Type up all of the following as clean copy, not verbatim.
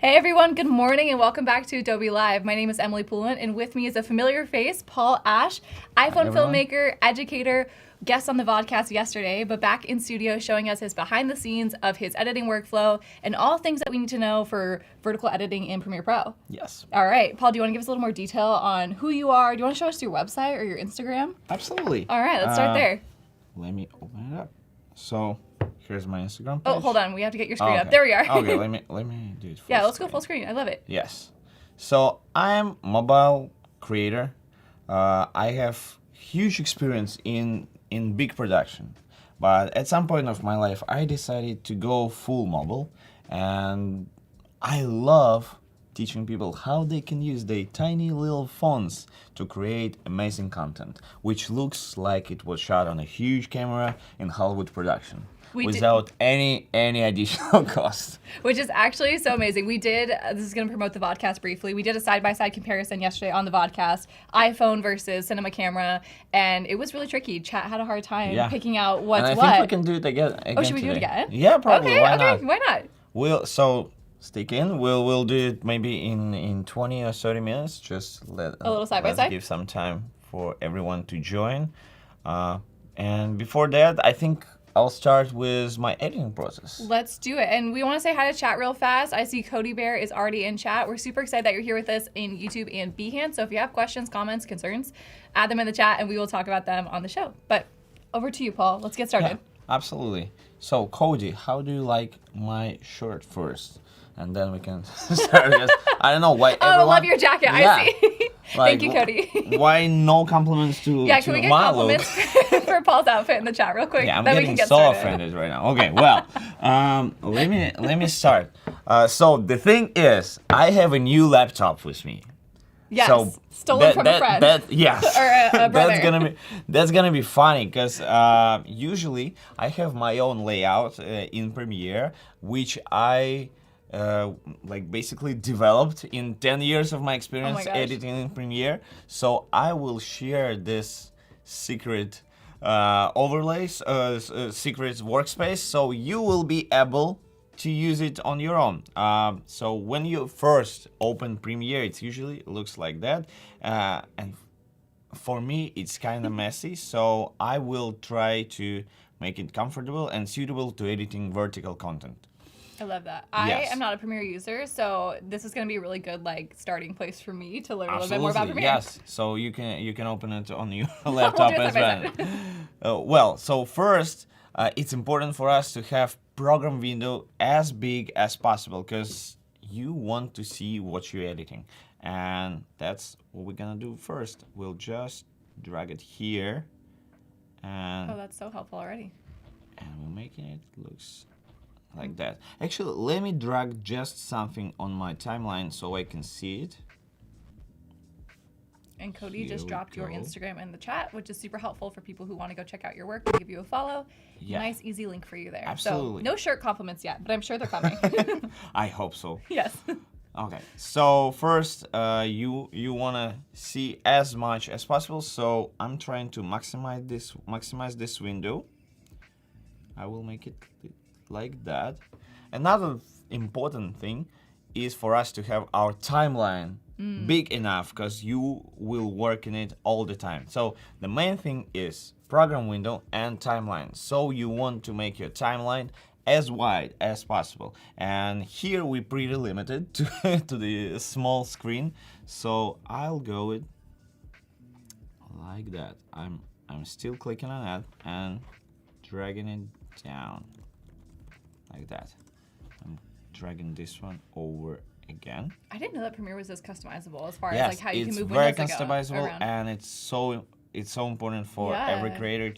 Hey everyone, good morning and welcome back to Adobe Live. My name is Emily Poulin and with me is a familiar face, Paul Ashch, iPhone filmmaker, educator, guest on the vodcast yesterday, but back in studio showing us his behind the scenes of his editing workflow and all things that we need to know for vertical editing in Premiere Pro. Yes. All right, Paul, do you want to give us a little more detail on who you are? Do you want to show us your website or your Instagram? Absolutely. All right, let's start there. Let me open it up. So here's my Instagram page. Oh, hold on, we have to get your screen okay. up. There we are. Okay, let me do it full Yeah, let's screen. go full screen. I love it. Yes. So I'm mobile creator. I have huge experience in big production, but at some point of my life, I decided to go full mobile, and I love teaching people how they can use their tiny little phones to create amazing content, which looks like it was shot on a huge camera in Hollywood production. Without any additional cost. Which is actually so amazing. We did, this is going to promote the vodcast briefly, we did a side-by-side comparison yesterday on the vodcast, iPhone versus cinema camera, and it was really tricky. Chat had a hard time picking out what's and what. I think we can do it again Oh, should we today. do it again? Yeah, probably. Okay, Why not? Why not? So stick in. We'll do it maybe in 20 or 30 minutes. Just a little side-by-side. Let's give some time for everyone to join. And before that, I think I'll start with my editing process. Let's do it. And we want to say hi to chat real fast. I see Cody Bear is already in chat. We're super excited that you're here with us in YouTube and Behance. So if you have questions, comments, concerns, add them in the chat and we will talk about them on the show. But over to you, Paul. Let's get started. Yeah, absolutely. So Cody, how do you like my shirt first? And then we can start. I don't know why everyone... Oh, I love your jacket. Yeah. I see. Thank you, Cody. Why no compliments to can we get compliments for Paul's outfit in the chat real quick? Yeah, I'm then getting we can get so started. offended right now. Okay, well, let me start. So the thing is, I have a new laptop with me. Yes, so stolen from a friend. Yes, or a brother. that's gonna be funny because usually I have my own layout in Premiere, which I basically developed in 10 years of my experience editing in Premiere. So I will share this secret overlays, secret workspace, so you will be able to use it on your own. So when you first open Premiere, it usually looks like that. And for me, it's kind of messy, so I will try to make it comfortable and suitable to editing vertical content. I love that. I am not a Premiere user, so this is going to be a really good starting place for me to learn a little bit more about Premiere. Yes, so you can open it on your laptop as well. Well, so first, it's important for us to have program window as big as possible because you want to see what you're editing, and that's what we're gonna do first. We'll just drag it here, and that's so helpful already. And we're making it looks like that. Actually, let me drag just something on my timeline so I can see it. And Cody just dropped your Instagram in the chat, which is super helpful for people who want to go check out your work and give you a follow. Yeah. Nice, easy link for you there. Absolutely. So no shirt compliments yet, but I'm sure they're coming. I hope so. Yes. Okay, so first you want to see as much as possible, so I'm trying to maximize this window. I will make it like that. Another important thing is for us to have our timeline big enough because you will work in it all the time. So the main thing is program window and timeline. So you want to make your timeline as wide as possible. And here we're pretty limited to the small screen. So I'll go with like that. I'm still clicking on that and dragging it down like that. I'm dragging this one over again. I didn't know that Premiere was this customizable as far as how you can move windows. It's very customizable, and it's so important for every creator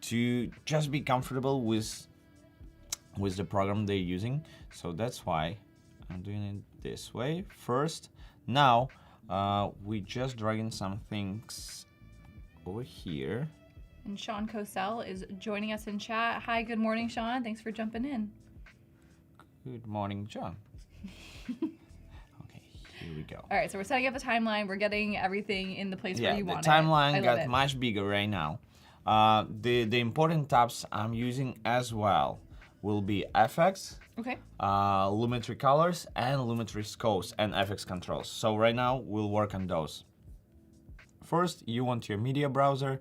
to just be comfortable with the program they're using. So that's why I'm doing it this way first. Now we just dragging some things over here. And Sean Cosell is joining us in chat. Hi, good morning, Sean. Thanks for jumping in. Good morning, John. Okay, here we go. All right, so we're setting up a timeline. We're getting everything in the place where you want it. The timeline got much bigger right now. The important tabs I'm using as well will be FX, Okay. lumetri colors, and lumetri scopes and FX controls. So right now we'll work on those. First, you want your media browser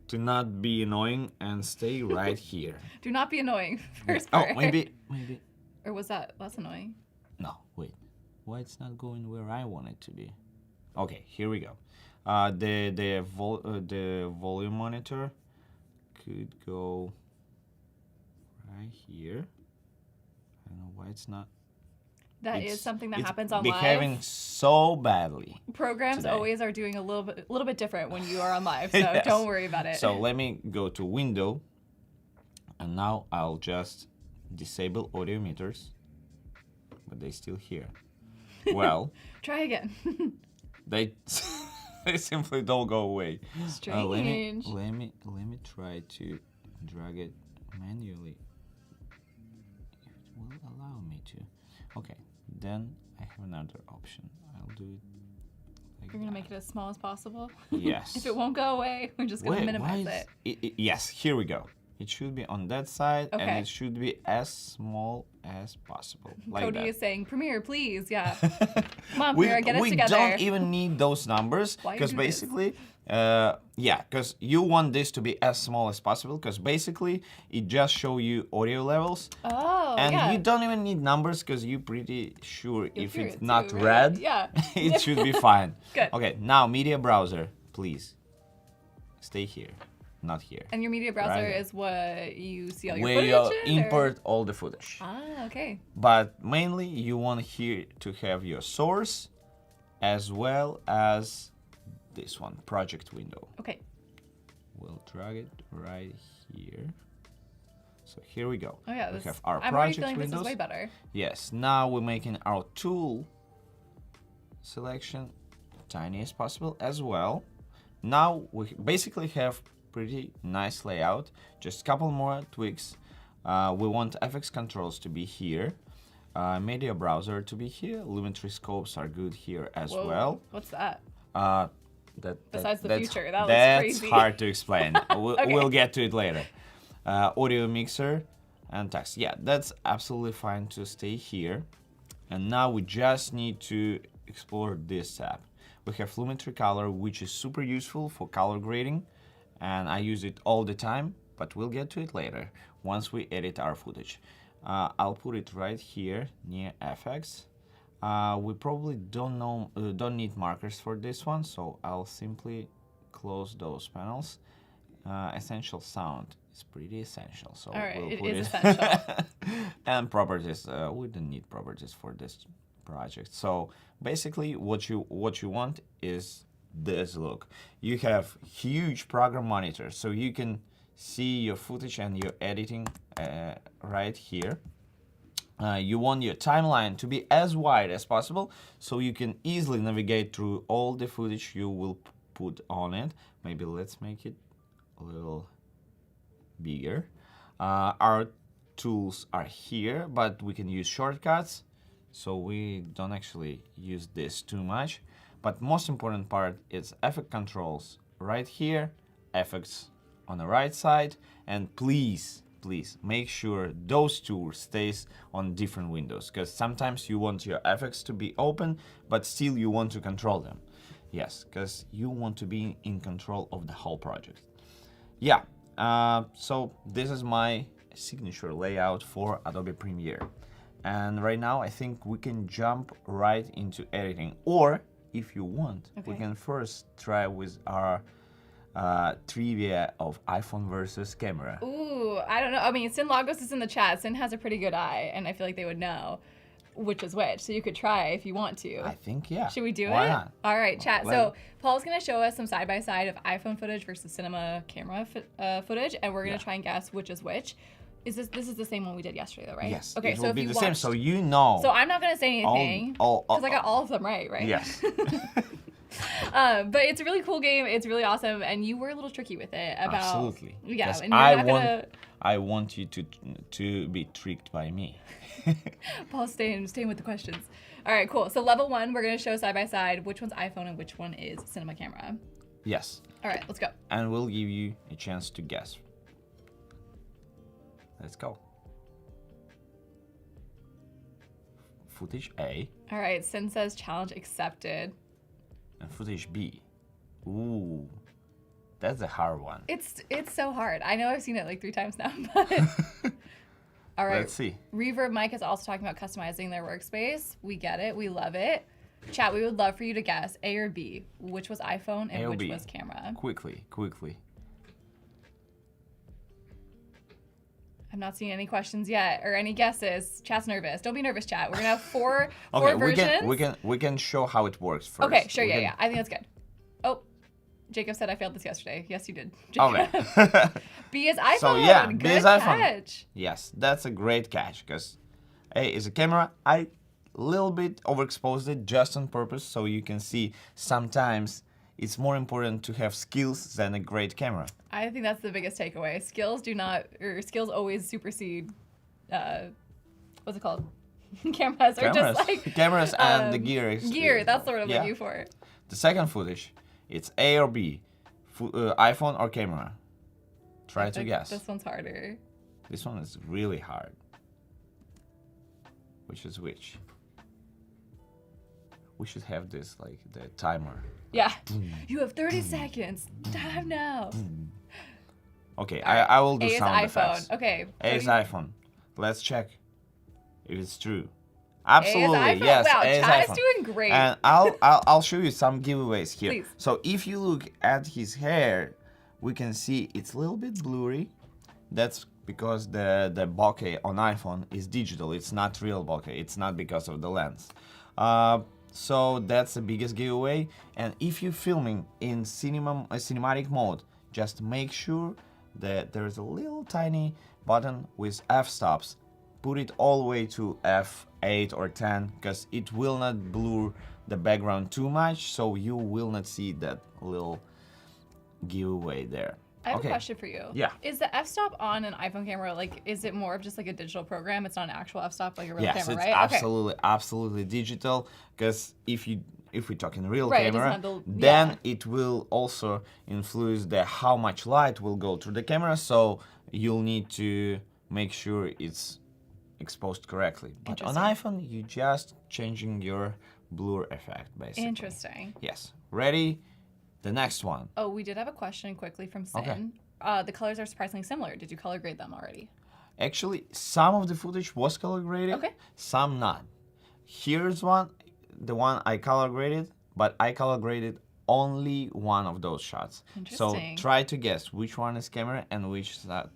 to not be annoying and stay right here. Do not be annoying. First Oh, part. maybe. Or was that's annoying? No, wait. Why it's not going where I want it to be? Okay, here we go. The volume monitor could go right here. I don't know why it's not. That is something that happens on behaving live. so badly. Programs today. always are doing a little bit different when you are on live, so Yes. don't worry about it. So let me go to Window, and now I'll just disable audio meters, but they still here. Well, Try again. they they simply don't go away. Strange. Let me try to drag it manually. If it will allow me to. Okay, then I have another option. I'll do it like You're gonna make it as small as possible. Yes. If it won't go away, we're just gonna minimize it. Yes, here we go. It should be on that side, and Okay. it should be as small as possible. Like Cody that. is saying, Premiere, please, yeah. Come on, Premiere, get us we together. don't even need those numbers Why you because do this? basically, because you want this to be as small as possible because basically it just show you audio levels. Oh, And yeah. you don't even need numbers because you're pretty sure You'll if hear it's it not too, right? red, Yeah. it should be fine. Good. Okay, now media browser, please. Stay here, not here. And your media browser Right. is what you see all your Where footage you in? or- import all the footage. Ah, okay. But mainly you want here to have your source as well as this one, project window. Okay. We'll drag it right here. So here we go. Oh yeah, we this, have our I'm already project feeling windows. this is way better. Yes, now we're making our tool selection tiny as possible as well. Now we basically have pretty nice layout, just a couple more tweaks. We want FX controls to be here, media browser to be here, lumetri scopes are good here as Whoa, well. What's that? Besides the that's, future, that looks that's crazy. hard to explain. Okay. We'll get to it later. Audio mixer and text. Yeah, that's absolutely fine to stay here. And now we just need to explore this tab. We have lumetri color, which is super useful for color grading, and I use it all the time, but we'll get to it later once we edit our footage. I'll put it right here near FX. We probably don't need markers for this one, so I'll simply close those panels. Essential sound is pretty essential, so All right, we'll it put is essential. And properties, we don't need properties for this project. So basically, what you want is this look. You have huge program monitor, so you can see your footage and your editing right here. You want your timeline to be as wide as possible, so you can easily navigate through all the footage you will put on it. Maybe let's make it a little bigger. Our tools are here, but we can use shortcuts, so we don't actually use this too much. But most important part is effect controls right here, effects on the right side, and please make sure those tools stays on different windows, because sometimes you want your effects to be open, but still you want to control them. Yes, because you want to be in control of the whole project. Yeah, so this is my signature layout for Adobe Premiere. And right now I think we can jump right into editing, or if you want, we can first try with our trivia of iPhone versus camera. Ooh, I don't know. I mean, Sin Lagos is in the chat. Sin has a pretty good eye, and I feel like they would know which is which. So you could try if you want to. I think, yeah. Should we do Why it? not? All right, chat. So Paul's going to show us some side-by-side of iPhone footage versus cinema camera footage, and we're going to try and guess which is which. This is the same one we did yesterday, though, right? Yes, Okay, it so will if be you the same, watched- so you know. So I'm not going to say anything because I got all of them right? Yes. But it's a really cool game. It's really awesome, and you were a little tricky with it about. Absolutely. Yeah, Yes, and you're not gonna. I want you to be tricked by me. Paul's staying with the questions. All right, cool. So level 1, we're gonna show side by side which one's iPhone and which one is cinema camera. Yes. All right, let's go. And we'll give you a chance to guess. Let's go. footage A. All right, Sin says challenge accepted. And footage B. Ooh, that's a hard one. It's so hard. I know I've seen it like 3 times now, but all right. Let's see. Reverb Mike is also talking about customizing their workspace. We get it. We love it. Chat, we would love for you to guess A or B, which was iPhone and which was camera. Quickly. I'm not seeing any questions yet or any guesses. Chat's nervous. Don't be nervous, chat. We're gonna have four versions. We can show how it works first. Okay, sure, yeah. I think that's good. Oh, Jacob said I failed this yesterday. Yes, you did. Jacob. Okay. B is iPhone. So yeah, good B is iPhone. catch. Yes, that's a great catch because A is a camera. I little bit overexposed it just on purpose so you can see sometimes it's more important to have skills than a great camera. I think that's the biggest takeaway. Skills always supersede, what's it called? Cameras. Or just like cameras and the gear. Gear, that's the word I'm looking for. The second footage, it's A or B, iPhone or camera. Try to guess. This one's harder. This one is really hard. Which is which? We should have this, like, the timer. Yeah. You have 30 seconds. Time now. Okay, I will do A sound is effects. iPhone. Okay. A is iPhone. Let's check if it's true. Absolutely, A is iPhone. yes. Wow, A is Chad iPhone. is doing great. And I'll show you some giveaways here. Please. So if you look at his hair, we can see it's a little bit blurry. That's because the bokeh on iPhone is digital. It's not real bokeh. It's not because of the lens. So that's the biggest giveaway. And if you're filming in cinematic mode, just make sure that there's a little tiny button with f-stops. Put it all the way to f8 or 10 because it will not blur the background too much, so you will not see that little giveaway there. I have a question for you. Yeah. Is the f-stop on an iPhone camera, like, is it more of just like a digital program? It's not an actual f-stop like a real camera, right? Yes, it's absolutely digital. Because if we're talking real Right, camera, then it will also influence how much light will go through the camera. So you'll need to make sure it's exposed correctly. But on iPhone, you just changing your blur effect, basically. Interesting. Yes. Ready? The next one. Oh, we did have a question quickly from Sin. Okay. The colors are surprisingly similar. Did you color grade them already? Actually, some of the footage was color graded, some not. Here's the one I color graded, but I color graded only one of those shots. So try to guess which one is camera and which is not.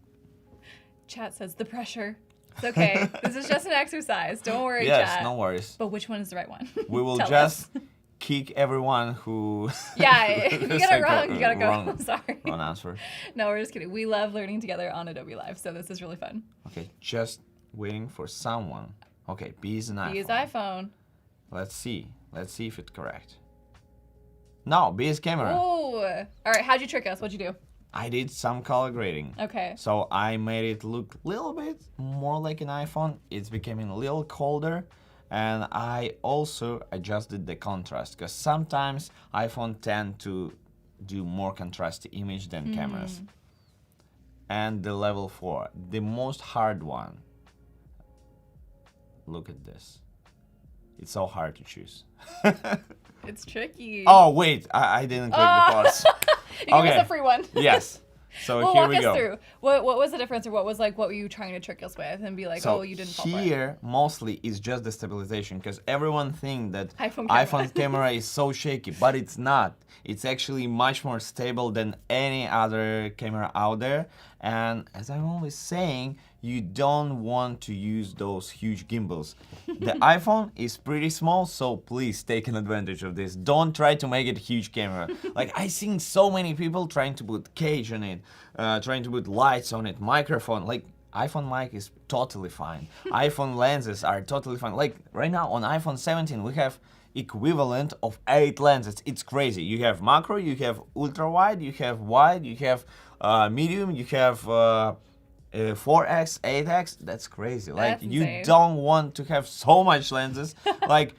Chat says the pressure. It's okay. This is just an exercise. Don't worry, yes, chat. No worries. But which one is the right one? We will just kick everyone who... Yeah, if you get it wrong, you gotta go. I'm sorry. Wrong answer. No, we're just kidding. We love learning together on Adobe Live, so this is really fun. Okay, just waiting for someone. Okay, B is an iPhone. B is iPhone. Let's see. Let's see if it's correct. No, B is camera. Oh, all right. How'd you trick us? What'd you do? I did some color grading. Okay. So I made it look a little bit more like an iPhone. It's becoming a little colder. And I also adjusted the contrast because sometimes iPhone tend to do more contrasty image than cameras. And the level 4, the most hard one. Look at this. It's so hard to choose. It's tricky. Oh, wait, I didn't click the pause. You gave us a free one. Yes. So well, here we go. Walk us through. What was the difference, or what were you trying to trick us with, and be like, so oh, you didn't fall for it? Here, mostly, is just the stabilization, because everyone thinks that iPhone camera is so shaky, but it's not. It's actually much more stable than any other camera out there. And as I'm always saying, you don't want to use those huge gimbals. The iPhone is pretty small, so please take an advantage of this. Don't try to make it a huge camera. Like, I've seen so many people trying to put cage on it, trying to put lights on it, microphone. Like, iPhone mic is totally fine. iPhone lenses are totally fine. Like, right now on iPhone 17, we have equivalent of 8 lenses. It's crazy. You have macro, you have ultra wide, you have wide, you have medium, you have 4x, 8x. That's crazy. Like, you don't want to have so much lenses. Like,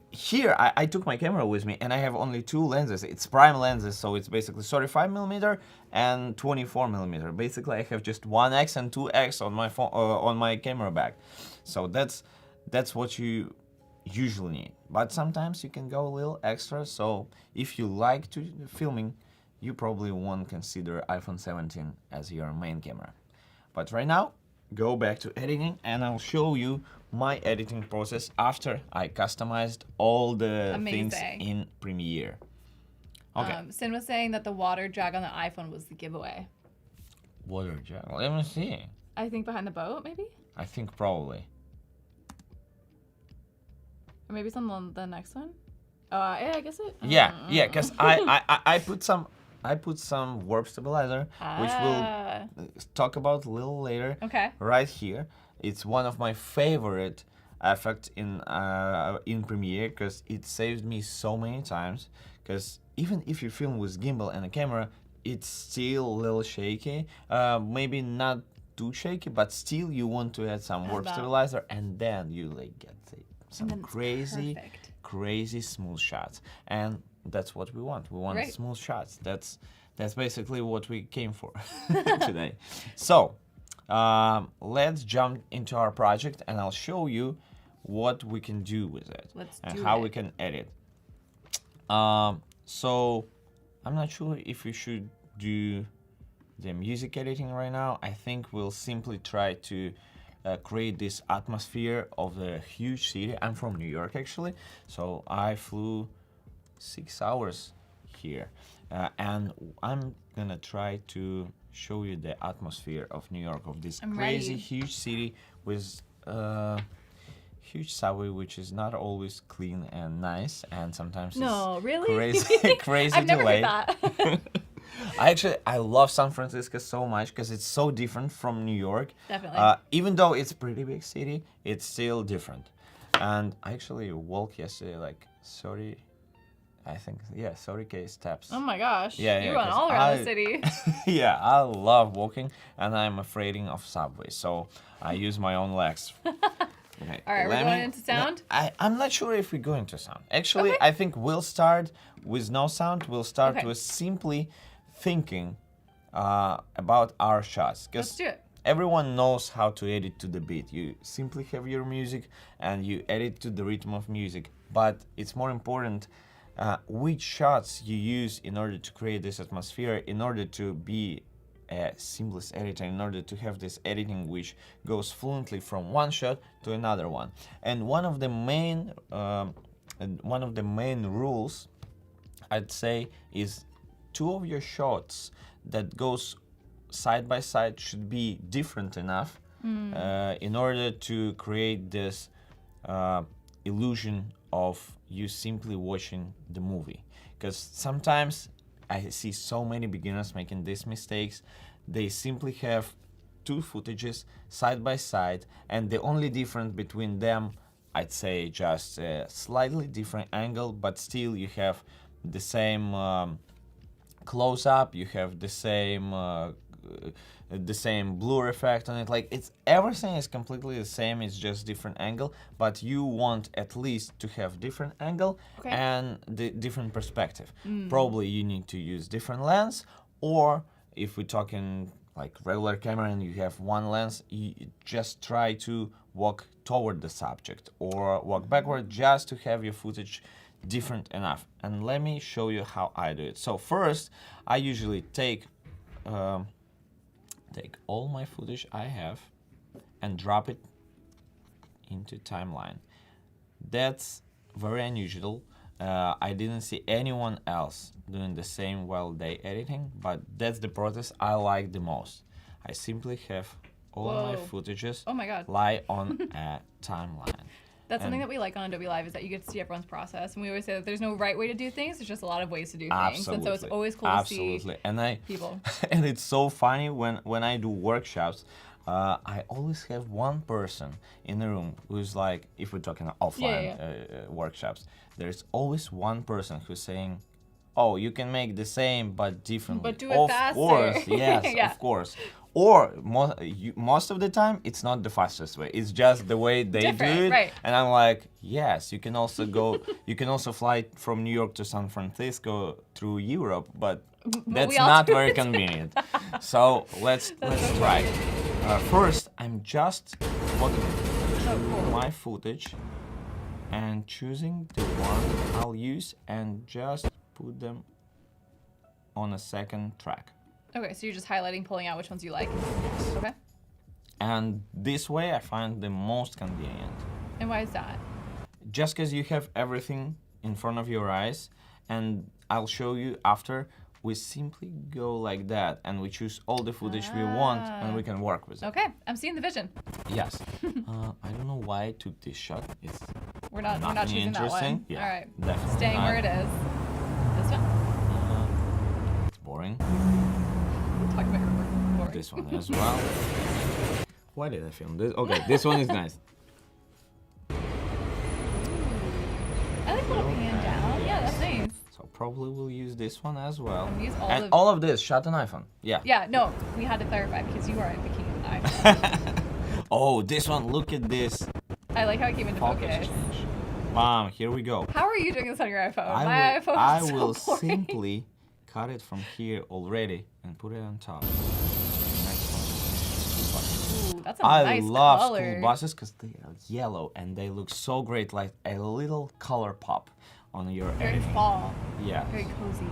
here I took my camera with me and I have only 2 lenses. It's prime lenses, so it's basically 35mm and 24mm. Basically, I have just 1x and 2x on my phone, on my camera bag. So that's that's what you usually need. But sometimes you can go a little extra. So if you like to filming, you probably won't consider iPhone 17 as your main camera. But right now, go back to editing and I'll show you my editing process after I customized all the things in Premiere. Okay. Sin was saying that the water drag on the iPhone was the giveaway. Water drag. Let me see. I think behind the boat, maybe? I think probably. Or maybe it's on the next one? Yeah, I guess it. Yeah, because I put some warp stabilizer, which we'll talk about a little later. Okay. Right here, it's one of my favorite effects in Premiere because it saved me so many times. Because even if you film with gimbal and a camera, it's still a little shaky. Maybe not too shaky, but still you want to add some warp stabilizer, and then you like get some crazy smooth shots, and that's what we want. We want smooth shots. That's basically what we came for today. So let's jump into our project, and I'll show you what we can do with it and how we can edit. So I'm not sure if we should do the music editing right now. I think we'll simply try to create this atmosphere of the huge city. I'm from New York actually, so I flew 6 hours here, and I'm gonna try to show you the atmosphere of New York, of this huge city with huge subway, which is not always clean and nice, and sometimes crazy I've never delayed. heard that. I love San Francisco so much because it's so different from New York. Definitely. Even though it's a pretty big city, it's still different. And I actually walked yesterday like 30 K steps. Oh my gosh. Yeah, you run all around the city. Yeah, I love walking, and I'm afraid of subways, so I use my own legs. Okay, all right, we're going into sound? I'm not sure if we go into sound. Actually, I think we'll start with no sound. We'll start with simply thinking about our shots. Let's do it. Everyone knows how to edit to the beat. You simply have your music and you edit to the rhythm of music. But it's more important which shots you use in order to create this atmosphere, in order to be a seamless editor, in order to have this editing which goes fluently from one shot to another one. And one of the main rules, I'd say, is 2 of your shots that goes side by side should be different enough in order to create this illusion of you simply watching the movie. Because sometimes I see so many beginners making these mistakes. They simply have 2 footages side by side, and the only difference between them, I'd say, just a slightly different angle, but still you have the same close-up, you have the same blur effect on it. Like, it's everything is completely the same, it's just different angle, but you want at least to have different angle and the different perspective. Probably you need to use different lens, or if we're talking like regular camera and you have one lens, you just try to walk toward the subject or walk backward just to have your footage different enough. And let me show you how I do it. So first, I usually take all my footage I have and drop it into timeline. That's very unusual. I didn't see anyone else doing the same while they editing, but that's the process I like the most. I simply have all my footages lie on a timeline. That's something that we like on Adobe Live, is that you get to see everyone's process. And we always say that there's no right way to do things, there's just a lot of ways to do things. And so it's always cool to see people. And it's so funny when I do workshops, I always have one person in the room who's like, if we're talking offline workshops, there's always one person who's saying, oh, you can make the same but differently. But do it faster. Of course, yes, of course. Or most of the time, it's not the fastest way. It's just the way they do it. Right. And I'm like, yes, you can also go, you can also fly from New York to San Francisco through Europe, but that's not very convenient. So let's try. First, I'm just walking. cool. my footage and choosing the one I'll use and just put them on a second track. Okay, so you're just highlighting, pulling out which ones you like. Okay. And this way I find the most convenient. And why is that? Just because you have everything in front of your eyes, and I'll show you after, we simply go like that and we choose all the footage we want and we can work with it. Okay, I'm seeing the vision. Yes. I don't know why I took this shot. It's We're not nothing choosing that one. interesting. Yeah, All right. definitely Staying not. where it is. This one? It's boring. Talking about your work. Boring. This one as well. Why did I film this? Okay, this one is nice. I like a little pan down. Yeah, that's nice. So probably we'll use this one as well. I'm gonna use And all of this, shot an iPhone. Yeah. Yeah, no, we had to clarify because you are a bikini eye. Oh, this one, look at this. I like how it came into Focus focus. change. Bam, here we go. How are you doing this on your iPhone? My iPhone I is so will boring. simply cut it from here already and put it on top. Next one. Ooh, that's a I nice love color. school buses because they are yellow and they look so great, like a little color pop on your Very editing. fall. Yeah, Very cozy.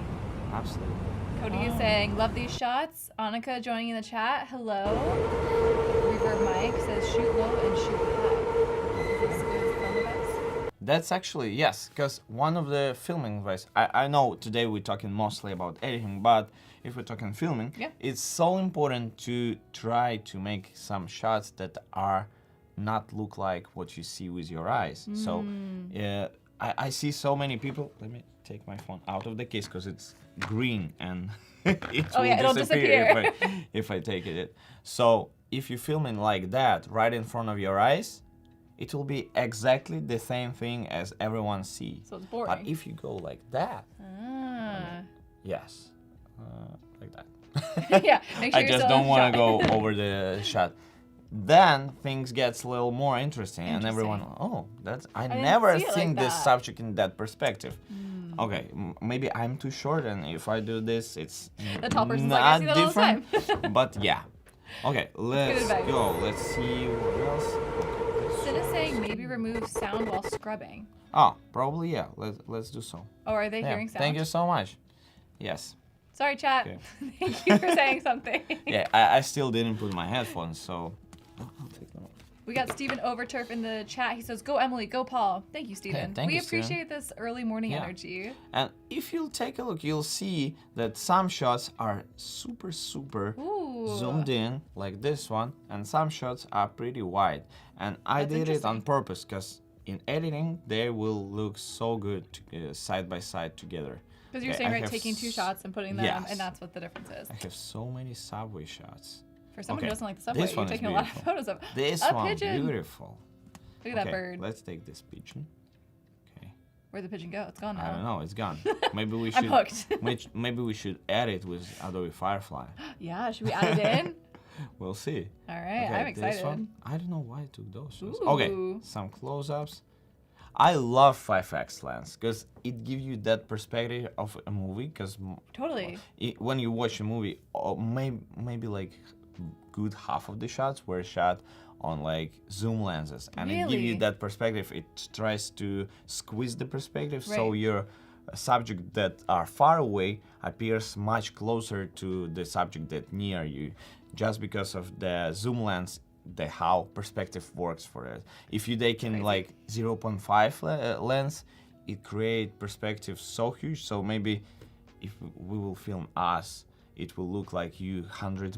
absolutely. Cody is saying, love these shots. Annika joining in the chat. Hello. Reverb Mike says, shoot low and shoot high. Is this good film advice? That's actually, yes, because one of the filming advice, I know today we're talking mostly about editing, but if we're talking filming, Yeah. it's so important to try to make some shots that are not look like what you see with your eyes. So I see so many people, let me take my phone out of the case because it's green and it Oh, will yeah, it'll disappear if I take it. So if you're filming like that right in front of your eyes, it will be exactly the same thing as everyone sees. So it's boring. But if you go like that, Ah. yes, like that. Yeah, make sure I you're just still don't in want to shot. go over the shot. Then things gets a little more interesting, and everyone, Interesting. oh, that's I didn't never see it like seen this that. subject in that perspective. Okay, maybe I'm too short, and if I do this, it's The tall person's like, I not see that all the time. different. But yeah, okay, let's advice. go. Let's see what else. Sid is saying maybe remove sound while scrubbing. Oh, probably yeah. Let's do so. Oh, are they Yeah, hearing sound? thank you so much. Yes. Sorry, chat. Okay. Thank you for saying something. Yeah, I still didn't put my headphones, so I'll take them off. We got Stephen Overturf in the chat. He says, go Emily, go Paul. Thank you, Stephen. thank we you, Stephen. appreciate this early morning Yeah. energy. And if you'll take a look, you'll see that some shots are super Ooh. zoomed in, like this one, and some shots are pretty wide. And I That's did it on interesting. purpose, because in editing, they will look so good side by side together. Because you're Okay, saying, I right, have taking two shots and putting them, Yes. and that's what the difference is. I have so many subway shots. For someone Okay, who doesn't like the subway, this you're one is taking a lot of beautiful. photos of This a one, pigeon. beautiful. Look at that bird. Let's take this pigeon. Okay. Where'd the pigeon go? It's gone now. I don't know, it's gone. Maybe we I'm should. hooked. Maybe we should add it with Adobe Firefly. Yeah, should we add it in? We'll see. All right, Okay, I'm this excited. one, I don't know why I took those shots. Ooh. Okay, some close-ups. I love 5x lens because it gives you that perspective of a movie. Because Totally. when you watch a movie, maybe like good half of the shots were shot on like zoom lenses, and it gives you Really? that perspective. It tries to squeeze the perspective, so Right. your subject that are far away appears much closer to the subject that near you, just because of the zoom lens, the how perspective works for it. If you take in Crazy. like 0.5 lens, it create perspective so huge. So maybe if we will film us, it will look like you 100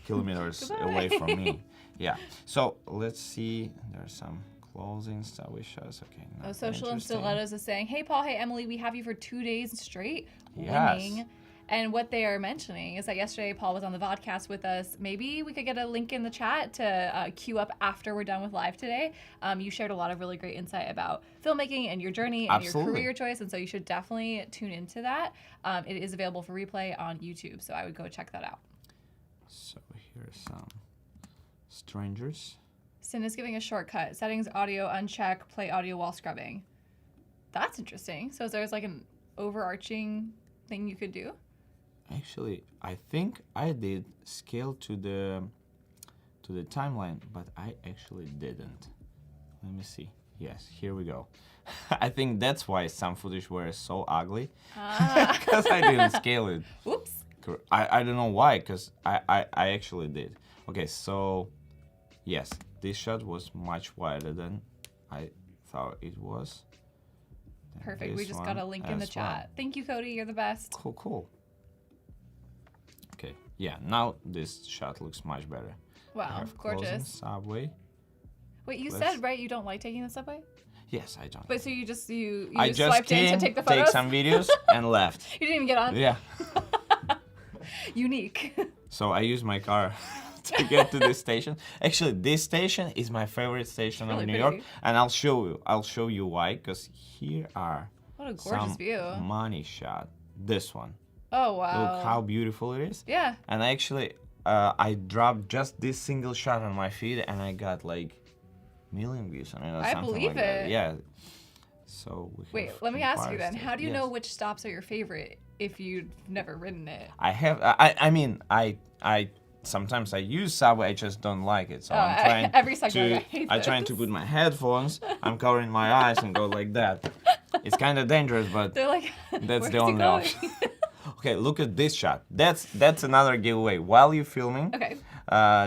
kilometers away from me. Yeah. So let's see. There's some closing subway shots. Okay. Oh, Social and interesting. Stilettos is saying, hey, Paul, hey, Emily, we have you for 2 days straight Yes. winning. And what they are mentioning is that yesterday Paul was on the vodcast with us. Maybe we could get a link in the chat to queue up after we're done with live today. You shared a lot of really great insight about filmmaking and your journey and your Absolutely. career choice. And so you should definitely tune into that. It is available for replay on YouTube. So I would go check that out. So here's some strangers. Sin is giving a shortcut. Settings, audio, uncheck, play audio while scrubbing. That's interesting. So there's like an overarching thing you could do? Actually, I think I did scale to the timeline, but I actually didn't. let me see. Yes, here we go. I think that's why some footage were so ugly. Because I didn't scale it. Whoops. I don't know why, because I actually did. Okay, so yes, this shot was much wider than I thought it was. Perfect. We just got a link in the chat. Thank you, Cody. You're the best. Cool, cool. Okay, yeah, now this shot looks much better. Wow, gorgeous. Subway. Wait, you said, right, you don't like taking the subway? Yes, I don't. But so you just I just swiped in came, to take the photos? take some videos, and left. You didn't even get on? Yeah. Unique. So I use my car to get to this station. Actually, this station is my favorite station of New York, and I'll show you why. Because here are what a gorgeous view. Money shot. This one. Oh wow! Look how beautiful it is. Yeah. And actually, I dropped just this single shot on my feed, and I got like million views on it. Or I something believe like it. That. Yeah. So wait, let me ask you then. How do you know which stops are your favorite if you've never ridden it? I have. I mean, I sometimes I use Subway. I just don't like it. So I'm trying every second. I'm trying to put my headphones. I'm covering my eyes and go like that. It's kind of dangerous, but they're like, that's the only option. Okay, look at this shot. That's another giveaway. While you're filming, okay,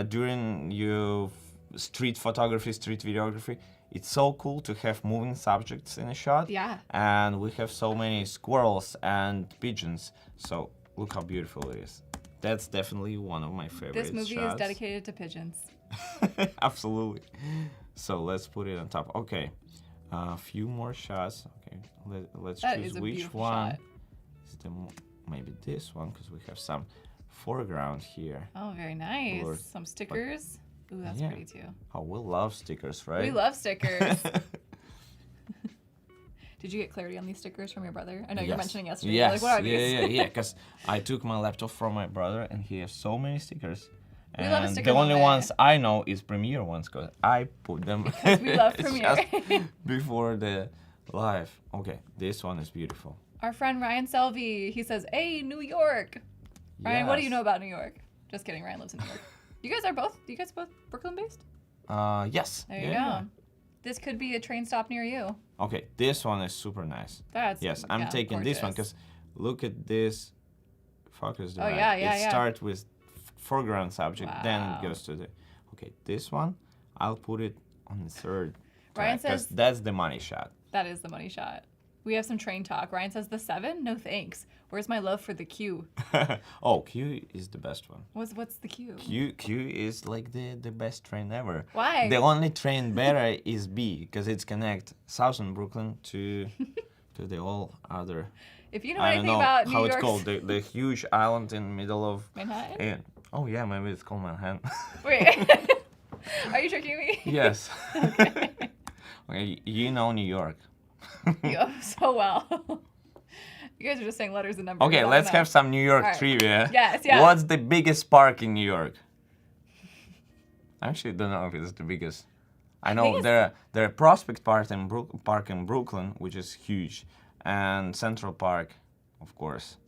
during your street photography, street videography, it's so cool to have moving subjects in a shot. Yeah. And we have so many squirrels and pigeons. So look how beautiful it is. That's definitely one of my favorite shots. This movie is dedicated to pigeons. Absolutely. So let's put it on top. Okay, a few more shots. Okay, let's choose which one. Shot. Is maybe this one, because we have some foreground here. Oh, very nice. Blurred. Some stickers. Ooh, that's pretty too. Oh, we love stickers, right? We love stickers. Did you get clarity on these stickers from your brother? I know you're mentioning yesterday. Yes. Like, what are these? Yeah. Because I took my laptop from my brother, and he has so many stickers. We love a sticker the only moment. ones I know is Premiere ones, because I put them. Because we love Premiere. just before the live. Okay, this one is beautiful. Our friend Ryan Selvey, he says, "Hey, New York." Ryan, what do you know about New York? Just kidding. Ryan lives in New York. You guys both Brooklyn based? Yes. There you go. This could be a train stop near you. Okay, this one is super nice. I'm taking gorgeous. this one because look at this focus device. Oh yeah. It starts with foreground subject, then it goes to the. Okay, this one, I'll put it on the third. Ryan says that's the money shot. That is the money shot. We have some train talk. Ryan says the 7? No thanks. Where's my love for the Q? Oh, Q is the best one. What's the Q? Q is like the best train ever. Why? The only train better is B, because it's connect Southern Brooklyn to the all other. If you know anything about New York, how it's called, the huge island in the middle of Manhattan. Oh yeah, maybe it's called Manhattan. Wait, are you tricking me? Yes. Okay, you know New York. Yeah, so well. You guys are just saying letters and numbers. Okay, let's have some New York trivia. Yes. What's the biggest park in New York? I actually don't know if it's the biggest. I know there are Prospect Park in Brooklyn, which is huge, and Central Park, of course.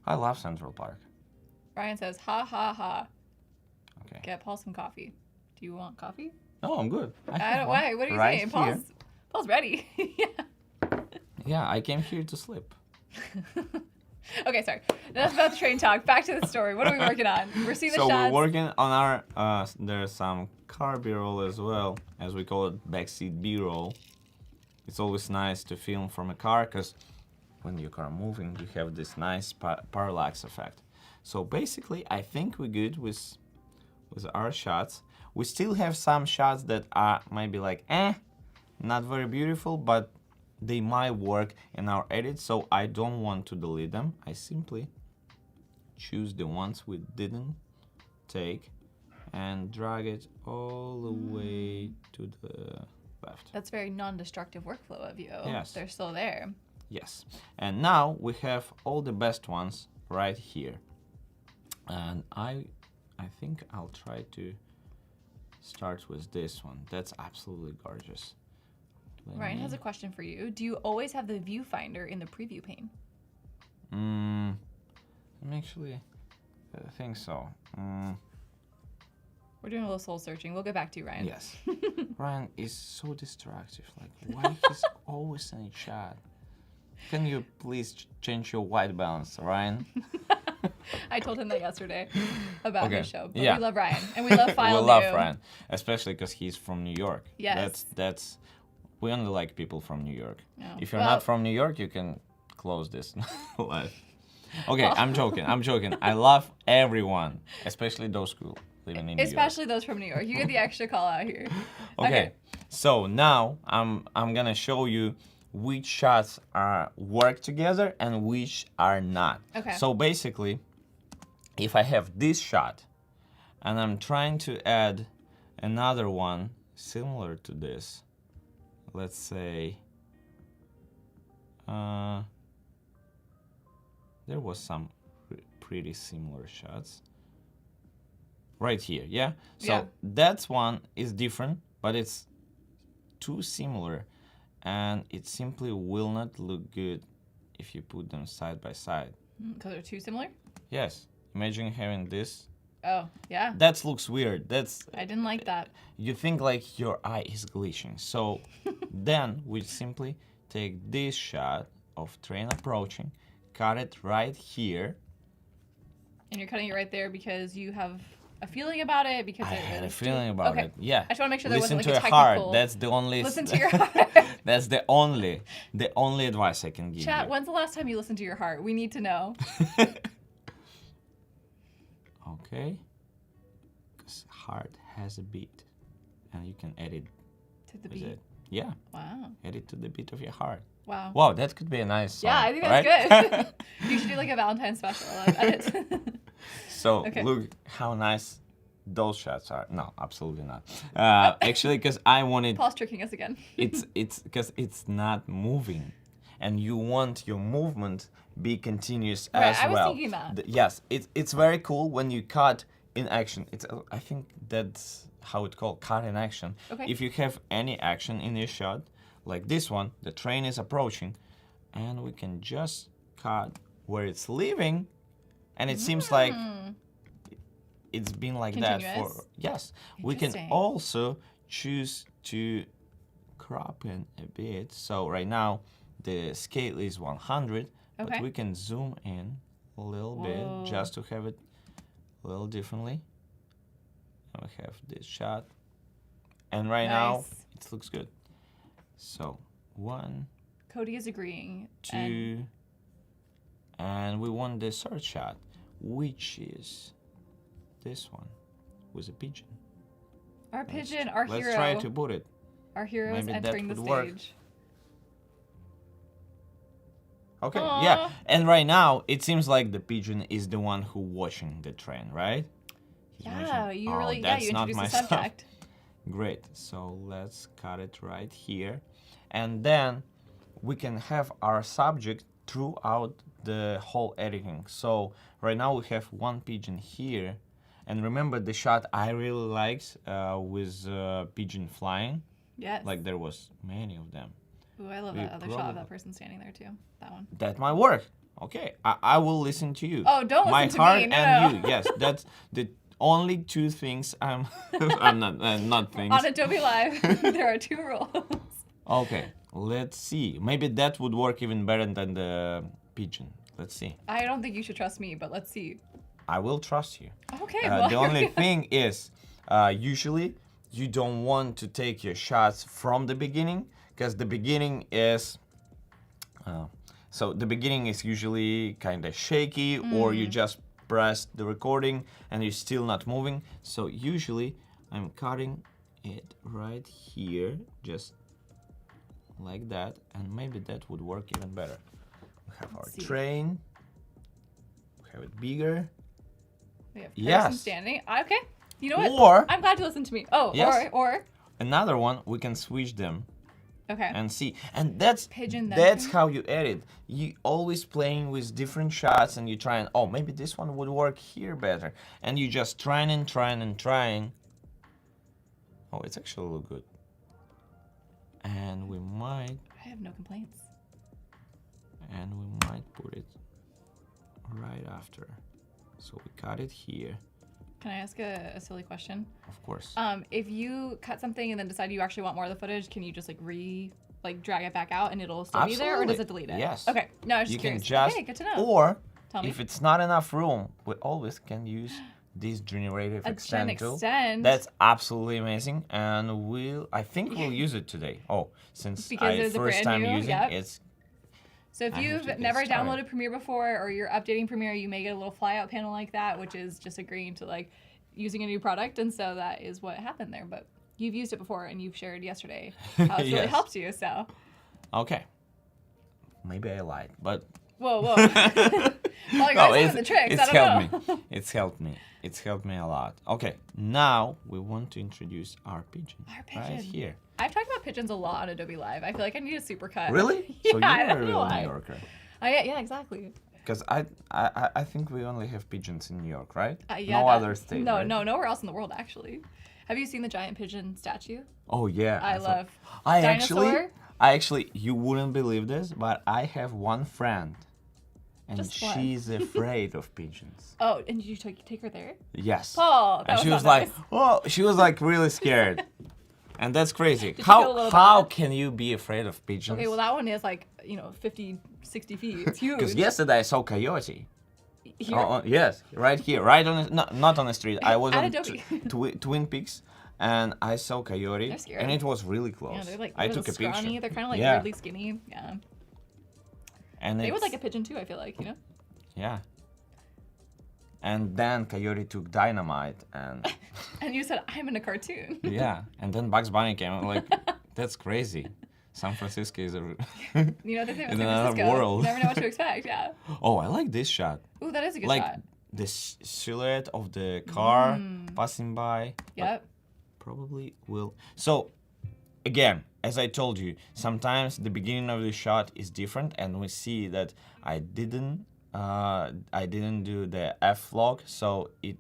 I love Central Park. Ryan says, ha ha ha. Okay. Get Paul some coffee. Do you want coffee? No, I'm good. I don't. Why? What are you saying? Paul's ready. Yeah. Yeah, I came here to sleep. Okay, sorry. Enough about the train talk. Back to the story. What are we working on? We're seeing the shots. So we're working on our, there's some car B-roll as well, as we call it, backseat B-roll. It's always nice to film from a car, because when your car moving, you have this nice parallax effect. So basically, I think we're good with our shots. We still have some shots that are maybe like, not very beautiful, but they might work in our edit, so I don't want to delete them. I simply choose the ones we didn't take and drag it all the way to the left. That's very non-destructive workflow of you. Yes. They're still there. Yes. And now we have all the best ones right here. And I think I'll try to start with this one. That's absolutely gorgeous. Ryan has a question for you. Do you always have the viewfinder in the preview pane? Actually, I think so. We're doing a little soul searching. We'll get back to you, Ryan. Yes. Ryan is so destructive. Like, why he's always in a chat? Can you please change your white balance, Ryan? I told him that yesterday about his show. But yeah. we love Ryan. And we love File We love Ryan. Especially because he's from New York. Yes. That's we only like people from New York. Oh. If you're not from New York, you can close this live. Okay, I'm joking. I love everyone, especially those who live in New York. Especially those from New York. You get the extra call out here. Okay. So now I'm gonna show you which shots work together and which are not. Okay. So basically, if I have this shot and I'm trying to add another one similar to this, let's say there was some pretty similar shots right here, yeah? So that one is different, but it's too similar, and it simply will not look good if you put them side by side. Because they're too similar? Yes. Imagine having this. Oh, yeah. That looks weird. I didn't like that. You think like your eye is glitching. So then we simply take this shot of train approaching, cut it right here. And you're cutting it right there because you have a feeling about it? Because I had a feeling about it. Yeah. I just want to make sure there Listen wasn't to like a your heart. technical... That's the only. Listen to your heart. That's the only advice I can give Chat, you. when's the last time you listened to your heart? We need to know. Okay. Because heart has a beat, and you can edit To the beat. Yeah. Wow. Edit to the beat of your heart. Wow. Wow, that could be a nice song. Yeah, I think right? that's good. You should do like a Valentine's special. Edit. So look how nice those shots are. No, absolutely not. Actually, because I wanted. Paul's tricking us again. it's because it's not moving, and you want your movement be continuous as well. I was thinking that. Yes, it's very cool when you cut in action. It's I think that's how it's called, cut in action. Okay. If you have any action in your shot, like this one, the train is approaching, and we can just cut where it's leaving, and it seems like it's been like that for, yes. We can also choose to crop in a bit. So right now the scale is 100, but we can zoom in a little bit just to have it a little differently. And we have this shot, and right now it looks good. So 1, Cody is agreeing. 2, and we want the third shot, which is this one with a pigeon. Our pigeon, our hero. Let's try to put it. Our hero is entering the stage. Work. Okay, yeah. And right now, it seems like the pigeon is the one who watching the train, right? Yeah, you really, that's you not introduced my the subject. Great, so let's cut it right here. And then we can have our subject throughout the whole editing. So right now we have one pigeon here. And remember the shot I really liked with pigeon flying? Yes. Like there was many of them. Ooh, I love that other shot of that person standing there too. That one. That might work. Okay, I will listen to you. Oh, don't my listen to heart me. No. and you. Yes, that's the only two things I'm not things. On Adobe Live, there are 2 rules. Okay, let's see. Maybe that would work even better than the pigeon. Let's see. I don't think you should trust me, but let's see. I will trust you. Okay. Well, the only thing is, usually you don't want to take your shots from the beginning, because the beginning is. So the beginning is usually kind of shaky, or you just press the recording and you're still not moving. So usually I'm cutting it right here, just like that, and maybe that would work even better. We have our train. We have it bigger. We have person standing. Okay. You know what? Or I'm glad you listened to me. Oh, yes. or another one, we can switch them. Okay. And see, and that's how you edit. You always playing with different shots, and you try and maybe this one would work here better, and you just trying and trying and trying. Oh, it's actually look good. And we might. I have no complaints. And we might put it right after. So we cut it here, Can I ask a silly question? Of course. If you cut something and then decide you actually want more of the footage, can you just like drag it back out and it'll still be there, or does it delete it? Yes. Okay. No, I was just you curious. can just, okay, good to know. Or Tell me. if it's not enough room, we always can use this generative extend tool. That's absolutely amazing, and I think we'll use it today. Oh, since because first time using it's. So if you've never downloaded Premiere before, or you're updating Premiere, you may get a little flyout panel like that, which is just agreeing to like using a new product, and so that is what happened there. But you've used it before, and you've shared yesterday how it's really helped you. So. Okay. Maybe I lied, but. Whoa. Well, it's the tricks. It's helped me. It's helped me. It's helped me a lot. Okay, now we want to introduce our pigeon. Right here. I've talked about pigeons a lot on Adobe Live. I feel like I need a supercut. Really? Yeah, So you're a real New Yorker. Yeah, exactly. Because I think we only have pigeons in New York, right? Yeah, no other state. No, right? nowhere else in the world actually. Have you seen the giant pigeon statue? Oh yeah. I love. I Dinosaur? actually, you wouldn't believe this, but I have one friend, and Just she's afraid of pigeons. Oh, and did you take her there? Yes. Paul, and she was nice. like, oh, she was like really scared. And that's crazy. Did you feel a little How bad? can you be afraid of pigeons? Okay, well that one is like 50, 60 feet. It's huge. Because yesterday I saw coyote. Here? Yes, right here, right on the, not on the street. I was At on Adobe. Twin Peaks, and I saw coyote, They're scary. and it was really close. Yeah, they're like I took a scrawny. picture. They're kind of like weirdly skinny. Yeah. And They would like a pigeon too. I feel like Yeah. And then coyote took dynamite and. And you said I'm in a cartoon. Yeah, and then Bugs Bunny came. I'm like, that's crazy. San Francisco is a. You know, they say in San another Francisco. world. You never know what to expect. Yeah. Oh, I like this shot. Ooh, that is a good like shot. the silhouette of the car passing by. Yep. Probably will. So, again, as I told you, sometimes the beginning of the shot is different, and we see that I didn't do the F log, so it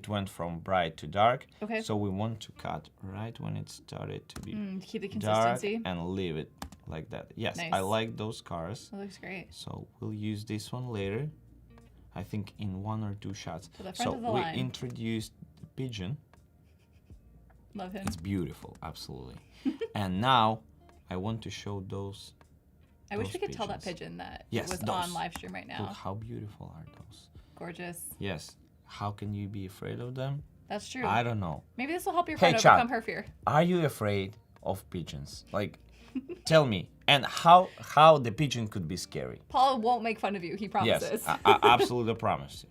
went from bright to dark. Okay. So we want to cut right when it started to be keep the dark consistency. and leave it like that. Yes, Nice. I like those cars. That looks great. So we'll use this one later. I think in 1 or 2 shots. To the front of the we line. introduced the pigeon. Love him. It's beautiful, absolutely. And now I want to show those. I wish we could tell pigeons. that pigeon that Yes, was those. on live stream right now. Look how beautiful are those. Gorgeous. Yes. How can you be afraid of them? That's true. I don't know. Maybe this will help your Hey, friend Chad. overcome her fear. Are you afraid of pigeons? Like, tell me. And how the pigeon could be scary? Paul won't make fun of you. He promises. Yes, I absolutely promise.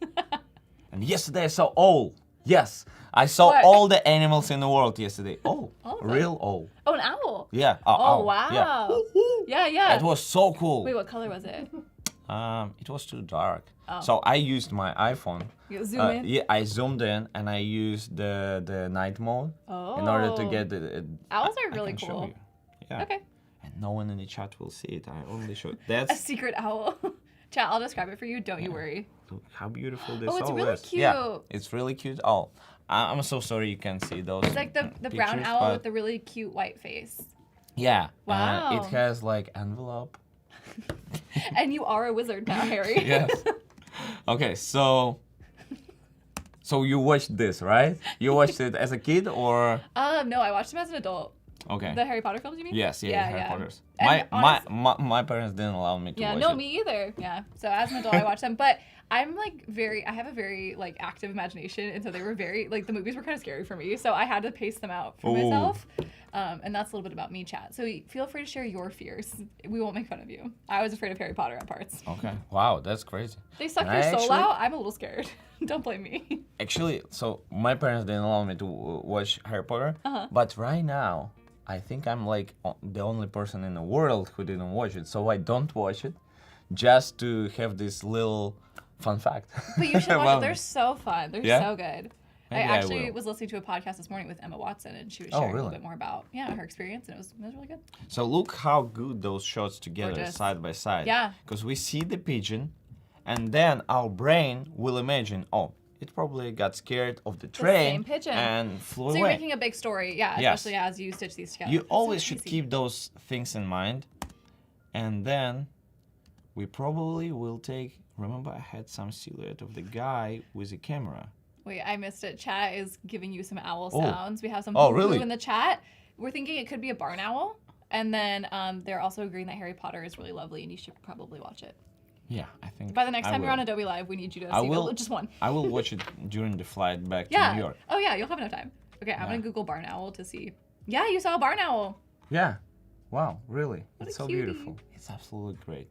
And yesterday I saw all. Yes, I saw What? all the animals in the world yesterday. Oh, All of them? real all. Oh, an owl. Yeah. Oh, owl. wow. Yeah. Yeah. It was so cool. Wait, what color was it? It was too dark. Oh. So I used my iPhone. You zoom in? Yeah, I zoomed in and I used the night mode in order to get the. Owls are I really can show cool. you. Yeah. Okay. And no one in the chat will see it. I only show. A That's secret owl. Chat, I'll describe it for you. Don't you worry. look how beautiful this Oh, it's owl really is. cute. Yeah, it's really cute. Oh, I'm so sorry you can't see those. It's like the brown pictures, owl but with the really cute white face. yeah. Wow. It has like envelope. And you are a wizard now, Harry. Yes. Okay, so you watched this, right? You watched it as a kid or? No, I watched them as an adult. Okay. The Harry Potter films, you mean? Yes, yeah, Harry Potter's. And My parents didn't allow me to yeah, watch no, it. me either. Yeah. So as an adult, I watched them, but I'm like I have a very like active imagination, and so they were very like the movies were kind of scary for me, so I had to pace them out for Ooh. myself. And that's a little bit about me, chat. So feel free to share your fears. We won't make fun of you. I was afraid of Harry Potter at parts. Okay. Wow, that's crazy. They suck And your I soul actually- out. I'm a little scared. Don't blame me. Actually, so my parents didn't allow me to watch Harry Potter, but right now, I think I'm like the only person in the world who didn't watch it, so I don't watch it, just to have this little fun fact. But you should watch about it. They're me. so fun. They're Yeah? so good. Maybe I I actually will. was listening to a podcast this morning with Emma Watson, and she was Oh, sharing a really? little bit more about her experience, and it was really good. So look how good those shots together, Gorgeous. side by side. Yeah. Because we see the pigeon, and then our brain will imagine, oh, it probably got scared of the train same pigeon. and flew So you're away. making a big story, yeah, Yes. especially as you stitch these together. You That's so always should easy. keep those things in mind, and then we probably will take. Remember, I had some silhouette of the guy with a camera. Wait, I missed it. Chat is giving you some owl Oh. sounds. We have some Really? in the chat. We're thinking it could be a barn owl. And then they're also agreeing that Harry Potter is really lovely and you should probably watch it. Yeah, I think. By the next I time you're will. on Adobe Live, we need you to I see will. just one. I will watch it during the flight back to Yeah. New York. Oh, yeah, you'll have enough time. Okay, I'm Yeah. going to Google barn owl to see. Yeah, you saw a barn owl. Yeah. Wow, really? What It's a so cutie. beautiful. It's absolutely great.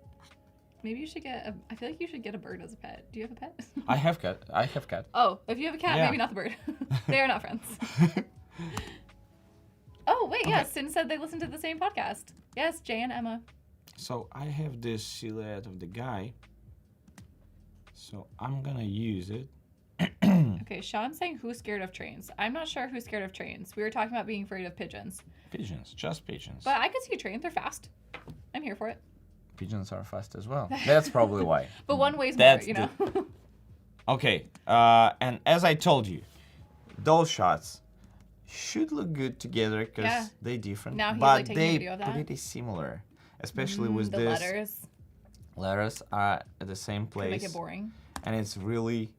Maybe you should get I feel like you should get a bird as a pet. Do you have a pet? I have cat. Oh, if you have a cat, Yeah. maybe not the bird. They are not friends. Oh, wait, Okay. yes. Sin said they listened to the same podcast. Yes, Jay and Emma. So I have this silhouette of the guy. So I'm gonna use it. Okay, Sean's saying who's scared of trains. I'm not sure who's scared of trains. We were talking about being afraid of pigeons. Pigeons, just pigeons. But I could see a train. They're fast. I'm here for it. Pigeons are fast as well. That's probably why. But one weighs That's more, you know? Okay, and as I told you, those shots should look good together because Yeah. they're different. Now he's, but like, taking a they video of that. pretty similar, especially with The this. letters Letters are at the same could place. make it boring. And it's really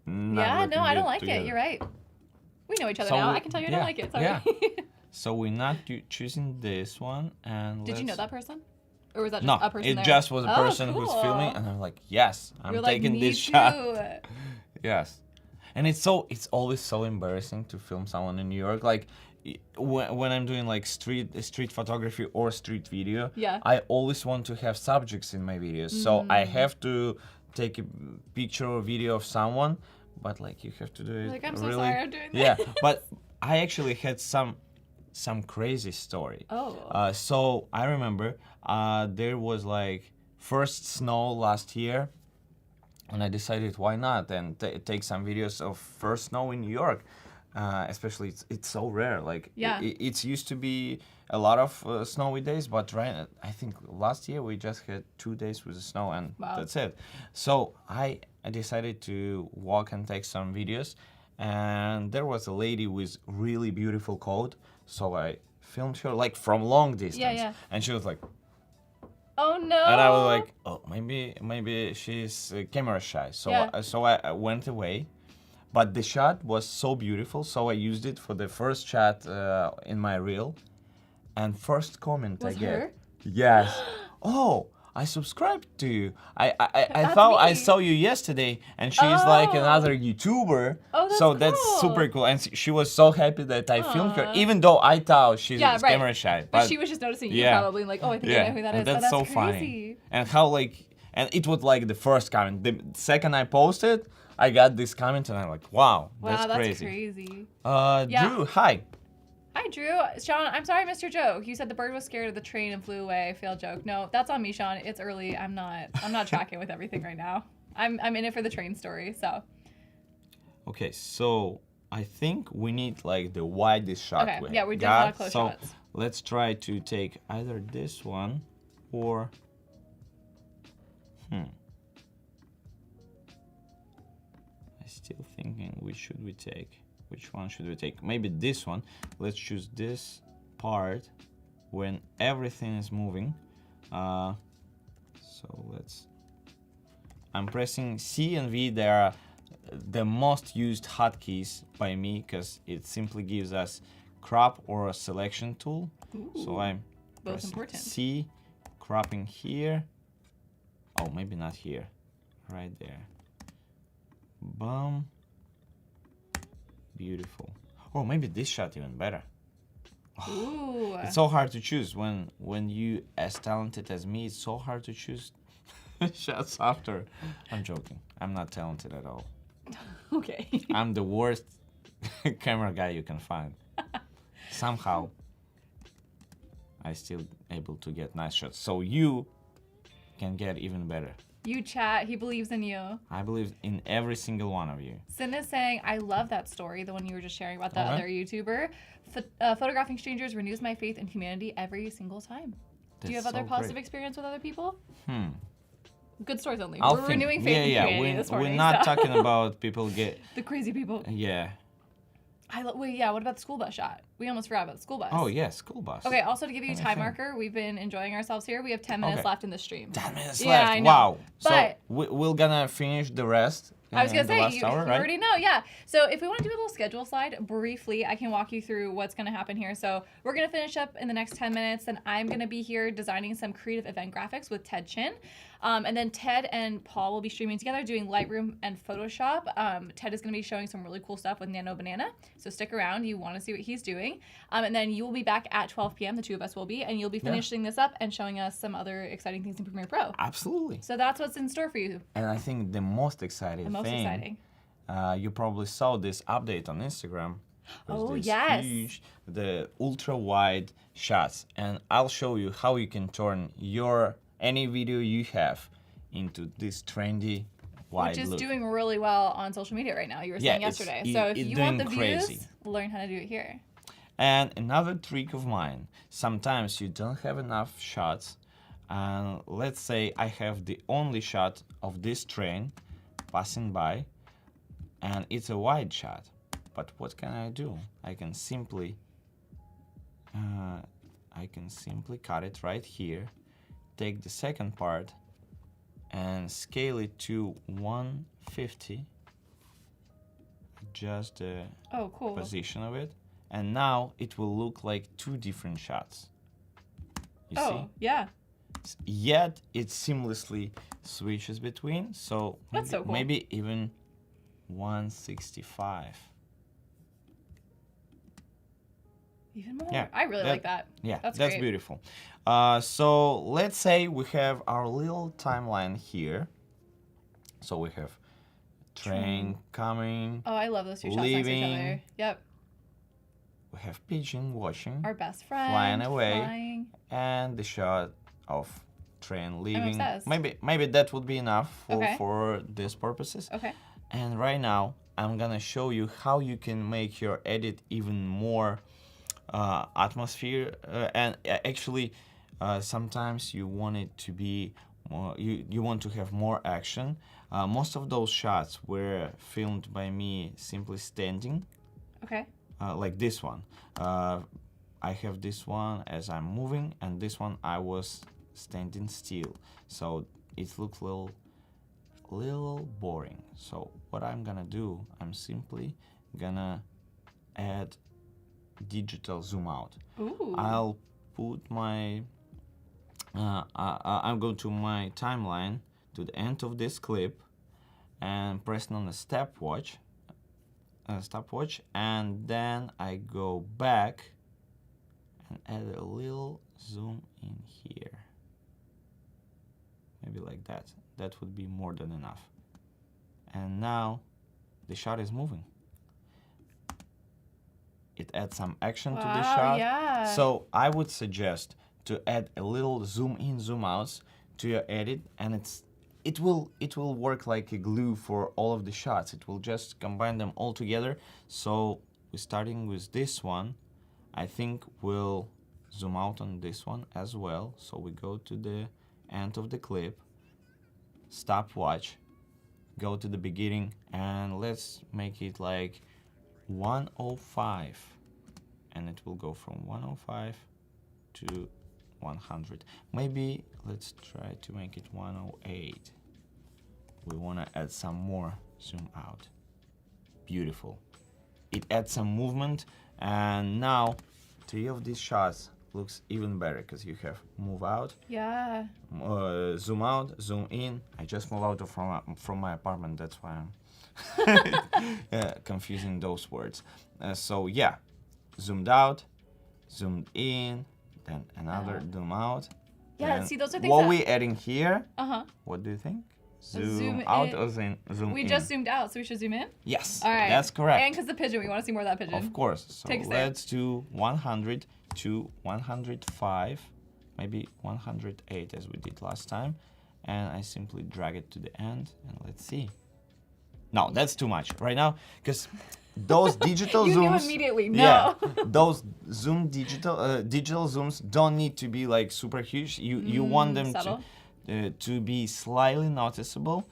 not Yeah, looking no, I don't good like together. it. You're right. We know each other So now. we- I can tell you I yeah, don't like it. Sorry. yeah. So we're not choosing this one, and Did you know that person? Or was that just No, a person it there? just was a Oh, person who's filming, cool. and I'm like, yes, I'm You're like, taking me this too. shot. Yes, and it's always so embarrassing to film someone in New York. Like when I'm doing like street photography or street video, Yeah. I always want to have subjects in my videos. So I have to take a picture or video of someone, but like you have to do it Like, I'm so really. sorry I'm doing Yeah, this. but I actually had some crazy story. Oh. So I remember there was like first snow last year, and I decided why not and take some videos of first snow in New York. Especially it's so rare. Like Yeah. it's used to be a lot of snowy days, but I think last year we just had 2 days with the snow, and Wow. that's it. So I decided to walk and take some videos, and there was a lady with really beautiful coat. So I filmed her like from long distance, yeah. and she was like, Oh, no. and I was like, oh, maybe she's camera shy. So Yeah. I went away, but the shot was so beautiful. So I used it for the first shot in my reel, and first comment Was I get, her? yes, oh, I subscribed to you. I That's thought I me. saw you yesterday, and she's like Oh. another YouTuber. Oh, that's so that's cool. super cool, and she was so happy that I filmed her, Aw. even though I thought she's Yeah, right. camera shy. But she was just noticing you yeah. probably like, oh, I think I know who that is. and that's, oh, so crazy. funny. And how and it was like the first comment. The second I posted, I got this comment, and I'm like, wow, Wow, that's crazy. crazy. Yeah. Drew, hi. Hi, Drew. Sean, I'm sorry I missed your joke. You said the bird was scared of the train and flew away. Failed joke. No, that's on me, Sean. It's early. I'm not tracking with everything right now. I'm in it for the train story. So. Okay, so I think we need like the widest shot. Okay, we yeah, we're doing a lot got. of close so shots. let's try to take either this one or. I'm still thinking which should we take. Which one should we take? Maybe this one. Let's choose this part when everything is moving. So I'm pressing C and V. They are the most used hotkeys by me because it simply gives us crop or a selection tool. So I'm Both pressing important. C, cropping here. Oh, maybe not here. Right there. Boom. Beautiful. Oh, maybe this shot even better. Ooh. It's so hard to choose when you as talented as me. It's so hard to choose shots after. I'm joking. I'm not talented at all. Okay. I'm the worst camera guy you can find. Somehow, I still able to get nice shots. So you can get even better. You chat. He believes in you. I believe in every single one of you. Sin is saying, I love that story, the one you were just sharing about the Okay. other YouTuber. Photographing strangers renews my faith in humanity every single time. Do you have That's other so positive great. experience with other people? Hmm. Good stories only. I'll We're think. renewing faith in humanity this We're morning. not so. talking about people get. The crazy people. Yeah. Wait, yeah, what about the school bus shot? We almost forgot about the school bus. Oh, yes, school bus. Okay, also to give you a Let me time think. marker, we've been enjoying ourselves here. We have 10 minutes Okay. left in the stream. 10 minutes Yeah, left. I know. Wow. But- so we're gonna finish the rest. I was going in to the say, last you hour, right? already know, yeah. So if we want to do a little schedule slide briefly, I can walk you through what's going to happen here. So we're going to finish up in the next 10 minutes, and I'm going to be here designing some creative event graphics with Ted Chin. And then Ted and Paul will be streaming together doing Lightroom and Photoshop. Ted is going to be showing some really cool stuff with Nano Banana. So stick around. You want to see what he's doing. And then you will be back at 12 p.m. The two of us will be. And you'll be finishing this up and showing us some other exciting things in Premiere Pro. Absolutely. So that's what's in store for you. And I think the most exciting The most thing, exciting. You probably saw this update on Instagram. With Oh, this yes. Huge, the ultra wide shots, and I'll show you how you can turn any video you have into this trendy wide Which is look. doing really well on social media right now. You were saying Yeah, it's- yesterday. it- So if it's you want the doing views, crazy. learn how to do it here. And another trick of mine, sometimes you don't have enough shots, and let's say I have the only shot of this train passing by, and it's a wide shot. But what can I do? I can simply cut it right here, take the second part, and scale it to 150. Adjust the Oh, cool. position of it, and now it will look like two different shots. You Oh, yeah. see? Yet it seamlessly switches between, so That's so cool. maybe even 165. Even more. Yeah, I really like that. Yeah, That's that's great. beautiful. So let's say we have our little timeline here. So we have train coming, Oh, I love those two shots next to each Leaving. other. Yep. we have pigeon watching, Our best friend. Flying away. Flying. and the shot of train leaving. obsessed. Maybe that would be enough Okay. for these purposes. Okay. And right now, I'm gonna show you how you can make your edit even more atmosphere. And actually, sometimes you want it to be more. You want to have more action. Most of those shots were filmed by me simply standing, Okay. like this one. I have this one as I'm moving, and this one I was standing still. So it looks little boring. So what I'm gonna do, I'm simply gonna add digital zoom out. Ooh. I'll put my I'll go to my timeline to the end of this clip and pressing on the stopwatch, and then I go back and add a little zoom in here. Maybe like that. That would be more than enough. And now the shot is moving. It adds some action to the Wow, shot. yeah. So I would suggest to add a little zoom in, zoom outs to your edit, and it will work like a glue for all of the shots. It will just combine them all together. So we're starting with this one. I think we'll zoom out on this one as well. So we go to the end of the clip, stopwatch, go to the beginning, and let's make it like 105, and it will go from 105 to 100. Maybe let's try to make it 108. We want to add some more zoom out. Beautiful. It adds some movement, and now 3 of these shots looks even better because you have move out, Yeah. zoom out, zoom in. I just moved out from my apartment, that's why I'm confusing those words. So yeah, zoomed out, zoomed in, then another zoom out. Yeah, then see, those are things what that- we adding here. Uh-huh. What do you think? Zoom Zoom out in. or zoom We in? just zoomed out, so we should zoom in? Yes, All right. that's correct. And because the pigeon, we want to see more of that pigeon. Of course. So Take a stand. let's do 100 to 105, maybe 108 as we did last time. And I simply drag it to the end, and let's see. No, that's too much right now, because those digital You knew zooms. immediately, Yeah, no. those digital zooms don't need to be like super huge. You want them subtle. to be slightly noticeable.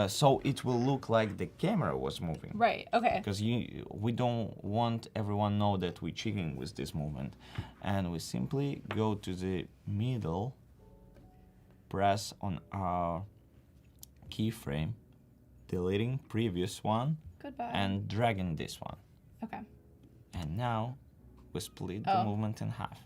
so it will look like the camera was moving. Right. Okay. Because we don't want everyone know that we're cheating with this movement, and we simply go to the middle, press on our keyframe, deleting previous one, Goodbye. and dragging this one. Okay. And now we split Oh. the movement in half.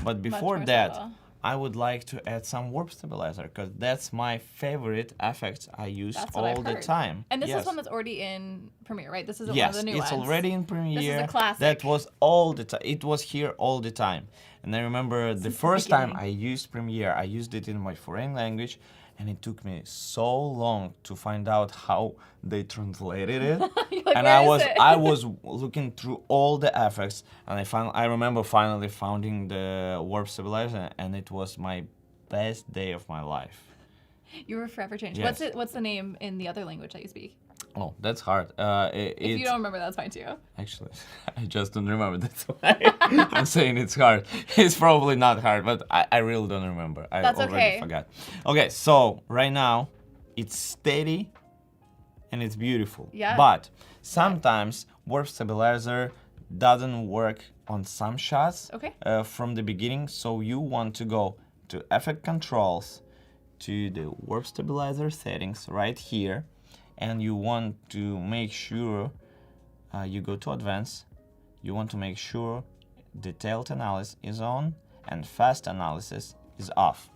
But Much before more that, subtle. I would like to add some warp stabilizer, because that's my favorite effect I use That's what all I've the heard. time. And this Yes. is one that's already in Premiere, right? This isn't Yes, one of the new it's ones. already in Premiere. a classic. That was all the time. It was here all the time. And I remember the Since the first time beginning. I used Premiere, I used it in my foreign language, and it took me so long to find out how they translated it. You're like, And "Where is it?" I was looking through all the effects, and I remember finally finding the warp stabilizer, and it was my best day of my life. You were forever changed. Yes. What's the name in the other language that you speak? Oh, that's hard. If you don't remember, that's fine too. Actually, I just don't remember. That's why I'm saying it's hard. It's probably not hard, but I really don't remember. I That's already okay. forgot. Okay, so right now it's steady and it's beautiful. Yeah. But sometimes warp stabilizer doesn't work on some shots Okay. from the beginning. So you want to go to Effect Controls, to the warp stabilizer settings right here, and you want to make sure you go to Advanced. You want to make sure Detailed Analysis is on and Fast Analysis is off.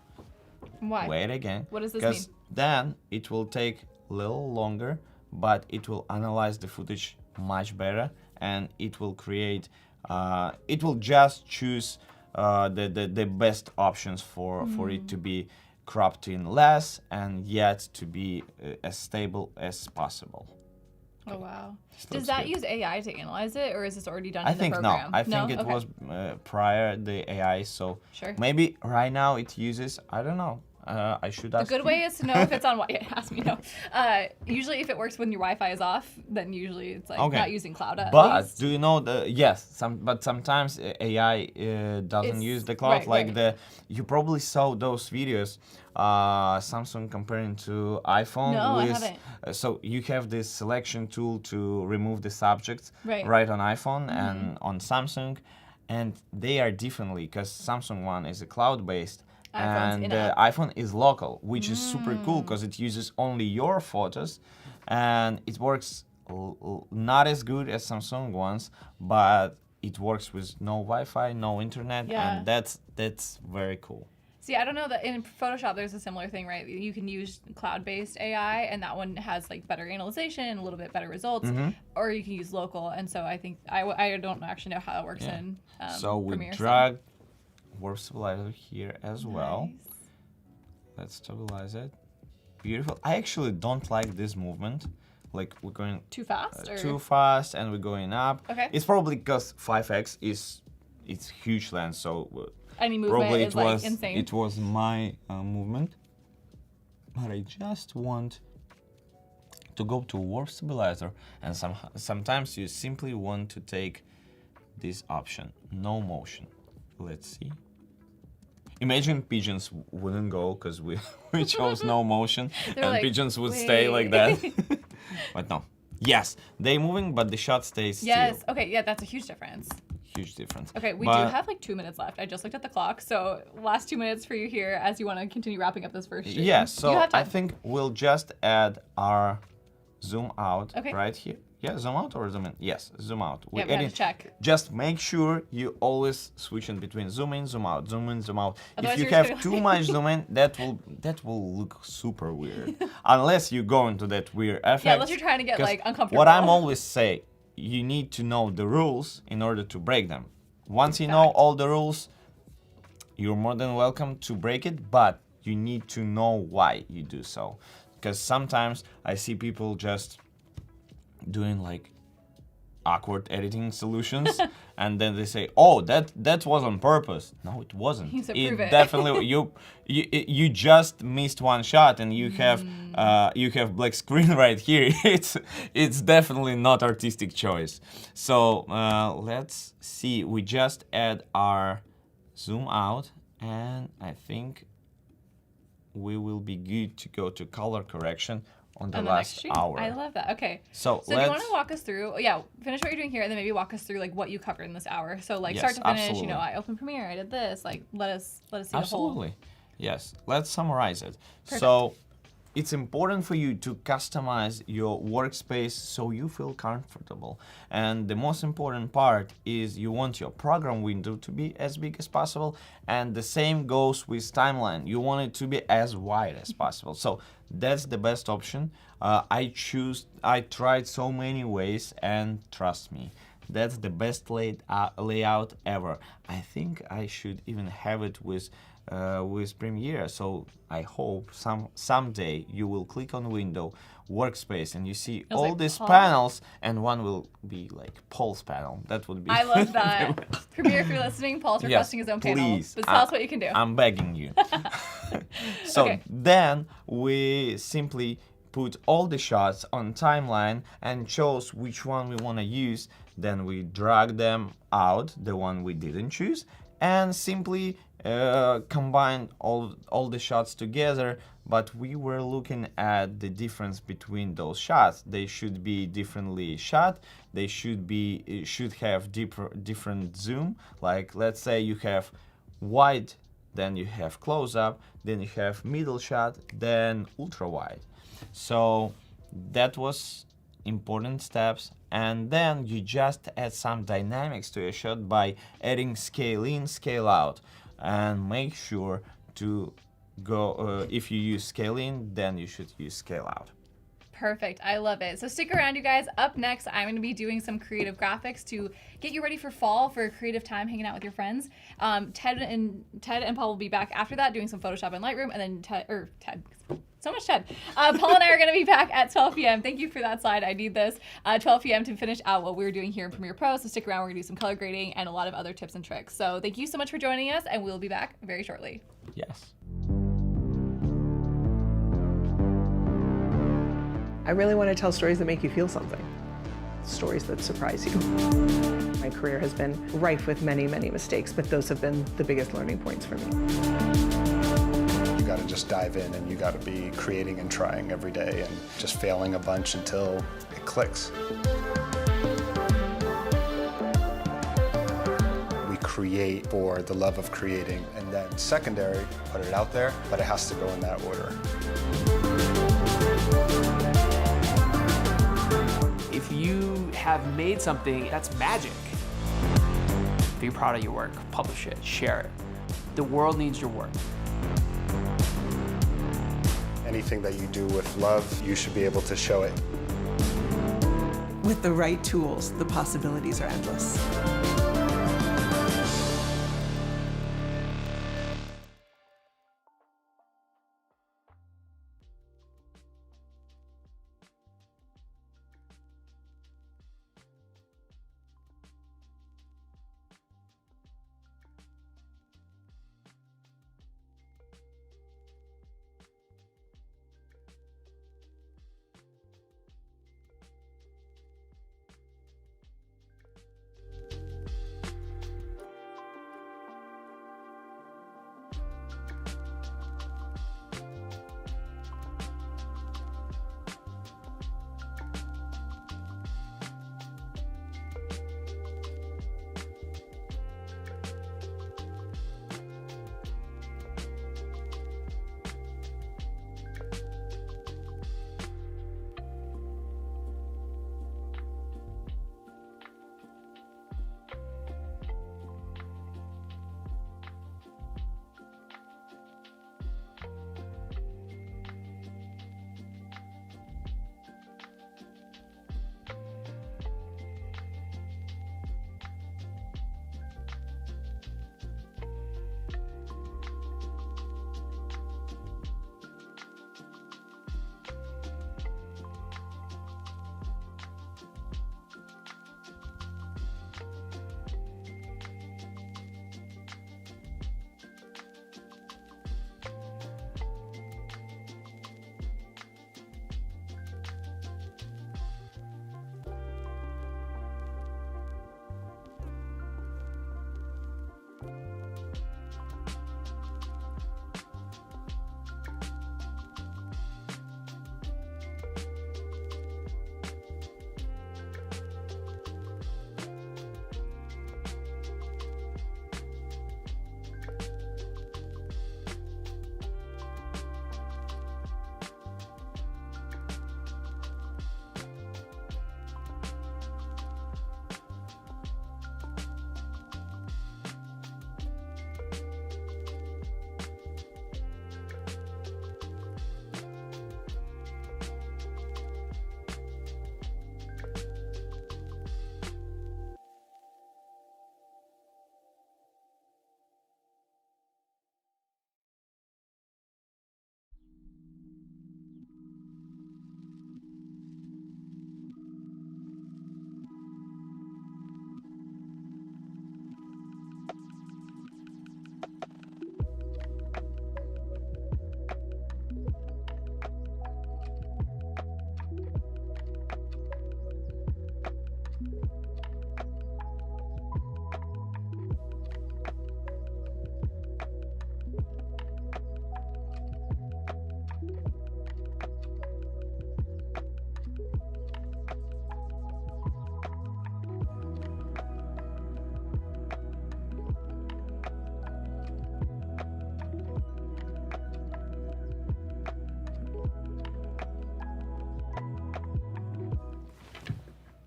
Why? Wait again. What does this Because mean? then it will take a little longer, but it will analyze the footage much better, and it will create. It will just choose the best options for it to be cropped in less and yet to be as stable as possible. Oh wow. This Does looks that good. use AI to analyze it, or is this already done I in the think no. program? I think it Okay. was prior the AI, so Sure. maybe right now it uses. I don't know. I should The ask. good you. way is to know if it's on Wi-Fi. Ask me no. Usually, if it works when your Wi-Fi is off, then usually it's like Okay. not using cloud at But least. do you know but sometimes AI doesn't It's- use the cloud. right, Like right. you probably saw those videos, Samsung comparing to iPhone. No, I with, haven't. So you have this selection tool to remove the subjects Right. on iPhone and on Samsung, and they are differently because Samsung one is a cloud-based. iPhone's And in-app. iPhone is local, which is super cool because it uses only your photos, and it works not as good as Samsung ones, but it works with no Wi-Fi, no internet, Yeah. and that's very cool. See, I don't know that in Photoshop there's a similar thing, right? You can use cloud-based AI, and that one has like better analyzation, a little bit better results, Mm-hmm. or you can use local. And so I think I don't actually know how it works Yeah. in So we Premiere. drag warp stabilizer here as well. Nice. Let's stabilize it. Beautiful. I actually don't like this movement. Like we're going Too fast? Or? too fast and we're going up. Okay. It's probably because 5x it's huge lens, so Any movement probably is it was like insane. it was my movement. But I just want to go to warp stabilizer, and sometimes you simply want to take this option, no motion. Let's see. Imagine pigeons wouldn't go because we chose no motion, They're and like, pigeons would stay like "Wait." that. But no. Yes, they moving, but the shot stays still. Yes. Okay. Yeah, that's a huge difference. Huge difference. Okay, we But do have like 2 minutes left. I just looked at the clock, so last 2 minutes for you here as you want to continue wrapping up this first stream. Yeah, You so have I time. think we'll just add our zoom out Okay. right here. Yeah, zoom out or zoom in? Yes, zoom out. Yeah, we have to check. Just make sure you always switch in between zoom in, zoom out, zoom in, zoom out. Otherwise If you you're have just too gonna- much zoom in, that will look super weird. Unless you go into that weird effect. Yeah, unless you're trying to get 'Cause like uncomfortable. What I'm always say, you need to know the rules in order to break them. Once you know Fact. all the rules, you're more than welcome to break it, but you need to know why you do so. Because sometimes I see people just doing like awkward editing solutions and then they say, oh, that was on purpose. No, it wasn't. You said prove it. Definitely you just missed one shot and you have black screen right here. It's definitely not artistic choice. So let's see, we just add our zoom out, and I think we will be good to go to color correction on the On last next sheet. hour. I love that. Okay. So do you want to walk us through? Yeah, finish what you're doing here, and then maybe walk us through like what you covered in this hour. So like Yes, start to finish. absolutely. You know, I opened Premiere. I did this. Like let us see the whole. Absolutely. Yes. Let's summarize it. Perfect. So it's important for you to customize your workspace so you feel comfortable. And the most important part is you want your program window to be as big as possible. And the same goes with timeline. You want it to be as wide as possible. So that's the best option. I tried so many ways, and trust me, that's the best layout ever. I think I should even have it with Premiere. So I hope someday you will click on window, workspace, and you see all like these Paul? panels, and one will be like Paul's panel. That would be. I love that. Premiere, if you're listening, Paul's requesting his own panel. Please. But tell us what you can do. I'm begging you. So Okay. then we simply put all the shots on timeline and chose which one we want to use. Then we drag them out, the one we didn't choose, and simply combine all the shots together. But we were looking at the difference between those shots. They should be differently shot. They should have different zoom. Like let's say you have wide, then you have close up, then you have middle shot, then ultra wide. So that was important steps. And then you just add some dynamics to a shot by adding scale in, scale out, and make sure to go, if you use scale in, then you should use scale out. Perfect. I love it. So stick around, you guys. Up next, I'm going to be doing some creative graphics to get you ready for fall, for a creative time hanging out with your friends. Ted and Paul will be back after that doing some Photoshop and Lightroom, and then Ted. So much Ted. Paul and I are going to be back at 12 p.m. Thank you for that slide. I need this. 12 p.m. to finish out what we're doing here in Premiere Pro. So stick around. We're going to do some color grading and a lot of other tips and tricks. So thank you so much for joining us, and we'll be back very shortly. Yes. I really want to tell stories that make you feel something, stories that surprise you. My career has been rife with many, many mistakes, but those have been the biggest learning points for me. You got to just dive in, and you got to be creating and trying every day and just failing a bunch until it clicks. We create for the love of creating, and then secondary, put it out there, but it has to go in that order. If you have made something, that's magic. Be proud of your work, publish it, share it. The world needs your work. Anything that you do with love, you should be able to show it. With the right tools, the possibilities are endless.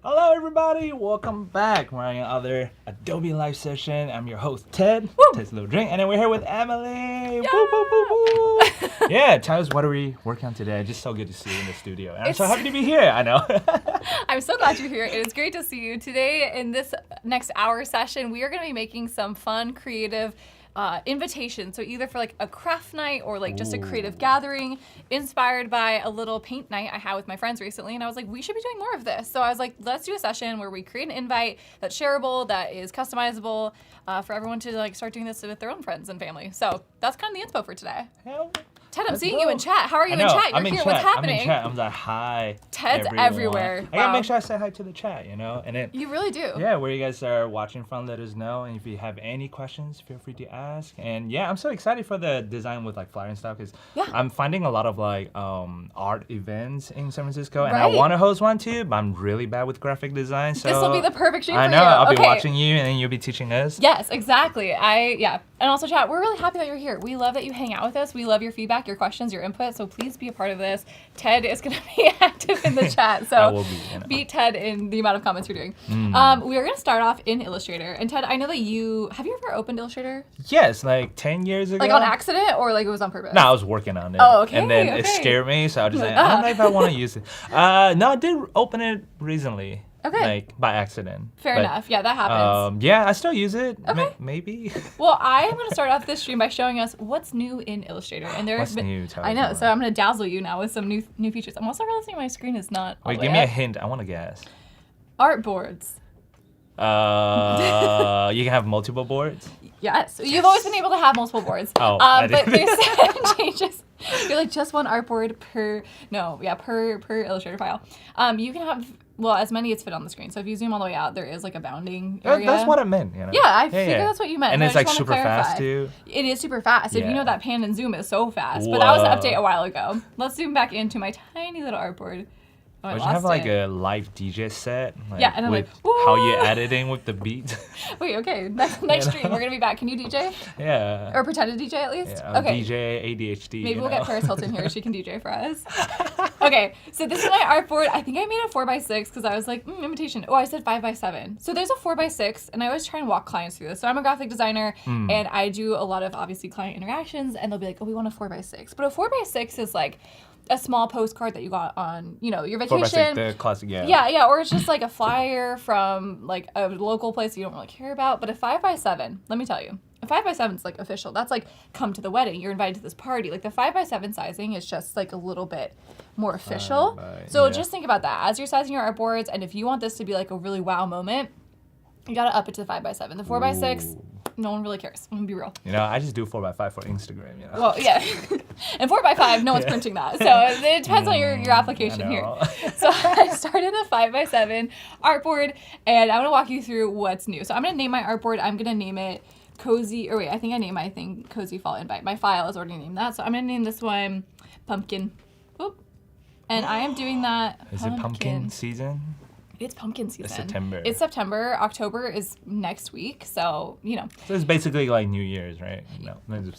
Hello, everybody. Welcome back. We're on another Adobe live session. I'm your host, Ted. Ted's Little Drink. And then we're here with Emily. Yeah. Woo, woo, woo, woo. Yeah, tell us, what are we working on today? Just so good to see you in the studio. And I'm so happy to be here. I know. I'm so glad you're here. It is great to see you. Today, in this next hour session, we are going to be making some fun, creative invitation. So either for like a craft night or like just a creative gathering inspired by a little paint night I had with my friends recently. And I was like, we should be doing more of this. So I was like, let's do a session where we create an invite that's shareable, that is customizable for everyone to like start doing this with their own friends and family. So that's kind of the inspo for today. Ted, I'm seeing you in chat. How are you in chat? You're here. What's happening? I'm in chat. I'm like, hi. Ted's everyone. everywhere. I gotta make sure I say hi to the chat, you know? And then You really do. yeah, where you guys are watching from, let us know. And if you have any questions, feel free to ask. And yeah, I'm so excited for the design with like flyer and stuff because I'm finding a lot of like art events in San Francisco, and I want to host one too, but I'm really bad with graphic design. So this will be the perfect stream for you. I know. I'll be watching you, and then you'll be teaching us. Yes, exactly. And also, chat, we're really happy that you're here. We love that you hang out with us. We love your feedback, your questions, your input. So please be a part of this. Ted is going to be active in the chat. So I will be, you know. Beat Ted in the amount of comments you're doing. We are going to start off in Illustrator. And Ted, I know that have you ever opened Illustrator? Yes, like 10 years ago. Like on accident or like it was on purpose? No, I was working on it. Oh, okay. And then it scared me, so I was just like, I don't know if I want to use it. No, I did open it recently. Okay. Like by accident. Fair enough. Yeah, that happens. Yeah, I still use it. Okay. Maybe. Well, I am going to start off this stream by showing us what's new in Illustrator. And What's new? I know, so I'm going to dazzle you now with some new features. I'm also realizing my screen is not all Wait, the way give me a up. hint. I want to guess. Artboards. You can have multiple boards? Yes, you've always been able to have multiple boards. Oh, I but didn't. there's changes. You're like just one artboard per Illustrator file. You can have as many as fit on the screen. So if you zoom all the way out, there is like a bounding area. That's what I meant. You know? Yeah, I figured that's what you meant. And but it's I like just wanna super fast clarify. too. It is super fast. If you Yeah. know that pan and zoom is so fast. But that was an Whoa. update a while ago. Let's zoom back into my tiny little artboard. Oh, I Would you lost have like it. a live DJ set? Like, Yeah, and I'm with like, how you "Woo!" editing with the beat. Wait, okay. Next stream, we're gonna be back. Can you DJ? Yeah. Or pretend to DJ at least? Yeah, Okay. DJ, ADHD. Maybe you we'll know? get Paris Hilton here. She can DJ for us. Okay, so this is my artboard. I think I made a 4x6 because I was like, imitation. Oh, I said 5x7. So there's a 4x6, and I always try and walk clients through this. So I'm a graphic designer, and I do a lot of, obviously, client interactions, and they'll be like, oh, we want a 4x6. But a 4x6 is like a small postcard that you got on, your vacation. 4x6, the classic, yeah. Yeah, or it's just like a flyer from like a local place you don't really care about. But a 5x7, let me tell you, a 5x7 is like official. That's like come to the wedding. You're invited to this party. Like the 5x7 sizing is just like a little bit more official. So just think about that as you're sizing your artboards. And if you want this to be like a really wow moment, you gotta up it to the 5x7. The 4x6, no one really cares. I'm gonna be real. I just do 4x5 for Instagram. Well, yeah. And 4x5, no one's printing that. So it depends on your application here. So I started a 5x7 artboard, and I'm gonna walk you through what's new. So I'm gonna name my artboard. I'm gonna name it Cozy, or wait, I think I named my thing Cozy Fall Invite. My file is already named that. So I'm gonna name this one Pumpkin. Oop. And I am doing that. Is it pumpkin season? It's pumpkin season. It's September. It's September. October is next week. So, So it's basically like New Year's, right? No.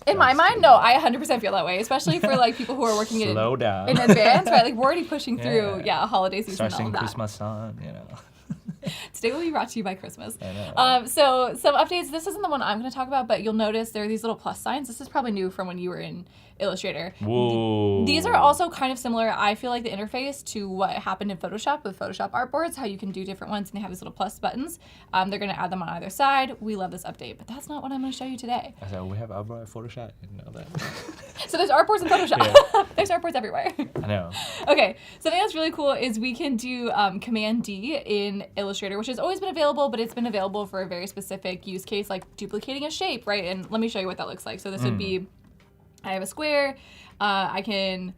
In my mind, no. I 100% feel that way, especially for like people who are working Slow down. in advance, right? Like we're already pushing through, holiday season Start and all seeing of that. Christmas on, Today will be brought to you by Christmas. I know. So some updates. This isn't the one I'm going to talk about, but you'll notice there are these little plus signs. This is probably new from when you were in Illustrator. Whoa. These are also kind of similar, I feel like, the interface to what happened in Photoshop with Photoshop artboards, how you can do different ones and they have these little plus buttons. They're going to add them on either side. We love this update, but that's not what I'm going to show you today. I said, we have artboard in Photoshop. I didn't know that. So there's artboards in Photoshop. There's artboards everywhere. I know. Okay, something that's really cool is we can do Command D in Illustrator, which has always been available, but it's been available for a very specific use case, like duplicating a shape, right? And let me show you what that looks like. So this would be, I have a square, I can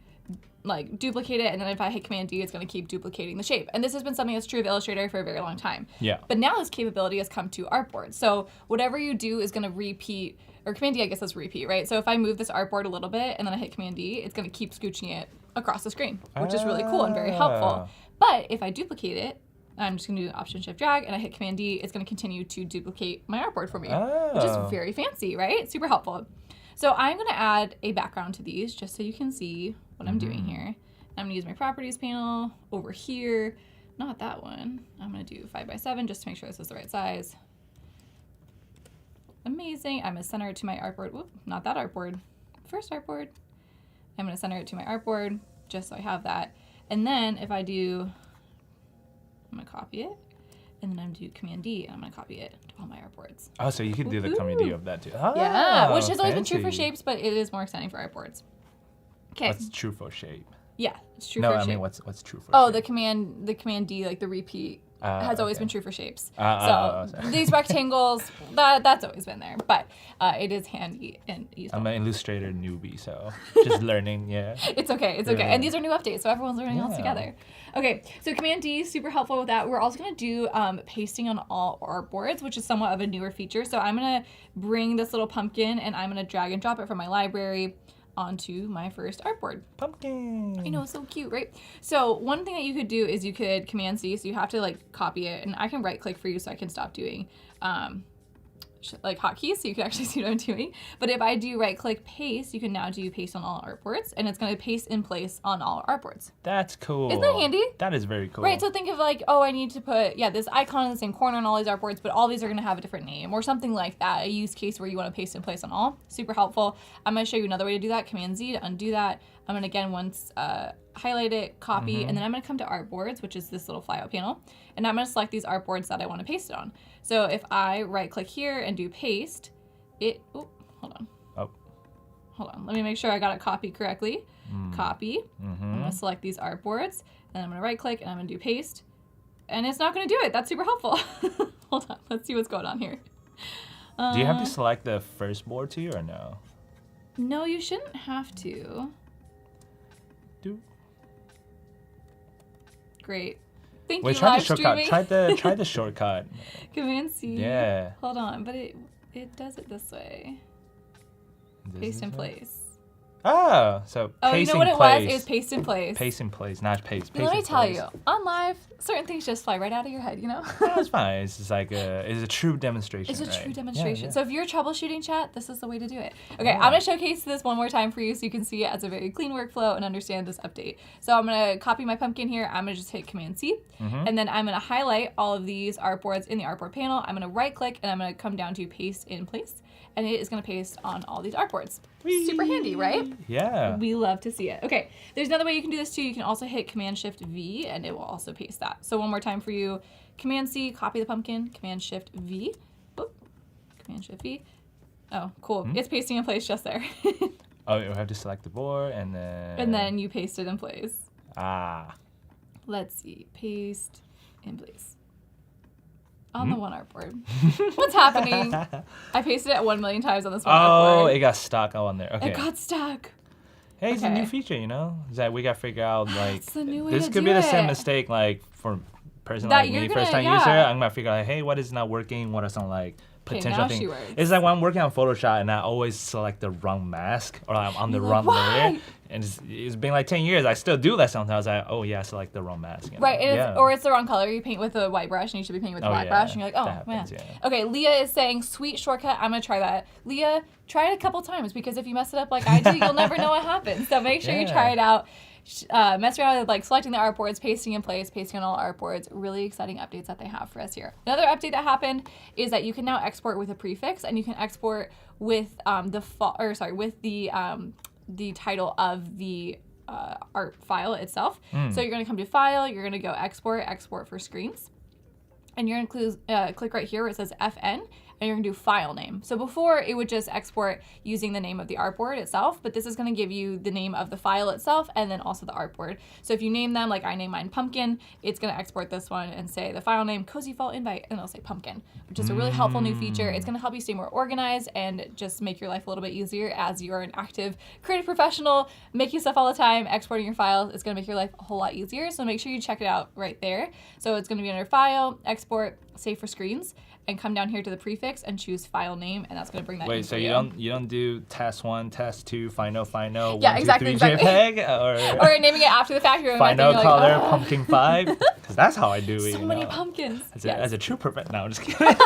like duplicate it, and then if I hit Command D, it's going to keep duplicating the shape. And this has been something that's true of Illustrator for a very long time. Yeah. But now this capability has come to artboard. So whatever you do is going to repeat, or Command D, I guess, is repeat, right? So if I move this artboard a little bit and then I hit Command D, it's going to keep scooching it across the screen, which is really cool and very helpful. But if I duplicate it, I'm just going to do Option Shift Drag, and I hit Command D, it's going to continue to duplicate my artboard for me, which is very fancy, right? Super helpful. So I'm going to add a background to these just so you can see what I'm doing here. I'm going to use my Properties panel over here. not that one. I'm gonna do 5x7 just to make sure this is the right size. Amazing. I'm gonna center it to my artboard. Whoop, not that artboard. First artboard. I'm gonna center it to my artboard just so I have that. And then if I do, I'm gonna copy it. And then I'm gonna do Command D and I'm gonna copy it to all my artboards. Oh, so you could do the Command D of that too. Oh, Yeah, which has always been true for fancy. shapes, but it is more exciting for artboards. Okay. What's true for shape? Yeah, it's true No, for I shape. mean what's true for Oh, shape? the command D, like the repeat, has always okay. been true for shapes. sorry. These rectangles, that's always been there, but it is handy and useful. I'm an Illustrator newbie, so just learning, yeah. It's okay, it's okay. Yeah. And these are new updates, so everyone's learning all Yeah. together. Okay, so Command D is super helpful with that. We're also gonna do pasting on all artboards, which is somewhat of a newer feature. So I'm gonna bring this little pumpkin and I'm gonna drag and drop it from my library onto my first artboard. Pumpkin. I know, so cute, right? So one thing that you could do is you could Command C, so you have to like copy it, and I can right click for you so I can stop doing like hotkeys so you can actually see what I'm doing. But if I do right click paste, you can now do paste on all artboards, and it's gonna paste in place on all artboard. That's cool. Isn't that handy? That is very cool. Right, so think of like, oh, I need to put, this icon in the same corner on all these artboards, but all these are gonna have a different name or something like that, a use case where you wanna paste in place on all. Super helpful. I'm gonna show you another way to do that, Command Z to undo that. I'm gonna again once highlight it, copy, and then I'm gonna come to artboards, which is this little flyout panel, and I'm gonna select these artboards that I wanna paste it on. So if I right click here and do paste, hold on, let me make sure I got it copied correctly. Copy, I'm gonna select these artboards, and I'm gonna right click and I'm gonna do paste, and it's not gonna do it. That's super helpful. Hold on, let's see what's going on here. Do you have to select the first board too, or no? No, you shouldn't have to. Great. Thank Wait, you, try the live shortcut. streaming. Try the shortcut. Command C. Yeah. Hold on, but it does it this way. Paste in place. Oh, so Oh, paste you know in what it place. was? It was paste in place. Paste in place, not paste. Let me tell you, on live, certain things just fly right out of your head, you know? That's fine. It's just like it's a true demonstration. It's a right? true Yeah, demonstration. yeah. So if you're troubleshooting chat, this is the way to do it. Okay, I'm gonna showcase this one more time for you so you can see it as a very clean workflow and understand this update. So I'm gonna copy my pumpkin here. I'm gonna just hit Command C, and then I'm gonna highlight all of these artboards in the artboard panel. I'm gonna right click and I'm gonna come down to paste in place, and it is gonna paste on all these artboards. Super handy, right? Yeah. We love to see it. Okay, there's another way you can do this too. You can also hit Command Shift V and it will also paste that. So one more time for you, Command C, copy the pumpkin, Command Shift V, boop, Command Shift V. Oh, cool. It's pasting in place just there. Oh, you have to select the board and then. And then you paste it in place. Ah. Let's see, paste in place. On the one artboard. What's happening? I pasted it 1 million times on this one Oh, artboard. it got stuck on there. Okay. It got stuck. Hey, it's a new Okay. feature, you know? Is that we got to figure out like It's the new way this to could do be the same it. mistake like for person That like you're me, gonna- first time yeah. user. I'm gonna figure out, hey, what is not working? What are some like potential now things? she works. It's like when I'm working on Photoshop and I always select the wrong mask or I'm on the wrong layer. why? And it's been like 10 years. I still do that sometimes. Oh yeah, select the wrong mask. you know? Right, and Yeah. or it's the wrong color. You paint with a white brush, and you should be painting with a Oh, black yeah. brush, and you're like, oh, That happens, man. yeah. Okay, Leah is saying, sweet shortcut, I'm going to try that. Leah, try it a couple times, because if you mess it up like I do, you'll never know what happens. So make sure you Yeah. try it out. Mess around with like selecting the artboards, pasting in place, pasting on all artboards. Really exciting updates that they have for us here. Another update that happened is that you can now export with a prefix, and you can export with the title of the art file itself. So you're going to come to File, you're going to go Export for Screens, and you're going to click right here where it says FN, and you're going to do File Name. So before it would just export using the name of the artboard itself, but this is going to give you the name of the file itself and then also the artboard. So if you name them, like I name mine Pumpkin, it's going to export this one and say the file name Cozy Fall Invite, and it'll say Pumpkin, which is a really helpful new feature. It's going to help you stay more organized and just make your life a little bit easier as you are an active creative professional making stuff all the time. Exporting your files is going to make your life a whole lot easier. So make sure you check it out right there. So it's going to be under File, Export, Save for Screens, and come down here to the prefix and choose file name, and that's going to bring that in Wait, for so you don't do test 1, test 2, final, Yeah, 1, 2, exactly, 3 exactly. JPEG, or or naming it after the fact. You're final like, color oh. pumpkin 5, because That's how I do it. So many pumpkins. As a true professional. No, I'm just kidding.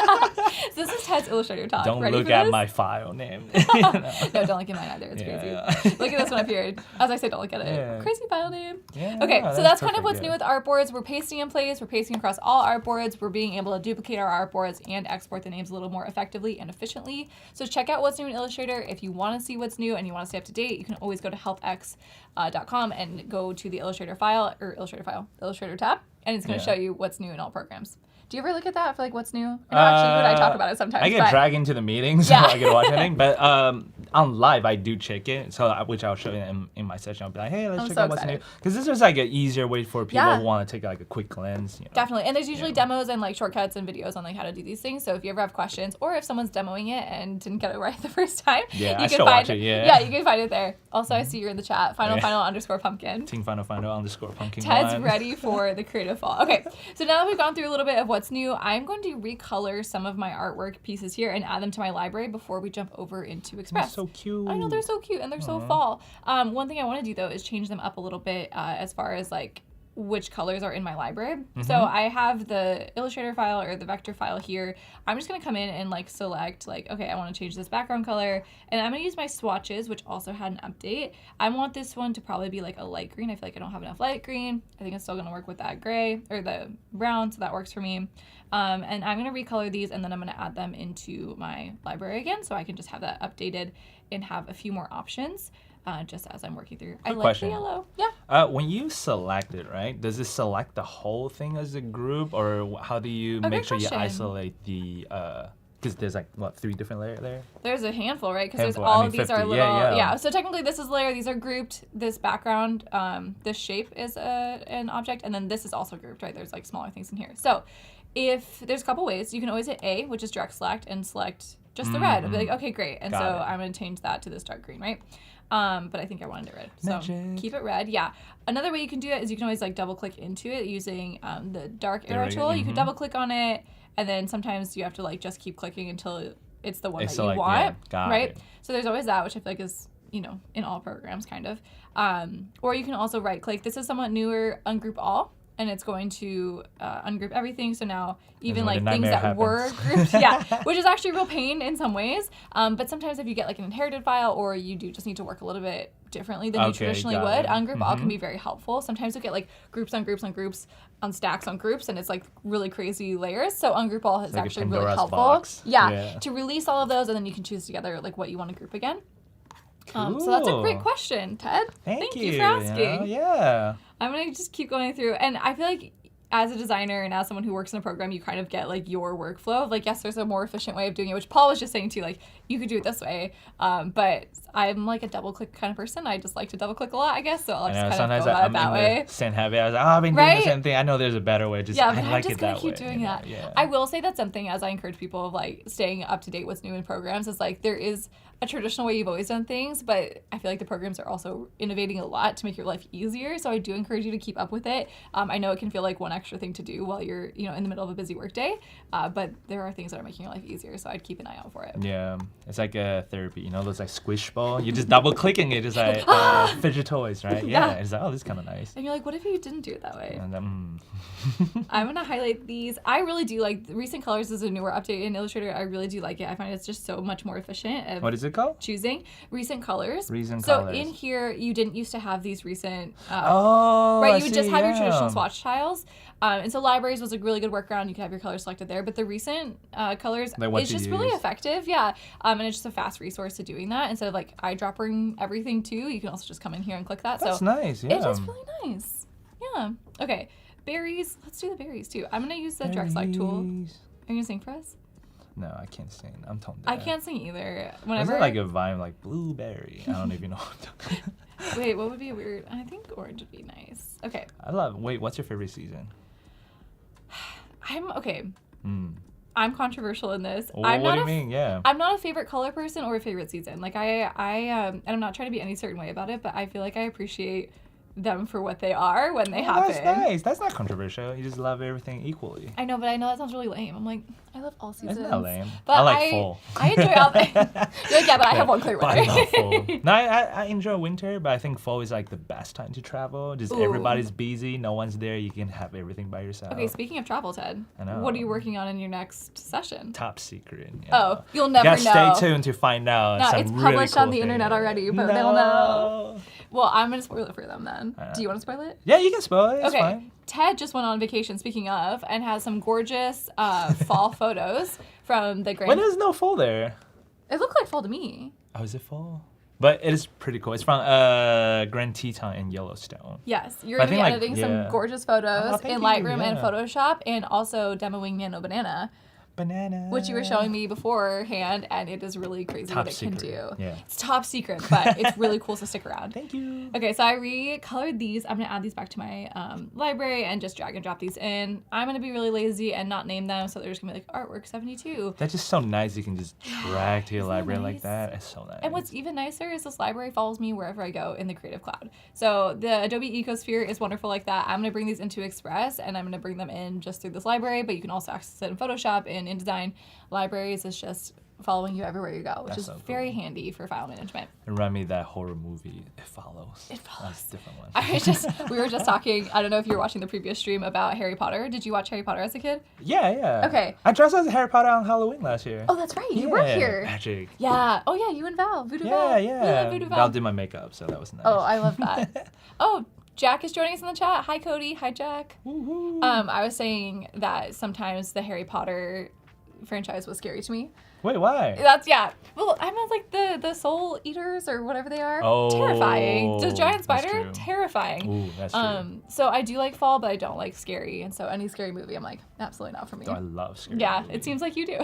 So this is Ted's Illustrator talk. Don't Ready look for at this? my file name. No, don't look at mine either. It's crazy. Yeah. Look at this one up here. As I say, don't look at it. Yeah. Crazy file name. Yeah, Okay, no, so that's kind perfect, of what's new with artboards. We're pasting in place. We're pasting across all artboards. We're being able to duplicate our artboards and export the names a little more effectively and efficiently. So check out what's new in Illustrator. If you want to see what's new and you want to stay up to date, you can always go to helpx.com and go to the Illustrator tab, and it's going to show you what's new in all programs. Do you ever look at that for like what's new? I know actually you and I talk about it sometimes. I get dragged into the meetings, so I get to watch anything. But on live, I do check it, which I'll show you in my session. I'll be like, hey, let's check out what's new. Because this is like an easier way for people who want to take like a quick glance. You know? Definitely. And there's usually demos and like shortcuts and videos on like how to do these things. So if you ever have questions, or if someone's demoing it and didn't get it right the first time, you can find it. Yeah, you can find it there. Also, I see you're in the chat. Final_pumpkin. Team final_pumpkin. Ted's ready for the creative fall. Okay, so now that we've gone through a little bit of what's new, I'm going to recolor some of my artwork pieces here and add them to my library before we jump over into Express. That's so cute. I know, they're so cute and they're so fall. One thing I want to do though is change them up a little bit as far as like which colors are in my library. So I have the Illustrator file or the vector file here. I'm just going to come in and like select like, okay, I want to change this background color, and I'm going to use my swatches, which also had an update. I want this one to probably be like a light green. I feel like I don't have enough light green. I think it's still going to work with that gray or the brown, so that works for me. And I'm going to recolor these, and then I'm going to add them into my library again, so I can just have that updated and have a few more options. Just as I'm working through. I like question. the yellow. Yeah. When you select it, right, does it select the whole thing as a group, or how do you make sure you isolate the, because there's like, what, 3 different layers there? There's a handful, right? Because there's all of these 50. Are little, yeah. So technically this is a layer, these are grouped, this background, this shape is an object, and then this is also grouped, right? There's like smaller things in here. So if there's a couple ways, you can always hit A, which is direct select, and select just the red. I'll be like, okay, great. And I'm going to change that to this dark green, right? But I think I wanted it red. So keep it red. Yeah. Another way you can do it is you can always like double click into it using the dark arrow tool. You can double click on it, and then sometimes you have to like just keep clicking until it's the one that you want. Right? So there's always that, which I feel like is, you know, in all programs kind of. Or you can also right click. This is somewhat newer, ungroup all. And it's going to ungroup everything. So now even like things that were grouped, which is actually a real pain in some ways. But sometimes if you get like an inherited file, or you do just need to work a little bit differently than you traditionally would, ungroup all can be very helpful. Sometimes you get like groups on groups on groups on stacks on groups, and it's like really crazy layers. So ungroup all is actually really helpful. To release all of those, and then you can choose together like what you want to group again. Cool. So that's a great question, Ted. Thank you for asking. Yeah. I'm going to just keep going through. And I feel like as a designer and as someone who works in a program, you kind of get like your workflow of like, yes, there's a more efficient way of doing it, which Paul was just saying too, like you could do it this way. But I'm like a double click kind of person. I just like to double click a lot, I guess. So I'll just kind of go about it that way. Same habit. I was like, I've been doing the same thing. I know there's a better way. But I'm just going to keep doing that. Yeah. I will say that's something as I encourage people of like staying up to date what's new in programs is like there is a traditional way you've always done things, but I feel like the programs are also innovating a lot to make your life easier. So I do encourage you to keep up with it. I know it can feel like one extra thing to do while you're, you know, in the middle of a busy workday, but there are things that are making your life easier. So I'd keep an eye out for it. Yeah, it's like a therapy, you know, those like squish ball. You just double clicking it, just like fidget toys, right? Yeah, it's like, oh, this is kind of nice. And you're like, what if you didn't do it that way? And then, I'm gonna highlight these. I really do like Recent Colors is a newer update in Illustrator. I really do like it. I find it's just so much more efficient. What is it called? Choosing Recent Colors. Colors. So in here, you didn't used to have these recent. Right, you would just have your traditional swatch tiles. And so libraries was a really good workaround. You could have your colors selected there, but the recent colors is just really effective. Yeah, and it's just a fast resource to doing that. Instead of like eyedropping everything too, you can also just come in here and click that. That's nice. Yeah, it is really nice. Yeah. Okay. Berries. Let's do the berries too. I'm gonna use the direct select tool. Are you gonna sing for us? No, I can't sing. I'm tone deaf. I can't sing either. Whenever like a vine like blueberry. I don't even know. Wait, what would be weird? I think orange would be nice. Okay. Wait, what's your favorite season? I'm controversial in this. What do you mean? Yeah. I'm not a favorite color person or a favorite season. Like and I'm not trying to be any certain way about it, but I feel like I appreciate them for what they are when they Oh, happen. that's nice. That's not controversial. You just love everything equally. I know, but I know that sounds really lame. I'm like, I love all seasons. It's not lame. But I like fall. I enjoy all the... You're like, yeah, but I have one clear But winter. I love fall. No, I enjoy winter, but I think fall is like the best time to travel. Just Ooh. everybody's busy, no one's there. You can have everything by yourself. Okay, speaking of travel, Ted, I know. what are you working on in your next session? Top secret. You Oh, know. you'll never You know. gotta stay tuned to find out. No, some it's really published on cool the internet thing. already, but no. they'll know. Well, I'm going to spoil it for them then. Do you want to spoil it? Yeah, you can spoil it. It's Okay. fine. Ted just went on vacation, speaking of, and has some gorgeous fall photos from the Grand... When there's no fall there. It looked like fall to me. Oh, is it fall? But it is pretty cool. It's from Grand Tetons in Yellowstone. Yes, you're But I going to be think, like, editing yeah. some gorgeous photos thank in you, Lightroom and yeah. Photoshop, and also demoing Nano Banana, Banana. which you were showing me beforehand, and it is really crazy Top what it can secret, do. yeah. It's top secret, but it's really cool, so stick around. Thank you. Okay, so I recolored these. I'm going to add these back to my library and just drag and drop these in. I'm going to be really lazy and not name them, so they're just going to be like Artwork 72. That's just so nice. You can just drag to your Isn't that library nice? like that. It's so nice. And what's even nicer is this library follows me wherever I go in the Creative Cloud. So the Adobe Ecosphere is wonderful like that. I'm going to bring these into Express, and I'm going to bring them in just through this library, but you can also access it in Photoshop and InDesign. Libraries is just following you everywhere you go, which That's is so cool. very handy for file management. It reminded me of that horror movie, It Follows. It Follows. That's a different one. We were just talking, I don't know if you were watching the previous stream about Harry Potter. Did you watch Harry Potter as a kid? Yeah. Okay. I dressed as Harry Potter on Halloween last year. Oh, that's right. You were here. Magic. Yeah. Oh, yeah. You and Val. Voodoo Val. We Yeah. love Voodoo Val Val. did my makeup, so that was nice. Oh, I love that. Oh, Jack is joining us in the chat. Hi, Cody. Hi, Jack. Woo-hoo. I was saying that sometimes the Harry Potter franchise was scary to me. Wait, why? That's, yeah. Well, I meant like the soul eaters or whatever they are. Oh, terrifying. The giant that's spider? true. Terrifying. Ooh, that's true. So I do like fall, but I don't like scary. And so any scary movie, I'm like, absolutely not for me. Oh, I love scary Yeah, movies. it seems like you do.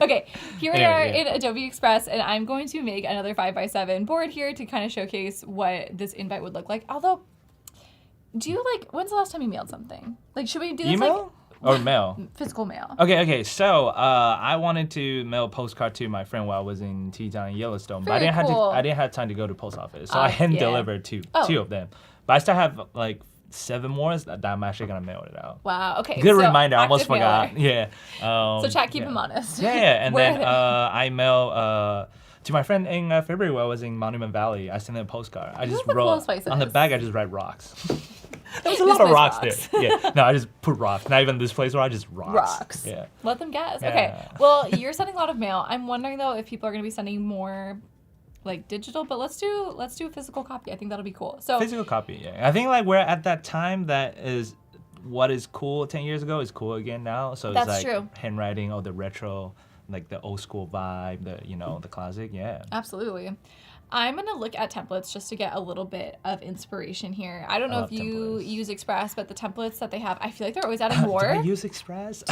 Okay, here we Anyway, are yeah. in Adobe Express, and I'm going to make another 5x7 board here to kind of showcase what this invite would look like. Although, do you like, when's the last time you mailed something? Like, should we do this Email or mail? like physical mail? Okay. So I wanted to mail a postcard to my friend while I was in Teton, Yellowstone, but Very cool. I didn't have time to go to post office, so I hand yeah. delivered two of them. But I still have like 7 more that I'm actually gonna mail it out. Wow, okay. Good so reminder. I almost active mailer. forgot. Yeah. So chat, keep yeah. him honest. Yeah, and Where then are they? I mail to my friend in February while I was in Monument Valley. I sent him a postcard. I just the wrote coolest places. on the back. I just write rocks. There was a This lot of place rocks rocks. there. Yeah. No, I just put rocks. Not even this place where I just rocks. Rocks. Yeah. Let them guess. Yeah. Okay. Well, you're sending a lot of mail. I'm wondering though if people are going to be sending more like digital, but let's do a physical copy. I think that'll be cool. So Physical copy. Yeah. I think like we're at that time that is what is cool 10 years ago is cool again now. So That's it's like true. handwriting or the retro, like the old school vibe, the classic. Yeah. absolutely. I'm going to look at templates just to get a little bit of inspiration here. I don't know if love you templates. use Express, but the templates that they have, I feel like they're always adding Do more. I use Express?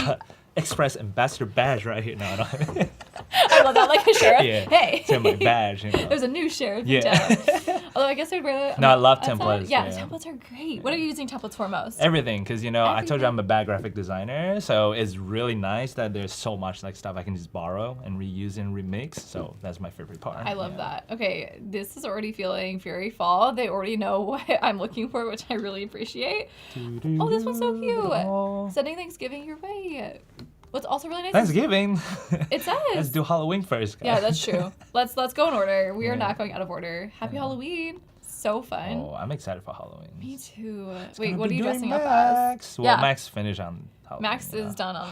Express ambassador badge right here. No, I don't. I love that, like a sheriff. Yeah. Hey, It's in my badge. You know. there's a new sheriff Yeah. in town. Although I guess they'd really... No, I love That's templates, Yeah, yeah. templates are great. What are you using templates for most? Everything, because I told you I'm a Everything. bad graphic designer, so it's really nice that there's so much like stuff I can just borrow and reuse and remix. So that's my favorite part. I love yeah. that. Okay, this is already feeling very fall. They already know what I'm looking for, which I really appreciate. Oh, this one's so cute. Sending Thanksgiving your way. What's also really nice is Thanksgiving. it says. Let's do Halloween first, guys. Yeah, that's true. Let's go in order. We are Yeah. not going out of order. Happy Halloween. So fun. Oh, I'm excited for Halloween. Me too. It's Wait, gonna what are be you doing dressing up Max. as? Well, Yeah. Max finished on Halloween. Max yeah. is done on.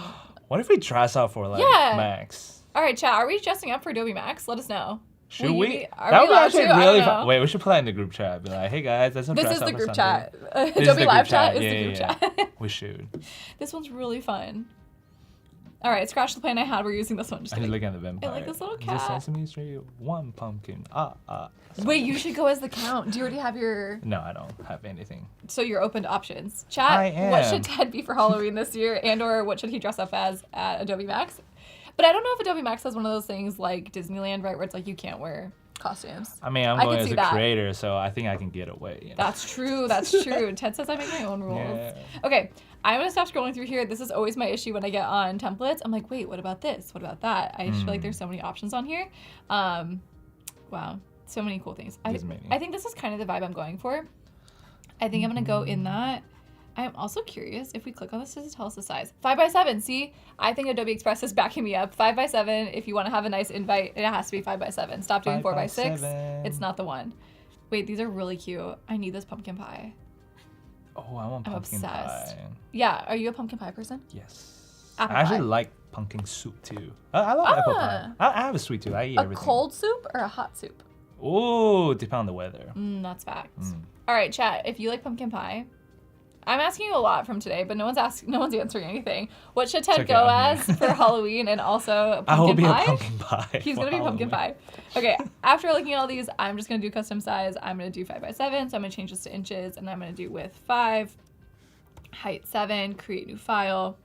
What if we dress up for like Yeah. Max? All right, chat. Are we dressing up for Adobe Max? Let us know. Should Will you we? be- are That we would be allowed actually to? I really don't fun. know. Wait, we should play in the group chat. Be like, hey guys, let's This dress is up the or group something. chat. This is Adobe the Live group chat is yeah, the group yeah, chat. yeah. We should. This one's really fun. All right, scratch the plan I had. We're using this one. Just I'm just kidding. looking at the vampire. like this little Is cat. it Sesame Street? One pumpkin. Wait, you should go as the count. Do you already have your... No, I don't have anything. So you're open to options. Chat, I what am. should Ted be for Halloween this year, and or what should he dress up as at Adobe Max? But I don't know if Adobe Max has one of those things like Disneyland, right, where it's like you can't wear costumes. I mean, I'm I going can as see a that. creator, so I think I can get away. You know? That's true. That's true. Ted says I make my own rules. Yeah. Okay, I'm gonna stop scrolling through here. This is always my issue when I get on templates. I'm like, wait, what about this? What about that? I just feel like there's so many options on here. Wow. So many cool things. There's many. I think this is kind of the vibe I'm going for. I think I'm going to go in that. I'm also curious if we click on this, does it tell us the size? 5x7. See, I think Adobe Express is backing me up. 5x7. If you want to have a nice invite, it has to be 5x7. Stop doing 4x6. It's not the one. Wait, these are really cute. I need this pumpkin pie. Oh, I want pumpkin obsessed. pie. Yeah, are you a pumpkin pie person? Yes. Apple I actually pie. like pumpkin soup too. I love apple pie. I have a sweet tooth. I eat A everything. cold soup or a hot soup? Ooh, depend on the weather. That's facts. All right, chat. If you like pumpkin pie, I'm asking you a lot from today, but no one's answering anything. What should Ted okay, go I'm as for Halloween and also pumpkin pie? I will be a pumpkin pie. He's for gonna be pumpkin Halloween. pie. Okay. After looking at all these, I'm just gonna do custom size. I'm gonna do 5x7, so I'm gonna change this to inches, and I'm gonna do width 5, height 7, create new file.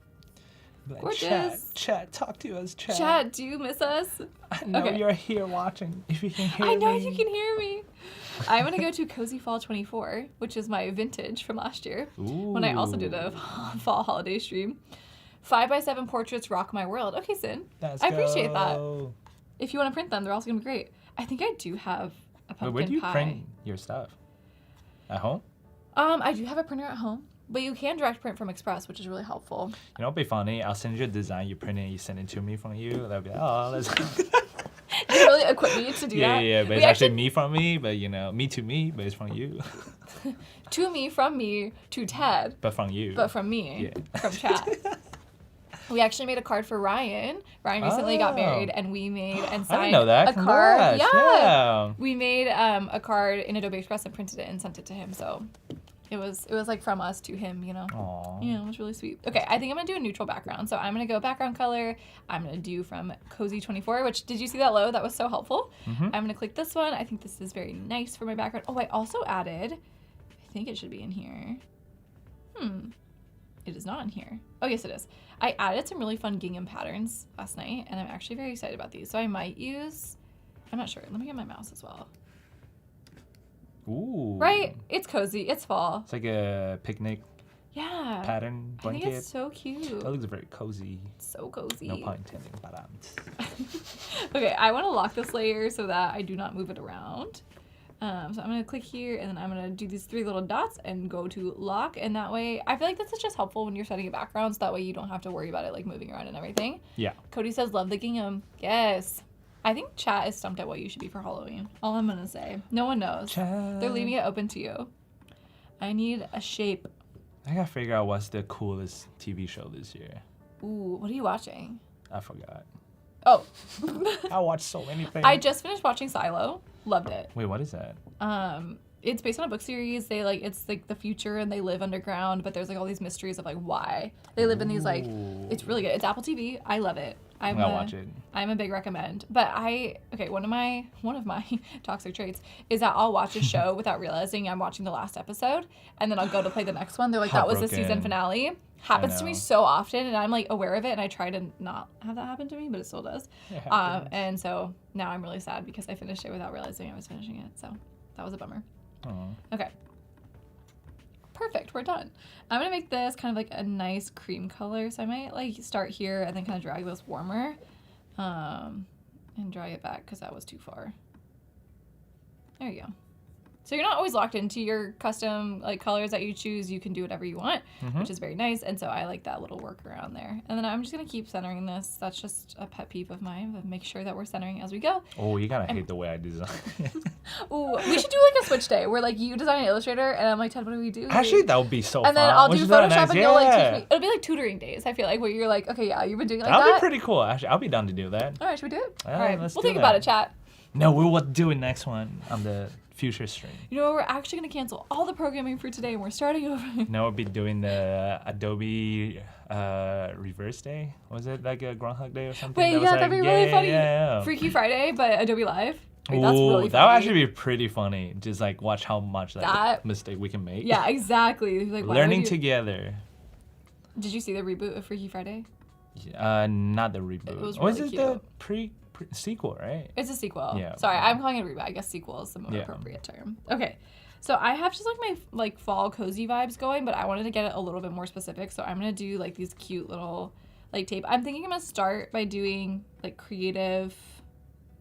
Like, Gorgeous. Chat, talk to us, chat. Chat, do you miss us? I know Okay. you're here watching. If you can hear me. I know you can hear me. I'm gonna go to Cozy Fall 24, which is my vintage from last year, when I also did a fall holiday stream. 5x7 portraits rock my world. Okay, Sin. Let's I appreciate that. go. If you want to print them, they're also gonna be great. I think I do have a pumpkin Wait, where do you pie. print your stuff? At home? I do have a printer at home, but you can direct print from Express, which is really helpful. You know what'd be funny? I'll send you a design, you print it, and you send it to me from you. That'd be let's You really equip me to do that. yeah, but We it's actually me from me, but me to me, but it's from you. To me, from me, to Ted, But from you. but from me, Yeah. from chat. We actually made a card for Ryan. Ryan recently got Oh. married, and we made and I didn't signed know that. a card. Congrats. Yeah. We made a card in Adobe Express and printed it and sent it to him. So it was like from us to him, you know. Aw. Yeah, it was really sweet. Okay, I think I'm gonna do a neutral background. So I'm gonna go background color. I'm gonna do from Cozy 24, which did you see that logo? That was so helpful. I'm gonna click this one. I think this is very nice for my background. Oh, I also added, I think it should be in here. It is not in here. Oh, yes, it is. I added some really fun gingham patterns last night, and I'm actually very excited about these. So I might use, I'm not sure. Let me get my mouse as well. Ooh. Right? It's cozy. It's fall. It's like a picnic Yeah. pattern I blanket. think it's so cute. That looks very cozy. So cozy. No pun intended. But Okay, I want to lock this layer so that I do not move it around. So I'm going to click here, and then I'm going to do these 3 little dots and go to lock. And that way, I feel like this is just helpful when you're setting a background, so that way you don't have to worry about it like moving around and everything. yeah. Cody says, love the gingham. Yes. I think chat is stumped at what you should be for Halloween. All I'm going to say. No one knows. Chat. They're leaving it open to you. I need a shape. I gotta figure out what's the coolest TV show this year. Ooh, what are you watching? I forgot. Oh. I watched so many things. I just finished watching Silo. Loved it. Wait, what is that? It's based on a book series. It's like the future and they live underground, but there's like all these mysteries of like why they live in these like, it's really good. It's Apple TV. I love it. I'm gonna watch it. I'm a big recommend. But one of my toxic traits is that I'll watch a show without realizing I'm watching the last episode, and then I'll go to play the next one. They're like, that was the season Heartbroken. finale. Happens to me know. so often, and I'm like aware of it, and I try to not have that happen to me, but it still does. It happens. And so now I'm really sad because I finished it without realizing I was finishing it. So that was a bummer. Aw. Okay. Perfect, we're done. I'm gonna make this kind of like a nice cream color, so I might like start here and then kind of drag this warmer, and drag it back because that was too far. There you go. So you're not always locked into your custom like colors that you choose. You can do whatever you want, which is very nice. And so I like that little workaround there. And then I'm just gonna keep centering this. That's just a pet peeve of mine, but make sure that we're centering as we go. Oh, you gotta hate the way I design. Ooh, we should do like a switch day where like you design an Illustrator and I'm like, Ted, what do we do? Actually, that would be so fun. And then I'll do Which is really Photoshop nice. and you'll like teach Yeah. me. It'll be like tutoring days, I feel like, where you're like, okay, yeah, you've been doing like That'll that. be pretty cool. Actually, I'll be down to do that. All right, should we do it? Yeah, All right, let's we'll do think about that. it, chat. No, we will do it next one on the future stream. You know what? We're actually going to cancel all the programming for today and we're starting over. Now we'll be doing the Adobe reverse day. Was it like a Groundhog Day or something? Wait, That was yeah, like, that'd be really funny. Yeah. Freaky Friday, but Adobe Live. Wait, Ooh, that's really funny. that would actually be pretty funny. Just like watch how much like That- mistake we can make. Yeah, exactly. Like, why Learning would you... together. Did you see the reboot of Freaky Friday? Not the reboot. It was Or is really it the cute. pre sequel, right? It's a sequel. Yeah. Sorry, I'm calling it a reboot. I guess sequel is the more Yeah. appropriate term. Okay. So I have just like my like fall cozy vibes going, but I wanted to get it a little bit more specific. So I'm going to do like these cute little like tape. I'm thinking I'm going to start by doing like creative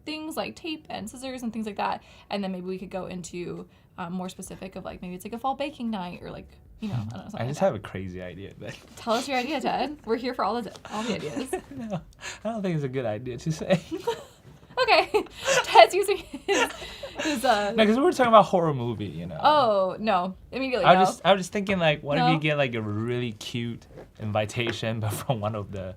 things like tape and scissors and things like that. And then maybe we could go into more specific of like maybe it's like a fall baking night or like, you know, I don't know. I Something just like have a crazy idea, but that. Tell us your idea, Ted. We're here for all the ideas. no, I don't think it's a good idea to say. Okay. Ted's using his No, because we were talking about horror movie, you know. Oh, no. Immediately I no. was just thinking like, what if No. you get like a really cute invitation, but from one of the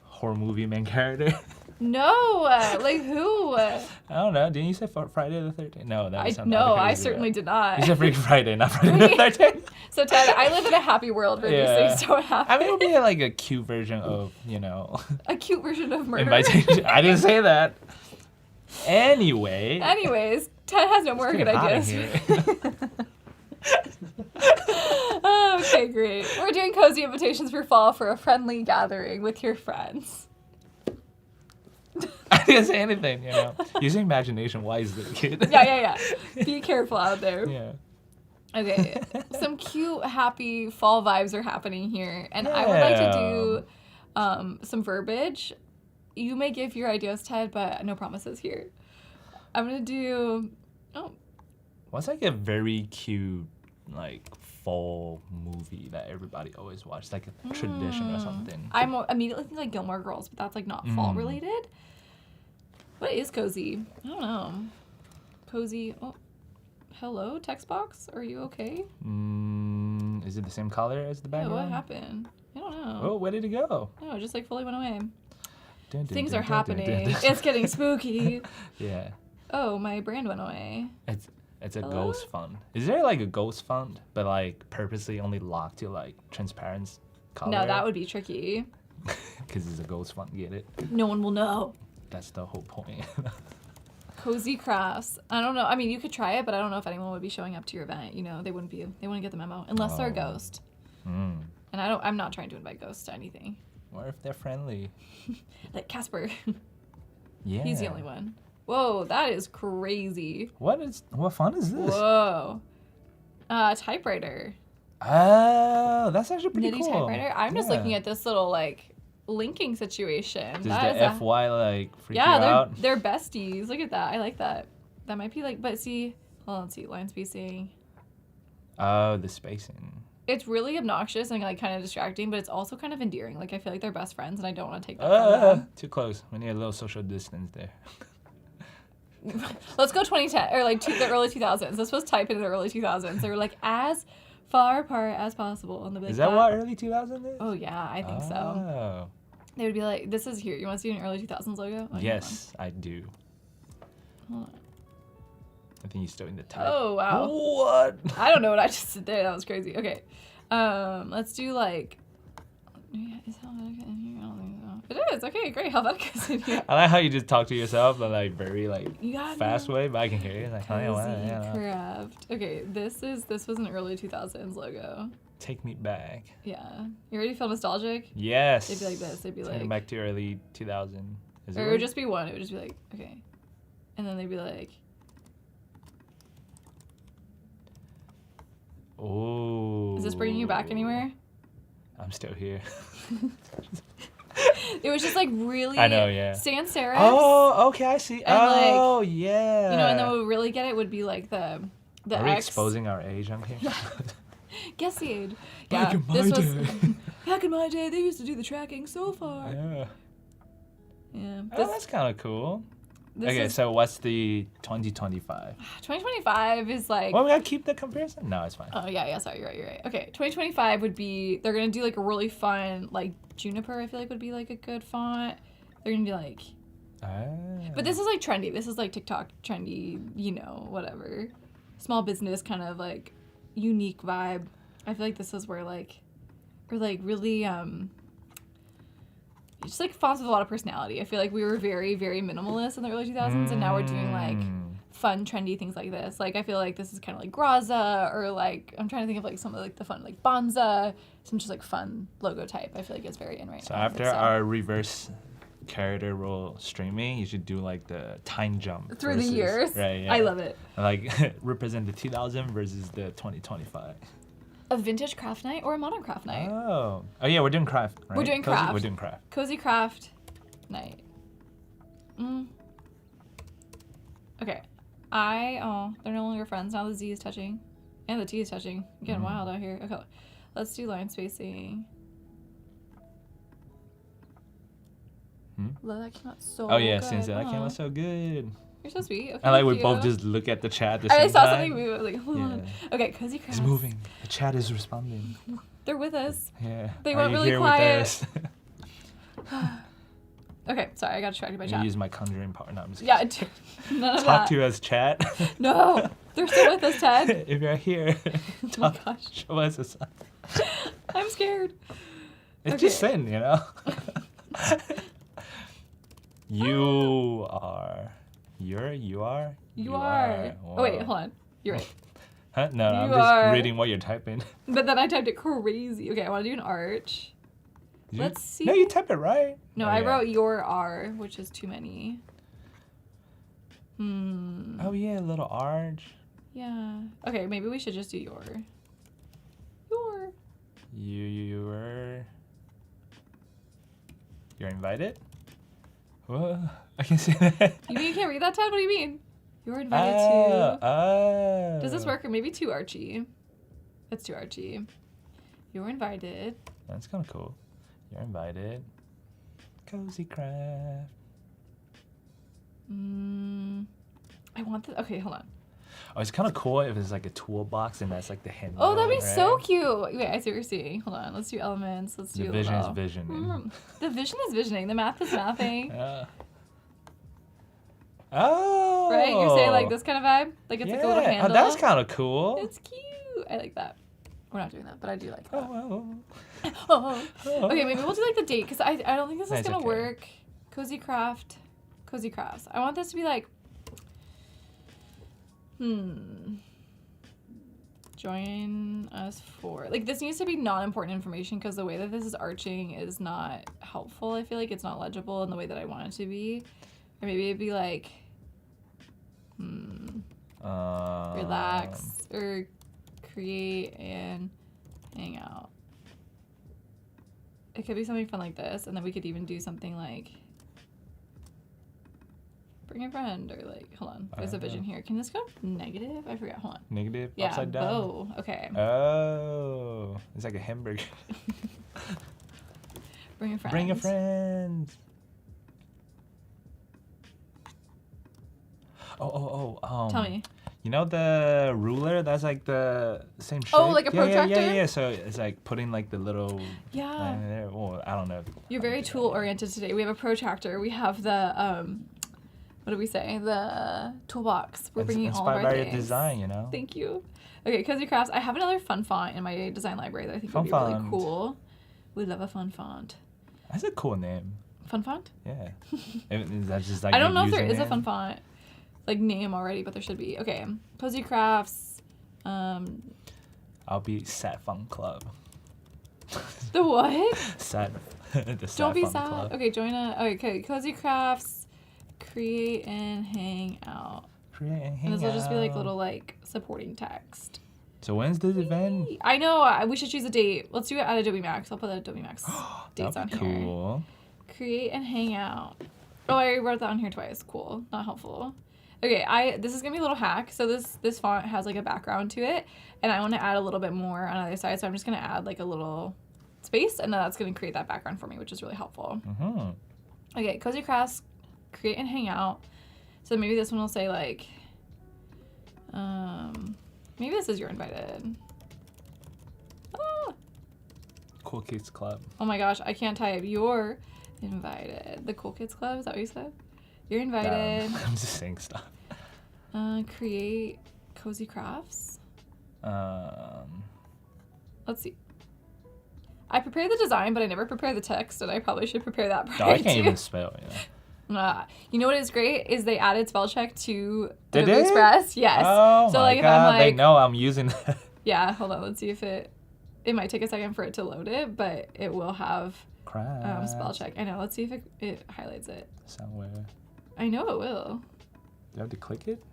horror movie main character? No. Like who? I don't know. Didn't you say Friday the 13th? No, that was something. No, I certainly did not. You said Freaky Friday, not Friday the 13th. So Ted, I live in a happy world where these things don't happen. I mean, it'll be like a cute version of, you know, A cute version of murder. invitation. I didn't say that. Anyway. Anyways, Ted has no more good ideas. Okay, great. We're doing cozy invitations for fall for a friendly gathering with your friends. I didn't say anything, you know. Using imagination wisely, kid. Yeah. Be careful out there. Yeah. Okay, some cute, happy fall vibes are happening here, and I would like to do some verbiage. You may give your ideas, Ted, but no promises here. I'm gonna do. Oh, What's like a very cute, like, fall movie that everybody always watches, like a tradition or something? I'm immediately thinking like Gilmore Girls, but that's like not fall related. What is cozy? I don't know. Cozy. Oh, hello, text box. Are you okay? Is it the same color as the Yeah, background? what happened? I don't know. Oh, where did it go? No, it just like fully went away. Dun, dun, Things dun, are dun, dun, happening. dun, dun. It's getting spooky. Yeah. Oh, my brand went away. It's a Hello? ghost font. Is there like a ghost font, but like purposely only locked to like transparent color? No, that would be tricky. Because it's a ghost font. Get it? No one will know. That's the whole point. Cozy crafts. I don't know. I mean, you could try it, but I don't know if anyone would be showing up to your event. You know, they wouldn't get the memo unless they're a ghost. And I'm not trying to invite ghosts to anything. What if they're friendly? Like Casper. Yeah. He's the only one. Whoa, that is crazy. What font is this? Whoa. Typewriter. Oh, that's actually pretty Nitty cool. typewriter. I'm just looking at this little like linking situation. Does That the is FY like freak you yeah, out? they're besties. Look at that. I like that. That might be like, but see, hold on, let's see, line spacing. Oh, the spacing. It's really obnoxious and like kind of distracting, but it's also kind of endearing. Like I feel like they're best friends, and I don't want to take that from them. Too close. We need a little social distance there. Let's go 2010 or like the early 2000s. This was typed in the early 2000s. They were like as far apart as possible, and they'd be like, Is that what early 2000 is? Oh yeah, I think so. Oh. They would be like, "This is here. You want to see an early 2000s logo?" Oh, Yes, I do. Hold on. I think you're still in the type. Oh wow. What? I don't know what I just did there. That was crazy. Okay. Let's do like. Is Helvetica in here? I don't think so. It is. Okay, great. Helvetica's in here. I like how you just talk to yourself, but like very like You got fast way, but I can hear you. Like, oh, Cozy yeah. craft. Okay, this was an early 2000s logo. Take me back. Yeah. You ready to feel nostalgic? Yes. They'd be like this. They'd be Take me like. back to early 2000. Is Or it would just be one. It would just be like, okay. And then they'd be like. Oh. Is this bringing you back anywhere? I'm still here. It was just like really. I know, yeah. Sans serifs. Oh, okay, I see. And, like, yeah. You know, and then what would really get it would be like the Are we X. exposing our age on here? Guess the age. Back in my day. Back in my day, they used to do the tracking so far. Yeah. Yeah. Oh, that's kind of cool. Okay, so what's the 2025? 2025 is like. Well, we gotta keep the comparison? No, it's fine. Oh, yeah, sorry, you're right. Okay, 2025 would be, they're gonna do like a really fun, like Juniper, I feel like would be like a good font. They're gonna be like. But this is like trendy. This is like TikTok trendy, you know, whatever. Small business kind of like unique vibe. I feel like this is where like, or like really, just like fonts with a lot of personality. I feel like we were very, very minimalist in the early 2000s, and now we're doing like fun, trendy things like this. Like I feel like this is kind of like Graza, or like I'm trying to think of like some of like the fun like Bonza, some just like fun logo type. I feel like it's very in right so now. After our reverse character role streaming, you should do like the time jump through the years. Right, yeah. I love it. Like represent the 2000 versus the 2025. A vintage craft night or a modern craft night. Oh yeah, we're doing craft. Right? We're doing Cozy? craft. We're doing craft. Cozy craft night. Okay. They're no longer friends. Now the Z is touching. And the T is touching. Getting wild out here. Okay. Let's do line spacing. Well, that came out so Oh yeah, good. since that came out so good. You're so sweet. Okay, And like we cute. both just look at the chat at the same I saw time. something move. I was like, hold on. Okay, Cozy Crafts. It's moving. The chat is responding. They're with us. Yeah. They Are went you really here quiet. With us? Okay, sorry, I got distracted by I chat. use my conjuring power. No, I'm just Yeah, kidding. none of Talk that. to you as chat. No, they're still with us, Ted. If you're here, Oh my gosh, show us a sign. I'm scared. It's just sin, you know? You are. You are? You are. Oh wait, Whoa. hold on. You're right. Huh? No, I'm You just are. reading what you're typing. But then I typed it crazy. Okay, I want to do an arch. Did you- Let's see. No, you type it right. No, Oh, I yeah. wrote your R, which is too many. Oh yeah, a little arch. Yeah. Okay, maybe we should just do your. You're invited? What? I can see that. You mean you can't read that, Ted? What do you mean? You're invited Oh, to. oh. Does this work? Or maybe too archy. That's too archy. You're invited. That's kind of cool. You're invited. Cozy craft. I want the. Okay, hold on. Oh, it's kind of cool if it's like a toolbox and that's like the handle. Oh, that'd be so right? cute. Wait, I see what you're seeing. Hold on. Let's do elements. Let's do The vision is little- visioning. The vision is visioning. The math is mathing. Oh. Right? You're saying like this kind of vibe? Like it's like a little Yeah. handle. Oh, that's kind of cool. It's cute. I like that. We're not doing that, but I do like that. Oh. Oh. Okay, maybe we'll do like the date because I don't think this is That's gonna okay. work. Cozy crafts. I want this to be like. Join us for like this needs to be non-important information because the way that this is arching is not helpful. I feel like it's not legible in the way that I want it to be, or maybe it'd be like relax or create and hang out. It could be something fun like this, and then we could even do something like bring a friend or like hold on. There's a vision here. Can this go negative? I forgot. Hold on. Negative? Yeah. Upside down? Oh, okay. Oh. It's like a hamburger. Bring a friend. Bring a friend. Tell me. You know the ruler that's like the same shape? Oh, like a protractor? Yeah. So it's like putting like the little Yeah. line in there. Well, I don't know. You're very tool oriented today. We have a protractor. We have the what do we say? The toolbox. We're bringing all of inspired our by your things. design, you know? Thank you. Okay, Cozy Crafts. I have another fun font in my design library that I think would be Fun really font. cool. We love a fun font. That's a cool name. Fun font? Yeah. Is that just like I don't know your if there is a username? fun font like name already, but there should be. Okay, Cozy Crafts. I'll be Sat Fun Club. The what? Sat. The Sat Don't be Fun sad. Club. Okay, join a. Okay, Cozy Crafts. Create and hang out. Create and hang And this will just be like out. little like supporting text. So when's this event? I know. We should choose a date. Let's do it at Adobe Max. I'll put the Adobe Max dates on That'd be here. cool. Create and hang out. Oh, I already wrote that on here twice. Cool. Not helpful. Okay, this is gonna be a little hack. So this font has like a background to it, and I want to add a little bit more on either side. So I'm just gonna add like a little space, and then that's gonna create that background for me, which is really helpful. Okay, Cozy Crafts, create and hang out. So maybe this one will say like, maybe this is you're invited. Ah. Cool Kids Club. Oh my gosh, I can't type. You're invited. The Cool Kids Club, is that what you said? You're invited. I'm just saying stuff. Create Cozy Crafts. Let's see. I prepared the design, but I never prepared the text, and I probably should prepare that prior I can't to. even spell, you know. You know what is great is they added spell check to Did Adobe they? Express. Yes. Oh so my like if god, I'm they like, know I'm using that. yeah, hold on, let's see if it might take a second for it to load it, but it will have Crap. spell check. I know. Let's see if it highlights it. Somewhere. I know it will. Do I have to click it?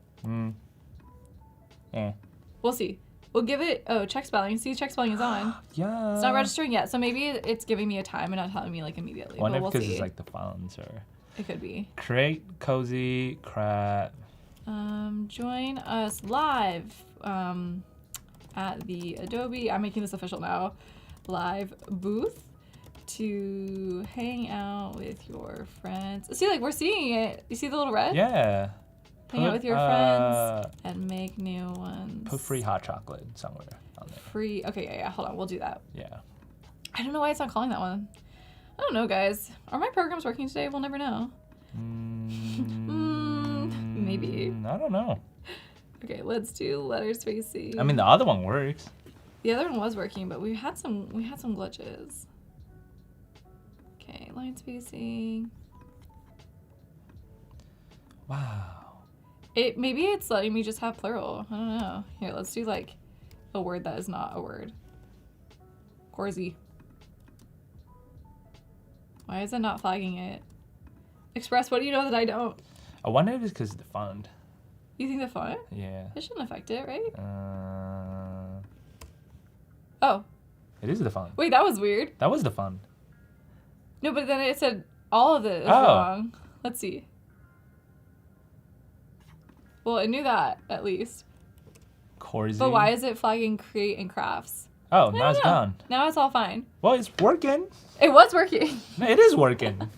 We'll see. We'll give it. Oh, check spelling. See, check spelling is on. Yeah. It's not registering yet, so maybe it's giving me a time and not telling me like immediately. Wonder But if we'll because see. it's like the fonts or It could be. create cozy crap. Join us live at the Adobe, I'm making this official now, live booth to hang out with your friends. See, like, we're seeing it. You see the little red? Yeah. Hang out with your friends and make new ones. Put free hot chocolate somewhere on there. Free, okay, yeah, hold on, we'll do that. Yeah. I don't know why it's not calling that one. I don't know, guys. Are my programs working today? We'll never know. Maybe. I don't know. Okay, let's do letter spacing. I mean, the other one works. The other one was working, but we had some glitches. Okay, line spacing. Wow. Maybe it's letting me just have plural. I don't know. Here, let's do like a word that is not a word. Corsi. Why is it not flagging it? Express, what do you know that I don't? I wonder if it's because of the font. You think the font? Yeah. It shouldn't affect it, right? Uh, Oh. It is the font. Wait, that was weird. That was the font. No, but then it said all of it is Oh. wrong. Let's see. Well, it knew that, at least. Corsi. But why is it flagging create and crafts? Oh, I now don't it's know. gone. Now it's all fine. Well, it's working. It was working. It is working.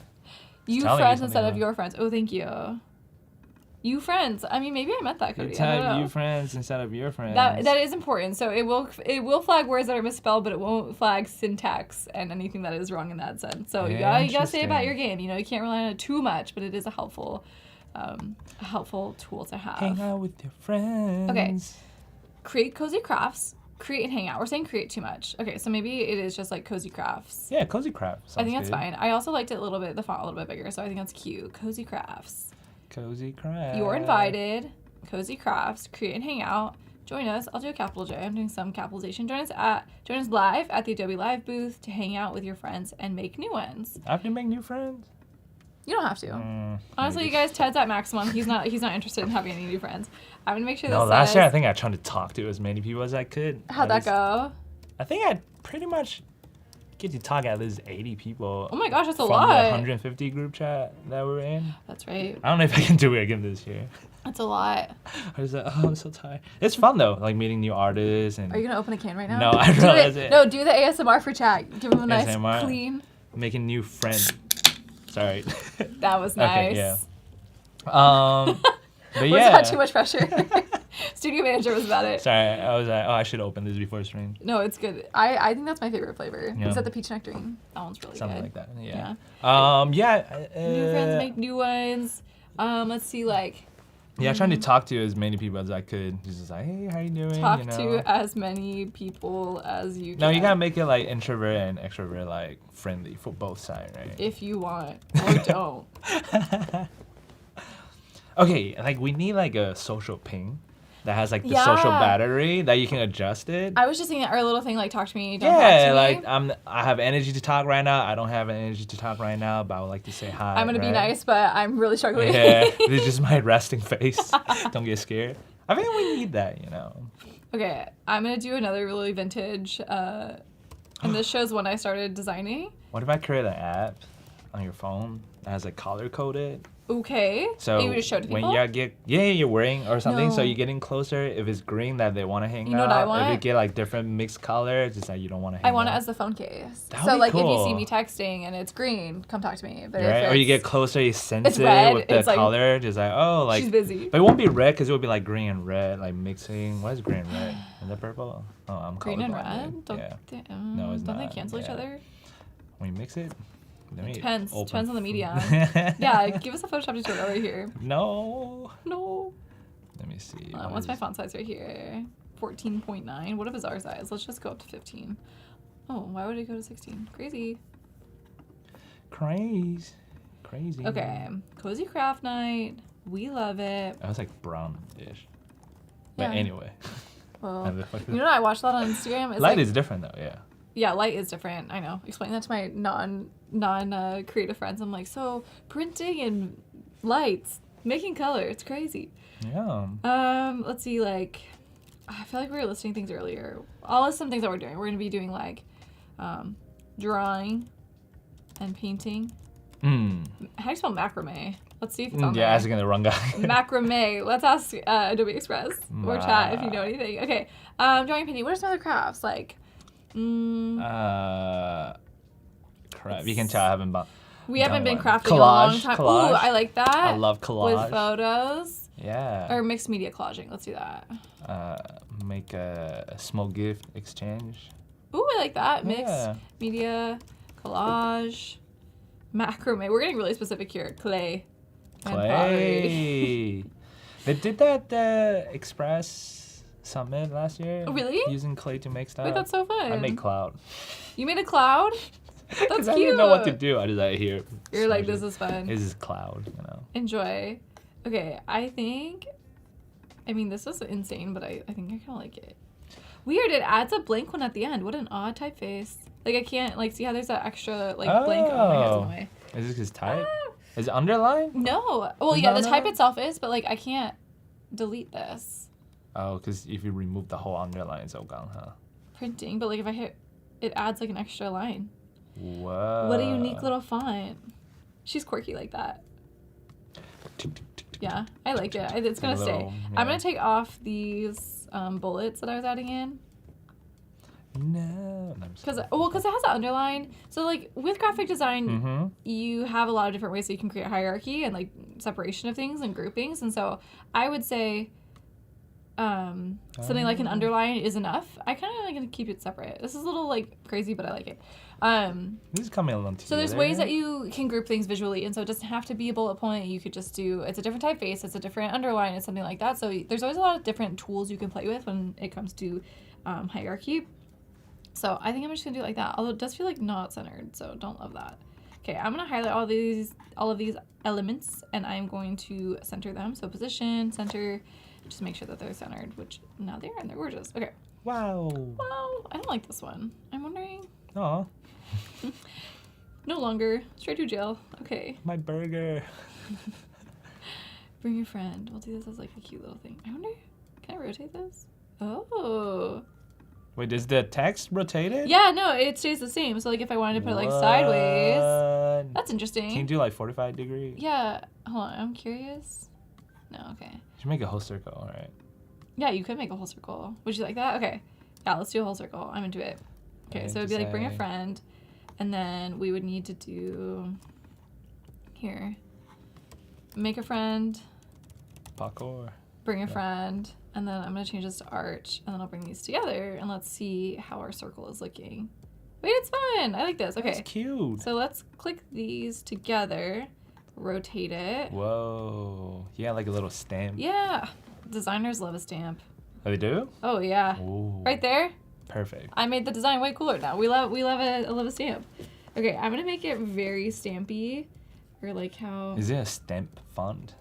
You telling you friends something instead of wrong. your friends. Oh, thank you. You friends. I mean, maybe I meant that, Cody. Let's I don't have know. you friends instead of your friends. That is important. So it will flag words that are misspelled, but it won't flag syntax and anything that is wrong in that sense. So you gotta say about your game. You know, you can't rely on it too much, but it is a helpful tool to have. Hang out with your friends. Okay. Create cozy crafts. Create and hang out. We're saying create too much. Okay, so maybe it is just like cozy crafts. Yeah, cozy craft. I think that's good. fine. I also liked it a little bit, the font a little bit bigger, so I think that's cute. Cozy crafts. Cozy craft. You're invited. Cozy crafts. Create and hang out. Join us. I'll do a capital J. I'm doing some capitalization. Join us live at the Adobe Live booth to hang out with your friends and make new ones. I have to make new friends. You don't have to. Honestly, maybe. you guys, Ted's at maximum. He's not interested in having any new friends. I'm gonna make sure No, this last says, year I think I tried to talk to as many people as I could. How'd that go? I think I pretty much get to talk at least 80 people. Oh my gosh, that's a from lot. the 150 group chat that we're in. That's right. I don't know if I can do it again this year. That's a lot. I was like, oh, I'm so tired. It's fun though, like meeting new artists and Are you gonna open a can right now? No, I do realize it. it. No, do the ASMR for chat. Give him a nice ASMR. clean. making new friends. Sorry. That was nice. Okay, yeah. But Was yeah. that too much pressure? Studio manager was about it. Sorry, I was like, oh, I should open this before stream. No, it's good. I think that's my favorite flavor. Yeah. Is that the peach nectarine? That one's really Something good. like that. Yeah. Yeah. Yeah. New friends make new ones. Let's see, like. Yeah, trying to talk to as many people as I could. Just like, hey, how you doing? Talk you know? to as many people as you can. No, you gotta make it like introvert and extrovert like friendly for both sides, right? If you want, or don't. Okay, like we need like a social ping that has like the social Yeah. battery that you can adjust it. I was just thinking our little thing, like, talk to me, don't talk to me. like I have energy to talk right now. I don't have energy to talk right now, but I would like to say hi. I'm gonna be right? nice, but I'm really struggling. Yeah, this is just my resting face. Don't get scared. I think we need that, you know. Okay, I'm gonna do another really vintage, and this shows when I started designing. What if I create an app on your phone that has like color coded? Okay. So you just show it to people? when you're wearing or something, so No. you're getting closer. If it's green that they want to hang You know out, what I if want? you get like different mixed colors, it's like you don't want to hang I out. want it as the phone case. That So would be like if you see cool. me texting and it's green, come talk to me. But if Right? Or you it's- get closer, you sense red, it with the it's like, color. Just like, oh, like. she's busy. But it won't be red because it would be like green and red, like mixing. What is green and red? Is that purple? Oh, I'm Green and colorblind, red? dude. Don't Yeah. no, it's don't they not. cancel each Yeah. other? When you mix it, let me Depends. open. Depends on the medium. Yeah, give us a Photoshop tutorial right here. No. No. Let me see. Hold on, what's my font size right here? 14.9. What if it's our size? Let's just go up to 15. Oh, why would it go to 16? Crazy. Crazy. Okay, cozy craft night. We love it. I was like brownish. But Yeah. anyway. Well, you know what I watched a lot on Instagram? It's Light like, is different though, yeah. yeah, light is different. I know. Explain that to my non creative friends. I'm like, so printing and lights, making color. It's crazy. Yeah. Let's see, like, I feel like we were listing things earlier. I'll list some things that we're doing. We're gonna be doing like drawing and painting How do you spell macrame? Let's see if it's on Yeah, there. asking the wrong guy. Macrame. Let's ask Adobe Express or chat if you know anything. Okay. Drawing painting. What are some other crafts like? Crap. You can tell I haven't been. We haven't been crafting Collage, in a long time. collage. Ooh, I like that. I love collage. With photos. Yeah. Or mixed media collaging. Let's do that. Make a small gift exchange. Ooh, I like that. Mixed Yeah. media collage. Macrame. We're getting really specific here. Clay. And pottery. Clay. They did that Express Summit last year. Oh, really? Using clay to make stuff. Wait, that's so fun. I made cloud. You made a cloud? That's cute. I didn't know what to do. I just like here. You're like, smash this it. is fun. This is cloud, you know. Enjoy. Okay, I mean, this is insane, but I think I kind of like it. Weird, it adds a blank one at the end. What an odd typeface. Like, I can't, like, see how there's that extra, like, blank? Oh, my head's in the way. Is this his type? Is it underlined? No. Well, Is yeah, that the type underlined? itself is, but, like, I can't delete this. Oh, because if you remove the whole underline, it's all gone, huh? Printing, but, like, if I hit, it adds, like, an extra line. Whoa. What a unique little font. She's quirky like that. Yeah, I like it. It's gonna stay. little, I'm yeah. gonna take off these bullets that I was adding in. No. Because it has an underline. So like with graphic design, you have a lot of different ways that you can create hierarchy and like separation of things and groupings. And so I would say something like an underline is enough. I kind of gonna keep it separate. This is a little like crazy, but I like it. This is coming along So there's ways that you can group things visually, and so it doesn't have to be a bullet point. You could just do, it's a different typeface, it's a different underline, it's something like that. So there's always a lot of different tools you can play with when it comes to hierarchy. So I think I'm just gonna do it like that, although it does feel like not centered, so don't love that. Okay, I'm gonna highlight all of these elements, and I'm going to center them. So position, center, just make sure that they're centered, which now they are, and they're gorgeous. Okay. Wow. Wow, I don't like this one. I'm wondering. Aw, No longer. Straight to jail. Okay. my burger. Bring your friend. We'll do this as like a cute little thing. I wonder, can I rotate this? Oh. Wait, is the text rotated? Yeah, no, it stays the same. So like if I wanted to put it like sideways, What? that's interesting. Can you do like 45 degree? Yeah. Hold on, I'm curious. No, okay. You should make a whole circle, all right? Yeah, you could make a whole circle. Would you like that? Okay. Yeah, let's do a whole circle. I'm into it. Okay, so it'd be like bring a friend, and then we would need to do here. Make a friend, Parkour. bring a friend, and then I'm gonna change this to arch, and then I'll bring these together, and let's see how our circle is looking. Wait, it's fun. I like this. Okay. That's cute. So let's click these together, rotate it. Whoa. Yeah, like a little stamp. Yeah. Designers love a stamp. Oh, they do? Oh yeah. Ooh. Right there. Perfect. I made the design way cooler now. We love a stamp. Okay, I'm gonna make it very stampy, or like how. Is it a stamp font?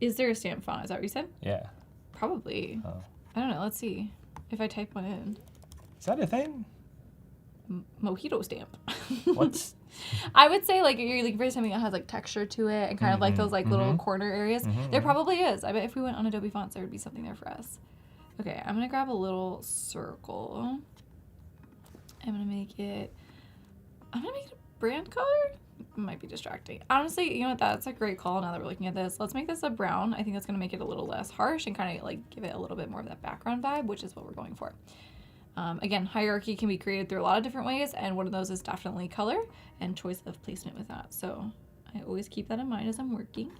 Is there a stamp font? Is that what you said? Yeah. Probably. Oh. I don't know. Let's see if I type one in. Is that a thing? Mojito stamp. What's... I would say like you're looking for something that has like texture to it and kind of like those like little corner areas. There probably is. I bet if we went on Adobe Fonts, there would be something there for us. Okay, I'm gonna grab a little circle. I'm gonna make it a brand color. It might be distracting. Honestly, you know what? That's a great call now that we're looking at this. Let's make this a brown. I think that's gonna make it a little less harsh and kind of like give it a little bit more of that background vibe, which is what we're going for. Again, hierarchy can be created through a lot of different ways, and one of those is definitely color and choice of placement with that. So I always keep that in mind as I'm working.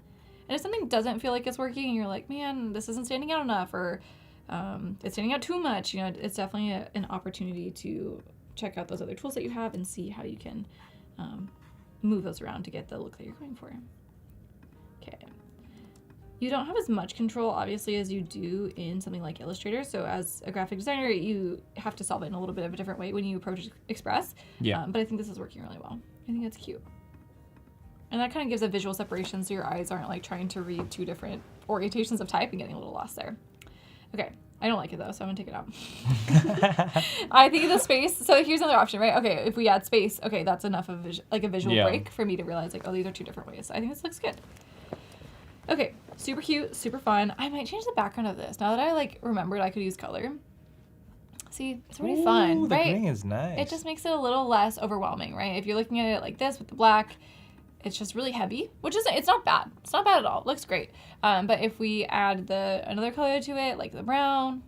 And if something doesn't feel like it's working and you're like, man, this isn't standing out enough, or it's standing out too much, you know, it's definitely an opportunity to check out those other tools that you have and see how you can move those around to get the look that you're going for. Okay. You don't have as much control, obviously, as you do in something like Illustrator. So as a graphic designer, you have to solve it in a little bit of a different way when you approach Express. Yeah. But I think this is working really well. I think it's cute. And that kind of gives a visual separation so your eyes aren't like trying to read two different orientations of type and getting a little lost there. Okay. I don't like it though, so I'm gonna take it out. I think the space, so here's another option, right? Okay, if we add space, okay, that's enough of a visual break for me to realize like, oh, these are two different ways. So I think this looks good. Okay, super cute, super fun. I might change the background of this. Now that I like remembered I could use color. See, it's really fun, the right? green is nice. It just makes it a little less overwhelming, right? If you're looking at it like this with the black, it's just really heavy, which isn't, it's not bad. It's not bad at all. It looks great. But if we add another color to it, like the brown,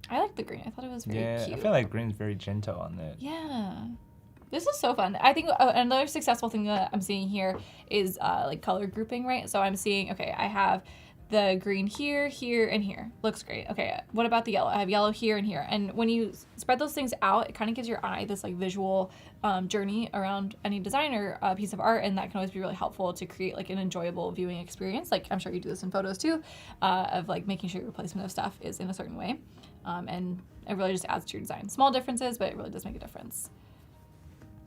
I like the green. I thought it was very cute. Yeah, I feel like green's very gentle on it. Yeah. This is so fun. I think another successful thing that I'm seeing here is like color grouping, right? So I'm seeing, okay, I have the green here, here, and here. Looks great. Okay, what about the yellow? I have yellow here and here. And when you spread those things out, it kind of gives your eye this like visual journey around any design or piece of art, and that can always be really helpful to create like an enjoyable viewing experience. Like I'm sure you do this in photos too, of like making sure your placement of stuff is in a certain way. And it really just adds to your design. Small differences, but it really does make a difference.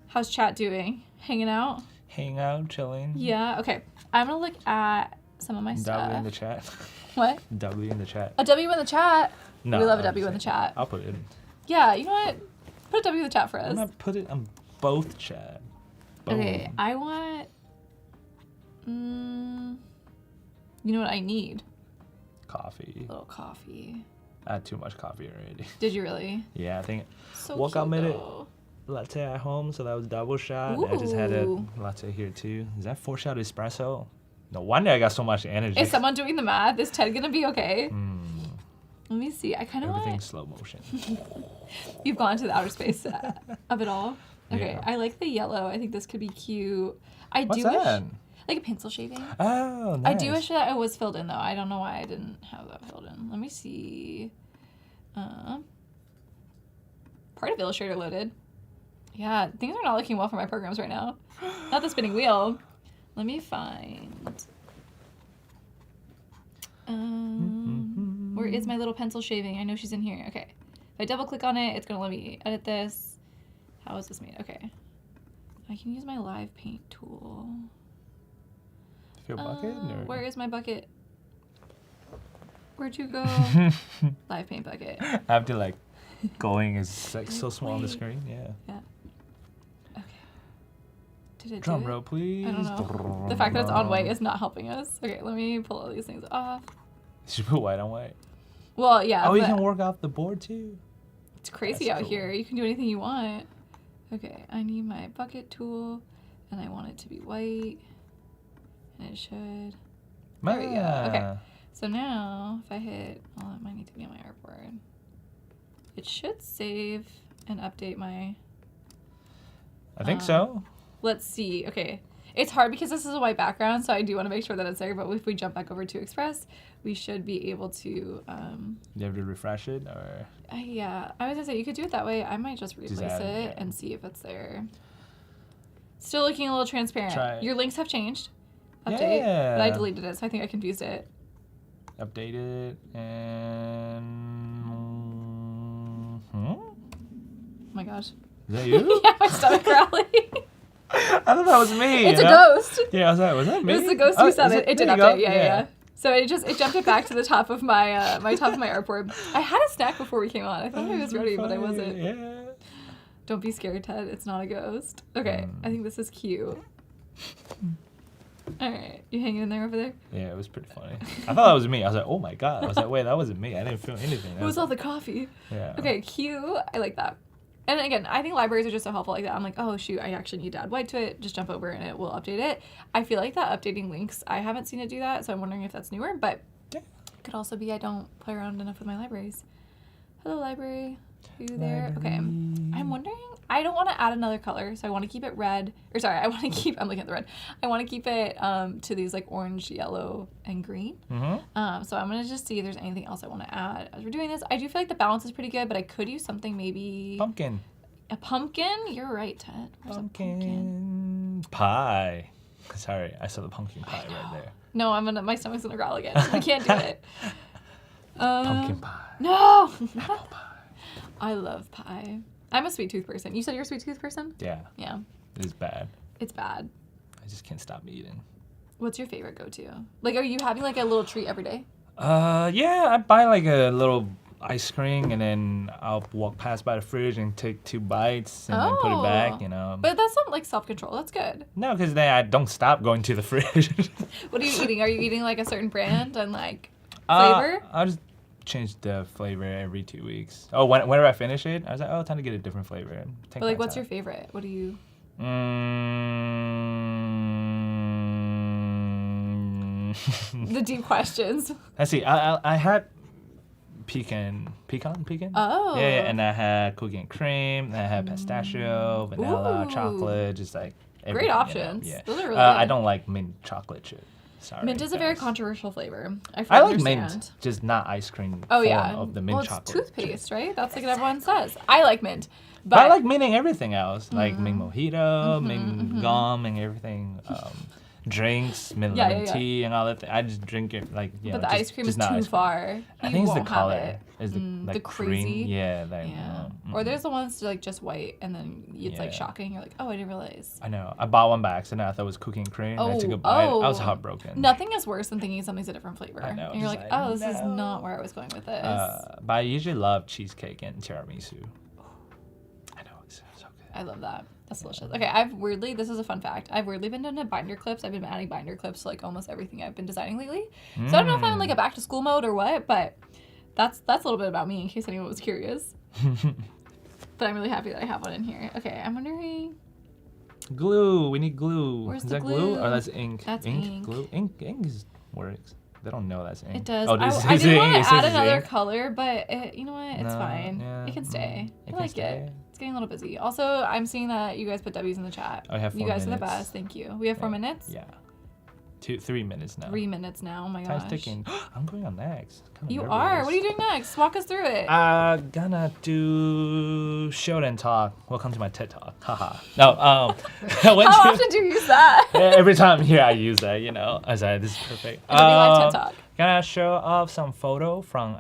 How's chat doing? Hanging out? Hanging out, chilling. Yeah, okay. I'm gonna look at some of my stuff. W in the chat. What? W in the chat. A W in the chat. No, we love a W in the chat. I'll put it in. Yeah, you know what? Put a W in the chat for us. I'm gonna put it on both chat. Boom. Okay, I want... you know what I need? Coffee. A little coffee. I had too much coffee already. Did you really? Yeah, I think So woke up cute, made it though. latte at home, so that was double shot. I just had a Ooh. latte here too. Is that 4-shot espresso? No wonder I got so much energy. Is someone doing the math? Is Ted gonna be okay? Let me see. I kind of want... Everything's slow motion. You've gone to the outer space of it all. Okay, Yeah. I like the yellow. I think this could be cute. I What's do that? wish... Like a pencil shaving. Oh, nice. I do wish that it was filled in, though. I don't know why I didn't have that filled in. Let me see. Part of Illustrator loaded. Yeah, things are not looking well for my programs right now. Not the spinning wheel. Let me find... where is my little pencil shaving? I know she's in here. Okay. If I double click on it, it's going to let me edit this. How is this made? Okay. I can use my live paint tool. Your bucket? Or? Where is my bucket? Where'd you go? Live paint bucket. After like going is like so small on the screen. Yeah. Yeah. Okay. Did it Drum do it? roll, please. I don't know. The fact that it's on white is not helping us. Okay, let me pull all these things off. Should put white on white. Well, yeah. Oh, you but can work off the board too. it's crazy That's out cool. here. You can do anything you want. Okay, I need my bucket tool, and I want it to be white. And it should. There we go. Okay. So now, if I hit, well, it might need to be on my artboard. It should save and update my. I think so. Let's see. Okay. It's hard because this is a white background, so I do want to make sure that it's there. But if we jump back over to Express, we should be able to. You have to refresh it, or Yeah, I was gonna say you could do it that way. I might just replace add it, it yeah. and see if it's there. Still looking a little transparent. Try it. Your links have changed. Update. Yeah. But I deleted it, so I think I confused it. update it and. Oh my gosh. Is that you? Yeah, my stomach growling. I thought that was me. It's you a know? ghost. Yeah, I was like, was that me? It was the ghost Oh, who said is it. It did there you update. go. Yeah. So it jumped it back to the top of my my top of my artboard. I had a snack before we came on. I thought I was ready, but I wasn't. Yeah. Don't be scared, Ted. It's not a ghost. Okay, I think this is cute. All right, you hanging in there over there? Yeah, it was pretty funny. I thought that was me. I was like, oh my god. I was like, wait, that wasn't me. I didn't feel anything. It was all the coffee. Yeah. Okay, cute. I like that. And again, I think libraries are just so helpful like that. I'm like, oh shoot, I actually need to add white to it. Just jump over and it will update it. I feel like that updating links, I haven't seen it do that, so I'm wondering if that's newer, but Yeah. it could also be I don't play around enough with my libraries. Hello, library. Are you there? Okay. I'm wondering, I don't want to add another color, so I want to keep it red. Or sorry, I want to keep, I'm looking at the red. I want to keep it to these like orange, yellow, and green. So I'm going to just see if there's anything else I want to add as we're doing this. I do feel like the balance is pretty good, but I could use something maybe... Pumpkin. A pumpkin? You're right, Ted. Where's a pumpkin? Pie. Sorry, I saw the pumpkin pie right there. No, my stomach's going to growl again. I can't do it. Pumpkin pie. No! Apple pie. I love pie. I'm a sweet tooth person. You said you're a sweet tooth person? Yeah, Yeah. it's bad. It's bad. I just can't stop eating. What's your favorite go-to? Like, are you having like a little treat every day? Yeah, I buy like a little ice cream and then I'll walk past by the fridge and take 2 bites and then put it back, you know. But that's not like self-control. That's good. No, because then I don't stop going to the fridge. What are you eating? Are you eating like a certain brand and like flavor? I'll just change the flavor every 2 weeks. Oh, whenever I finish it, I was like, oh, time to get a different flavor. But like, what's your favorite? What do you... The deep questions. Let's see. I had pecan. Oh. Yeah, and I had cookie and cream. And I had pistachio, vanilla, Ooh. chocolate, just like Great everything, options. Yeah. Those are really I good. don't like mint chocolate chip. Sorry, Mint is a very guys. controversial flavor. I like understand. mint, just not ice cream. Oh form yeah. of the mint well, chocolate. it's toothpaste, right? That's like what everyone says. I like mint. But But I like minting everything else, like mint mojito, mint gum, and everything. Drinks, mint Yeah, lemon yeah. tea, and all that. I just drink it like but the ice cream is not too ice cream. far. I You think it's the won't have color. it. Is the like the crazy. cream? Yeah, like, Yeah. Or there's the ones like just white, and then it's like Yeah. shocking. You're like, oh, I didn't realize. I know. I bought one by accident. I thought it was cookie and cream. I took a bite. I was heartbroken. Nothing is worse than thinking something's a different flavor. I know, And you're just like, like, oh, this is no. not where I was going with this. But I usually love cheesecake and tiramisu. I know, it's so good. I love that. That's delicious. Okay, this is a fun fact. I've weirdly been into binder clips. I've been adding binder clips to like almost everything I've been designing lately. So I don't know if I'm in like a back to school mode or what, but that's a little bit about me in case anyone was curious. But I'm really happy that I have one in here. Okay, I'm wondering. Glue. We need glue. Where's is the that glue? glue? Or that's ink? That's ink. Glue? Ink works. They don't know that's ink. It does. Oh, I didn't want to add another color, but you know what? It's No, fine. yeah, It can stay. I can like stay. it. It's getting a little busy. Also, I'm seeing that you guys put W's in the chat. I have You 4 guys are the minutes. best. Thank you. We have 4 minutes? Yeah. 3 minutes now. 3 minutes now. Oh my Time's gosh. ticking. I'm going on next. Kinda You nervous. are. What are you doing next? Walk us through it. Gonna do show and talk. Welcome to my TED Talk. Haha. No, I went How to often do you use that? every time here I use that, you know. I was like, this is perfect. Adobe Live TED Talk. Gonna show off some photo from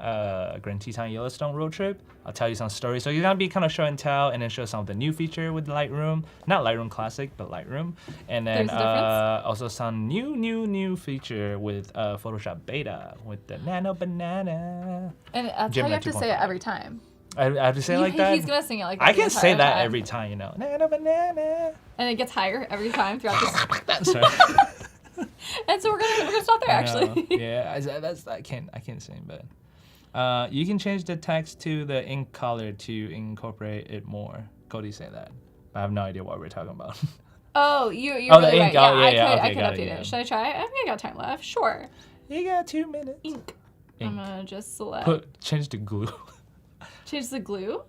Grand Tetons Yellowstone road trip. I'll tell you some stories. So you're gonna be kind of show and tell, and then show some of the new feature with Lightroom. Not Lightroom Classic, but Lightroom. And then There's a difference? also some new feature with Photoshop Beta with the Nano Banana. And that's how Gemini you have to say it 2.5. every time. I have to say it like that. He's gonna sing it like that. I the can say entire that time. every time, you know. Nano Banana. And it gets higher every time throughout this. Sorry. And so we're gonna stop there actually. Yeah, I can't sing, but you can change the text to the ink color to incorporate it more. Cody say that. I have no idea what we're talking about. Oh, you're Oh, the really right. ink. Oh, yeah, yeah. I Okay, could got update it, yeah. it. Should I try it? I think I got time left. Sure. You got 2 minutes. Ink. Ink. I'm gonna just select. Change to glue. Change the glue.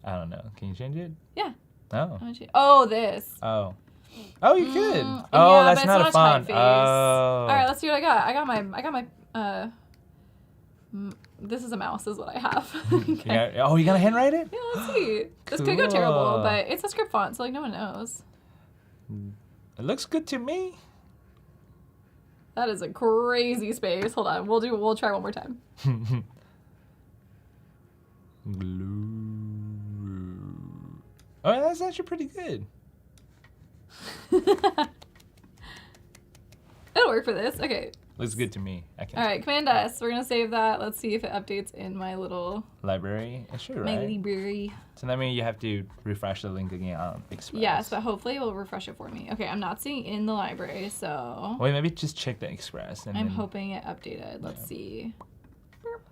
I don't know. Can you change it? Yeah. No. I'm gonna Oh, this. Oh. Oh, you could. Oh, Yeah, that's but not it's a font. typeface. Oh. All right, let's see what I got. I got my. This is a mouse, is what I have. Okay. Yeah. Oh, you gonna handwrite it? Yeah, let's see. This could go terrible, Cool. but it's a script font, so like no one knows. It looks good to me. That is a crazy space. Hold on, we'll try one more time. Glue. Oh, that's actually pretty good. It'll work for this. Okay. Looks good to me. I can. All right, Command S. We're gonna save that. Let's see if it updates in my little Library. It should, my right? library. So that means you have to refresh the link again on Express. Yes, but hopefully it will refresh it for me. Okay, I'm not seeing in the library, so Wait, maybe just check the Express. And I'm then, hoping it updated. Let's see. Burp.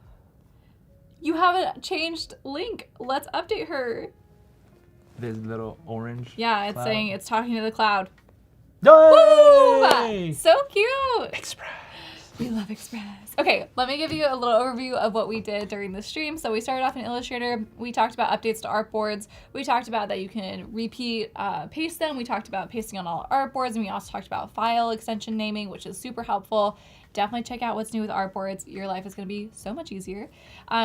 You haven't changed link. Let's update her. There's a little orange. Yeah, it's cloud. saying it's talking to the cloud. Yay! Woo! So cute. Express. We love Express. Okay, let me give you a little overview of what we did during the stream. So we started off in Illustrator. We talked about updates to artboards. We talked about that you can repeat, paste them. We talked about pasting on all artboards, and we also talked about file extension naming, which is super helpful. Definitely check out what's new with artboards. Your life is going to be so much easier.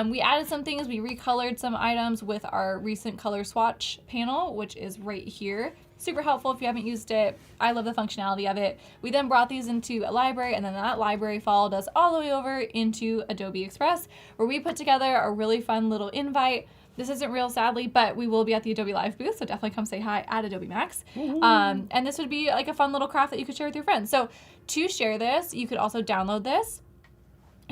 We added some things. We recolored some items with our recent color swatch panel, which is right here. Super helpful if you haven't used it. I love the functionality of it. We then brought these into a library, and then that library followed us all the way over into Adobe Express, where we put together a really fun little invite. This isn't real, sadly, but we will be at the Adobe Live booth, so definitely come say hi at Adobe Max. And this would be like a fun little craft that you could share with your friends. So to share this, you could also download this.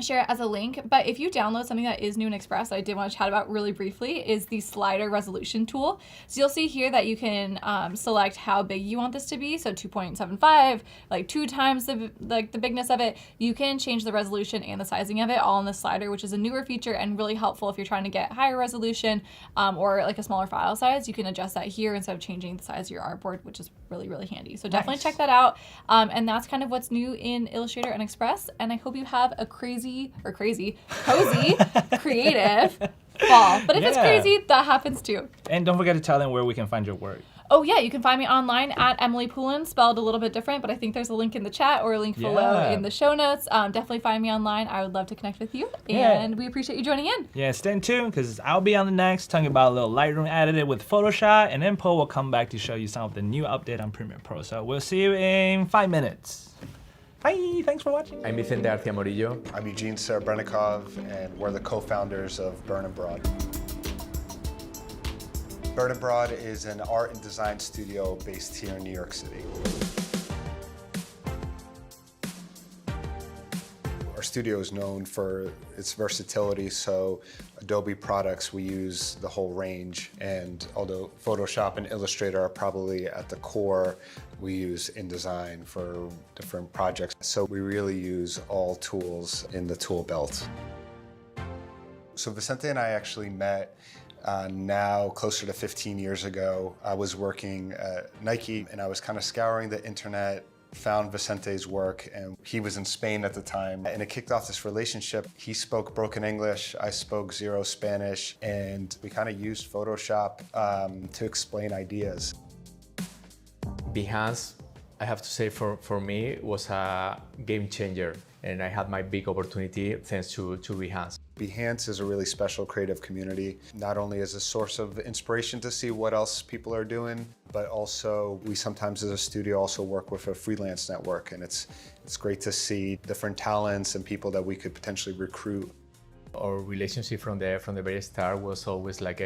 share it as a link, but if you download something that is new in Express, I did want to chat about really briefly, is the slider resolution tool. So you'll see here that you can select how big you want this to be. So 2.75, like 2 times the bigness of it. You can change the resolution and the sizing of it all in the slider, which is a newer feature and really helpful if you're trying to get higher resolution or like a smaller file size. You can adjust that here instead of changing the size of your artboard, which is really, really handy. So definitely check that out. And that's kind of what's new in Illustrator and Express. And I hope you have a cozy, creative fall. But if it's crazy, that happens too. And don't forget to tell them where we can find your work. Oh yeah, you can find me online at Emily Poulin, spelled a little bit different, but I think there's a link in the chat or a link below in the show notes. Definitely find me online. I would love to connect with you, and we appreciate you joining in. Yeah, stay tuned because I'll be on the next talking about a little Lightroom edited with Photoshop, and then Paul will come back to show you some of the new update on Premiere Pro. So we'll see you in 5 minutes. Bye, thanks for watching. I'm Vicente Garcia Morillo. I'm Eugene Serebrennikov, and we're the co-founders of Burn and Broad. Burn and Broad is an art and design studio based here in New York City. Our studio is known for its versatility, so Adobe products, we use the whole range, and although Photoshop and Illustrator are probably at the core, we use InDesign for different projects. So we really use all tools in the tool belt. So Vicente and I actually met now closer to 15 years ago. I was working at Nike and I was kind of scouring the internet, found Vicente's work, and he was in Spain at the time, and it kicked off this relationship. He spoke broken English, I spoke zero Spanish, and we kind of used Photoshop to explain ideas. Behance, I have to say for me, was a game changer, and I had my big opportunity thanks to Behance. Behance is a really special creative community, not only as a source of inspiration to see what else people are doing, but also we sometimes as a studio also work with a freelance network, and it's great to see different talents and people that we could potentially recruit. Our relationship from the very start was always like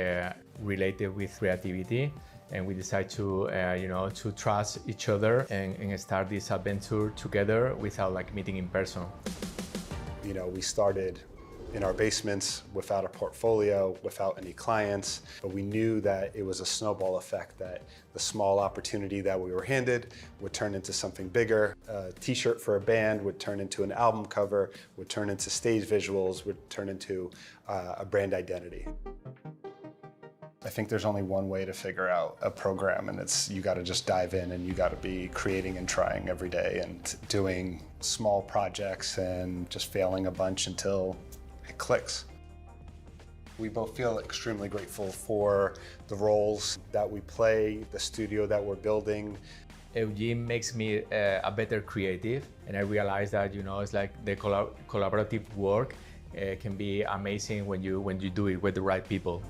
related with creativity, and we decided to to trust each other and start this adventure together without like meeting in person. You know, we started in our basements without a portfolio, without any clients, but we knew that it was a snowball effect, that the small opportunity that we were handed would turn into something bigger. A t-shirt for a band would turn into an album cover, would turn into stage visuals, would turn into a brand identity. I think there's only one way to figure out a program, and it's you got to just dive in and you got to be creating and trying every day and doing small projects and just failing a bunch until it clicks. We both feel extremely grateful for the roles that we play, the studio that we're building. Eugene makes me a better creative, and I realized that it's like the collaborative work can be amazing when you do it with the right people.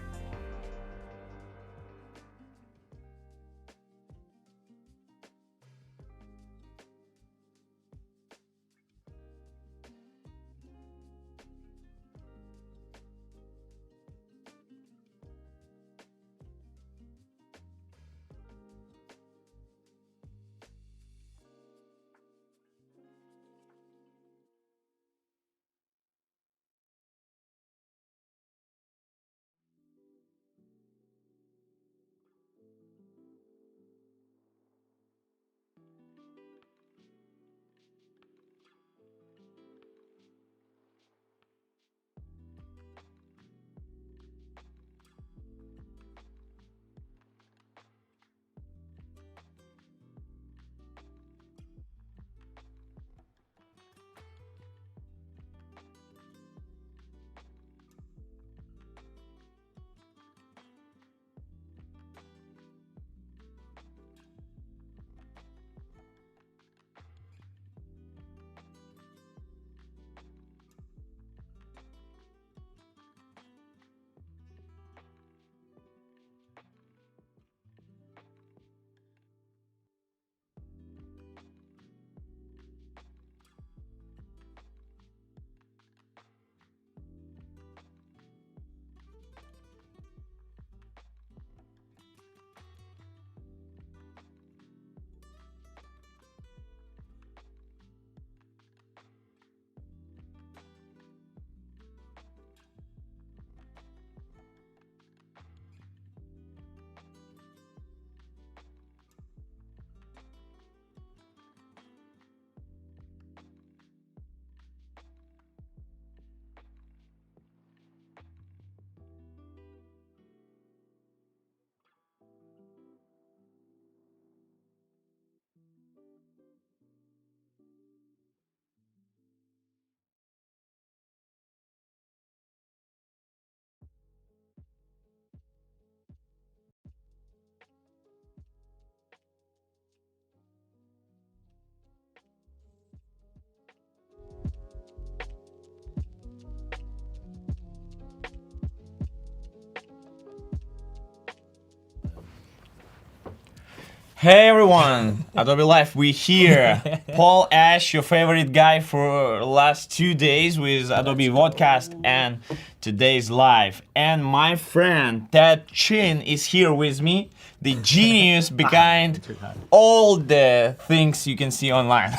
Hey everyone, Adobe Live, we here. Paul Ashch, your favorite guy for the last 2 days with Adobe Podcast and today's live. And my friend Ted Chin is here with me, the genius behind all the things you can see online.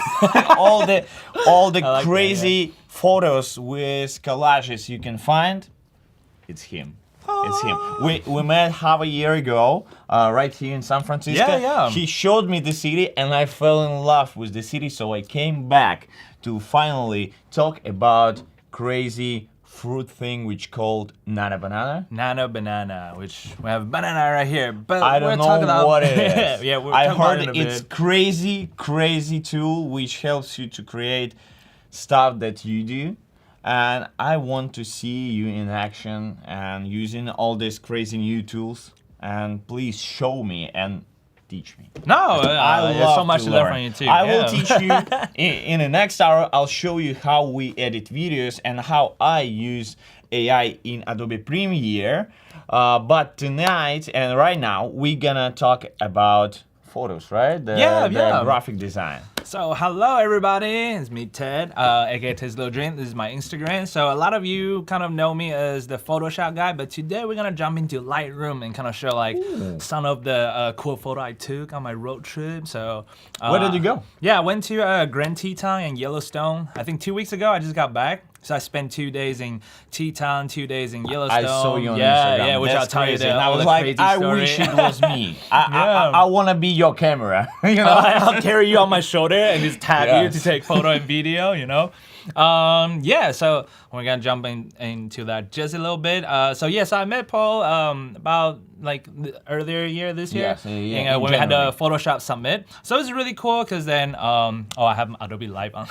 all the like crazy that, photos with collages you can find. It's him. It's him. We met half a year ago, right here in San Francisco. Yeah. He showed me the city, and I fell in love with the city. So I came back to finally talk about crazy fruit thing, which called Nano Banana. Nano Banana, which we have banana right here, but I don't we'll talk know about what it is. Yeah, we'll I talk about heard it in a it's bit. crazy tool which helps you to create stuff that you do. And I want to see you in action and using all these crazy new tools. And please show me and teach me. No, I there's love so much to learn learn. from you too. I will Yeah. teach you in the next hour. I'll show you how we edit videos and how I use AI in Adobe Premiere. But tonight and right now, we're gonna talk about photos, right? Yeah. The graphic design. So hello everybody, it's me Ted, aka Ted's Little Dream. This is my Instagram. So a lot of you kind of know me as the Photoshop guy, but today we're gonna jump into Lightroom and kind of show like some of the cool photo I took on my road trip. So Where did you go? Yeah, I went to Grand Tetons and Yellowstone. I think 2 weeks ago. I just got back. So I spent 2 days in Teton, 2 days in Yellowstone. I saw you on yeah, Instagram. Yeah, which That's I'll tell crazy. you And I all was the like, crazy I story. wish it was me. I want to be your camera. You know? I'll carry you on my shoulder and just tap you Yes. to take photo and video, you know? Yeah, so we're gonna jump into that just a little bit. So I met Paul about like earlier this year. Yes, yeah, when in we had the January. Photoshop Summit. So it was really cool because then, I have Adobe Live on.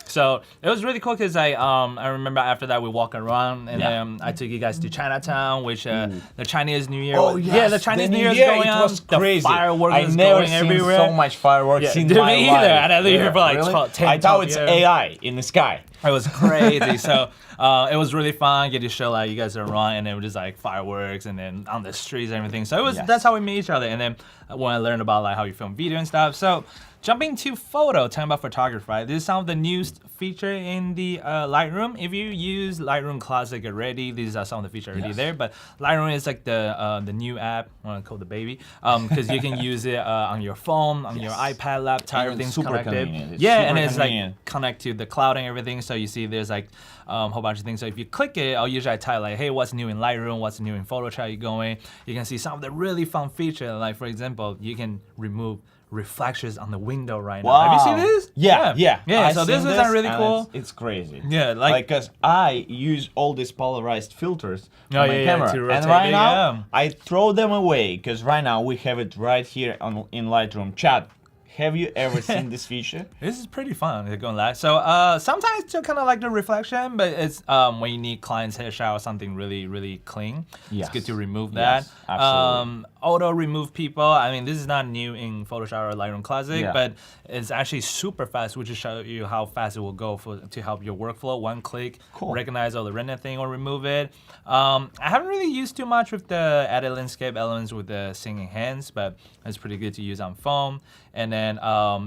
So it was really cool because I remember after that we walked around and I took you guys to Chinatown, which the Chinese New Year. Oh, yeah, yes. the Chinese The New Year is Year, going it on. was crazy. The fireworks I is never going seen everywhere. so much fireworks in me my either. life. And I lived here for like Really? 12, 10, I thought 12 it's years. AI in the sky. It was crazy. So it was really fun. Get to show like you guys are around, and then just like fireworks, and then on the streets and everything. So it was that's how we meet each other. And then when I learned about like how you film video and stuff. So jumping to photo, talking about photography, right? This is some of the newest feature in the Lightroom. If you use Lightroom Classic already, these are some of the features already there. But Lightroom is like the new app. I want to call it the baby, because you can use it on your phone, on your iPad, laptop, And everything's super connected. convenient. It's Yeah, super and it's convenient. like connect to the cloud and everything. So you see there's like a whole bunch of things. So if you click it, I'll usually type like, hey, what's new in Lightroom? What's new in Photoshop? You going? You can see some of the really fun features. Like for example, you can remove reflections on the window right now. Have you seen this? Yeah. So I've this seen is really and cool. It's crazy. Yeah, like because I use all these polarized filters Oh, on my yeah, camera, to and rotate right it, now yeah. I throw them away because right now we have it right here in Lightroom. Chat. Have you ever seen this feature? This is pretty fun. It's going live. So sometimes you kind of like the reflection, but it's when you need client's headshot or something really clean. Yes. It's good to remove that. Yes, absolutely. Auto remove people. I mean, this is not new in Photoshop or Lightroom Classic, but it's actually super fast, which will show you how fast it will go to help your workflow. One click, recognize all the render thing or remove it. I haven't really used too much with the added landscape elements with the singing hands, but it's pretty good to use on phone. And then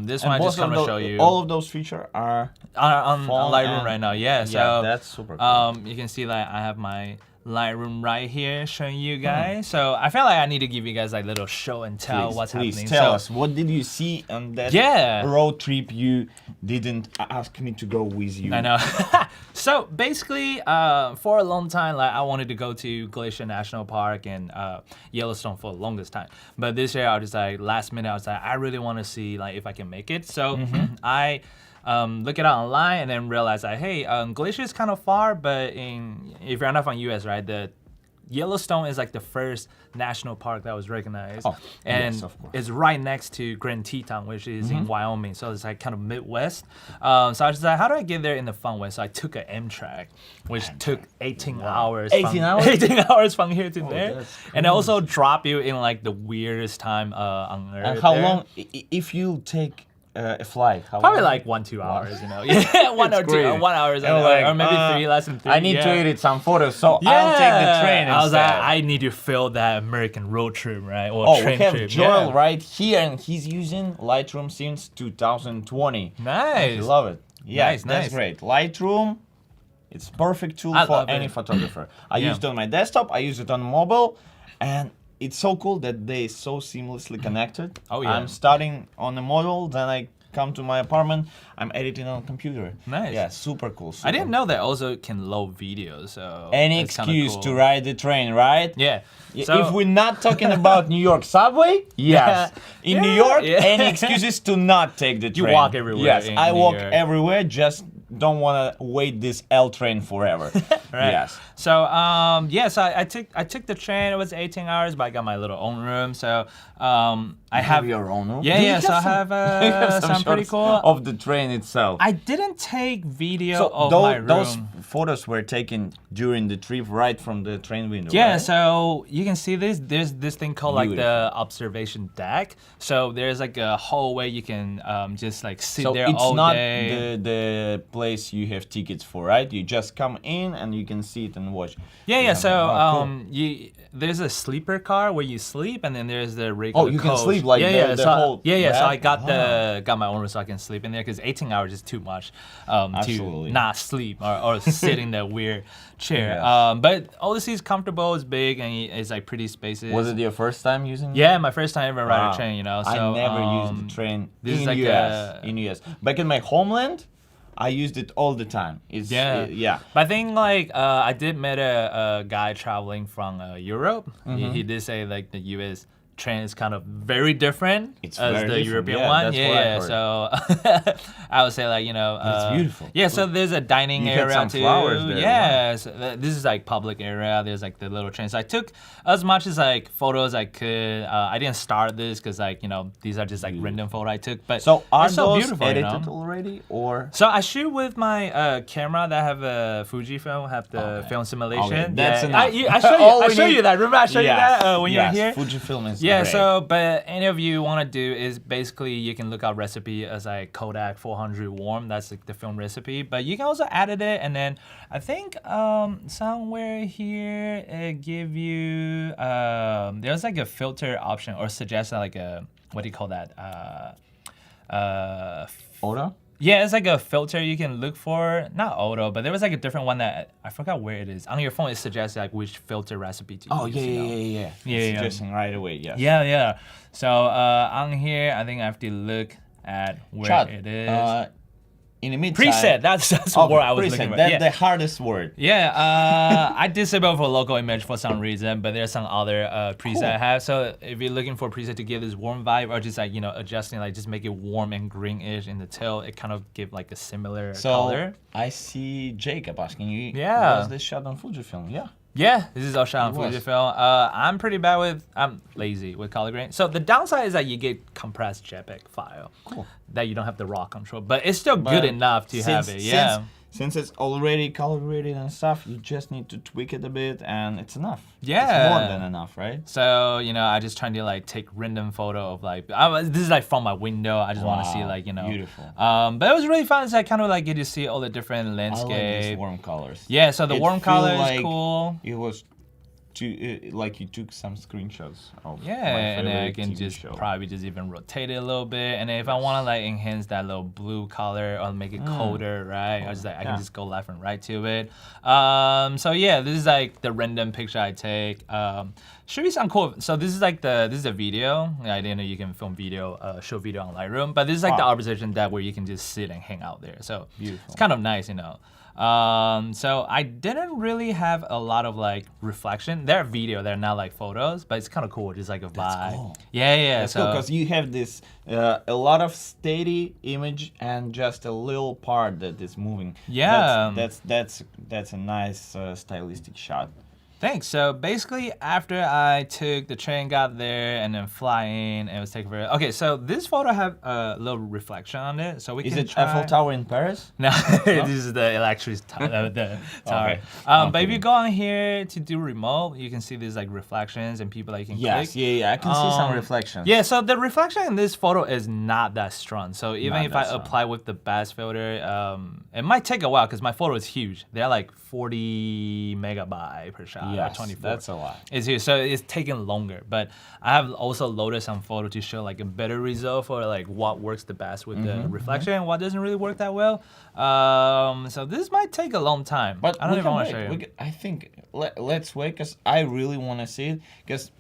this one I just kind of show you. All of those features are on Lightroom right now. Yeah, so that's super cool. you can see like I have my Lightroom right here showing you guys. So I feel like I need to give you guys like little show and tell what's happening. Please tell us, what did you see on that road trip you didn't ask me to go with you? I know. So basically, for a long time, like I wanted to go to Glacier National Park and Yellowstone for the longest time. But this year, I was just like last minute, I was like, I really want to see like if I can make it. So I look it up online and then realize that hey, Glacier is kind of far, but if you're not from US, right, the Yellowstone is like the first national park that was recognized, and yes, of course. it's right next to Grand Tetons, which is in Wyoming. So it's like kind of Midwest. So I was just like, how do I get there in the fun way? So I took an Amtrak, which took 18 hours. 18 hours? 18 hours from here to there, that's and it also drop you in like the weirdest time on Earth. And how there. long, if you take a flight? How Probably long? like 1-2 hours, you know. Yeah, 1 or 2, great. 1 hour, Like, or maybe 3, less than 3. I need to yeah. edit some photos, so I'll take the train I was like, instead. I need to fill that American road trip, right? Or Oh, train we have trip. Joel yeah. right here, and he's using Lightroom since 2020. Nice. I love it. Yeah, Nice, that's nice. great. Lightroom, it's perfect tool I for love any it. photographer. I Yeah. use it on my desktop, I use it on mobile, and it's so cool that they so seamlessly connected. Oh, yeah. I'm starting on the mobile, then I come to my apartment, I'm editing on computer. Nice. Yeah, super cool. I didn't know that also can load videos, so Any it's kinda excuse cool. to ride the train, right? Yeah. If we're not talking about New York subway, yes. In New York, Yeah. any excuses to not take the train. walk everywhere Yes, in I New walk York. everywhere, just don't want to wait this L train forever. Right. Yes. So so I took the train. It was 18 hours, but I got my little own room. So I have your own room? Yeah, Do you yeah. So I some- have you have some pretty shots cool. of the train itself. I didn't take video So of tho- my room. those photos were taken during the trip, right from the train window. Yeah, right? so you can see this. There's this thing called like the observation deck. So there's like a hallway you can just like sit So there it's all not day. the place you have tickets for, right? You just come in and you can see it and watch. Yeah, yeah. So Oh, cool. there's a sleeper car where you sleep, and then there's the regular. Oh, you can coach. sleep like yeah, the so, whole Yeah, yeah. So I rack? got my own room so I can sleep in there because 18 hours is too much Absolutely. to not sleep or sit in that weird chair. Yes. But all the seats comfortable, it's big, and it's like pretty spacious. Was it your first time using it? Yeah, my first time ever ride Wow. a train. You know, so I never used the train this in is like US. In US, back in my homeland, I used it all the time. It's yeah. But I think like I did met a guy traveling from Europe. He did say like the U.S. train is kind of very different It's as very the different. European Yeah, one. that's Yeah, what I yeah. heard. So I would say like it's beautiful. Yeah, so there's a dining You had area some too. flowers there, Yeah, so this is like public area. There's like the little train. So I took as much as like photos I could. I didn't start this because like these are just like random photos I took. But So are it's so those beautiful, edited already, or? So I shoot with my camera that have a Fujifilm, have the film simulation. Okay, that's yeah. enough. I show you. All I we show need- you that. Remember I showed you Yes, that when you were yes, here. Fujifilm is Yeah. great. So, but any of you want to do is basically you can look up recipe as like Kodak 400 warm. That's like the film recipe. But you can also edit it, and then I think somewhere here it give you there's like a filter option or suggest like a what do you call that? Auto? Yeah, it's like a filter you can look for. Not auto, but there was like a different one that I forgot where it is. On your phone, it suggests like which filter recipe to Oh use. yeah, you know? yeah. Yeah, It's yeah. suggesting right away. Yes. Yeah, yeah. So on here, I think I have to look at where Chad, it is. in the meantime. Preset. That's the Okay, word I was preset. looking for. That's Yeah. the hardest word. Yeah, I disable for local image for some reason, but there's some other preset I have. So if you're looking for a preset to give this warm vibe, or just like adjusting, like just make it warm and greenish in the tail, it kind of give like a similar color. I see Jacob asking you. Yeah. Was this shot on Fujifilm? Yeah. Yeah, this is all shot on It was. Fujifilm. I'm lazy with color grading. So the downside is that you get compressed JPEG file. Cool. That you don't have the raw control, but it's still good enough to have it. Yeah. Since it's already color graded and stuff, you just need to tweak it a bit, and it's enough. Yeah. It's more than enough, right? So I just trying to like take random photo of like this is like from my window. I just want to see Wow, like beautiful. But it was really fun. So I kind of like get to see all the different I landscape. like these warm colors. Yeah. So the It warm feel color is like cool. It was like you took some screenshots of Yeah, my and then I favorite can TV just show. probably just even rotate it a little bit. And then if I want to like enhance that little blue color or make it colder, right? I Yeah. can just go left and right to it. So yeah, this is like the random picture I take. Should be some cool. So this is like this is a video. I didn't know you can film video, show video on Lightroom, but this is like the observation deck where you can just sit and hang out there. So Beautiful. it's kind of nice, So I didn't really have a lot of like reflection. They're video, they're not like photos, but it's kind of cool. Just like a vibe. cool. Yeah. That's so cool because you have this a lot of steady image and just a little part that is moving. Yeah. That's a nice stylistic shot. Thanks. So basically, after I took the train, got there, and then flying, it was taking very. Okay, so this photo have a little reflection on it, so we Is can it try. Eiffel Tower in Paris? No, this is the electric tower. The tower. Okay. But if you go on here to do remote, you can see these like reflections and people that you can Yes, click. yeah, I can see some reflections. Yeah, so the reflection in this photo is not that strong. So even Not if that I strong. apply with the best filter, it might take a while because my photo is huge. They're like 40 megabyte per shot, Yes, or 24. that's a lot. It's huge, so it's taking longer. But I have also loaded some photo to show like a better result for like what works the best with the reflection and what doesn't really work that well. So this might take a long time. But I don't even want to show you. I think let's wait because I really want to see it because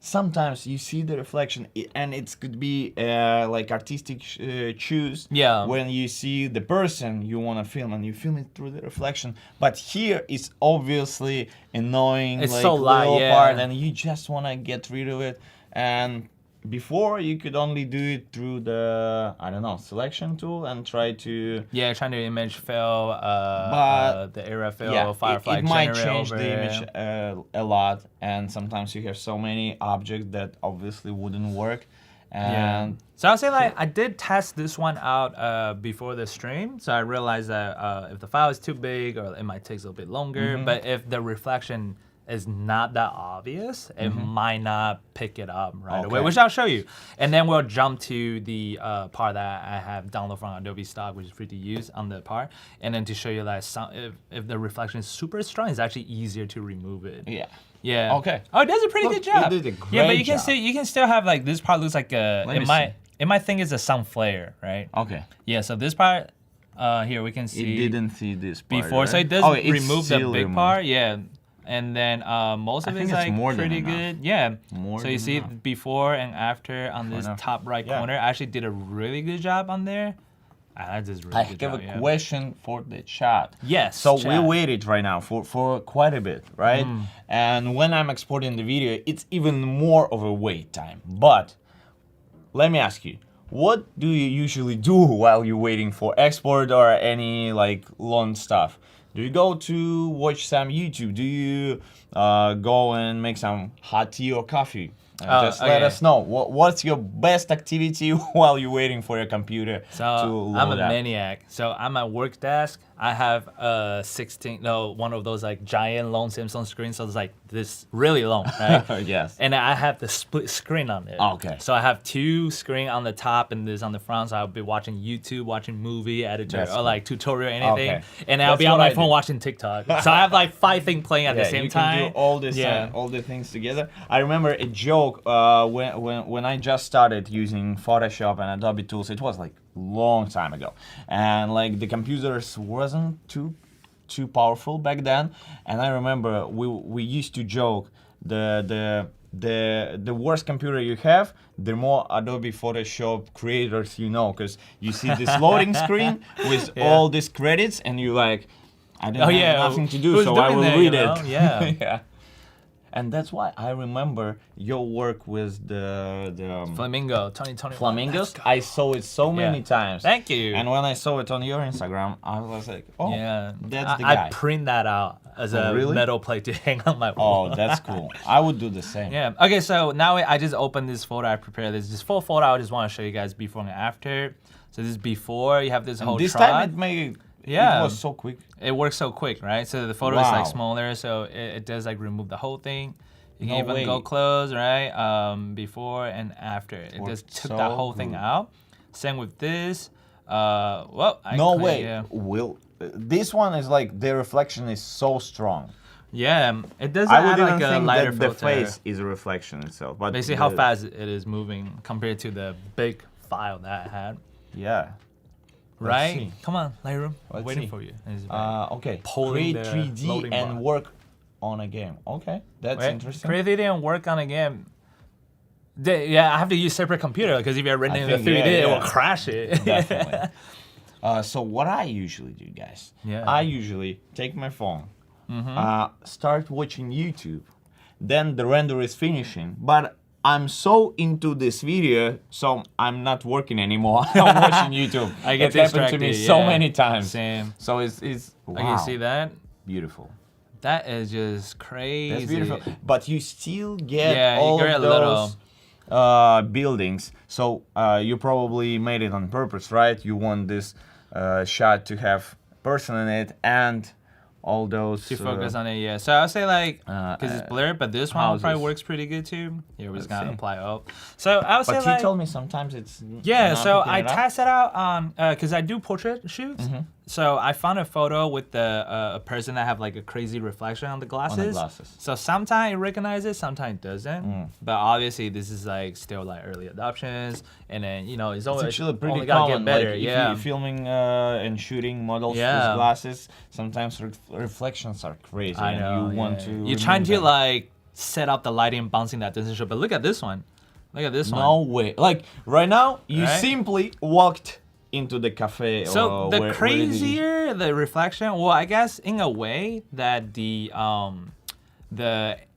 sometimes you see the reflection and it could be like artistic choose. Yeah. When you see the person you want to film and you film it through the reflection, but here it's obviously annoying. It's like, so light, little yeah. part, and you just want to get rid of it. And before you could only do it through the selection tool and try to. Yeah, trying to image fill, But the area fill, Firefly it might generate change over the image a lot, and sometimes you have so many objects that obviously wouldn't work. And So I'll say like I did test this one out before the stream, so I realized that if the file is too big, or it might take a little bit longer. But if the reflection is not that obvious, it might not pick it up right away, which I'll show you. And then we'll jump to the part that I have downloaded from Adobe stock, which is free to use on the part. And then to show you that if the reflection is super strong, it's actually easier to remove it. yeah. Yeah. Okay. Oh, it does a pretty Look, good job. it did a yeah, but great you can job. see, you can still have like this part looks like a. Let me It might think it's a sun flare, right? Okay. Yeah. So this part, here we can see. It didn't see this part, before, so right? it does it's remove the still big removed. part. Yeah. And then most of I it's think it's like more than pretty enough. good. Yeah. More so you than see enough. before and after on this enough. top right Yeah. corner. I actually did a really good job on there. I did really I good have job. a Yeah. question for the chat. Yes. So we chat. waited right now for quite a bit, right? And when I'm exporting the video, it's even more of a wait time. But let me ask you, what do you usually do while you're waiting for export or any like long stuff? Do you go to watch some YouTube? Do you go and make some hot tea or coffee? Just let okay. us know. What's your best activity while you're waiting for your computer to load I'm a up? maniac. So I'm at work desk. I have one of those like giant long Samsung screens. So it's like this really long, right? Yes. And I have the split screen on it. Okay. So I have two screen on the top and this on the front. So I'll be watching YouTube, watching movie, editor, That's or cool. like tutorial, anything. Okay. And I'll That's be on what my I phone do. watching TikTok. So I have like 5 things playing at the same you time. can do all this, all the things together. I remember a joke when I just started using Photoshop and Adobe tools. It was like long time ago, and like the computers wasn't too powerful back then. And I remember we used to joke the worse computer you have, the more Adobe Photoshop creators you know, because you see this loading screen with all these credits, and you like, I don't have nothing to do, who's so I doing will that, read you know? it. Yeah. Yeah. And that's why I remember your work with the Flamingo 2021. flamingos. I saw it so many times. Thank you. And when I saw it on your Instagram, I was like, oh, Yeah, that's the I guy. print that out as a really? metal plate to hang on my wall. Oh, that's cool. I would do the same. Yeah. Okay, so now I just opened this photo. I prepared this full photo. I just want to show you guys before and after. So this is before. You have this whole This trot. time it made Yeah. it was so quick. It works so quick, right? So the photo is like Wow. smaller, so it does like remove the whole thing. You can No even way. go close, right? Before and after. It Worked just took so that whole thing good. out. Same with this. Well, No way. Yeah. This one is like the reflection is so strong. Yeah, it doesn't I would add even like a think lighter that the filter. face is a reflection itself. But Basically, how fast it is moving compared to the big file that I had. Yeah. Right? see. Come on, Lightroom. I'm Let's waiting see. for you. It's like- Okay. Pulling Create the 3D loading and bar. work on a game. Okay, that's Right? interesting. Create 3D and work on a game. Yeah, I have to use separate computer because if you're rendering the think, 3D, yeah, it will yeah. crash it. Definitely. So what I usually do, guys, Yeah. I usually take my phone, start watching YouTube, then the render is finishing, but I'm so into this video, so I'm not working anymore. I'm watching YouTube. I get it happened to me distracted, so yeah. many times. Same. So it's wow. Okay, you see that? Beautiful. That is just crazy. That's beautiful. But you still get you all get of a little. those buildings. So you probably made it on purpose, right? You want this shot to have person in it and all those to focus on it, yeah. So I'll say like, because it's blurred, but this one houses. probably works pretty good too. Here, we're just gonna apply up. So I'll say But like, you told me sometimes it's yeah. not So picking I it up. tested out on, because I do portrait shoots. Mm-hmm. So I found a photo with the a person that have like a crazy reflection on the glasses. So sometimes it recognizes, sometimes it doesn't. But obviously this is like still like early adoptions, and then you know it's always It's actually pretty only gotta common. get better. Like, if yeah. you're filming and shooting models with glasses, sometimes reflections are crazy. I know. And you want to. You're trying remove to them. like set up the lighting, bouncing that doesn't show. But look at this one. Look at this one. No way. Like right now, you Right? simply walked into the cafe. So or the where did you- crazier the reflection, well, I guess in a way that the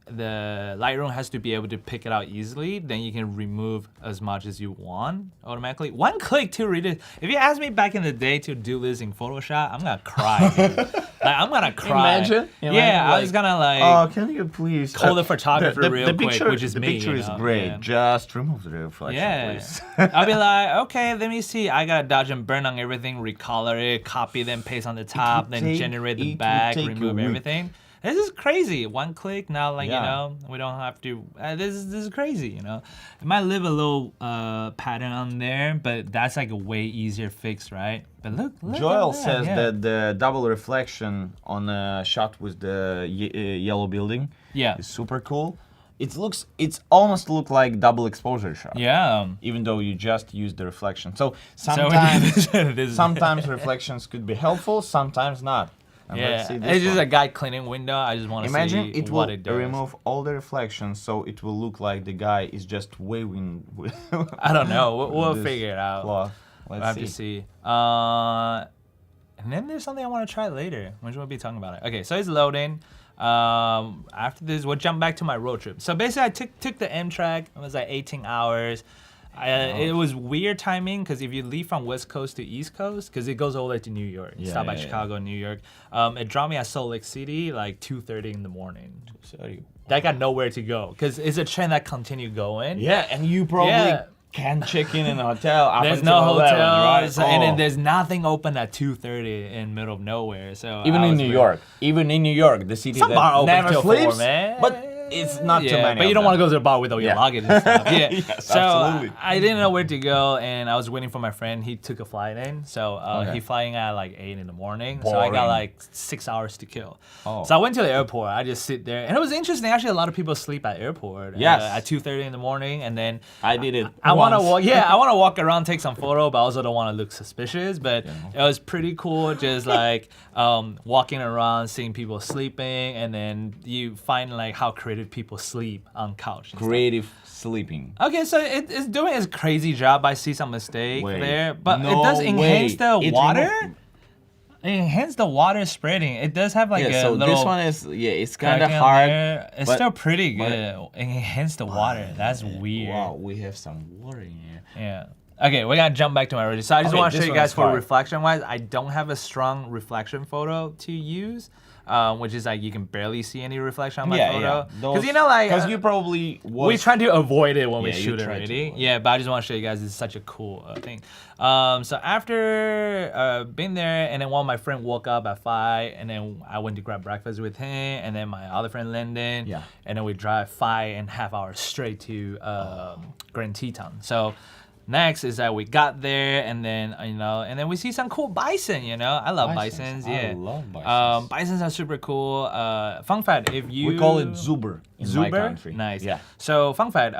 Lightroom has to be able to pick it out easily, then you can remove as much as you want automatically. One click to read it. If you asked me back in the day to do this in Photoshop, I'm gonna cry. Dude. Like I'm gonna cry. Imagine Yeah, I like, was gonna like. Oh, can you please call the photographer real quick, picture, which is the me, picture you is know? great. Yeah. Just remove the reflection, Yeah, please. I'll be like, okay, let me see. I gotta dodge and burn on everything, recolor it, copy, then paste on the top, then generate the back, remove everything. This is crazy. One click now, like you know, we don't have to. This is crazy, you know. It might leave a little pattern on there, but that's like a way easier fix, right? But look Joel at that, says yeah. that the double reflection on a shot with the yellow building is super cool. It's almost look like double exposure shot. Yeah. Even though you just use the reflection. So sometimes sometimes reflections could be helpful, sometimes not. And let's see it's this just one. a guy cleaning window. I just want to Imagine see it what will it does. remove all the reflections, so it will look like the guy is just waving with I don't know. We'll this figure it out. cloth. We'll Let's have to see. And then there's something I want to try later, which we'll be talking about it. Okay, so it's loading. After this, we'll jump back to my road trip. So basically, I took the Amtrak. It was like 18 hours. It was weird timing because if you leave from West Coast to East Coast, because it goes all the way to New York, stop by Chicago, New York. It dropped me at Salt Lake City like 2:30 in the morning. I got nowhere to go because it's a train that continued going. Yeah, and you probably can't check in a hotel. Up There's until no 11, hotel, right? and then there's nothing open at 2:30 in middle of nowhere. So even in New York, the city some bar that open never till sleeps, 4, man. but it's not too many. But you don't want to go to the bar with all your luggage and stuff. Yeah. Yes, so absolutely. I didn't know where to go, and I was waiting for my friend. He took a flight in, so he flying at like 8 in the morning. So I got Boring. like 6 hours to kill. Oh. So I went to the airport. I just sit there, and it was interesting. Actually, a lot of people sleep at airport. Yes. At 2:30 in the morning, and then I did it. I want to once. walk. Yeah, I want to walk around, take some photo, but I also don't want to look suspicious. But it was pretty cool, just like walking around, seeing people sleeping, and then you find like how creative people sleep on couch. and stuff. Creative sleeping. Okay, so it's doing its crazy job. I see some mistake Wait, there, but no it does enhance way. the It water. remo- It enhance the water spreading. It does have like a so little. this one is it's kind of cracking hard. there. It's but- still pretty good. Enhance the water. That's weird. Wow, we have some water in here. Yeah. Okay, we're gonna jump back to my original. So I just Okay, want to this show you one guys is for hard. reflection-wise. I don't have a strong reflection photo to use, which is like you can barely see any reflection on my photo. Because you know, like because you probably we try to avoid it when we Yeah, you shoot it try to already. avoid Yeah, but I just want to show you guys it's such a cool thing. So after being there, and then one of my friend woke up at 5, and then I went to grab breakfast with him, and then my other friend Lyndon. Yeah. And then we drive 5.5 hours straight to Grand Tetons. So next is that we got there, and then and then we see some cool bison. I love bisons. Yeah, I love bisons. Bisons are super cool. Fun fact: if you we call it Zuber in my country. Nice. Yeah. So fun fact: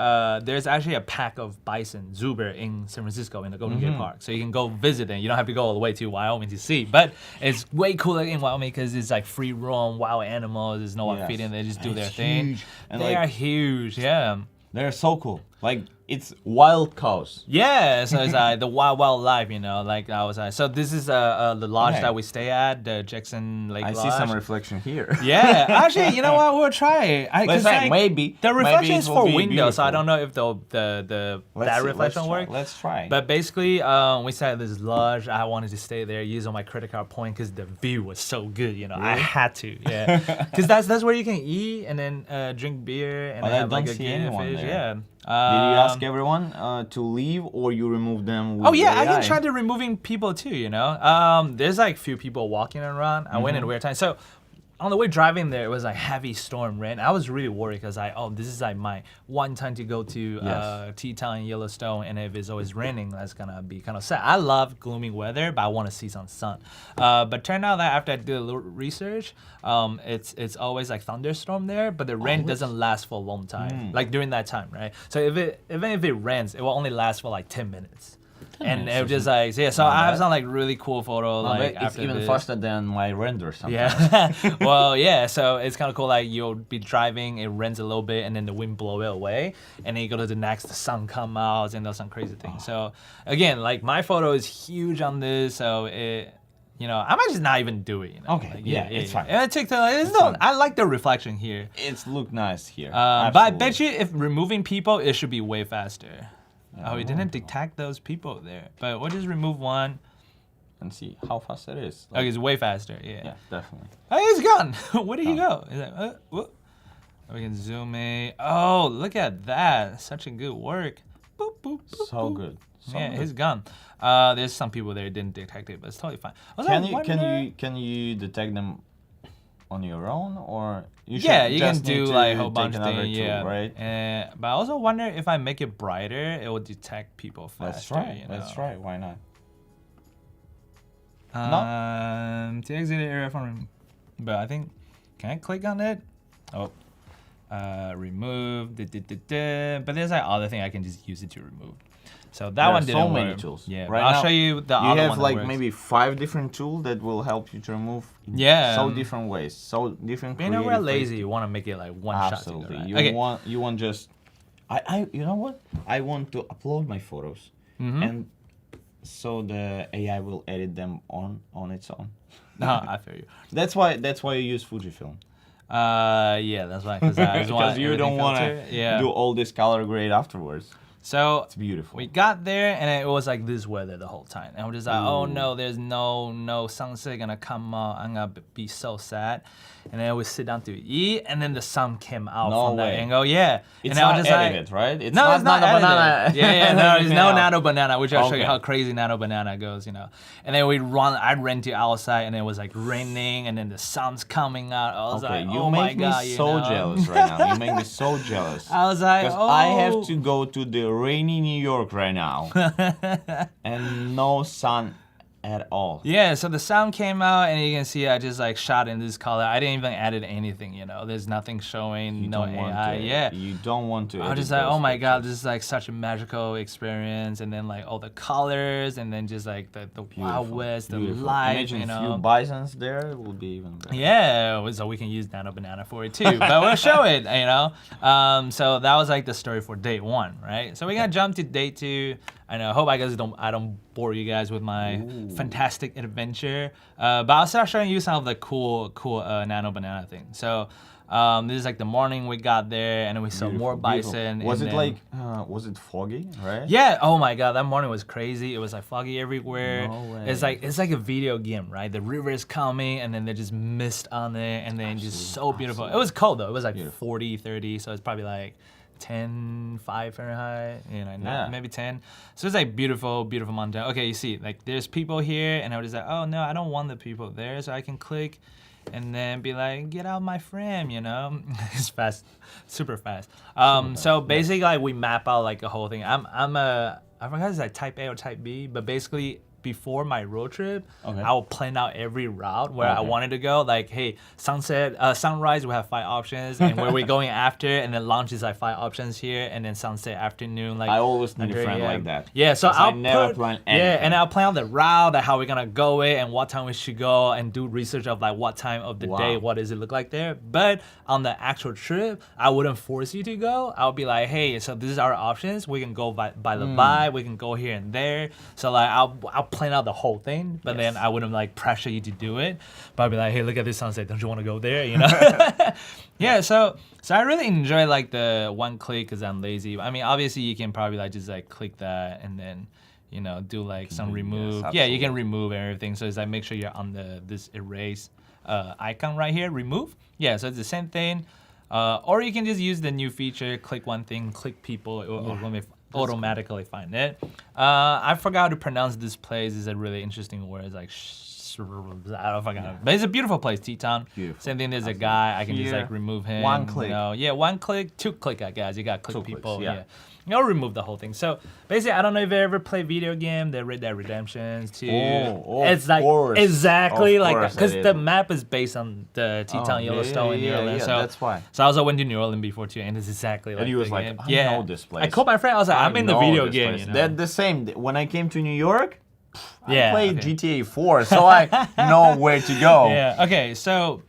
there's actually a pack of bison Zuber in San Francisco in the Golden Gate Park. So you can go visit them. You don't have to go all the way to Wyoming to see. But it's way cooler in Wyoming because it's like free roam, wild animals. There's no one feeding. They just do their thing. Huge. And they are huge. Yeah. They're so cool. Like it's wild cows. Yeah, so it's the wild life, you know. Like I was so this is the lodge Okay. that we stay at, the Jackson Lake I Lodge. see some reflection here. Yeah, actually, you know what? We'll try it. Let's try. Maybe the reflection maybe is it will for be windows, so I beautiful. don't know if that Let's see, reflection let's works. Let's try. But basically, we sat at this lodge. I wanted to stay there, use all my credit card point because the view was so good. You know, I had to, yeah, because that's where you can eat and then drink beer and But I have like don't a see game anyone fish. there. Yeah. Did you ask everyone to leave, or you remove them? With Oh yeah, I AI? can try to removing people too. You know, there's like few people walking around. I went at a weird time, so. On the way driving there, it was like heavy storm rain. I was really worried because this is like my one time to go to Teton Yellowstone, and if it's always raining, that's gonna be kind of sad. I love gloomy weather, but I want to see some sun. But turned out that after I did a little research, it's always like thunderstorm there, but the rain doesn't last for a long time, like during that time, right? So even if it rains, it will only last for like 10 minutes. And it was just like, yeah, so I have some like really cool photo like it's after even this. faster than my render sometimes. Yeah. Well, yeah. So it's kind of cool. Like you'll be driving, it rains a little bit, and then the wind blow it away, and then you go to the next, the sun come out, and there's some crazy things. So again, like my photo is huge on this, so it. You know, I might just not even do it. You know? Okay, Like, yeah, it's fine. And I like the reflection here. It's look nice here. But I bet you if removing people, it should be way faster. Oh, it didn't detect those people there. But we'll just remove one. And see how fast it is. Okay, it's way faster. Yeah. Yeah, definitely. Oh, he's gone. Where did he go? He's like, whoop. We can zoom in. Oh, look at that. Such a good work. Boop, boop, boop, So boop. good. So Yeah, good. he's gone. There's some people there who didn't detect it, but it's totally fine. Can you detect them on your own, or you Yeah, should you just can need do to like a whole take bunch of another things. tool, Yeah, right? But I also wonder if I make it brighter, it will detect people faster. Let's try. You know? Let's try. Why not? To exit the area from, but I think, can I click on it? Oh, remove. But there's like other thing I can just use it to remove. So that There one are didn't so work. many tools. Yeah, Right I'll now, show you the You other have one that like works. maybe 5 different tools that will help you to remove. Yeah. So different ways. So different. But you know, we're creative ways lazy. to- You want to make it like one shot. Absolutely. Together, You right? Okay. want just. I you know what? I want to upload my photos, and so the AI will edit them on its own. No, I feel you. That's why you use Fujifilm. Yeah, that's why. Because you don't want to do all this color grade afterwards. So It's beautiful. we got there, and it was like this weather the whole time. And we're just like, oh no, there's no sunset gonna come out. I'm gonna be so sad. And then we sit down to eat, and then the sun came out No from that way. angle. Yeah. It's and I was not just like, edited, right? It's no, it's not a edited. banana. Yeah, no, there's no Yeah. Nano Banana, which I'll show you Okay. how crazy Nano Banana goes, you know. And then I ran to outside, and it was like raining, and then the sun's coming out. I was Okay, like, you oh my make me God, you so know? jealous right now. You make me so jealous. I was like, Because oh. I have to go to the rainy New York right now, and no sun at all. Yeah, so the sound came out, and you can see I just like shot in this color. I didn't even edit anything, you know. There's nothing showing, You no don't want AI. to. Yeah. You don't want to. I was edit just like, those oh my God, pictures. this is like such a magical experience. And then like all the colors, and then just like the Wild West, the Beautiful. light, Imagine you a know. few bisons there, it would be even better. Yeah, so we can use Nano Banana for it too, but we'll show it, you know. So that was like the story for day 1, right? So we're gonna jump to day 2. I know. Hope I don't bore you guys with my fantastic adventure. But I'll start showing you some of the cool Nano Banana things. So this is like the morning we got there, and then we saw more Beautiful. bison. Was and it then- like, was it foggy, right? Yeah. Oh my God, that morning was crazy. It was like foggy everywhere. No way. It's like a video game, right? The river is coming, and then there's just mist on it, and then just so beautiful. It was cold though. It was like 40, 30, so it's probably like 10, 5 Fahrenheit, you know, Yeah. maybe 10. So it's like beautiful, beautiful mountain. Okay, you see, like there's people here, and I was just like, oh no, I don't want the people there, so I can click and then be like, get out my frame, you know. It's fast, super fast. So basically, like we map out like a whole thing. I forgot it's like type A or type B, but basically before my road trip, Okay. I will plan out every route where I wanted to go. Like, hey, sunrise, we have 5 options, and where we're going after, and then lunch is like 5 options here, and then sunset, afternoon, like. I always need a 100 friend AM. like that. Yeah, so 'Cause I'll I never put, plan yeah, anything. and I'll plan out the route, like how we're gonna go it, and what time we should go, and do research of like what time of the day, what does it look like there. But on the actual trip, I wouldn't force you to go. I'll be like, hey, so this is our options. We can go by the vibe. We can go here and there. So like I'll plan out the whole thing, but then I wouldn't like pressure you to do it. But I'll be like, hey, look at this sunset. Don't you want to go there? You know? Yeah. So I really enjoy like the one click because I'm lazy. I mean, obviously you can probably like just like click that and then, you know, do like some remove. Yeah, you can remove everything. So it's like make sure you're on this erase icon right here, remove. Yeah, so it's the same thing. Or you can just use the new feature, click one thing, click people, it will automatically find it. I forgot how to pronounce this place. It's a really interesting word. It's like I don't know if I got it. But it's a beautiful place, Teton. Beautiful. Same thing, there's a guy, I can just like remove him. One click. You know? Yeah, 1 click, 2 click, I guess. You got click 2 people. clicks, yeah. You'll remove the whole thing. So basically, I don't know if you ever play video game, the Red Dead Redemption 2. It's like exactly like that. Because the map is based on the Teton Yellowstone in New Orleans. So that's why. So I also went to New Orleans before too, and it's exactly like And he was the like, game. I know this place. I called my friend, I was like, I'm in the video game. Place. You know? They're the same. When I came to New York, Yeah, I played okay. GTA 4, so I know where to go. Yeah, okay, so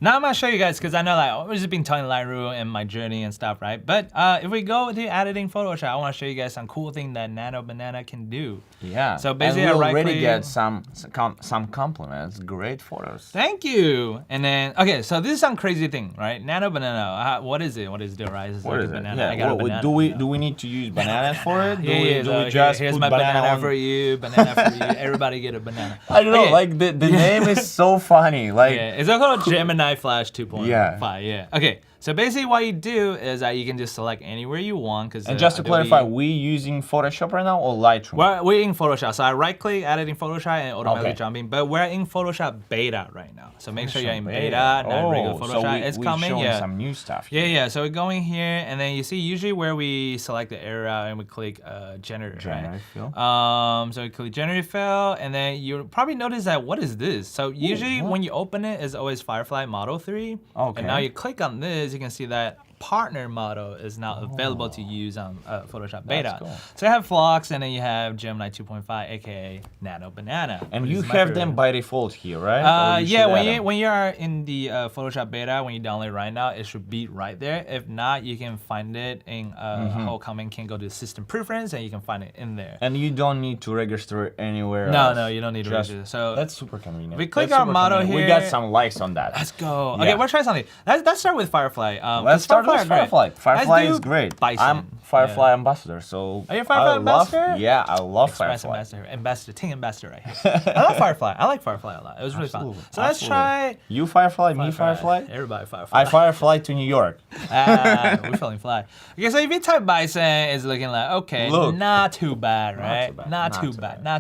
now I'm gonna show you guys, because I know like I've just been telling Lightroom and my journey and stuff, right? But if we go to editing Photoshop, I wanna show you guys some cool thing that Nano Banana can do. Yeah. So basically, and we I already right-click- get some compliments. Great photos. Thank you. And then, okay, so this is some crazy thing, right? Nano Banana, what is it? What is it, right? It's What like is a it? banana. Yeah. I got a Well, banana, do we you know? do we need to use bananas for it? Do Yeah, we just here's put my banana on? for you, banana for you. Everybody get a banana. I don't know. Okay. Like the name is so funny. Like Yeah, it's called Gemini Flash 2.5. Yeah. Yeah. Okay. So basically, what you do is that you can just select anywhere you want. Cause and just to Adobe- clarify, we using Photoshop right now or Lightroom? we're in Photoshop. So I right-click, edit in Photoshop, and automatically Okay. jump in. But we're in Photoshop beta right now. So make sure you're in beta, not regular Photoshop. So It's we coming. showing Yeah. some new stuff. Yeah, yeah. So we go in here, and then you see usually where we select the area and we click generate. Generate fill. So we click generate fill, and then you'll probably notice that what is this? So usually when you open it, it's always Firefly Model 3. Okay. And now you click on this, you can see that partner model is now available to use on Photoshop Beta. cool. So you have Flux, and then you have Gemini 2.5, aka Nano Banana. And which you is my have favorite. them by default here, right? Or you Yeah, should add them? when you are in the Photoshop beta, when you download it right now, it should be right there. If not, you can find it in whole comment can go to system preference, and you can find it in there. And you don't need to register it anywhere No, else. no, you don't need to Just- register. So That's super convenient. we click That's our super model convenient. here. We got some likes on that. let's go. Yeah. Okay, we'll try something. Let's start with Firefly. Let's start with are great. Firefly. Firefly Let's is do great. Bison. I'm Firefly ambassador, so Are you a Firefly ambassador? Yeah, I love Express Firefly. ambassador, team ambassador right here. I love Firefly. I like Firefly a lot. It was really fun. So let's try You Firefly, me Firefly. Everybody Firefly. I Firefly to New York. We're feeling fly. Okay, so if you type Bison, it's looking like, okay, Look. not too bad, right? Not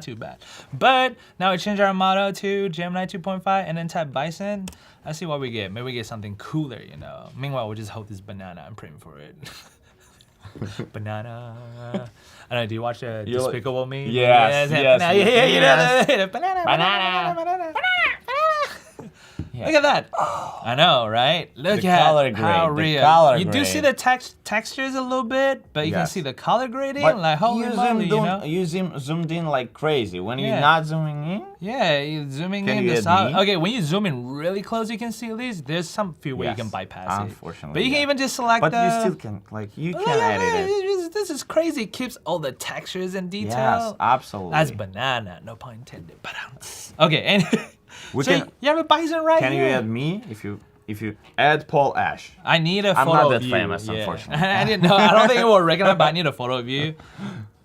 too bad. But now we change our model to Gemini 2.5 and then type Bison. Let's see what we get. Maybe we get something cooler, you know. Meanwhile, we'll just hold this banana and praying for it. Banana. I don't know, do you watch Despicable Me? Yes, yes, Yeah. Banana. Yeah. Look at that. I know, right? Look The at color how grade, the real. color You do grade. see the textures a little bit, but you can Yes. see the color grading. But Like, holy moly, you know? you zoomed in like crazy. When Yeah. you're not zooming in, Yeah, you're zooming Can in you the add solid. me? Okay, when you zoom in really close, you can see at least there's some few where you Yes, can bypass it. unfortunately, But you can yeah. even just select but the. you still can, like, you Look can at edit that. it. This is crazy. It keeps all the textures and detail. Yes, absolutely. That's banana, no pun intended. But okay, and We so can- you have a bison right Can here. you add me if you add Paul Ashch? I need a I'm photo not of that you. famous, Yeah. unfortunately. I didn't know. I don't think it will recognize, but I need a photo of you.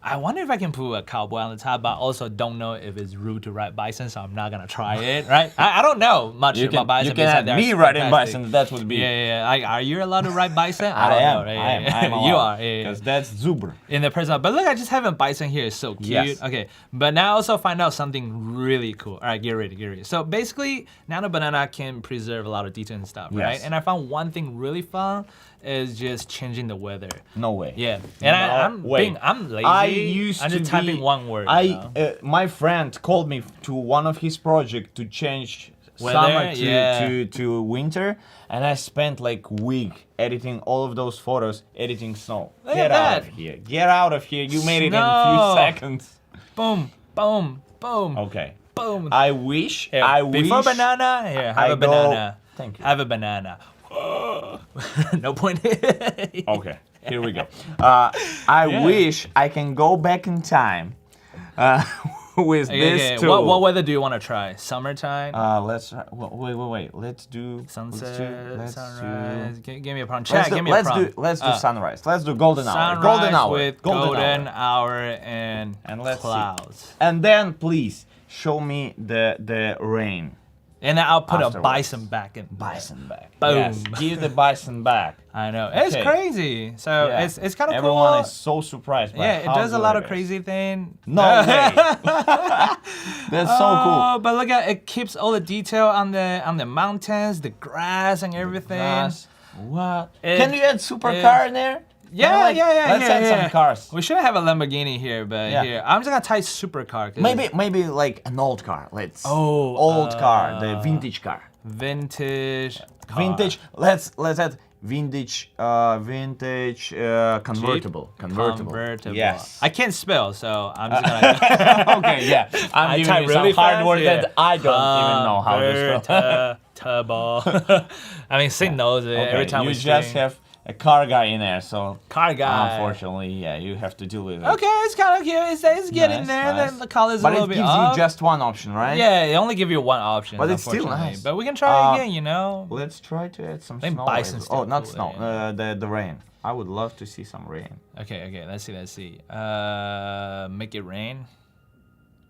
I wonder if I can put a cowboy on the top, but I also don't know if it's rude to write bison, so I'm not gonna try it. Right? I don't know much You about can, bison. you can besides add they're me writing fantastic. bison. That would be. Yeah. Are you allowed to write bison? I don't am. know, right? I am. You are. Yeah. Because that's Zuber. In the personal, but look, I just have a bison here. It's so cute. Yes. Okay, but now I also find out something really cool. All right, get ready. So basically, Nano Banana can preserve a lot of detail and stuff, right? Yes. And I found one thing really fun is just changing the weather. No way. Yeah, and No I'm way. I'm lazy. I used I'm to just typing be- one word. My friend called me to one of his projects to change Weather? summer Yeah. to winter, and I spent like week editing all of those photos, editing snow. Look Get at out that. of here! Get out of here! You made it in a Snow. few seconds. Boom, boom, boom, Okay. boom. I wish. Here, I before wish. banana, here, have I a go- banana. Thank you. Have a banana. No point. Okay, here we go. I Yeah. wish I can go back in time with this tool. What weather do you want to try? Summertime? Let's wait. Let's do Sunset, let's sunrise. Give me a prompt. Let's Chat, do, give me a let's prompt. do let's do sunrise. Let's do golden hour. Sunrise Golden hour. with golden hour and let's see. clouds. And then please show me the rain. And then I'll put Afterwards. a bison back in. Bison back. Boom. Yes, give the bison back. I know. It's Okay. crazy. So Yeah. it's kind of cool. Everyone is so surprised by Yeah, it how does a good lot of it is. crazy things. No way. That's so cool. Oh, but look at it keeps all the detail on the mountains, the grass and everything. Grass. What? It Can you add supercar in there? Yeah, Like, yeah. Let's add some cars. We should have a Lamborghini here, but Yeah. here I'm just gonna type supercar. 'Cause Maybe like an old car. Let's Oh, car, the vintage car. vintage. Car. Vintage. Let's add vintage convertible. Convertible. Yes. I can't spell, so I'm just gonna. Okay, yeah. I'm I giving type you some really hard fast, words yeah. that I don't even know how to spell. Turbo. I mean, Sing knows it every time you we just stream. have a car guy in there, so Car guy. unfortunately, yeah, you have to deal with it. Okay, it's kind of cute. It's getting Nice, there. nice. The color's But a little it bit gives off. you just one option, right? Yeah, it only give you one option. But it's still unfortunately. nice. But we can try again, you know. Let's try to add some Think snow. bison's Oh, still not cool, snow. yeah. The rain. I would love to see some rain. Okay. Let's see. Make it rain.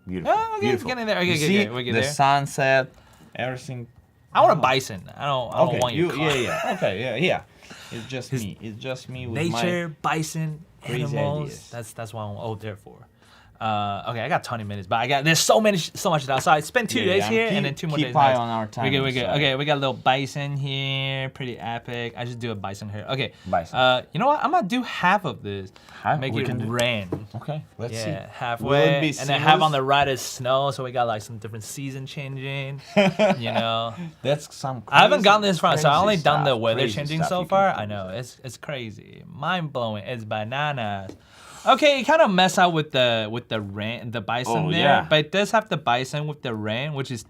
Beautiful. Oh, okay, Beautiful. get in there. Okay, You okay, see okay, we get the there. sunset, everything. I want a bison. I don't want your car. yeah. Okay, yeah. It's just me. It's just me with Nature, bison, crazy animals. ideas. That's what I'm out there for. Okay, I got 20 minutes, but there's so much stuff. So I spent 2 Yeah, days yeah. here Keep- and then 2 more keep days. eye next. on our time, We good. so- Okay, we got a little bison here, pretty epic. I just do a bison here. Okay. Bison. You know what? I'm gonna do half of this. Half? Make We it can do- rain. Okay, let's see. Yeah, Will halfway, it be and then half seamless? on the right is snow. So we got like some different season changing. You know. That's some. I haven't crazy- gotten this far, so I crazy only done the stuff, weather crazy changing stuff so you can far. do. I know it's crazy, mind blowing. It's bananas. Okay, you kind of mess out with the rain, the bison Oh, there, yeah. but it does have the bison with the rain, which is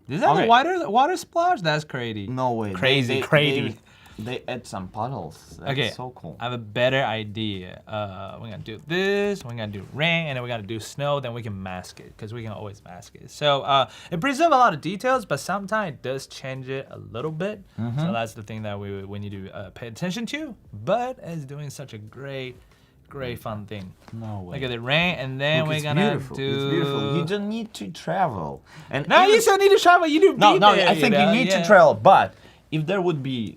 does that have Okay. a water splash? That's crazy. No way. Crazy. They add some puddles. That's Okay, so cool. I have a better idea. We're gonna do this. We're gonna do rain, and then we gotta do snow. Then we can mask it because we can always mask it. So it preserves a lot of details, but sometimes it does change it a little bit. Mm-hmm. So that's the thing that we need to pay attention to. But it's doing such a great fun thing. No way. Look at the rain, and then Look, we're it's gonna beautiful. do. It's beautiful. You don't need to travel. And No, even- you still need to travel. You do. No, be no. there, I think know? you need Yeah. to travel, but if there would be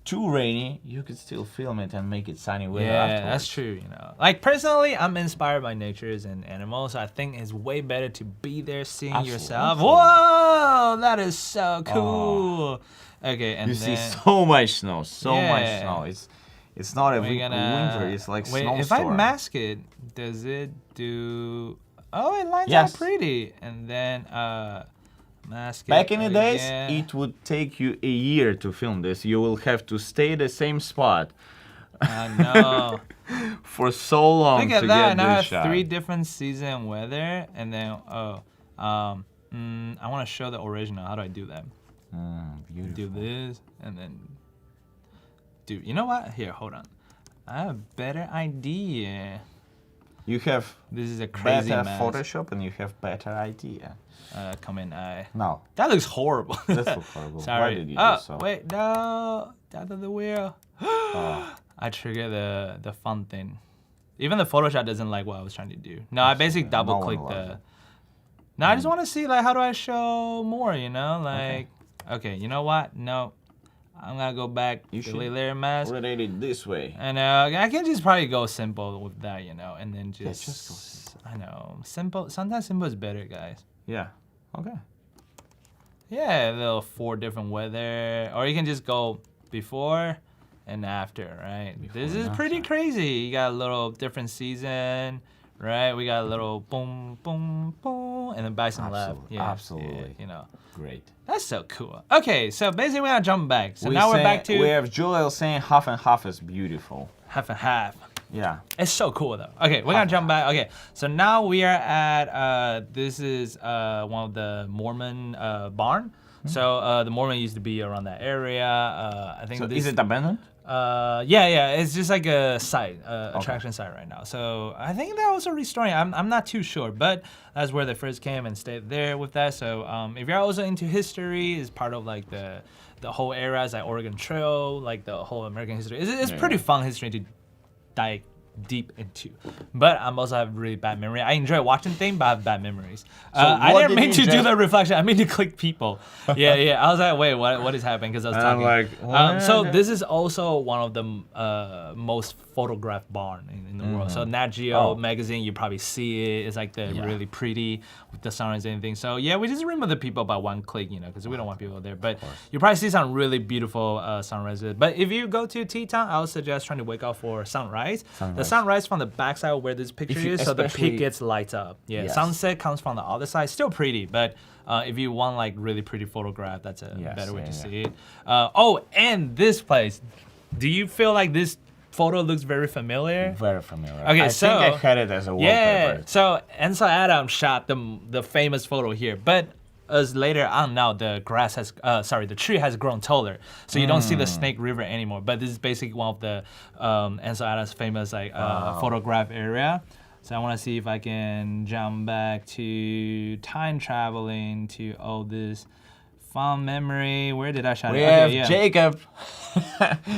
too rainy, you could still film it and make it sunny weather Yeah, afterwards. that's true. You know, like personally, I'm inspired by natures and animals. So I think it's way better to be there, seeing Absolutely, yourself. absolutely. Whoa, that is so cool. Okay, and You then see so much snow, so much Yeah. snow. It's not a we're gonna winter. It's like wait. snowstorm. If I mask it, does it do? Oh, it lines Yes. up pretty. And then mask it. Back in the days, again. it would take you a year to film this. You will have to stay the same spot I know. for so long Look at to that. get And I this have shot. 3 different season weather, and then I want to show the original. How do I do that? Beautiful. Do this and then do. You know what? Here, hold on. I have a better idea. You have This is a crazy better mess. Photoshop and you have better idea. Come in, No, That looks horrible. that's so horrible. Sorry. Why did you oh, do so? wait, no. Out of the wheel. Oh. I triggered the fun thing. Even the Photoshop doesn't like what I was trying to do. No, I basically okay. double No one clicked loves the. it. No, I just want to see like how do I show more, you know? Like, okay, you know what? No, I'm gonna go back. You should delete layer mask. rotate it this way. And I can just probably go simple with that, you know, and then just. just go simple. I know, simple. Sometimes simple is better, guys. Yeah. Okay. Yeah, a little 4 different weather, or you can just go before, and after, right? This is pretty crazy. You got a little different season, right? We got a little boom, boom, boom, and then bison left. Yeah, Absolutely. yeah, you know. Great. That's so cool. Okay, so basically we're gonna jump back. So We now we're say- back to We have Joel saying half and half is beautiful. half and half. Yeah. It's so cool though. Okay, we're gonna jump back. Okay, so now we are at this is one of the Mormon barn. So the Mormon used to be around that area. I think So this is it abandoned? yeah, it's just like a site, attraction site right now. So I think that was a restoring. I'm not too sure, but that's where they first came and stayed there with that. So if you're also into history, it's part of like the whole areas like Oregon Trail, like the whole American history. It's pretty fun history to dive deep into, but I'm also have really bad memory. I enjoy watching things, but I have bad memories. I what didn't did mean you to do just- the reflection. I mean to click people. yeah. I was like, wait, what is happening? Because I was And I'm talking. like, So what? this is also one of the most photographed barn in the world. So Nat Geo magazine, you probably see it. It's like the really pretty with the sunrise and everything. So yeah, we just remove the people by one click, because we don't want people there. But you probably see some really beautiful sunrises. But if you go to Teton, I would suggest trying to wake up for sunrise. The sunrise from the backside where this picture If you- is, so the especially- peak gets light up. Yeah, Yes. sunset comes from the other side, still pretty, but if you want like really pretty photograph, that's a better way to see it. And this place, do you feel like this photo looks very familiar? Very familiar. Okay, I so think I had it as a yeah, wallpaper. so Ansel Adams shot the famous photo here, but as later on now the grass has the tree has grown taller, so you don't see the Snake River anymore. But this is basically one of the Ansel Adams famous like photograph area. So I want to see if I can jump back to time traveling to all this fond memory. Where did I shot We it? have Okay, yeah. Jacob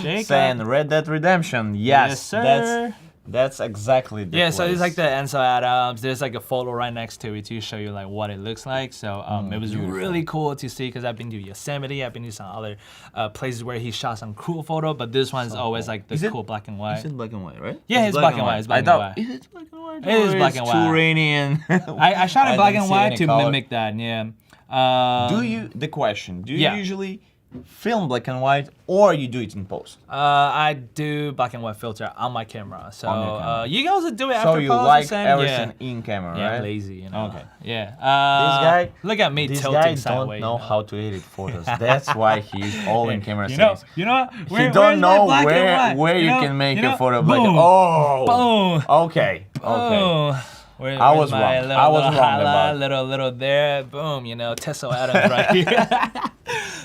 Jacob. saying Red Dead Redemption. Yes, Yes, sir. That's exactly the Yeah, so it's place. like the Ansel Adams. There's like a photo right next to it to show you like what it looks like. So it was really cool to see because I've been to Yosemite, I've been to some other places where he shot some cool photo, but this one's always like the cool black and white. Is it black and white, right? Yeah, it's black and white. It's black I and thought, white. is it black and white? It is Or black it's and too white. rainy and I shot it I black didn't and see white any to color. mimic that. Yeah. The question, do you Yeah. usually film black and white or you do it in post? I do black and white filter on my camera. So On your camera. you can also do it So after you post. like the same. everything in camera, Yeah, right? I'm lazy, Okay. Yeah. This guy, look at me this tilting guy don't sideways. know how to edit photos. That's why he's all in camera You know, settings. you know what? He Where's don't my know black and white? where you know? can make You know? a photo black. Boom. Oh, Boom. okay, okay. Boom. Where's I was my wrong. Little, I was little wrong highlight, about- little there. Boom. Tessa Adams right here.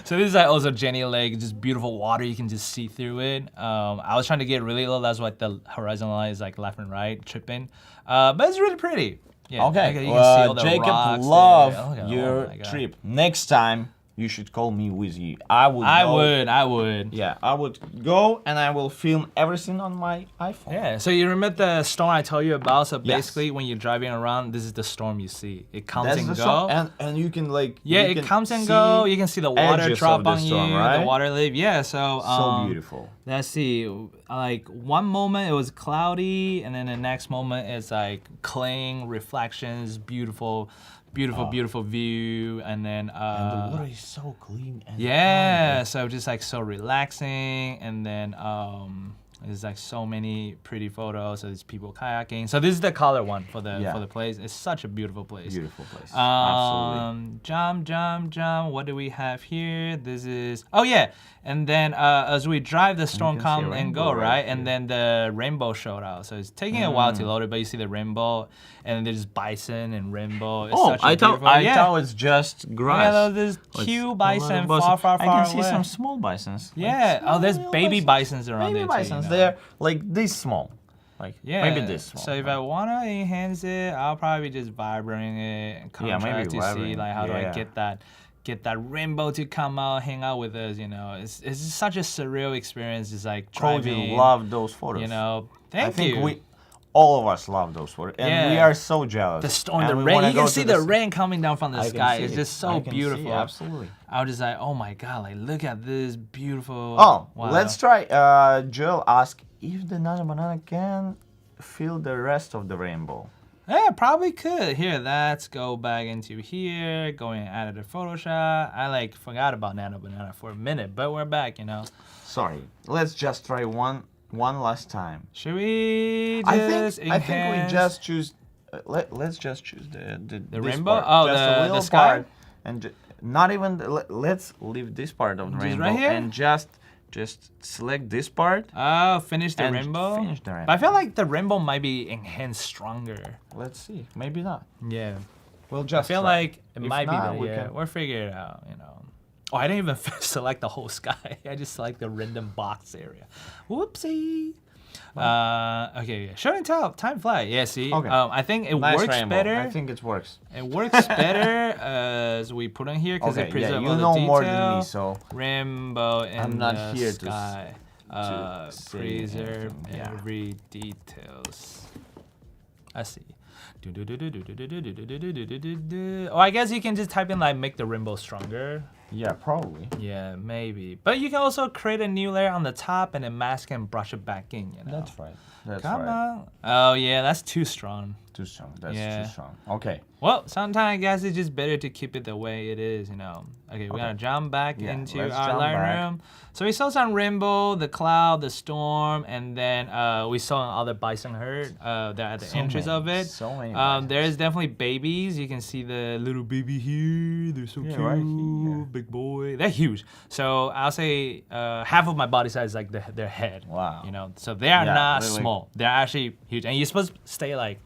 So this is like also Jenny Lake, just beautiful water. You can just see through it. I was trying to get really low. That's why the horizon line is like left and right tripping. But it's really pretty. Yeah. Okay, you can see all the Jacob, rocks love there. Okay, your oh my God. trip. Next time, you should call me Wizzy. I would. I would. Yeah, I would go and I will film everything on my iPhone. Yeah, so you remember the storm I told you about? So Yes. basically, when you're driving around, this is the storm you see. It comes That's and the go. song, and you can like. Yeah, you it can comes and see go. You can see the water edges drop of the on storm, you, right? the water leave. Yeah, so So beautiful. Let's see. Like one moment it was cloudy, and then the next moment it's like clean reflections, beautiful view, and then And the water is so clean. And yeah, so just like so relaxing, and then there's like so many pretty photos. So there's people kayaking. So this is the color one for the place. It's such a beautiful place. Beautiful place. Absolutely. Jump. What do we have here? This is and then as we drive, the storm can see come a and rainbow go, right right? here. And then the rainbow showed out. So it's taking a while to load it, but you see the rainbow, and there's bison and rainbow. It's such a I thought beautiful, it's just grass. yeah, there's It's cute a bison lot of far I can away. see some small bisons. like Yeah. Oh, there's small baby bisons around Baby there too. bisons. They're like this small. Like Yeah. maybe this small. So if I wanna enhance it, I'll probably just vibrate it and Yeah, maybe contrast to see vibrate, like how do I yeah. get that rainbow to come out, hang out with us. It's just such a surreal experience. Just like Cody driving. love those photos. Thank I think you. all of us love those photos, and we Yeah. are so jealous. The storm, And the we rain. wanna You go can to see the the rain coming down from the I can sky. see It's it. just so I can see, beautiful. absolutely. I was just like, oh my god, like look at this beautiful. Oh, wow. let's try. Joel asked if the Nano Banana can feel the rest of the rainbow. Yeah, probably could. Here, let's go back into here. Go and add it to Photoshop. I like forgot about Nano Banana for a minute, but we're back, you know. Sorry. Let's just try one last time. Should we I just think we just choose. Let's just choose the this rainbow. part. Oh, just a little the sky. part, and not even. Let's leave this part of the rainbow right here? and just select this part. Oh, finish the And rainbow. finish the But I feel like the rainbow might be enhanced stronger. Let's see. Maybe not. Yeah. We'll I just. feel try. like it If might not, be there. we Yeah, can- we'll figure it out, you know. Oh, I didn't even select the whole sky. I just select the random box area. Whoopsie. Okay, yeah. Show and tell. Time fly. Yeah, see. Okay. I think it Nice works rainbow. better. I think it works. It works better as we put on here because Okay, it preserves yeah, all you the know detail. more than me, so Rainbow and I'm not the here sky. to say Preserve anything, yeah. every details. I see. Oh, I guess you can just type in like make the rainbow stronger. yeah, probably. Yeah, maybe. But you can also create a new layer on the top and then mask and brush it back in, you know. That's right. That's Come right. on. Oh yeah, that's too strong. Too strong. That's Yeah. too strong. Okay. Well, sometimes I guess it's just better to keep it the way it is, you know. Okay, we're gonna jump back Yeah, into let's our jump back. Lightroom. So we saw some rainbow, the cloud, the storm, and then we saw another bison herd there at the So entrance many, of it. so many There is definitely babies. You can see the little baby here. They're so Yeah, cute. right here. Big boy. They're huge. So I'll say half of my body size is like their head. Wow. You know, so they are Yeah, not really. small. They're actually huge. And you're supposed to stay like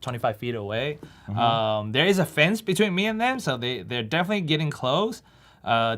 25 feet away. Mm-hmm. There is a fence between me and them, so they're definitely getting close.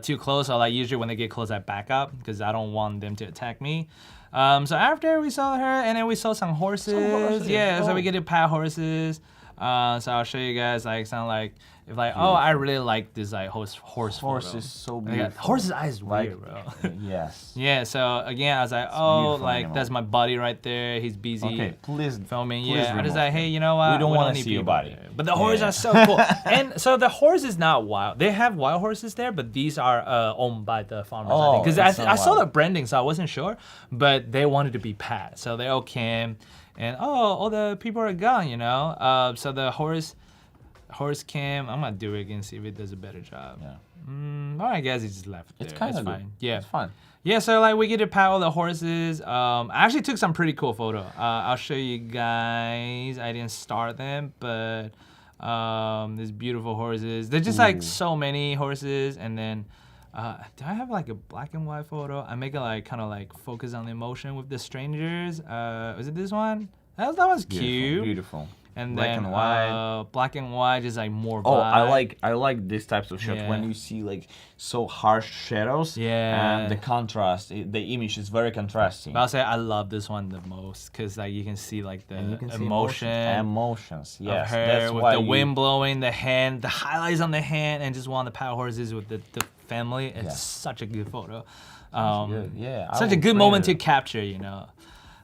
Too close, so like usually when they get close, I back up because I don't want them to attack me. So after we saw her, and then we saw some horses. Yeah, so we get to pat horses. So I'll show you guys like sound like if like I really like this like horse Horse photo. is so Yeah, beautiful. horse's eyes Like, weird, bro. yes. Yeah, so again, I was like, beautiful like animal. that's my buddy right there. He's busy. Okay, please. Filming, please yeah. I was remove like, hey, it. you know what? We don't want to need see your people body. there. But the horses Yeah. are so cool. And so the horse is not wild. They have wild horses there, but these are owned by the farmers. Oh, Because it's not I saw wild. the branding, so I wasn't sure. But they wanted to be pat, so they all came, and all the people are gone, you know. So the horse came. I'm gonna do it again, see if it does a better job. Yeah. Well, I guess he just left there. It's kind of fine. Yeah. It's fun. Yeah, so like we get to pat all the horses. I actually took some pretty cool photo. I'll show you guys. I didn't start them, but these beautiful horses. There's just like so many horses, and then do I have like a black and white photo? I make it like kind of like focus on the emotion with the strangers. Was it this one? That was cute. Beautiful. And Black then and white. black and white is like more. Oh, vibe. I like these types of shots when Yeah. you see like so harsh shadows. Yeah. And the contrast, the image is very contrasting. But I'll say I love this one the most because like you can see like the And you can see emotion. Emotions. Yes. Of her That's with why the you- wind blowing, the hand, the highlights on the hand, and just one of the power horses with the family. It's Yeah. such a good photo. Good. Yeah. I Such a will good moment to print it. capture, you know.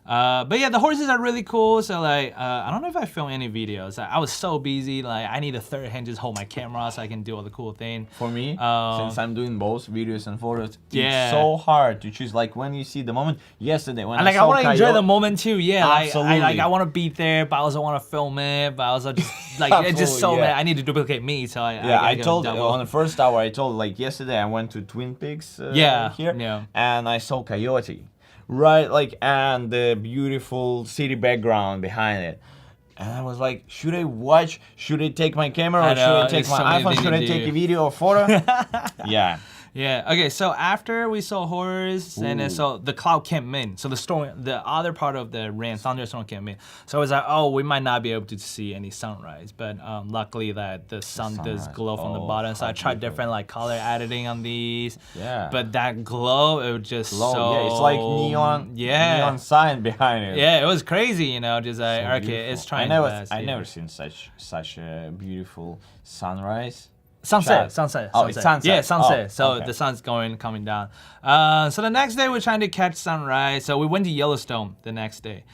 But yeah, the horses are really cool. So like, I don't know if I filmed any videos. I was so busy. Like, I need a third hand just hold my camera so I can do all the cool thing. For me, Um, since I'm doing both videos and photos, Yeah. it's so hard to choose. Like when you see the moment. Yesterday when And like I saw want to enjoy coyote- the moment too, yeah. Like, Absolutely. I want to be there, but I also want to film it. But I also just like it's just so Absolutely, yeah. I need to duplicate me, so Yeah, I gotta told double. on the first hour. I told like yesterday I went to Twin Peaks. Yeah, here. yeah. And I saw coyote, right? Like and the beautiful city background behind it. And I was like, should I watch? Should I take my camera I or know, should I take there's so my many iPhone? things Should to I take do. a video or photo? Yeah. Yeah. Okay. So after we saw horse, and then so the cloud came in. So the storm, the other part of the rain, thunderstorm came in. So I was like, oh, we might not be able to see any sunrise, but luckily that the sun does sunrise. glow from the Oh, bottom. So how I tried beautiful. different like color editing on these. Yeah. But that glow, it was just Glow, so. yeah, it's like neon. Yeah. Neon sign behind it. Yeah, it was crazy, you know. Just like So okay, beautiful. it's trying. I never seen such a beautiful sunrise. Sunset. Oh, it's sunset. Yeah, sunset. Oh, so okay. the sun's coming down. So the next day we're trying to catch sunrise. So we went to Yellowstone the next day.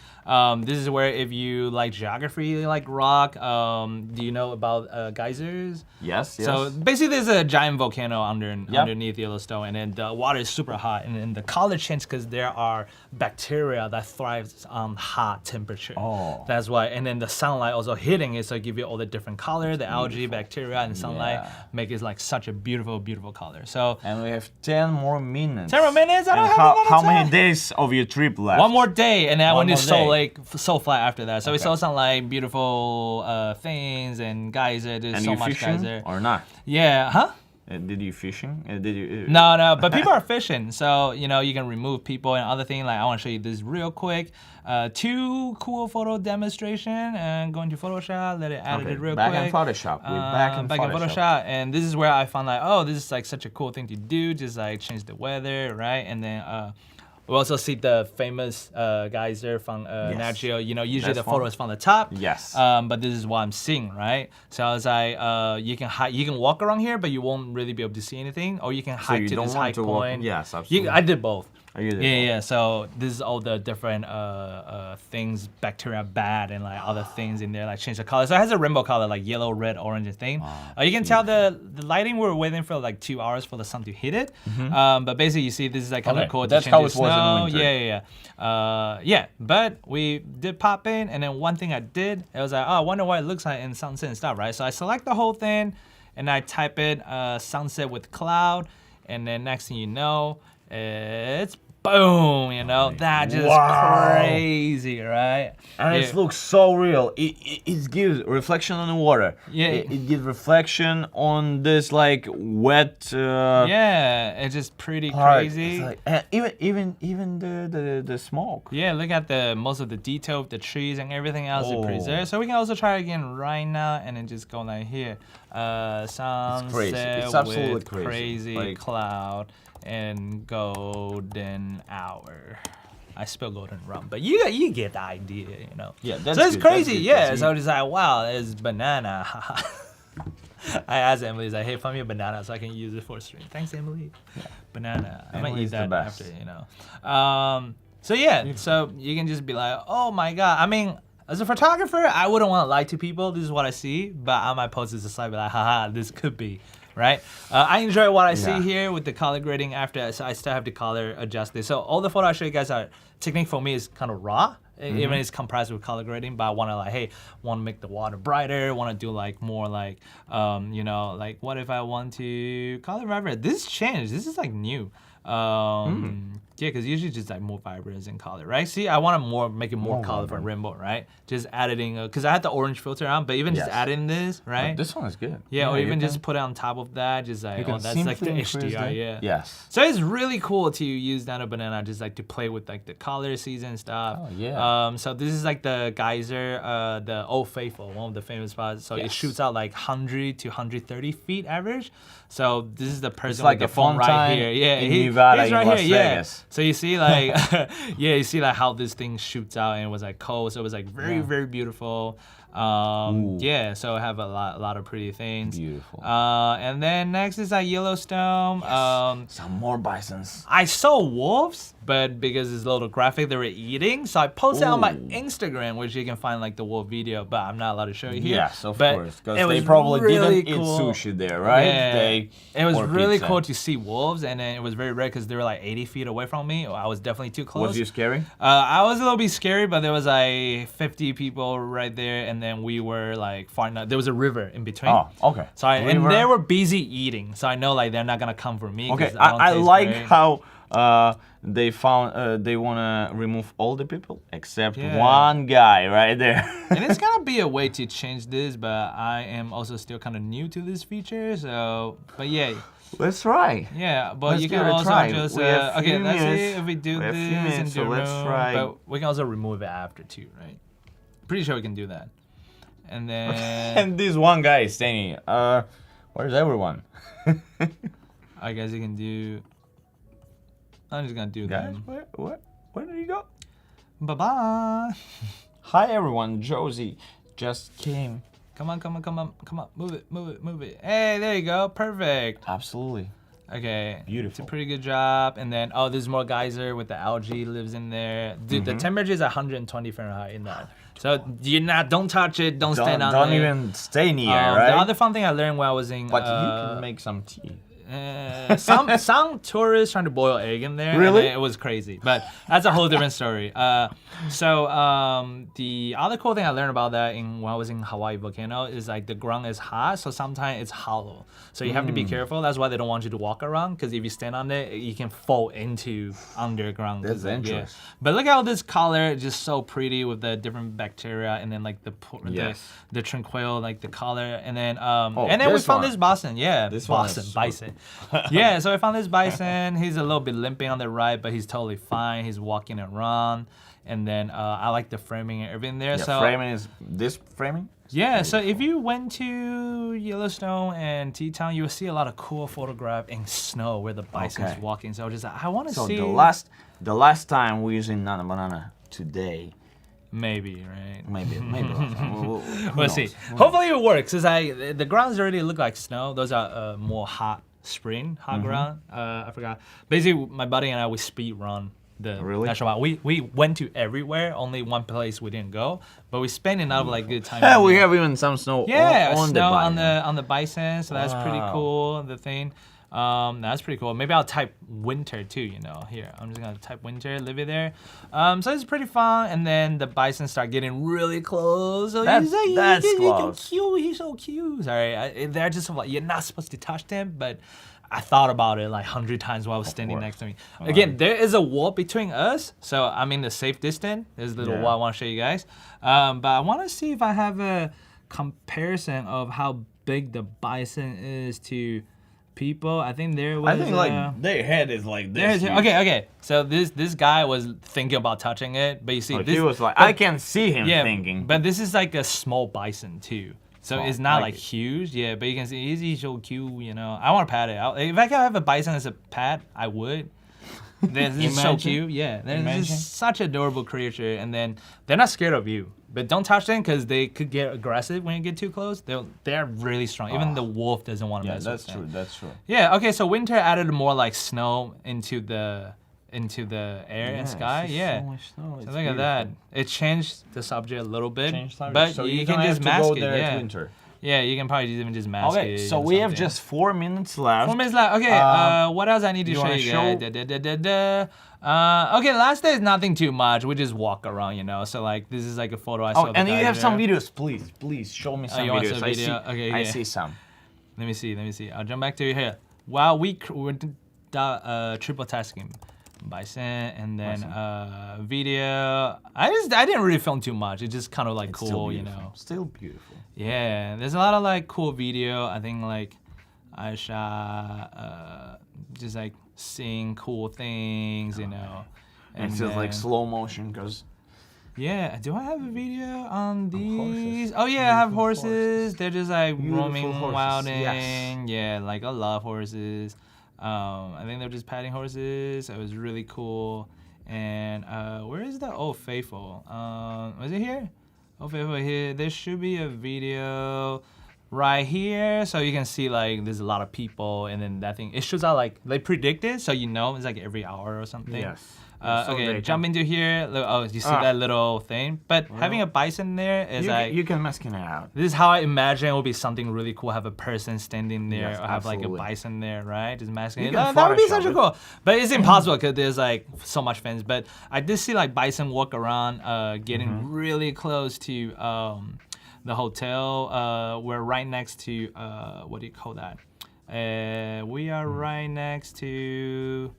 This is where if you like geography, you like rock, do you know about geysers? Yes, yes. So basically there's a giant volcano underneath Yellowstone, and then the water is super hot, and then the color changes because there are bacteria that thrives on hot temperature. Oh. That's why, and then the sunlight also hitting it, so it give you all the different color, the algae, bacteria, and sunlight make it like such a beautiful, beautiful color. So. And we have 10 more minutes. 10 more minutes? I don't And have a lot of how time. many days of your trip left? One more day, and then I One went to more Salt day. Lake, so flat after that. So we saw some like beautiful things and geyser. There's And so you much fishing geyser. or not? Yeah, huh? Did you fishing? Did you? No, but people are fishing, so you know you can remove people and other things. Like I want to show you this real quick. 2 cool photo demonstration, and go into Photoshop, let it edit it real back quick. in Photoshop. We're back in Photoshop. And this is where I found like, oh, this is like such a cool thing to do. Just like change the weather, right? And then we also see the famous geyser from Nat Geo. You know, usually That's the photo one. is from the top. Yes. But this is what I'm seeing, right? So I was like, you can walk around here, but you won't really be able to see anything, or you can hike you to don't this want high to walk- point. yes, absolutely. I did both. Oh, you did Yeah. So this is all the different things, bacteria bad, and like other things in there, like change the color. So it has a rainbow color, like yellow, red, orange, and thing. You can tell the lighting. We were waiting for like 2 hours for the sun to hit it. But basically, you see, this is like kind of Okay, cool. that's to how change it the was in snow. winter. Yeah. But we did pop in, and then one thing I did, it was like, oh, I wonder what it looks like in sunset and stuff, right? So I select the whole thing, and I type it sunset with cloud, and then next thing you know, it's boom, you know, that just crazy, right? And it looks so real. It gives reflection on the water. Yeah. It gives reflection on this like wet. Yeah, it's just pretty part. crazy. It's like, and even the smoke. Yeah, look at the most of the detail of the trees and everything else is preserved. So we can also try again right now, and then just go like here. Sunset crazy. It's absolutely with crazy. Like- cloud and golden hour. I spell golden rum, but you get the idea, you know. Yeah, that's so it's good, crazy. that's good, Yeah, that's so it's like, wow, it's banana. I asked Emily, he's like, hey, find me a banana so I can use it for a stream. Thanks, Emily. Banana. I might Emily's eat the that best. after, you know. So yeah, so you can just be like, oh my god. I mean, as a photographer, I wouldn't want to lie to people. This is what I see, but I might post this aside, be like, haha, this could be, right? I enjoy what I see here with the color grading after, so I still have the color adjusted. So all the photo I show you guys are, technique for me is kind of raw, even it's compressed with color grading, but I want to like, hey, want to make the water brighter, want to do like more like, you know, like what if I want to color vibrate? This changed, this is like new. Yeah, because usually just like more vibrance in color, right? See, I want to make it more colorful rainbow, right? Just editing, because I had the orange filter on, but even just adding this, right? This one is good. Yeah, or you even can- just put it on top of that, just like, you can oh, that's like the simply increase HDR, the- yeah. Yes. So it's really cool to use Nano Banana just like to play with like the color season stuff. Oh, yeah. So this is like the geyser, the Old Faithful, one of the famous spots. So it shoots out like 100 to 130 feet average. So this is the person like with the a phone right fountain here. Yeah, in Nevada, he's in right Las here. Yeah. Vegas. So you see like, you see like how this thing shoots out, and it was like cold. So it was like very, very beautiful. Yeah, so I have a lot of pretty things. Beautiful. And then next is like Yellowstone. Some more bisons. I saw wolves, but because it's a little graphic, they were eating. So I posted on my Instagram, which you can find like the wolf video, but I'm not allowed to show you here. Yes, of But course, because it they was probably really didn't cool. eat sushi there, right? Yeah. It was or really pizza. cool to see wolves, and then it was very rare because they were like 80 feet away from me. I was definitely too close. Was you scary? I was a little bit scary, but there was like 50 people right there, and then we were like far enough. There was a river in between. Oh, okay. So and River. they were busy eating, so I know like they're not gonna come for me. Okay, 'cause I don't I taste like great. how they found they wanna remove all the people except Yeah. one guy right there. And it's gonna be a way to change this, but I am also still kind of new to this feature. So, but yeah, Let's try. yeah. But Let's you give can it a also try. just We have okay. few Let's see minutes. if we do We have this few minutes, and so do let's room, try. But we can also remove it after too, right? Pretty sure we can do that. And then And this one guy is saying, where's everyone? I guess you can do. I'm just gonna do Guys, them. where did you go? Bye bye. Hi everyone, Josie just came. Come on, move it. Hey, there you go, perfect. Absolutely. Okay. Beautiful. It's a pretty good job. And then, there's more geyser with the algae lives in there. Dude, the temperature is 120 Fahrenheit in that. So don't touch it, don't stand on it. Don't even stay near, right? The other fun thing I learned when I was in... But you can make some tea. Some tourists trying to boil egg in there. Really? And it was crazy, but that's a whole different story. The other cool thing I learned about that when I was in Hawaii volcano is like the ground is hot, so sometimes it's hollow. So you have to be careful. That's why they don't want you to walk around, because if you stand on it, you can fall into underground. That's interesting. But look at all this color, just so pretty with the different bacteria, and then like the tranquil, like the color, and then we found this bison. Yeah, this bison. Yeah, so I found this bison. He's a little bit limping on the right, but he's totally fine. He's walking around. And then I like the framing and everything there. Yeah, so framing is this framing? Yeah, so if you went to Yellowstone and Teton, you will see a lot of cool photograph in snow where the bison's walking. So I want to see. The last time we using Nano Banana today. Maybe, right? Maybe last time. We'll see. Hopefully it works, because the grounds already look like snow. Those are more hot ground. I forgot. Basically, my buddy and I, we speed run the national park. We went to everywhere. Only one place we didn't go, but we spent enough like good time. Yeah, we have even some snow. On snow the on the bison. So that's pretty cool. The thing. That's pretty cool. Maybe I'll type winter too, here. I'm just gonna type winter, live it there. So it's pretty fun. And then the bison start getting really close. So that's close. He's so cute. Sorry, they're just like, you're not supposed to touch them, but I thought about it like 100 times while I was standing next to me. Again, there is a wall between us, so I'm in the safe distance. There's a little wall I want to show you guys. But I want to see if I have a comparison of how big the bison is to people. I think there was. I think like their head is like this. Okay. So this guy was thinking about touching it, but you see, he was like, I can see him thinking. But this is like a small bison too. So it's not like huge, but you can see he's so cute, I want to pat it. If I could have a bison as a pet, I would. This is so cute, They're just such adorable creature, and then they're not scared of you. But don't touch them, because they could get aggressive when you get too close. They're really strong. Even the wolf doesn't want to mess with them. That's true. Yeah, okay, so winter added more like snow into the air and sky. So much snow. So look at that. It changed the subject a little bit, but so you can just mask it. At winter. Yeah, you can probably even just mask it. Okay, so we have just 4 minutes left. 4 minutes left. Okay, what else I need to show you guys? Okay, last day is nothing too much. We just walk around, So like this is like a photo I saw. And you have some videos, please show me some videos. I see some. Let me see. I'll jump back to here. Wow, we're triple tasking. Bison and then video. I didn't really film too much. It's just kind of like cool, Still beautiful. Yeah, there's a lot of like cool video. I think like I shot just like seeing cool things, And it's just like slow motion, because. Yeah, do I have a video on these? Oh yeah, I have horses. They're just like roaming wilding. Yes. Yeah, like I love horses. I think they're just patting horses. It was really cool. And where is the Old Faithful? Was it here? Old Faithful here. There should be a video right here, so you can see like there's a lot of people, and then that thing it shows out like they predict it, so it's like every hour or something. Yes. Okay, jump into here. Oh, you see that little thing? But having a bison there is you can mask it out. This is how I imagine it would be something really cool. Have a person standing there, or have like a bison there, right? Just masking it. That would be such a cool. But it's impossible because there's like so much fence. But I did see like bison walk around, getting really close to the hotel. We're right next to what do you call that? We are right next to.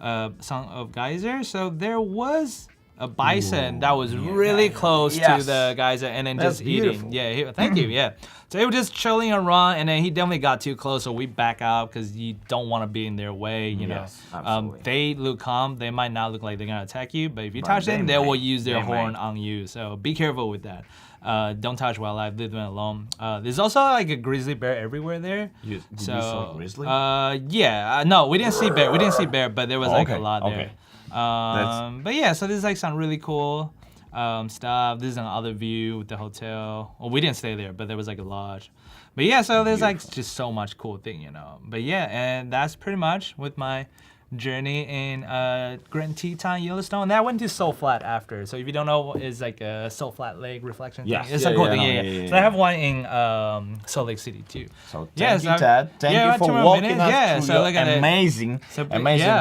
Song of Geyser. So there was a bison that was really close to the geyser, and then just eating. Yeah, thank you. Yeah, so he was just chilling around, and then he definitely got too close, so we back out because you don't want to be in their way. Absolutely. They look calm. They might not look like they're gonna attack you, but if you touch them, they will use their horn on you. So be careful with that. Don't touch wildlife. Leave them alone. There's also like a grizzly bear everywhere there. Did you saw a grizzly? No, we didn't see bear. But there was like a lot there. Okay. But yeah, so this is like some really cool. stuff. This is another view with the hotel. Well, we didn't stay there, but there was like a lodge. But yeah, so there's like just so much cool thing, you know. But yeah, and that's pretty much with my journey in Grand Tetons Yellowstone. And I went to Salt Flat after. So if you don't know, it's like a Salt Flat Lake reflection thing. It's a cool thing. Yeah. So I have one in Salt Lake City too. So thank you, Ted. Thank you for walking us through your amazing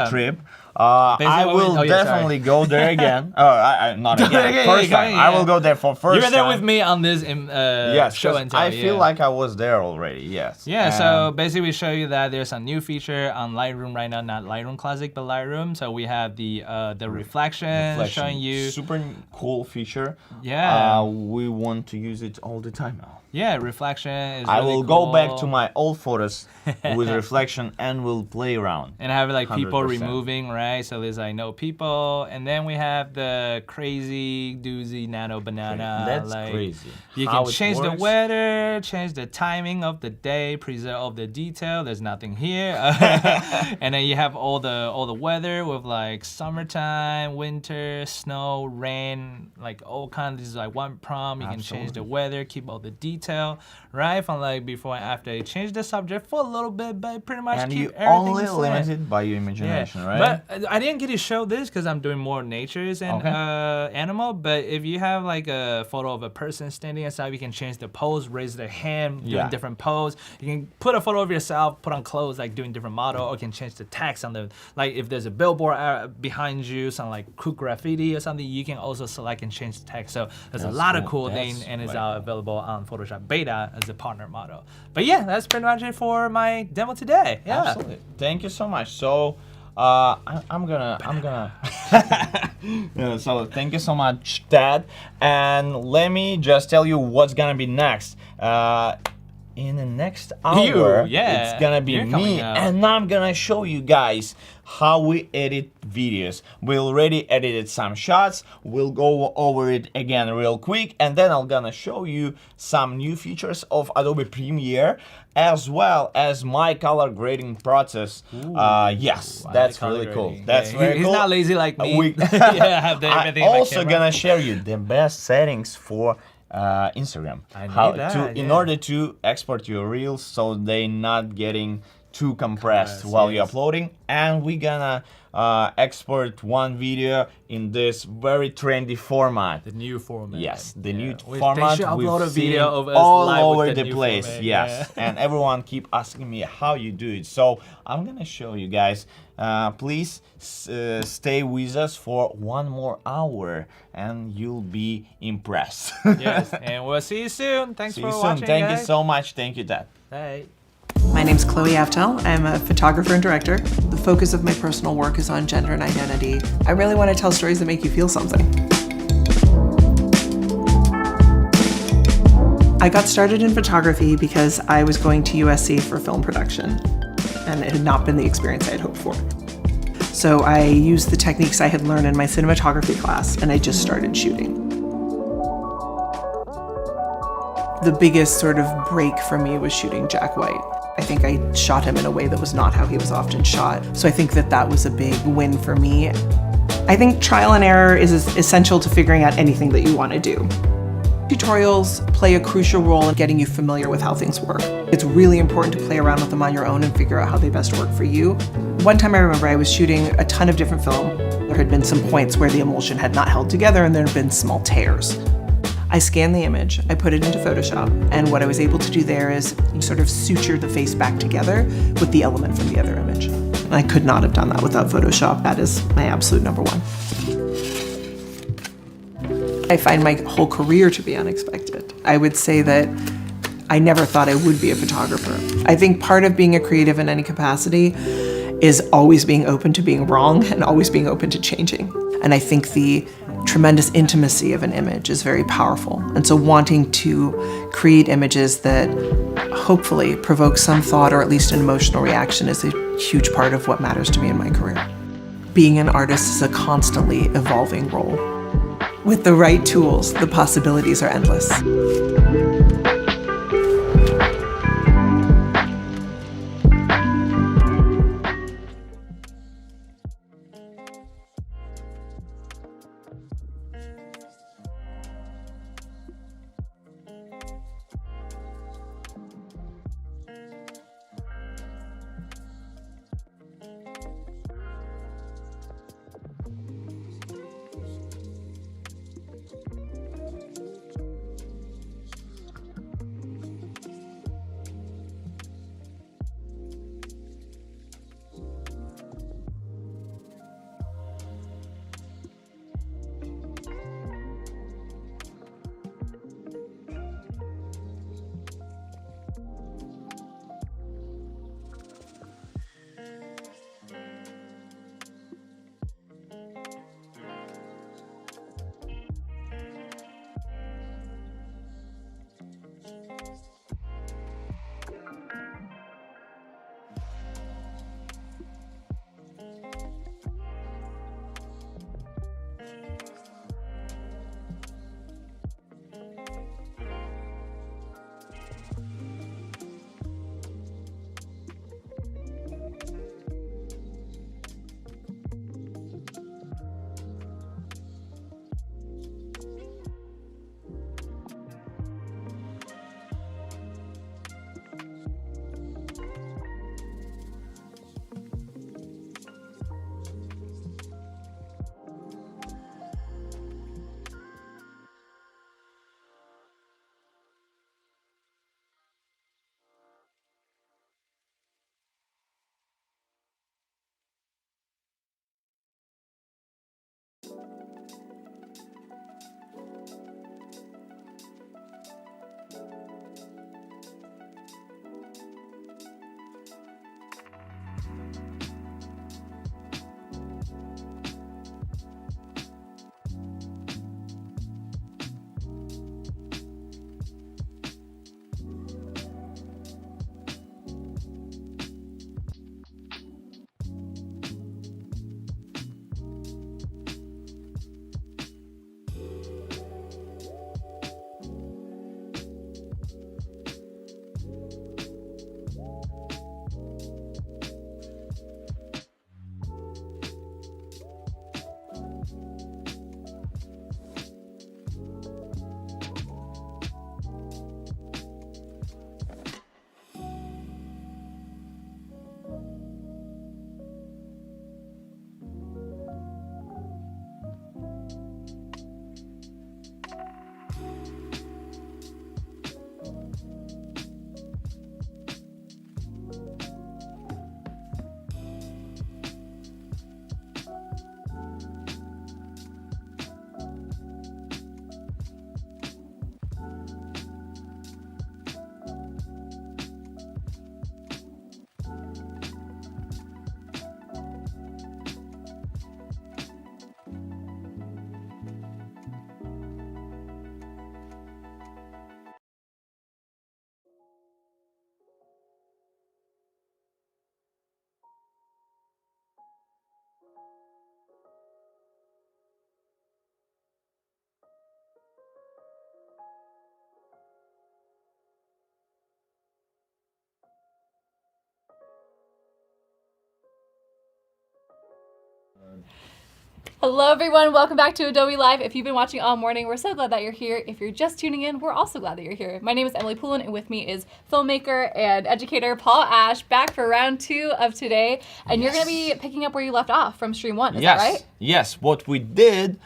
trip. I will definitely go there again. Not again. First time. I will go there for first time. You were there with me on this show and tell. I feel like I was there already. Yes. Yeah. So basically, we show you that there's a new feature on Lightroom right now, not Lightroom Classic, but Lightroom. So we have the reflection showing you. Super cool feature. Yeah. We want to use it all the time now. Yeah, reflection is I really will cool. go back to my old photos with reflection and we'll play around. And have like people 100%. removing, right? So there's like no people. And then we have the crazy doozy Nano Banana. That's like, crazy. You can change the weather, change the timing of the day, preserve all the detail. There's nothing here. And then you have all the weather with like summertime, winter, snow, rain, like all kinds. This is like one prompt. You can change the weather, keep all the detail, right? From like before and after. You change the subject for a little bit, but pretty much and keep you everything only the same. limited by your imagination, right? But I didn't get to show this because I'm doing more natures and animal. But if you have like a photo of a person standing aside, you can change the pose, raise their hand, doing different pose. You can put a photo of yourself, put on clothes, like doing different model, or you can change the text on the, like if there's a billboard behind you, some like cool graffiti or something, you can also select and change the text. So there's a lot of cool things, and it's available on Photoshop Beta as a partner model. But yeah, that's pretty much it for my demo today. Yeah. Absolutely. Thank you so much. So I'm gonna so thank you so much, Ted, and let me just tell you what's gonna be next. In the next hour, it's gonna be me, and I'm gonna show you guys how we edit videos. We already edited some shots. We'll go over it again real quick, and then I'm gonna show you some new features of Adobe Premiere, as well as my color grading process. Yes, that's really cool. That's very cool. He's not lazy like me. I'm also gonna share you the best settings for Instagram. In order to export your reels so they're not getting too compressed while you're uploading, and we're gonna export one video in this very trendy format. The new format. Yes, the new format. They should upload a video of us all live over with the place. Format. Yes, and everyone keep asking me how you do it. So I'm gonna show you guys. Please stay with us for one more hour, and you'll be impressed. Yes, and we'll see you soon. Thanks for watching. Thank you so much. Thank you, Dad. Bye. My name's Chloe Aftel. I'm a photographer and director. The focus of my personal work is on gender and identity. I really want to tell stories that make you feel something. I got started in photography because I was going to USC for film production, and it had not been the experience I had hoped for. So I used the techniques I had learned in my cinematography class, and I just started shooting. The biggest sort of break for me was shooting Jack White. I think I shot him in a way that was not how he was often shot. So I think that that was a big win for me. I think trial and error is essential to figuring out anything that you want to do. Tutorials play a crucial role in getting you familiar with how things work. It's really important to play around with them on your own and figure out how they best work for you. One time I remember I was shooting a ton of different film. There had been some points where the emulsion had not held together and there had been small tears. I scanned the image, I put it into Photoshop, and what I was able to do there is sort of suture the face back together with the element from the other image. I could not have done that without Photoshop. That is my absolute number one. I find my whole career to be unexpected. I would say that I never thought I would be a photographer. I think part of being a creative in any capacity is always being open to being wrong and always being open to changing. And I think the tremendous intimacy of an image is very powerful. And so wanting to create images that hopefully provoke some thought or at least an emotional reaction is a huge part of what matters to me in my career. Being an artist is a constantly evolving role. With the right tools, the possibilities are endless. Hello everyone, welcome back to Adobe Live. If you've been watching all morning, we're so glad that you're here. If you're just tuning in, we're also glad that you're here. My name is Emily Poulin, and with me is filmmaker and educator Paul Ashch, back for round 2 of today. And you're gonna be picking up where you left off from stream 1, is that right? Yes, what we did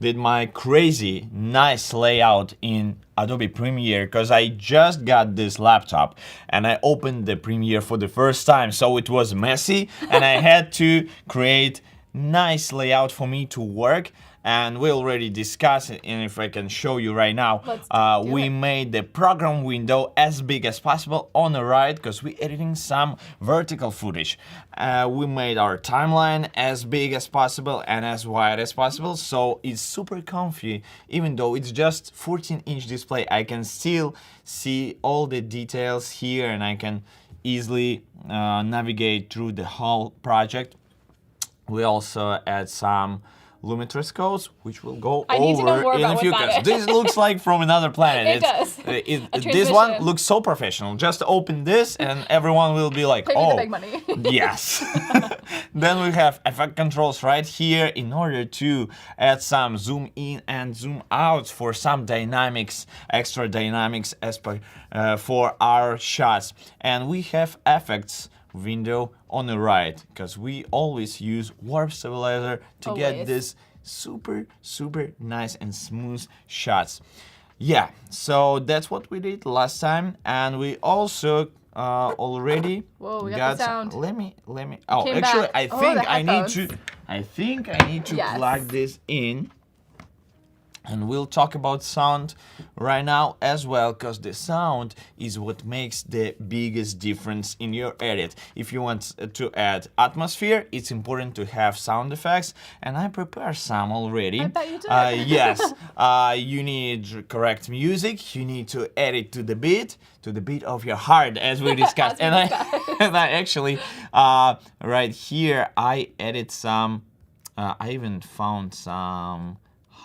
my crazy nice layout in Adobe Premiere, because I just got this laptop and I opened the Premiere for the first time, so it was messy and I had to create nice layout for me to work, and we already discussed it. And if I can show you right now, we made the program window as big as possible on the right because we're editing some vertical footage. We made our timeline as big as possible and as wide as possible, so it's super comfy. Even though it's just 14-inch display, I can still see all the details here and I can easily navigate through the whole project. We also add some Lumitress codes, which will go over in a few cuts. This looks like from another planet. It does. This one looks so professional. Just open this and everyone will be like, pay me the big money. Yes. Then we have effect controls right here in order to add some zoom in and zoom out for some dynamics, extra dynamics for our shots. And we have effects window on the right because we always use warp stabilizer to get this super nice and smooth shots. Yeah, so that's what we did last time, and we also already we got the sound. Let me actually I think I need to plug this in. And we'll talk about sound right now as well, because the sound is what makes the biggest difference in your edit. If you want to add atmosphere, it's important to have sound effects, and I prepare some already. I bet you did. Yes, you need correct music. You need to edit to the beat of your heart, as we discussed. and I actually right here I edit some. I even found some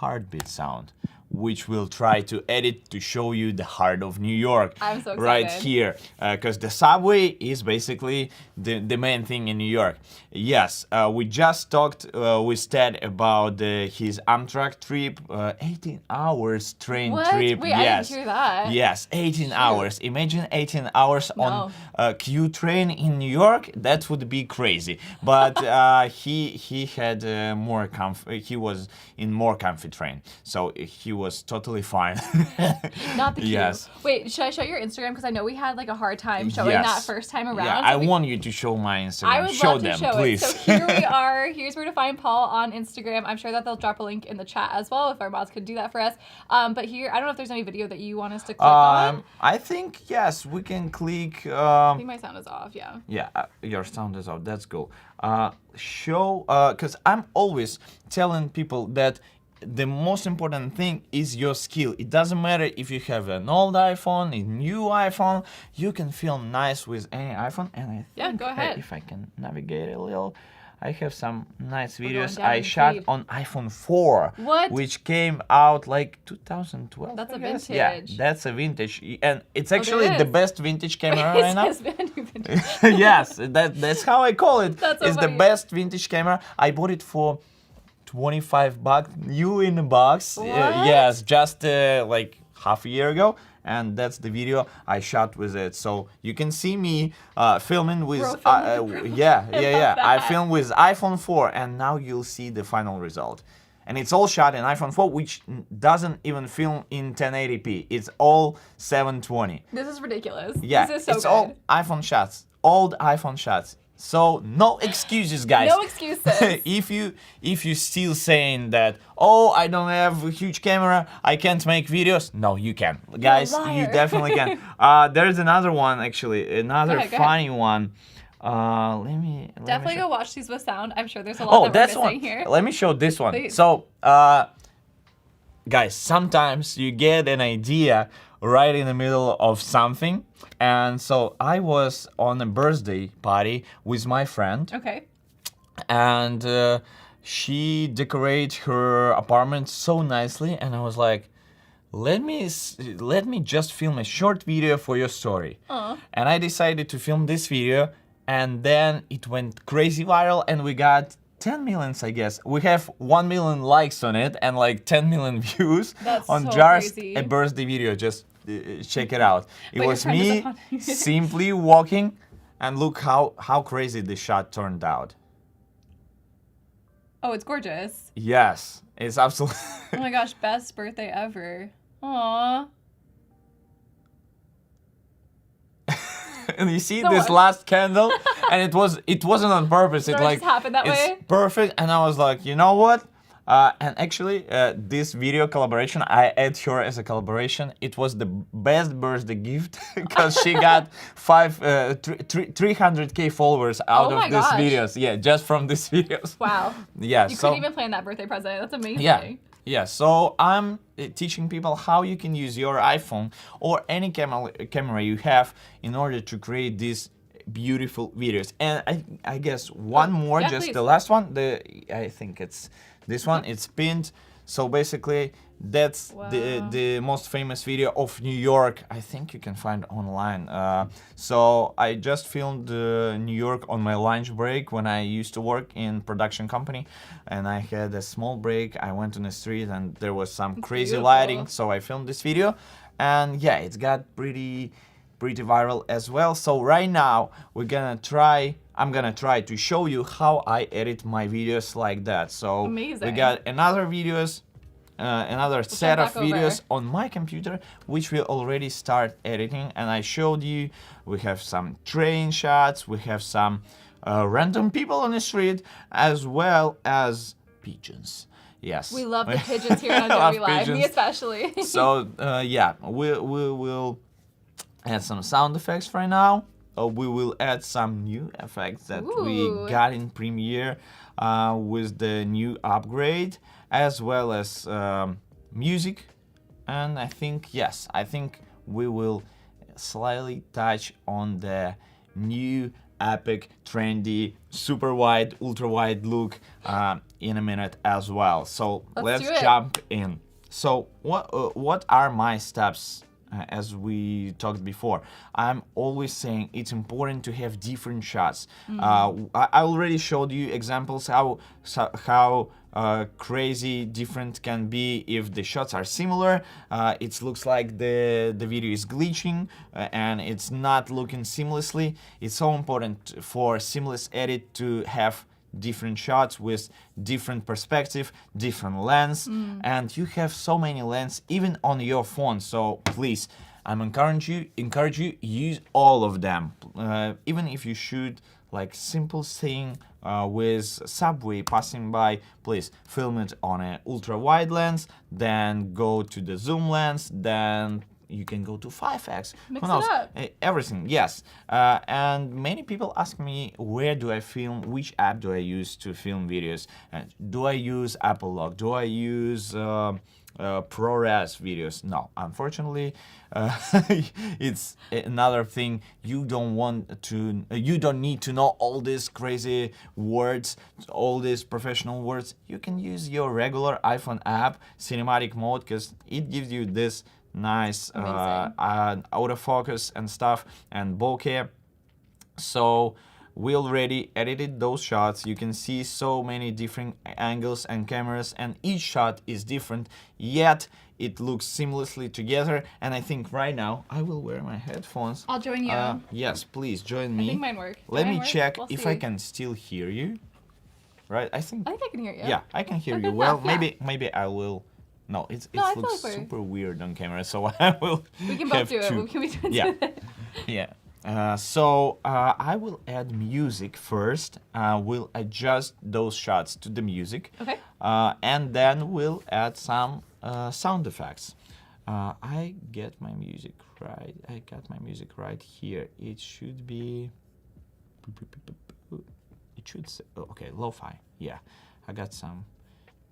heartbeat sound, which we'll try to edit to show you the heart of New York. I'm so excited. Right here, because the subway is basically the main thing in New York. Yes, we just talked with Ted about his Amtrak trip, 18 hours train trip. Wait, yes. I didn't hear that. Yes, 18 hours. Imagine 18 hours on a Q train in New York. That would be crazy. But he had more comfort. He was in more comfy train, so he was totally fine. Not the Q. Yes. Wait, should I show your Instagram? Because I know we had like a hard time showing that first time around. Yeah, I want you to show my Instagram. I would show love them, to show please. it. So here we are. Here's where to find Paul on Instagram. I'm sure that they'll drop a link in the chat as well if our mods could do that for us. But here, I don't know if there's any video that you want us to click on. I think yes, we can click. I think my sound is off. Yeah. Yeah, your sound is off. That's cool. Because I'm always telling people that the most important thing is your skill. It doesn't matter if you have an old iPhone, a new iPhone, you can film nice with any iPhone. And I think go ahead. If I can navigate a little, I have some nice videos I shot on iPhone 4, which came out like 2012. That's a vintage. Yeah, that's a vintage, and it's actually the best vintage camera right now. Yes, that's how I call it. That's so it's funny. the best vintage camera. I bought it for $25, new in the box. Yes, just like half a year ago, and that's the video I shot with it. So you can see me filming with I filmed with iPhone 4, and now you'll see the final result. And it's all shot in iPhone 4, which doesn't even film in 1080p. It's all 720. This is ridiculous. Yeah, this is so it's good. all iPhone shots, old iPhone shots. So no excuses, guys. No excuses. if you still saying that, oh, I don't have a huge camera, I can't make videos. No, you can, guys. You definitely can. There's another one actually, another funny one. Let me definitely go watch these with sound. I'm sure there's a lot that we're missing here. Let me show this one. Please. So, guys, sometimes you get an idea right in the middle of something. And so I was on a birthday party with my friend. Okay. And she decorated her apartment so nicely, and I was like, let me just film a short video for your story. And I decided to film this video, and then it went crazy viral, and we got 10 million, I guess. We have 1 million likes on it and like 10 million views. That's on so just crazy. a birthday video. Just check it out. It But was your friend me is upon- simply walking, and look how crazy the shot turned out. Oh, it's gorgeous. Yes, it's absolutely. Oh my gosh, best birthday ever. Aww. And you see So this what? last candle, and it wasn't on purpose. It It just like happened that it's way? perfect, and I was like, you know what? And actually, this video collaboration, I add her as a collaboration. It was the best birthday gift because she got 300K followers out Oh of my these gosh. videos. Yeah, just from these videos. Wow. Yeah. You so couldn't even plan that birthday present. That's amazing. yeah. Yeah, so I'm teaching people how you can use your iPhone or any camera you have in order to create these beautiful videos. And I guess one more, yeah, just please. the last one. I think it's this one. It's pinned. So basically, that's the most famous video of New York. I think you can find online. So I just filmed New York on my lunch break when I used to work in production company, and I had a small break. I went on the street and there was some crazy beautiful. lighting, so I filmed this video, and yeah, it's got pretty viral as well. So right now I'm gonna try to show you how I edit my videos like that. So Amazing. we got another set of back videos over. on my computer, which we already start editing, and I showed you. We have some train shots, we have some random people on the street, as well as pigeons. Yes. We love the pigeons here on Love Adobe Live, me pigeons. especially. So yeah, we will add some sound effects right now. We will add some new effects that we Ooh. got in Premiere with the new upgrade, as well as music. And I think we will slightly touch on the new epic, trendy, super wide, ultra wide look in a minute as well. So let's do it. jump in. So what are my steps? As we talked before, I'm always saying it's important to have different shots. I already showed you examples how crazy different can be if the shots are similar. It looks like the video is glitching and it's not looking seamlessly. It's so important for seamless edit to have different shots with different perspective, different lens, and you have so many lenses even on your phone. So please, I'm encourage you use all of them. Even if you shoot like simple thing with subway passing by, please film it on an ultra wide lens, then go to the zoom lens, then you can go to 5x. Mix Who knows? it up. Everything, yes. And many people ask me, where do I film? Which app do I use to film videos? Do I use Apple Log? Do I use ProRes videos? No, unfortunately, it's another thing. You don't need to know all these crazy words, all these professional words. You can use your regular iPhone app, cinematic mode, because it gives you this nice autofocus and stuff and bokeh. So we already edited those shots. You can see so many different angles and cameras, and each shot is different, yet it looks seamlessly together. And I think right now I will wear my headphones. I'll join you. Yes, please join me. I think mine work. Let me Mine work? check We'll if see. I can still hear you. Right? I think I can hear you. yeah, I can hear Good you enough, well. yeah. Maybe I will. No, it I feel looks like we're- super weird on camera, so I will. We can have both do it. to- We can be doing Yeah. it. Yeah. So I will add music first. We'll adjust those shots to the music. Okay. And then we'll add some sound effects. I get my music right. I got my music right here. It should be. It should say, okay, lo-fi. Yeah, I got some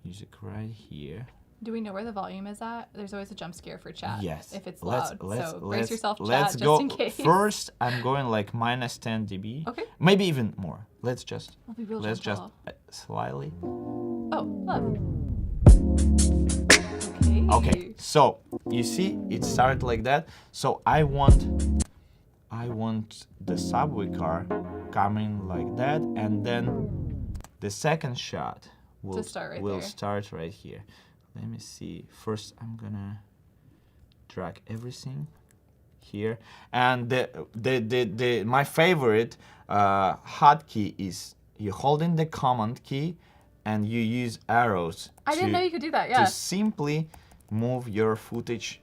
music right here. Do we know where the volume is at? There's always a jump scare for chat. Yes. If it's loud. So brace let's- yourself, chat, let's just go. in case. First, I'm going like minus 10 dB. Okay. Maybe even more. Let's just. I'll be real Let's just gentle. slightly. Oh, love. Okay. Okay. So you see, it started like that. So I want the subway car coming like that, and then the second shot will there. start right here. Let me see. First, I'm gonna drag everything here, and the my favorite hotkey is you hold in the command key, and you use arrows. I didn't know you could do that. Yeah. To simply move your footage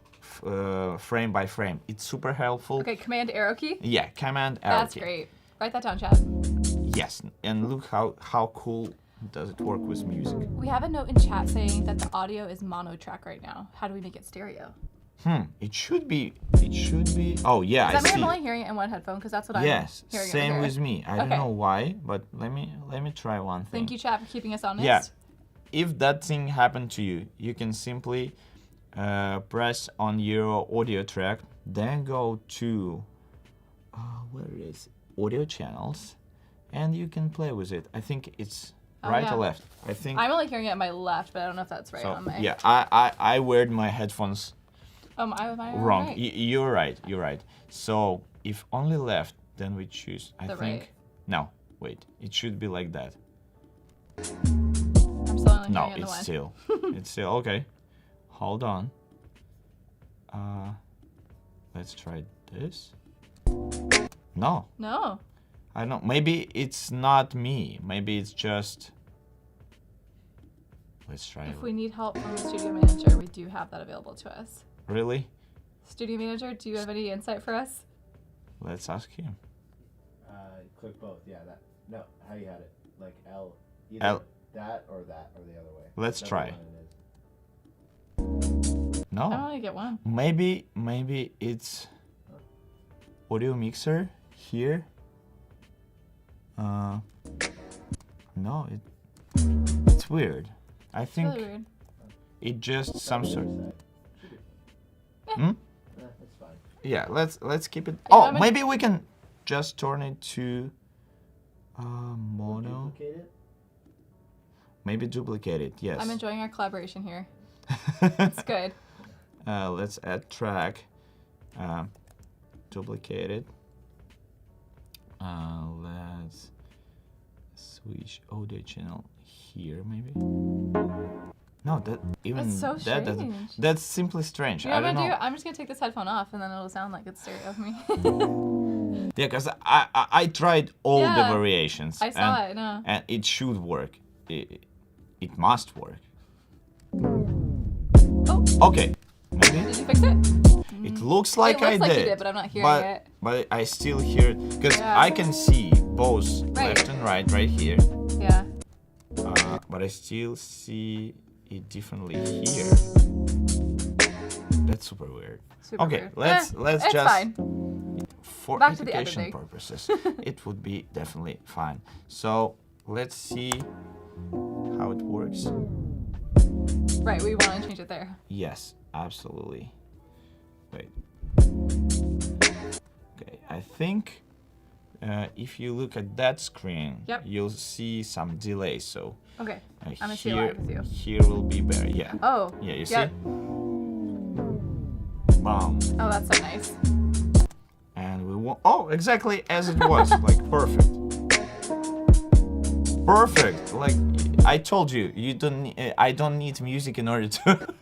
frame by frame. It's super helpful. Okay, command arrow key. Yeah, command arrow That's key. great. Write that down, chat. Yes, and look how cool does it work with music. We have a note in chat saying that the audio is mono track right now. How do we make it stereo? It should be. Oh yeah, Does that I mean see. I'm only hearing it in one headphone? Because that's what I'm Yes, hearing. same over with here. me. I don't know why, but let me try one thing. Thank you, chat, for keeping us honest. Yeah, if that thing happened to you, you can simply press on your audio track, then go to where is it? Audio channels, and you can play with it. I think it's right or left. I think. I'm only hearing it on my left, but I don't know if that's right on my. Yeah, I wear my headphones I wrong. right? You're right. You're right. So if only left, then we choose. I think. Right. No, wait. It should be like that. I'm still only No, hearing it in the it's one. still. It's still okay. Hold on. Let's try this. No. No. I don't know. Maybe it's not me. Maybe it's just. Let's try it. If we need help from the studio manager, we do have that available to us. Really? Studio manager, do you have any insight for us? Let's ask him. Click both. Yeah, that. No, how you had it? Like L. Either L. that or the other way. Let's Whichever try. one it is. No. I only get one. Maybe it's audio mixer here. No, it's weird. I It's think really weird. it just some sort. That's fine. Yeah, let's keep it. Yeah, Oh, I'm in- maybe we can just turn it to mono. Duplicate it. Maybe duplicate it. Yes. I'm enjoying our collaboration here. It's good. Let's add track. Duplicate it. Let's switch audio channel here, maybe. No, that even That's so that doesn't. strange. That's simply strange. You know I what don't I'm gonna know. do? I'm just gonna take this headphone off, and then it'll sound like it's stereo for me. Yeah, because I tried all the Yeah, variations. I saw it. No. And it should work. It must work. Oh, Okay, maybe. did you fix it? It looks like it looks I like did. you did, but I'm not hearing it. But I still hear it because Yeah. I can see both Right. left and right here. Yeah. But I still see it differently here. That's super weird. Super Okay, weird. let's It's just fine. for Back to the education editing. purposes, it would be definitely fine. So let's see how it works. Right, we want to change it there. Yes, absolutely. Wait. Okay, I think if you look at that screen, Yep. you'll see some delay. So Okay. I'm gonna see here, live with you. here will be better. Yeah. Oh. Yeah, you yep. see? Bam. Oh, that's so nice. And we want. Oh, exactly as it was. Like perfect. Perfect. Like I told you, you don't. I don't need music in order to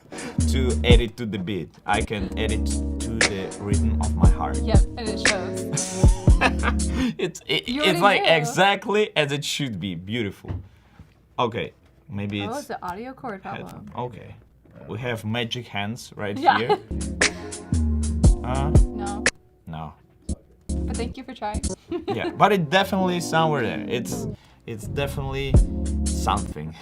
to edit to the beat. I can edit to the rhythm of my heart. Yep, and it shows. it's You it's already like knew. exactly as it should be. Beautiful. Okay, maybe Oh, it's it's the audio cord problem. headphone. Okay, we have magic hands right Yeah. here. No, No. but thank you for trying. Yeah, but it definitely is somewhere there. It's definitely something.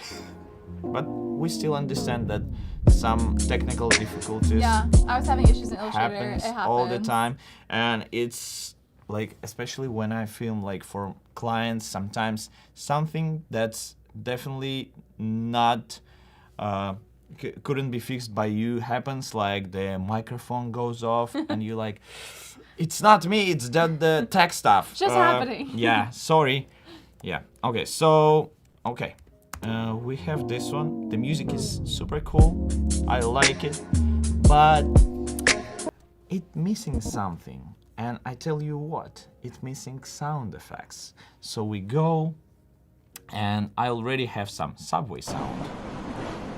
But we still understand that some technical difficulties Yeah, I was having issues in Illustrator. happens It happens all the time, and it's like especially when I film like for clients, sometimes something that's definitely not couldn't be fixed by you happens, like the microphone goes off and you like, it's not me, it's the tech stuff. Just happening. Yeah, sorry. Yeah. Okay. So okay. We have this one. The music is super cool. I like it, but it's missing something. And I tell you what, it's missing sound effects. So we go And I already have some subway sound.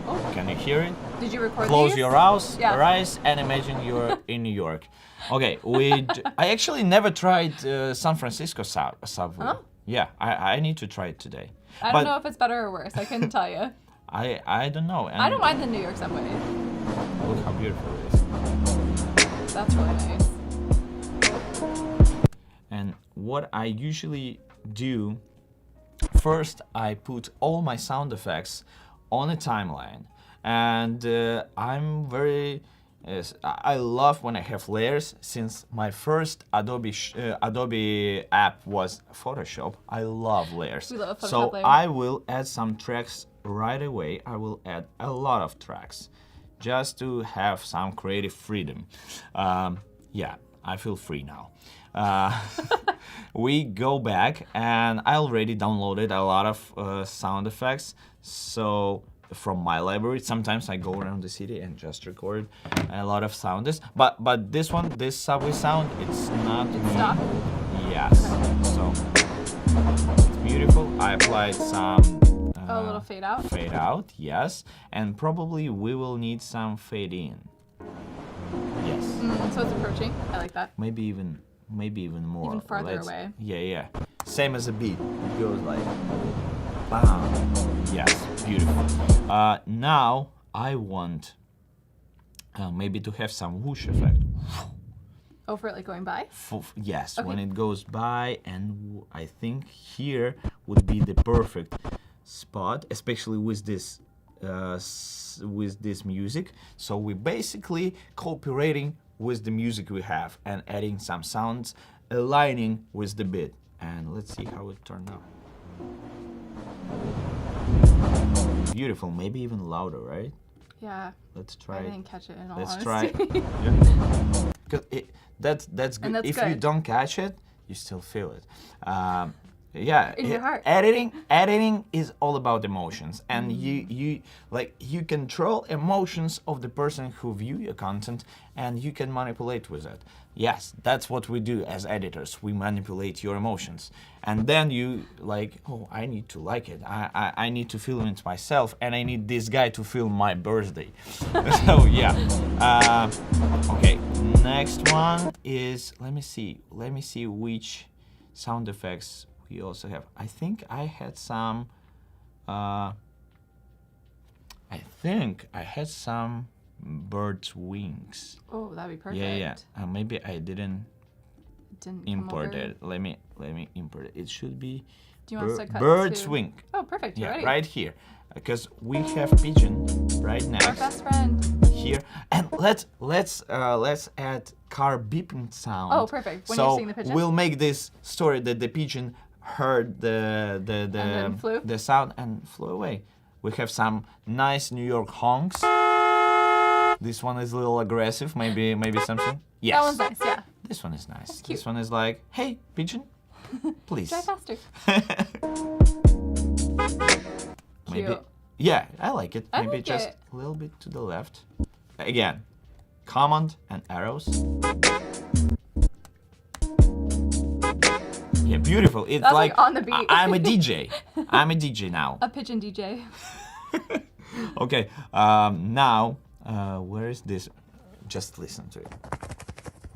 Oh. Can you hear it? Did you record Close these? your eyes and imagine you're in New York. Okay, I actually never tried San Francisco subway. Oh. Yeah, I need to try it today. I don't know if it's better or worse. I couldn't tell you. I don't know. And I don't mind the New York subway. look how beautiful it is. That's really nice. And what I usually do, first I put all my sound effects on a timeline. And I'm very, I love when I have layers. Since my first Adobe app was Photoshop, I love layers. We love Photoshop so layers. I will add some tracks right away. I will add a lot of tracks just to have some creative freedom. Yeah, I feel free now. We go back, and I already downloaded a lot of sound effects. So from my library, sometimes I go around the city and just record a lot of sounds. But this one, this subway sound, it's not Stop. Yes. So it's beautiful. I applied some A little fade out. Fade out, yes, and probably we will need some fade in. Yes. So it's approaching. I like that. Maybe even more. Even farther away. Yeah. Same as a beat. It goes like bam. Yes, beautiful. Now I want maybe to have some whoosh effect. Oh, for it like going by? Yes, Okay. when it goes by, and I think here would be the perfect spot, especially with this music. So we're basically cooperating with the music we have and adding some sounds, aligning with the beat. And let's see how it turned out. Beautiful, maybe even louder, right? Yeah. Let's try I it. didn't catch it in all Let's honesty. try. Yeah. Because that's good. that's If good. you don't catch it, you still feel it. Yeah. In your heart. Editing is all about emotions, and Mm-hmm. you control emotions of the person who view your content, and you can manipulate with it. Yes, that's what we do as editors. We manipulate your emotions, and then you oh, I need to like it. I need to film it myself, and I need this guy to film my birthday. So yeah. Okay. Next one is let me see which sound effects we also have. I think I had some. Birds' wings. Oh, that'd be perfect. Yeah. Maybe I didn't Didn't come import over. it. Let me import it. It should be Do you want us to cut bird's to- wing. Oh, perfect. You're Yeah, ready. right here. Because we have pigeon right Our next best friend. here, and let's add car beeping sound. Oh, perfect. When so you're seeing the pigeon? we'll make this story that the pigeon heard then flew? the sound and flew away. We have some nice New York honks. This one is a little aggressive, maybe something. Yes. That one's nice, yeah. This one is nice. cute. This one is like, hey, pigeon, please. Drive faster. Maybe. Cute. Yeah, I like it. I Maybe like just it. a little bit to the left. Again, command and arrows. Yeah, beautiful. It's That's like on the beat. I'm a DJ. I'm a DJ now. A pigeon DJ. Okay. Now, where is this? Just listen to it.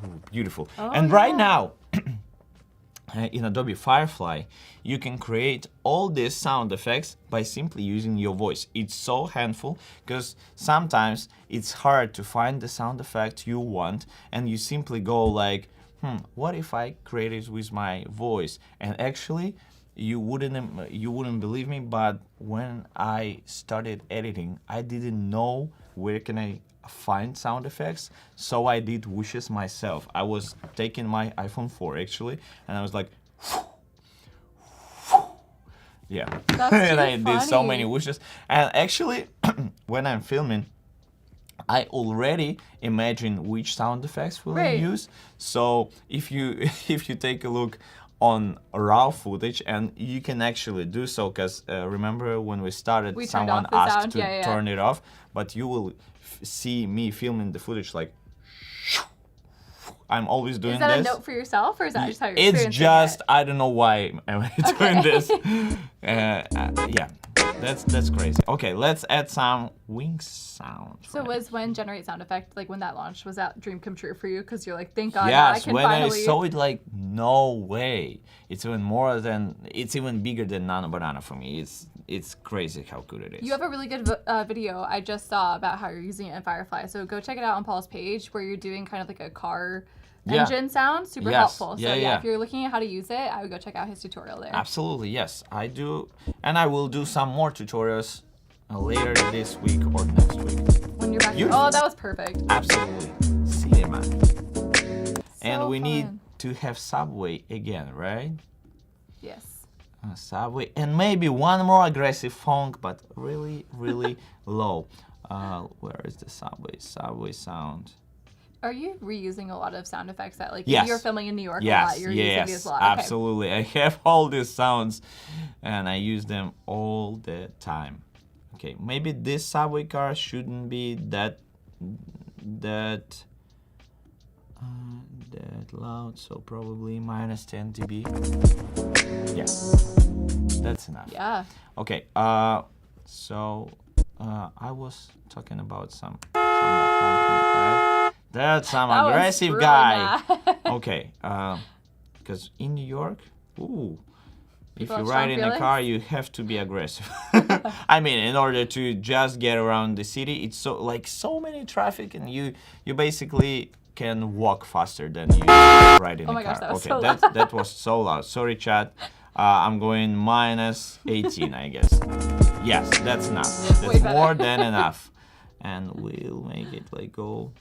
Ooh, beautiful. Oh, and right yeah. now, in Adobe Firefly, you can create all these sound effects by simply using your voice. It's so handful because sometimes it's hard to find the sound effect you want, and you simply go like, what if I create it with my voice? And actually, you wouldn't believe me, but when I started editing, I didn't know where can I find sound effects, so I did whooshes myself. I was taking my iPhone 4 actually, and I was like, yeah, That's and too I did so funny. many whooshes. And actually, when I'm filming, I already imagine which sound effects will I Right. use. So if you take a look on raw footage, and you can actually do so, because remember when we started, We turned someone off the asked sound. to Yeah. turn it off, but you will see me filming the footage like I'm always doing this. Is that this. a note for yourself, or is that just how you're It's experiencing just it? I don't know why I'm doing this. Yeah, that's crazy. Okay, let's add some wing sound. So was when Generate Sound Effect, like when that launched, was that dream come true for you? Because you're like, thank God, now I Yes, can when finally... I saw it, like, no way. It's even bigger than Nano Banana for me. It's crazy how good it is. You have a really good video I just saw about how you're using it in Firefly. So go check it out on Paul's page, where you're doing kind of like a car engine sound. Super helpful. So yeah, if you're looking at how to use it, I would go check out his tutorial there. Absolutely, yes, I do. And I will do some more tutorials later this week or next week. When you're back. Oh, that was perfect. Absolutely. See you, man. And we fun. need to have Subway again, right? Yes. Subway, and maybe one more aggressive funk, but really, really low. Where is the Subway sound? Are you reusing a lot of sound effects that, like, Yes. if you're filming in New York a Yes, lot, you're using these a lot? Okay. Absolutely. I have all these sounds, and I use them all the time. Okay, maybe this subway car shouldn't be that loud, so probably minus 10 dB. Yeah, that's enough. Yeah. Okay, so I was talking about some right? That's some That was aggressive really guy. mad. Okay, because in New York, if People you have ride strong in a car, feelings? you have to be aggressive. I mean, in order to just get around the city, it's so many traffic, and you basically can walk faster than you ride in Oh a my car. gosh, that was Okay, so loud. that was so loud. Sorry, chat. I'm going minus 18, I guess. Yes, that's enough. Way That's better. more than enough. And we'll make it like go.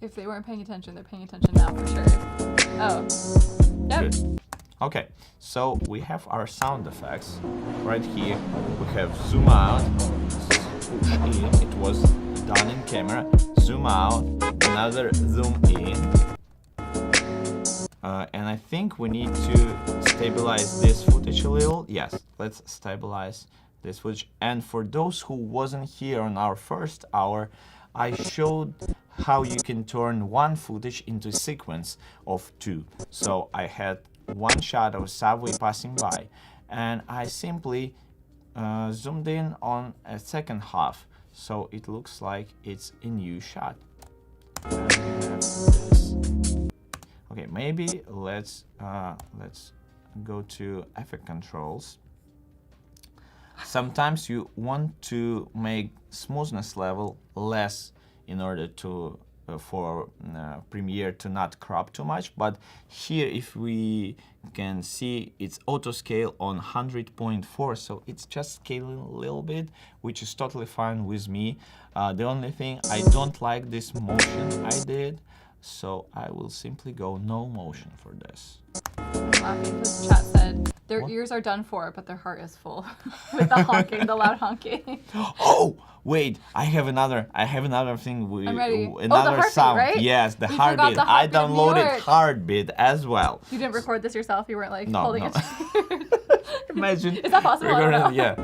If they weren't paying attention, they're paying attention now for sure. Oh. Yep. Good. Okay, so we have our sound effects right here. We have zoom out, push in. It was done in camera. Zoom out, another zoom in. And I think we need to stabilize this footage a little. Yes, let's stabilize this footage. And for those who wasn't here on our first hour, I showed how you can turn one footage into a sequence of two. So I had one shot of a subway passing by, and I simply zoomed in on a second half, so it looks like it's a new shot. And we have this. Okay, maybe let's go to effect controls. Sometimes you want to make smoothness level less in order to for Premiere to not crop too much, but here if we can see it's auto scale on 100.4, so it's just scaling a little bit, which is totally fine with me. The only thing I don't like this motion I did, so I will simply go no motion for this. I'm laughing because chat said their ears are done for, but their heart is full with the honking, the loud honking. Oh, wait! I have another thing with I'm ready. another the heartbeat, sound. right? Yes, the We forgot heartbeat. the I heartbeat in New downloaded York. heartbeat as well. You didn't record this yourself? You weren't like No, holding no. it? Imagine. Is that possible? I don't know. Yeah.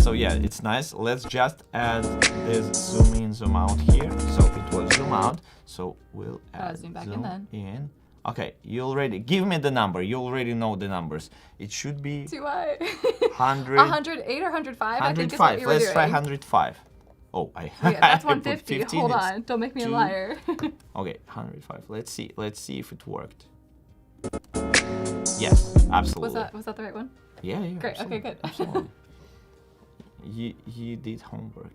So yeah, it's nice. Let's just add this zoom in, zoom out here. So it was zoom out. So we'll add zoom back in zoom then. in. Okay, you already give me the number. You already know the numbers. It should be Do I? 100. 108 or 105? I think is what 105. you were Let's doing. try 105. Oh, Yeah, that's I put 150. 15 Hold is on. Don't make me a two. liar. Okay, 105. Let's see if it worked. Yes, absolutely. Was that the right one? Yeah. Great, Absolutely, okay, good. Absolutely. You did homework.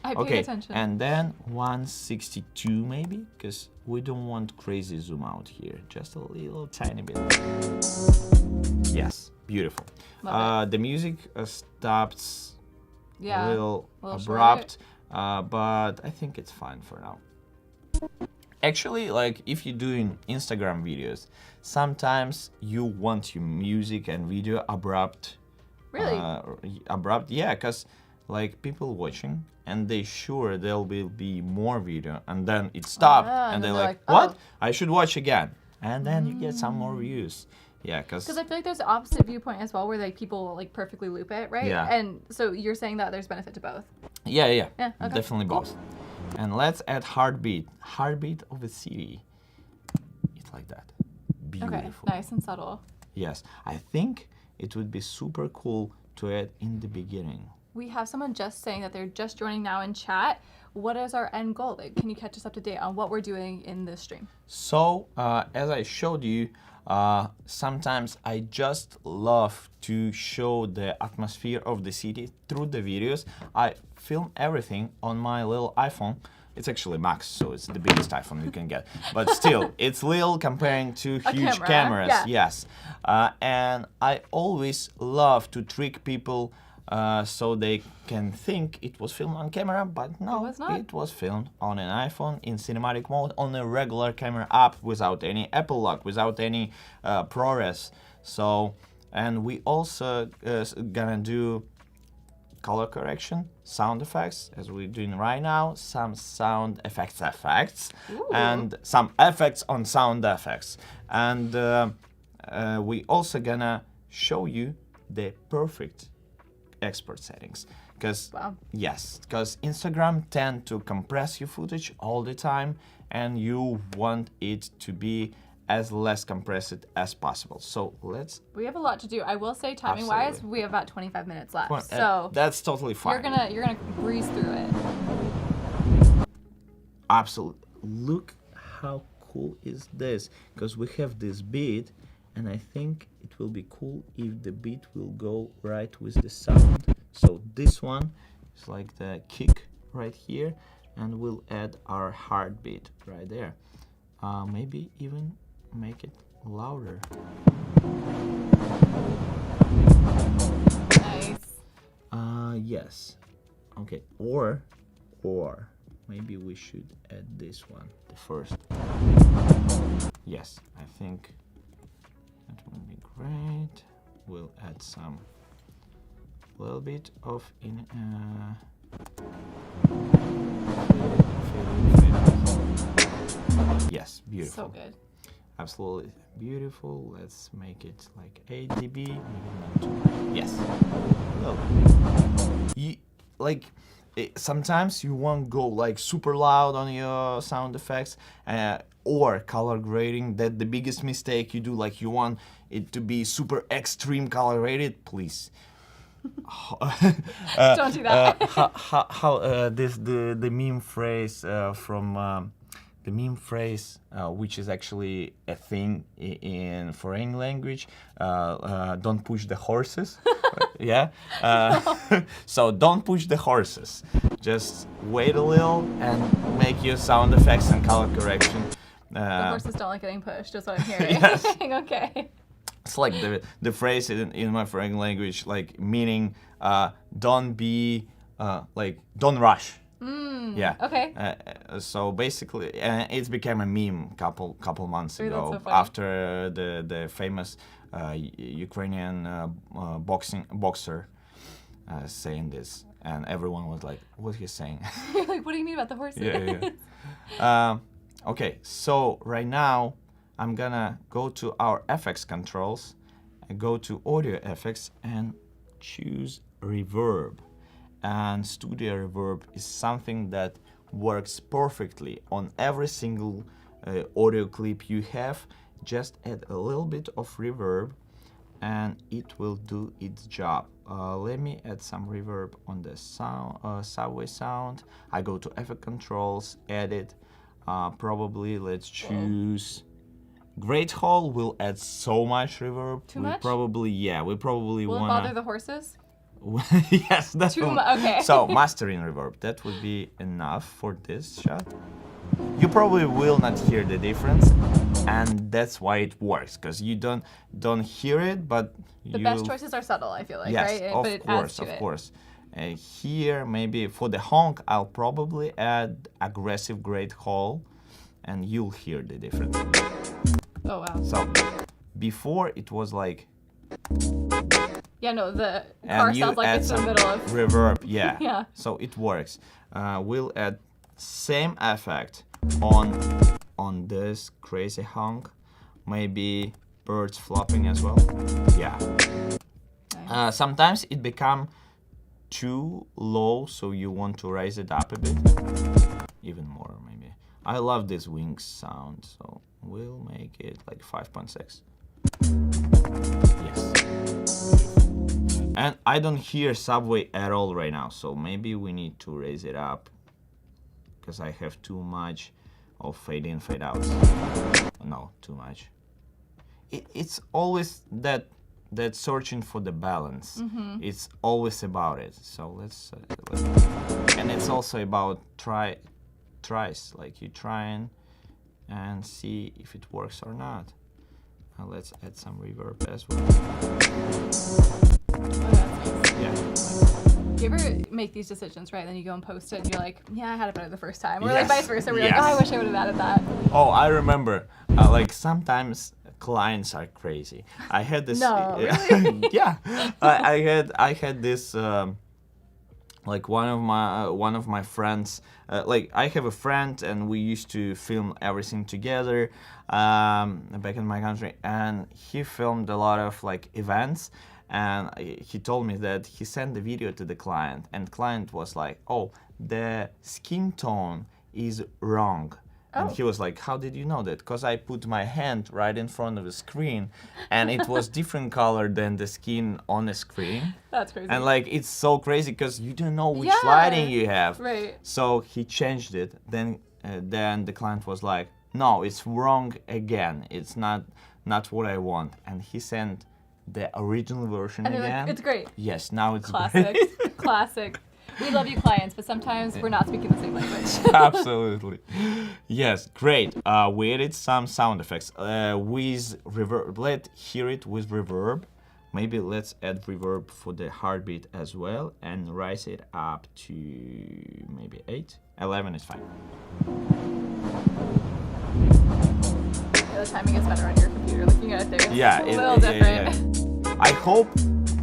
I paid Okay, attention. and then 162 maybe, because we don't want crazy zoom out here, just a little tiny bit. Yes, beautiful. Love The music stops Yeah, a little short. abrupt, but I think it's fine for now. Actually, like if you're doing Instagram videos, sometimes you want your music and video abrupt. Really? Abrupt, yeah, because like people watching and they sure there will be more video, and then it stopped, and they're like, what? oh. I should watch again, and then you get some more views. Yeah, because I feel like there's the opposite viewpoint as well, where like people like perfectly loop it, right? Yeah. And so you're saying that there's benefit to both. yeah, Yeah, okay, definitely cool. both. And let's add heartbeat of a city. like that. Beautiful. Okay, nice and subtle. Yes, I think it would be super cool to add in the beginning. We have someone just saying that they're just joining now in chat. What is our end goal? Like, can you catch us up to date on what we're doing in this stream? So, as I showed you, sometimes I just love to show the atmosphere of the city through the videos. I film everything on my little iPhone. It's actually Max, so it's the biggest iPhone you can get. But still, it's little comparing to huge cameras. Yeah. Yes. And I always love to trick people so they can think it was filmed on camera, but no, it was filmed on an iPhone in cinematic mode on a regular camera app without any Apple Lock, without any ProRes. So, and we also gonna do color correction, sound effects, as we're doing right now, some sound effects, and some effects on sound effects. And we also gonna show you the perfect export settings. Because, yes, because Instagram tend to compress your footage all the time, and you want it to be as less compressed as possible. So We have a lot to do. I will say, timing-wise, we have about 25 minutes left. So that's totally fine. You're gonna breeze through it. Absolutely. Look how cool is this? Because we have this beat, and I think it will be cool if the beat will go right with the sound. So this one is like the kick right here, and we'll add our heartbeat right there. Maybe even make it louder. Nice. Yes. Okay. Or maybe we should add this one, the first. Yes, I think that would be great. We'll add some little bit of Yes, beautiful. So good. Absolutely beautiful. Let's make it like 8 dB. Yes. Well, sometimes you won't go like super loud on your sound effects, or color grading. That the biggest mistake you do. Like you want it to be super extreme color graded. Please. Don't do that. The meme phrase from. The meme phrase, which is actually a thing in foreign language, don't push the horses. Yeah. So don't push the horses. Just wait a little and make your sound effects and color correction. The horses don't like getting pushed, is what I'm hearing. Yes. Okay. It's like the phrase in my foreign language, like meaning don't be don't rush. Yeah. Okay. So basically, it became a meme couple months ago so after the famous Ukrainian boxer saying this, and everyone was like, "What he's saying?" You're like, what do you mean about the horses? Yeah. Okay. So right now, I'm gonna go to our FX controls, and go to audio effects, and choose reverb. And studio reverb is something that works perfectly on every single audio clip you have. Just add a little bit of reverb and it will do its job. Let me add some reverb on the sound, subway sound. I go to effect controls, edit. Probably let's choose Great Hall. Will add so much reverb. Too much? We probably Will it wanna bother the horses? Yes, that's okay. So mastering reverb, that would be enough for this shot. You probably will not hear the difference, and that's why it works, because you don't hear it, but the best choices are subtle, I feel like, yes, right? Of but it course, adds to of course. Here, maybe for the honk, I'll probably add aggressive Great Hall, and you'll hear the difference. Oh wow. So before it was like. Yeah, no, the car sounds like it's in the middle of reverb. Yeah. Yeah. So it works. We'll add same effect on this crazy honk. Maybe birds flopping as well. Yeah. Nice. Sometimes it become too low, so you want to raise it up a bit, even more maybe. I love this wings sound, so we'll make it like 5.6. Yes. And I don't hear subway at all right now, so maybe we need to raise it up because I have too much of fade in, fade out. No, too much. It's always that searching for the balance. It's always about it. So let's and it's also about tries. Like you try and see if it works or not. Let's add some reverb as well. Oh, that's nice. Yeah. You ever make these decisions, right? Then you go and post it, and you're like, yeah, I had it better the first time. Or Yes. like vice versa. We're like, Yes. oh, I wish I would have added that. Oh, I remember. Like sometimes clients are crazy. I had this. No, really? Yeah, I had this. Like one of my friends. Like I have a friend, and we used to film everything together back in my country, and he filmed a lot of like events. And he told me that he sent the video to the client, and client was like, "Oh, the skin tone is wrong." And he was like, "How did you know that?" Because I put my hand right in front of the screen, and it was different color than the skin on the screen. That's crazy. And like it's so crazy because you don't know which Yeah. lighting you have. Right. So he changed it. Then the client was like, "No, it's wrong again. It's not what I want." And he sent the original version And they're again. like, it's great. Yes, now it's Classic. great. Classic. We love you, clients, but sometimes we're not speaking the same language. Absolutely. Yes, great. We added some sound effects with reverb. Let's hear it with reverb. Maybe let's add reverb for the heartbeat as well and raise it up to maybe 8. 11 is fine. The timing is better on your computer. Looking at it there, Yeah, it's a little different. yeah. I hope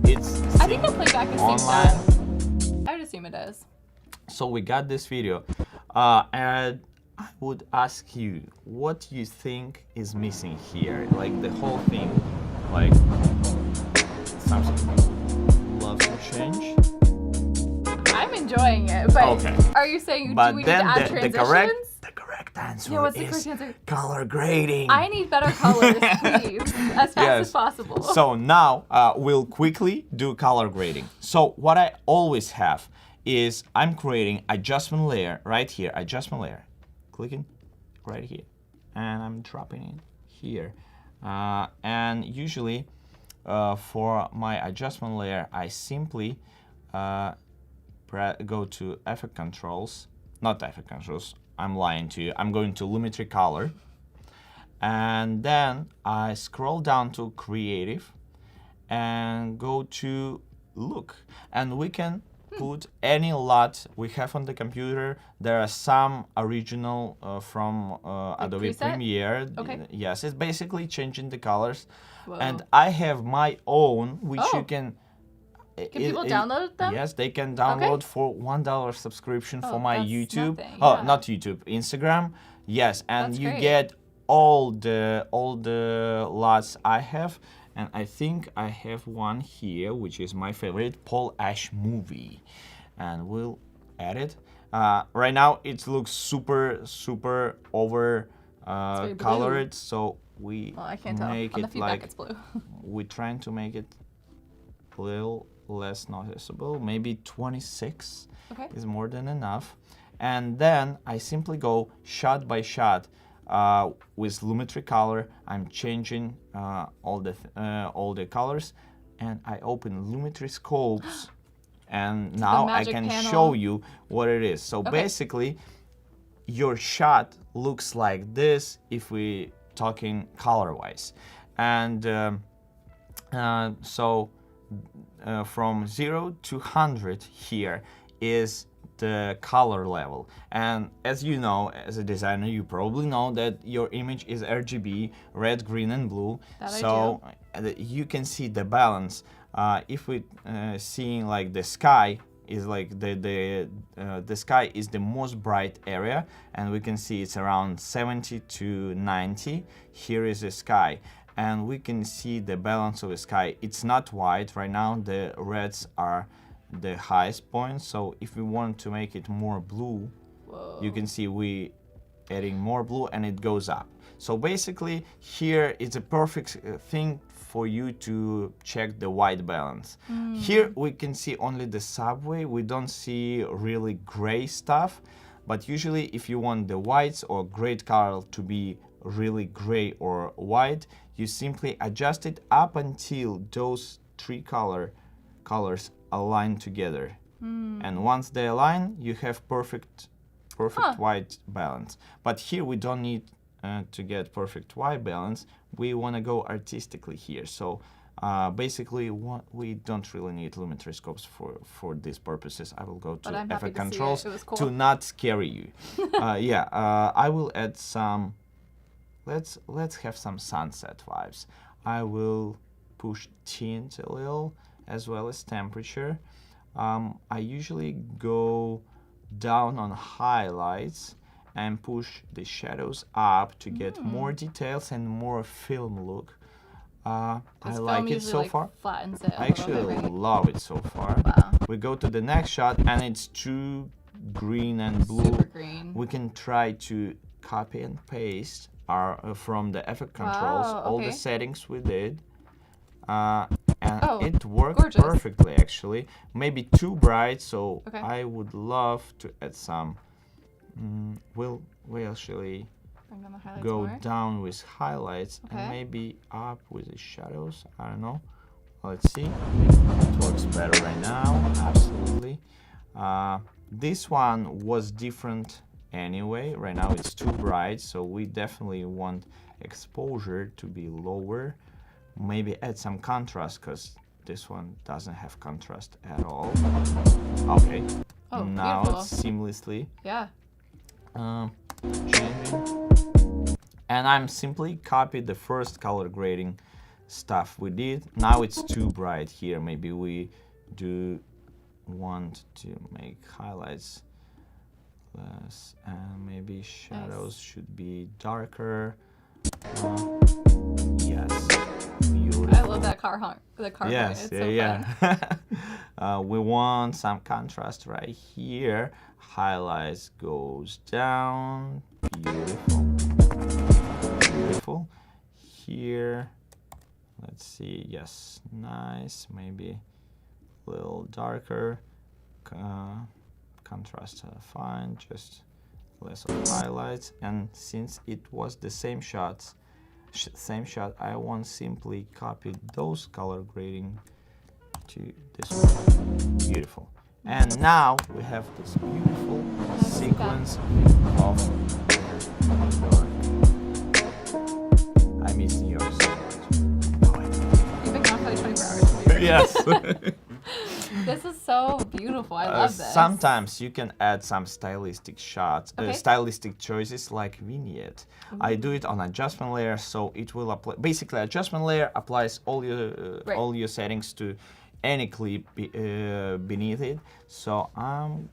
it's I think the playback is synced online. up. I would assume it is. So we got this video, and I would ask you, what you think is missing here? Like the whole thing, like something you love to change? I'm enjoying it, but Okay. are you saying But do we need then to add the transitions? correct answer Yeah, what's the is correct answer? color grading. I need better colors, please, as fast as Yes. possible. So now we'll quickly do color grading. So what I always have is I'm creating adjustment layer right here, adjustment layer, clicking right here, and I'm dropping it here. And usually for my adjustment layer, I simply go to effect controls, not effect controls, I'm lying to you. I'm going to Lumetri color, and then I scroll down to creative and go to look, and we can put any lot we have on the computer. There are some original from Adobe preset? Premiere. Okay. Yes, it's basically changing the colors. Whoa. And I have my own, which Oh. you can. Can people download them? Yes, they can download for $1 subscription for my that's YouTube. nothing, Oh, yeah. not YouTube, Instagram. Yes, and That's you great. get all the lots I have, and I think I have one here, which is my favorite Paul Ashch movie, and we'll add it. Right now, it looks super over very blue. colored, so we Well, I can't tell. make On the it feedback, like it's blue. we're trying to make it a little less noticeable. Maybe 26 Okay. is more than enough. And then I simply go shot by shot with Lumetri color. I'm changing all the colors, and I open Lumetri scopes, and now I magic can panel. show you what it is. So basically, your shot looks like this if we talking color-wise, and so from 0 to 100 here is the color level. And as you know, as a designer, you probably know that your image is RGB, red, green, and blue. That I So you can see the balance. If we seeing like the sky is like the sky is the most bright area, and we can see it's around 70 to 90. Here is the sky, and we can see the balance of the sky. It's not white right now. The reds are the highest point. So if we want to make it more blue, you can see we adding more blue, and it goes up. So basically here it's a perfect thing for you to check the white balance. Here we can see only the subway, we don't see really gray stuff, but usually if you want the whites or gray color to be really gray or white, you simply adjust it up until those three colors align together. And once they align, you have perfect white balance. But here we don't need to get perfect white balance. We want to go artistically here. So basically, we don't really need Lumetri scopes for these purposes. I will go to effect controls to not scare you. I will add some. Let's have some sunset vibes. I will push tint a little as well as temperature. I usually go down on highlights and push the shadows up to get more details and more film look. I like it so far. Flattens it I actually love it so far. Wow. We go to the next shot and it's too green and blue. Super green. We can try to copy and paste from the effect controls all the settings we did. And it worked perfectly actually. Maybe too bright, so I would love to add some. We'll actually go down with highlights and maybe up with the shadows. I don't know. Let's see. It works better right now. Absolutely. This one was different anyway. Right now it's too bright, so we definitely want exposure to be lower. Maybe add some contrast because this one doesn't have contrast at all. Okay. Now beautiful. it's seamlessly. Yeah. Changing. And I'm simply copied the first color grading stuff we did. Now it's too bright here. Maybe we do want to make highlights less, and maybe shadows should be darker. Yes. Beautiful. I love that car Yes, we want some contrast right here. Highlights goes down. Beautiful. Beautiful. Here, let's see. Yes, nice. Maybe a little darker. Contrast fine. Just less of highlights. And since it was the same shot, I want simply copy those color grading to this one. Beautiful. And now we have this beautiful sequence of I miss New York so much. You've been gone for like 24 hours. Yes. This is so beautiful. I love this. Sometimes you can add some stylistic shots, stylistic choices like vignette. I do it on adjustment layer, so it will apply. Basically, adjustment layer applies all your settings to any clip beneath it. So I'm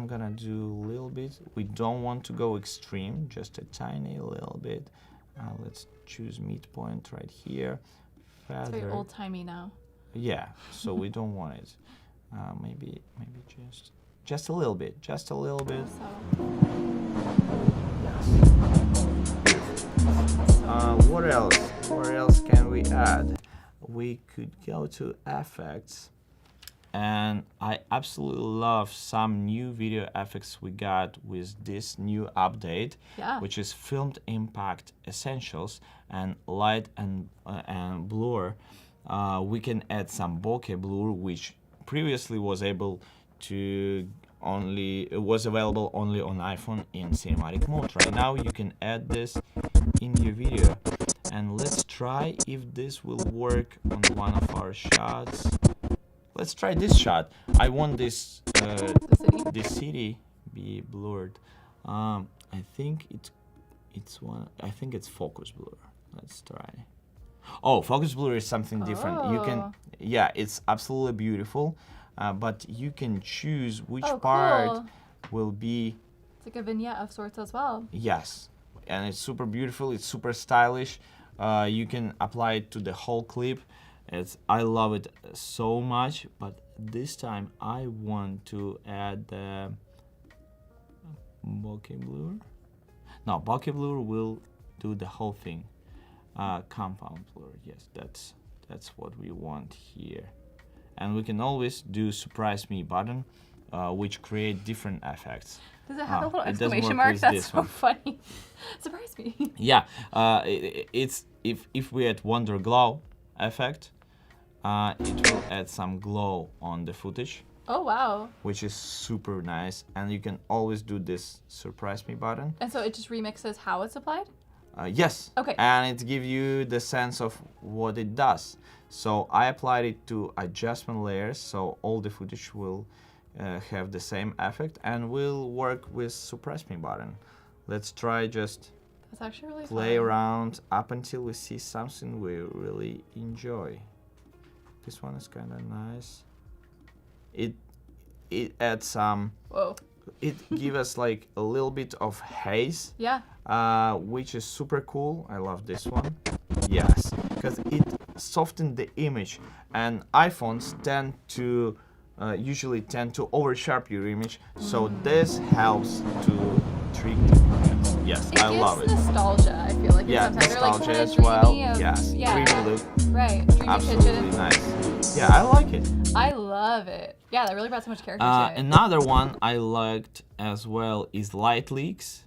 gonna do a little bit. We don't want to go extreme, just a tiny little bit. Let's choose midpoint right here. It's very old timey now. Yeah, so we don't want it. Maybe just a little bit, just a little bit. Yes. What else? What else can we add? We could go to effects, and I absolutely love some new video effects we got with this new update, which is Filmed Impact Essentials and Light and Blur. We can add some bokeh blur, which previously was available only on iPhone in cinematic mode. Right now you can add this in your video, and let's try if this will work on one of our shots. Let's try this shot. I want this this city be blurred. I think it's focus blur. Let's try. Oh, focus blur is something different. You can, it's absolutely beautiful, but you can choose which part will be. It's like a vignette of sorts as well. Yes, and it's super beautiful. It's super stylish. You can apply it to the whole clip. I love it so much. But this time I want to add the bokeh blur. No, bokeh blur will do the whole thing. Compound blur, yes, that's what we want here. And we can always do surprise me button, which create different effects. Does it have a little exclamation mark? That's so funny. Surprise me. Yeah, it's if we add Wonder Glow effect, it will add some glow on the footage. Oh wow. Which is super nice, and you can always do this surprise me button. And so it just remixes how it's applied? Yes. Okay. And it gives you the sense of what it does. So I applied it to adjustment layers, so all the footage will have the same effect, and will work with surprise me button. Let's try just That's actually really play fun. around up until we see something we really enjoy. This one is kind of nice. It adds some. Whoa. It gives us like a little bit of haze. Yeah. Which is super cool. I love this one. Yes, because it softens the image, and iPhones usually tend to oversharp your image. So this helps to trick the clients. Yes, I love it. It gives nostalgia. I feel like Yeah, sometimes nostalgia like, as well. Of, Yes, yeah. dreamy look. Right. Dreamy Absolutely kitchen. nice. Yeah, I like it. I love it. Yeah, that really brought so much character to it. Another one I liked as well is light leaks.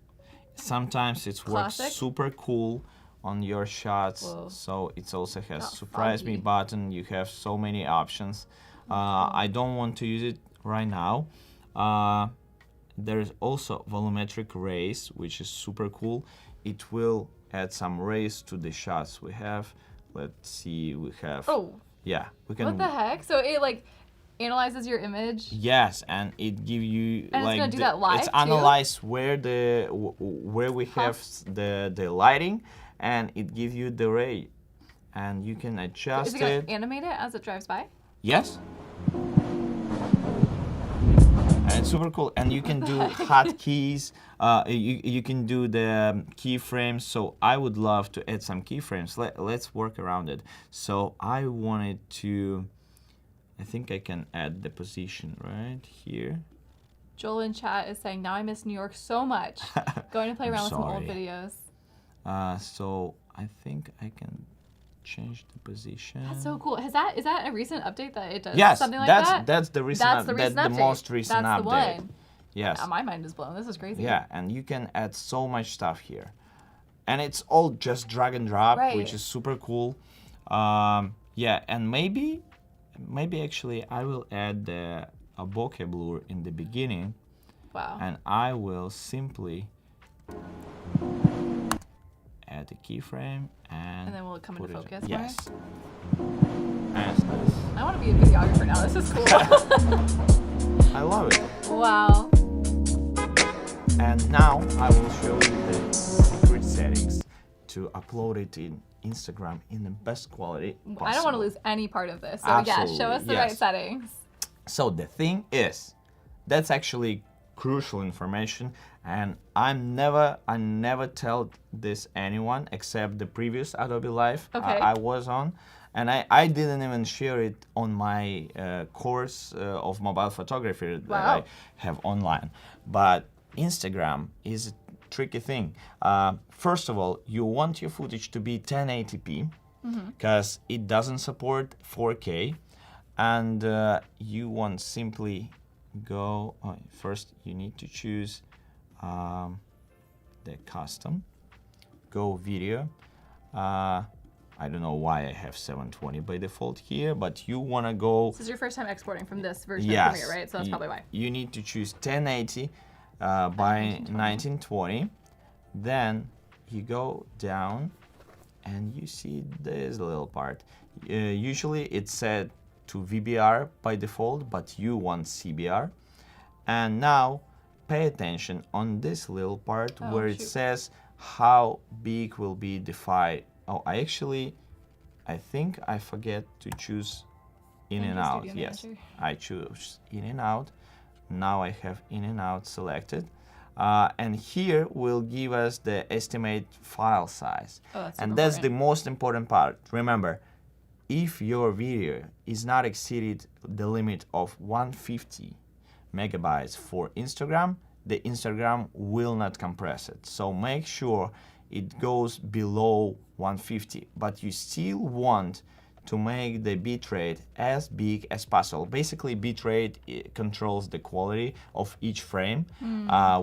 Sometimes it works Classic. super cool on your shots. Whoa. So it also has Not surprise me foggy. button. You have so many options. I don't want to use it right now. There is also volumetric rays, which is super cool. It will add some rays to the shots we have. Let's see, we have. Oh. Yeah, we can. What the heck? So it like analyzes your image. Yes, and it give you And like it's gonna do that live it's too? analyze where where we have the lighting, and it gives you the ray, and you can adjust Is it gonna it. animate it as it drives by? Yes. And it's super cool, and you can do hotkeys. You can do the keyframes. So I would love to add some keyframes. Let's work around it. So I wanted to. I think I can add the position right here. Joel in chat is saying, now I miss New York so much. Going to play around with some old videos. So I think I can change the position. That's so cool. Is that a recent update that it does Yes, something like that? that's the recent. That's the recent that's update. the most recent That's update. the one. Yes. My mind is blown. This is crazy. Yeah, and you can add so much stuff here, and it's all just drag and drop, Right. which is super cool. Yeah, and maybe actually I will add a bokeh blur in the beginning. Wow. And I will simply add a keyframe and then will it come into put focus more? Yes. And it's nice. I want to be a videographer now. This is cool. I love it. Wow. And now I will show you the secret settings to upload it in Instagram in the best quality possible. I don't want to lose any part of this. So Absolutely, yeah, show us the yes. right settings. So the thing is, that's actually crucial information, and I never tell this anyone except the previous Adobe Live Okay. I was on, and I didn't even share it on my course of mobile photography that Wow. I have online. But Instagram is a tricky thing. First of all, you want your footage to be 1080p because it doesn't support 4K, and you want simply go. First, you need to choose the custom. Go video. I don't know why I have 720 by default here, but you want to go. This is your first time exporting from this version Yes, of Premiere, right? So that's probably why. You need to choose 1080 by 1920. Then you go down and you see this little part. Usually it's set to VBR by default, but you want CBR. And now pay attention on this little part where it says how big will be the file. Oh, I think I forget to choose in and out. Yes, I choose in and out. Now I have in and out selected. And here will give us the estimate file size. And that's the most important part. Remember, if your video is not exceeded the limit of 150 megabytes for Instagram, the Instagram will not compress it. So make sure it goes below 150, but you still want to make the bitrate as big as possible. Basically, bitrate controls the quality of each frame.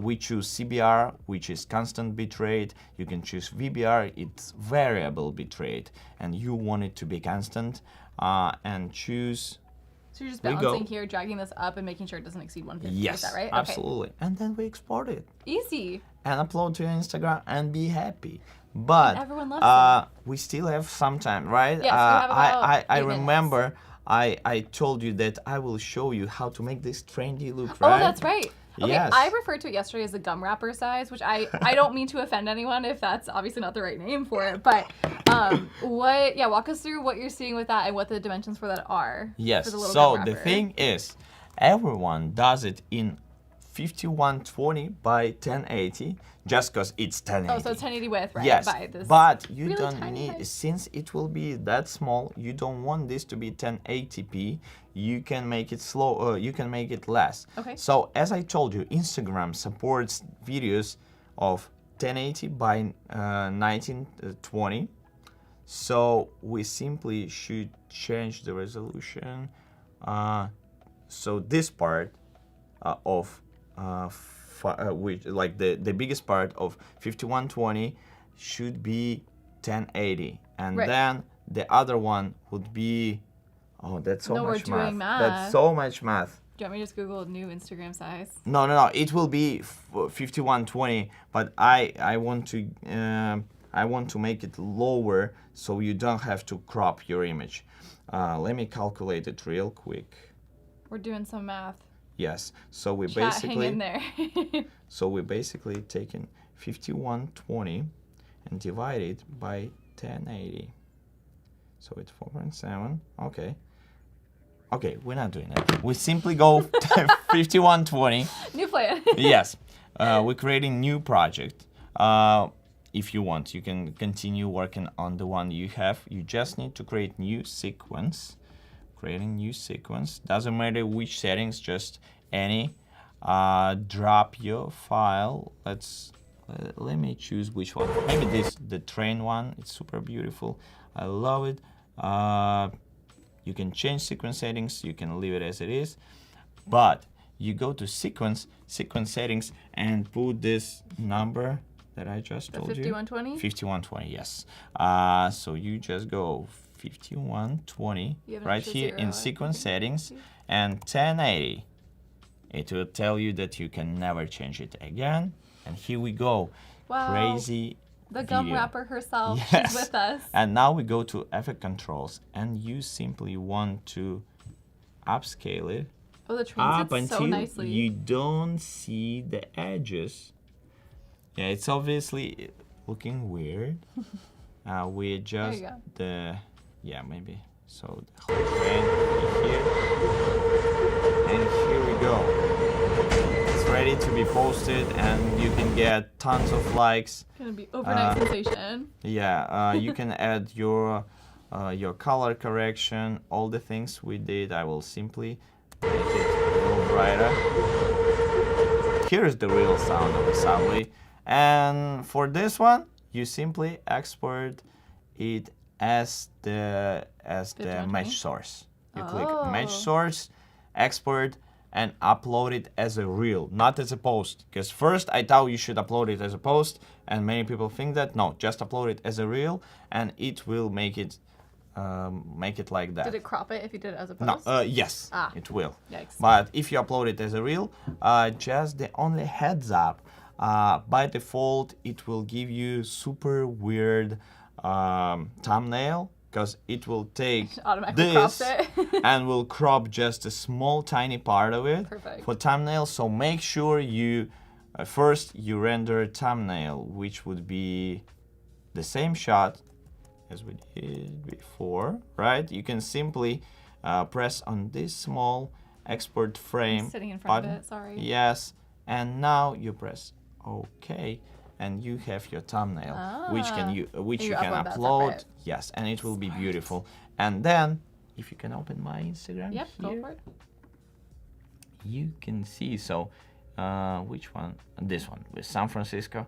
We choose CBR, which is constant bitrate. You can choose VBR, it's variable bitrate, and you want it to be constant, and choose. So you're just balancing here, dragging this up, and making sure it doesn't exceed 150. Yes, is that right? absolutely. Okay. And then we export it. Easy. And upload to your Instagram and be happy. But everyone loves we still have some time, right? Yes, we have about I 8 minutes. remember I told you that I will show you how to make this trendy look, Oh, right? that's right. Okay, Yes. I referred to it yesterday as the gum wrapper size, which I don't mean to offend anyone if that's obviously not the right name for it, but walk us through what you're seeing with that and what the dimensions for that are. Yes, For the little so gum the wrapper. thing is, everyone does it in 5120 by 1080 just because it's 1080. Oh, so it's 1080 width, right? Yes, By this but you really don't tiny need, height. since it will be that small, you don't want this to be 1080p. You can make it slow, you can make it less. Okay. So as I told you, Instagram supports videos of 1080 by 1920. So we simply should change the resolution. So this part of which like the biggest part of 5120 should be 1080, and Right. then the other one would be, oh, that's so No, we're much doing math. math. That's so much math. Do you want me to just Google new Instagram size? No, it will be 5120, but I want to make it lower so you don't have to crop your image. Let me calculate it real quick. We're doing some math. Yes, so we Chat, hang basically in there. so we basically taken 5120 and divide it by 1080. So it's 4.7. Okay, we're not doing that. We simply go 5120. New plan. Yes, we're creating new project. If you want, you can continue working on the one you have. You just need to create new sequence. Creating new sequence, doesn't matter which settings, just any. Drop your file. Let me choose which one. Maybe this, the train one. It's super beautiful. I love it. You can change sequence settings. You can leave it as it is, but you go to sequence settings and put this number that I just told you. 5120? 5120, yes. So you just go 5120 You have an right extra here zero, in I sequence think. settings, and 1080. It will tell you that you can never change it again. And here we go. Wow. Crazy The gum video. wrapper herself, Yes. she's with us. And now we go to effect controls, and you simply want to upscale it Oh, the train up sits so until nicely. you don't see the edges. Yeah, it's obviously looking weird. We adjust go. the, yeah, maybe. So the whole train here, and here we go. It's ready to be posted, and you can get tons of likes. Gonna be overnight sensation. Yeah, you can add your color correction, all the things we did. I will simply make it a little brighter. Here's the real sound of a subway. And for this one, you simply export it as the mesh source. You click mesh source, export, and upload it as a reel, not as a post. Because first I thought you should upload it as a post, and many people think that. No, just upload it as a reel, and it will make it like that. Did it crop it if you did it as a No, post? yes, Ah. it will. Yikes. But if you upload it as a reel, just the only heads up, by default, it will give you super weird thumbnail, because it will take Automatically this crops it. and will crop just a small tiny part of it Perfect. for thumbnail. So make sure you first you render a thumbnail, which would be the same shot as we did before, right? You can simply press on this small export frame sitting in front of button. it, sorry. Yes, and now you press OK, and you have your thumbnail, which you can upload that upload. separate. Yes, and it will be beautiful. And then, if you can open my Instagram Yep, here, go for it. you can see. So, which one? This one with San Francisco.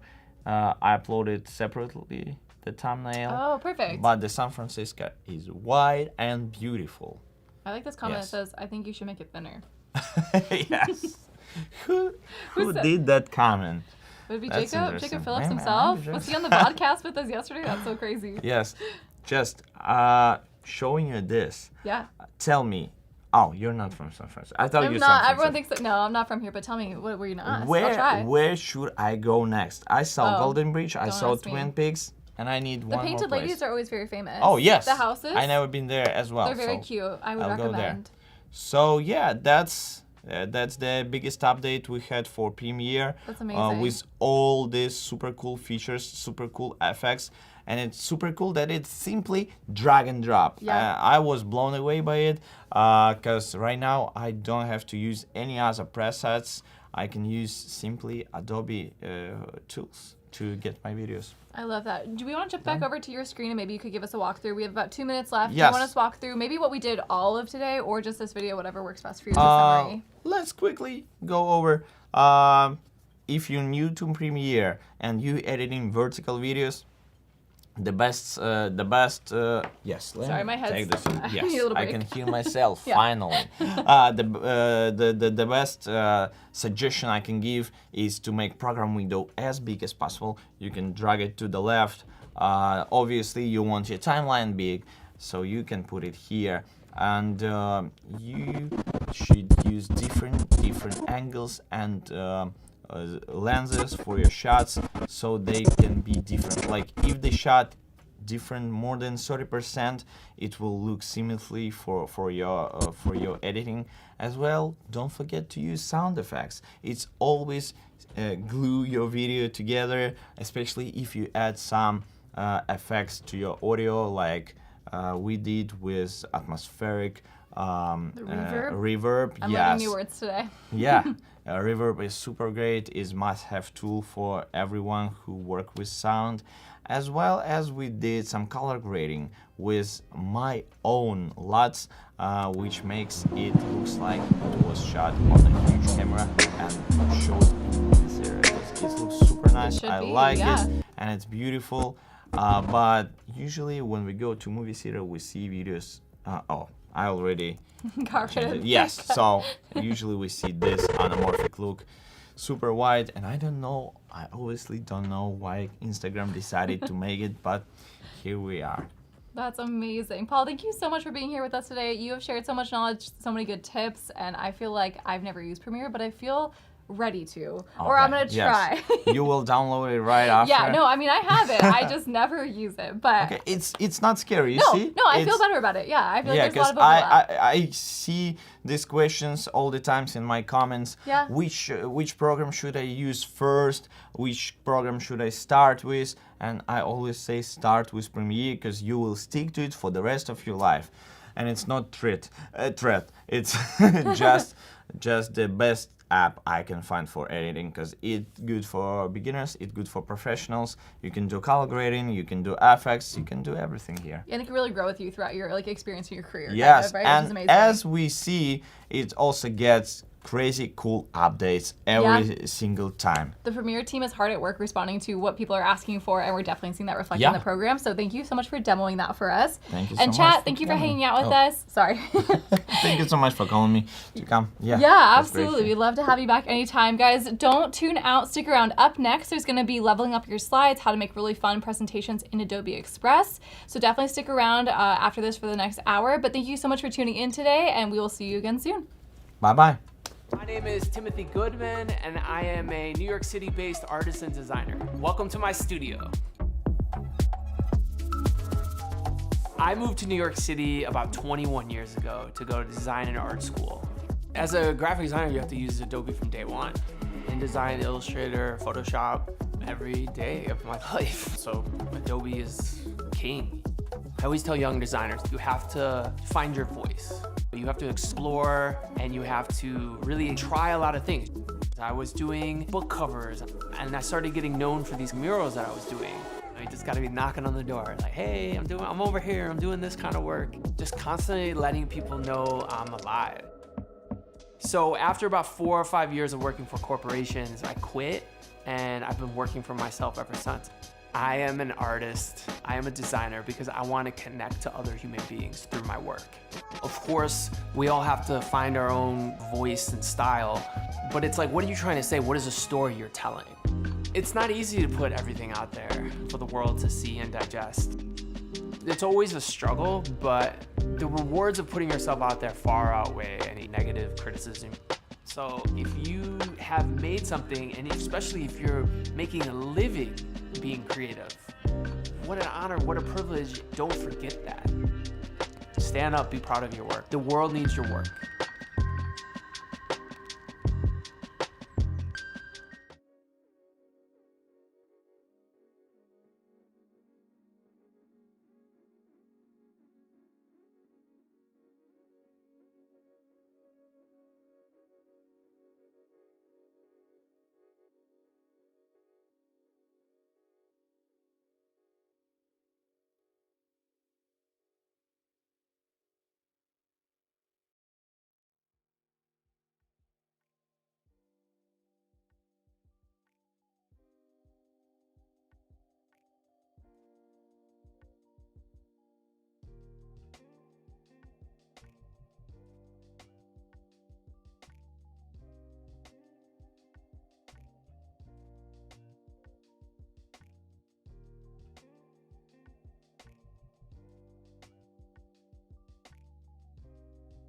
I uploaded separately the thumbnail. Oh, perfect. But the San Francisco is wide and beautiful. I like this comment that says, I think you should make it thinner. Yes. Who did that comment? Would it be Jacob Phillips himself? Was he on the podcast with us yesterday? That's so crazy. Yes. Just showing you this. Yeah. Tell me. Oh, you're not from San Francisco. I thought you're not. Everyone thinks that. No, I'm not from here. But tell me, what were you not? I'll try. Where should I go next? I saw Golden Bridge. I saw Twin Peaks. And I need one more place. The Painted Ladies are always very famous. Oh, yes. The houses. I never been there as well. They're very cute. I would recommend. Go there. So yeah, that's the biggest update we had for Premiere. That's amazing. With all these super cool features, super cool effects, and it's super cool that it's simply drag and drop. Yeah. I was blown away by it because right now I don't have to use any other presets. I can use simply Adobe tools to get my videos. I love that. Do we want to jump back over to your screen and maybe you could give us a walkthrough? We have about 2 minutes left. Yes. Do you want us to walk through maybe what we did all of today or just this video, whatever works best for you as a summary? Let's quickly go over. If you're new to Premiere and you editing vertical videos, the best, yes. Sorry, my head's take this. Yes, I need a little I break. can hear myself Yeah. finally. The best suggestion I can give is to make program window as big as possible. You can drag it to the left. Obviously, you want your timeline big, so you can put it here. And you should use different angles and lenses for your shots, so they can be different. Like if the shot different more than 30%, it will look seamlessly for your editing as well. Don't forget to use sound effects. It's always glue your video together, especially if you add some effects to your audio, like we did with atmospheric reverb. I'm yes. learning new words today. Yeah. Reverb is super great, is must-have tool for everyone who work with sound, as well as we did some color grading with my own LUTs, which makes it looks like it was shot on a huge camera and showed in zero. It looks super nice. I like it, and it's beautiful. But usually when we go to movie theater, we see videos. I already got rid of it. Yes, so usually we see this anamorphic look, super wide, and I obviously don't know why Instagram decided to make it, but here we are. That's amazing. Paul, thank you so much for being here with us today. You have shared so much knowledge, so many good tips, and I feel like I've never used Premiere, but I feel ready to, or I'm gonna try. Yes. You will download it right after. Yeah, no, I mean I have it. I just never use it, but okay, it's not scary. You see? No, I feel better about it. Yeah, I feel like there's a lot of overlap. I see these questions all the times in my comments. Yeah. Which program should I use first? Which program should I start with? And I always say start with Premiere because you will stick to it for the rest of your life. And it's not threat. It's just the best app I can find for editing because it's good for beginners, it's good for professionals. You can do color grading, you can do effects, you can do everything here. And it can really grow with you throughout your experience in your career. Yes, kind of, right? and which is amazing. as we see, it also gets crazy cool updates every single time. The Premiere team is hard at work responding to what people are asking for, and we're definitely seeing that reflected in the program. So thank you so much for demoing that for us. Thank you and so much. chat, thank you for hanging out with us. Sorry. Thank you so much for calling me to come. Yeah, absolutely. We'd love to have you back anytime. Guys, don't tune out. Stick around. Up next, there's going to be leveling up your slides, how to make really fun presentations in Adobe Express. So definitely stick around after this for the next hour. But thank you so much for tuning in today, and we will see you again soon. Bye-bye. My name is Timothy Goodman, and I am a New York City-based artist and designer. Welcome to my studio. I moved to New York City about 21 years ago to go to design and art school. As a graphic designer, you have to use Adobe from day one. InDesign, Illustrator, Photoshop, every day of my life. So Adobe is king. I always tell young designers, you have to find your voice. You have to explore, and you have to really try a lot of things. I was doing book covers, and I started getting known for these murals that I was doing. You just gotta be knocking on the door, like, hey, I'm over here, I'm doing this kind of work. Just constantly letting people know I'm alive. So after about 4 or 5 years of working for corporations, I quit, and I've been working for myself ever since. I am an artist, I am a designer because I want to connect to other human beings through my work. Of course, we all have to find our own voice and style, but it's like, what are you trying to say? What is a story you're telling? It's not easy to put everything out there for the world to see and digest. It's always a struggle, but the rewards of putting yourself out there far outweigh any negative criticism. So if you have made something, and especially if you're making a living being creative, what an honor, what a privilege. Don't forget that. Stand up, be proud of your work. The world needs your work.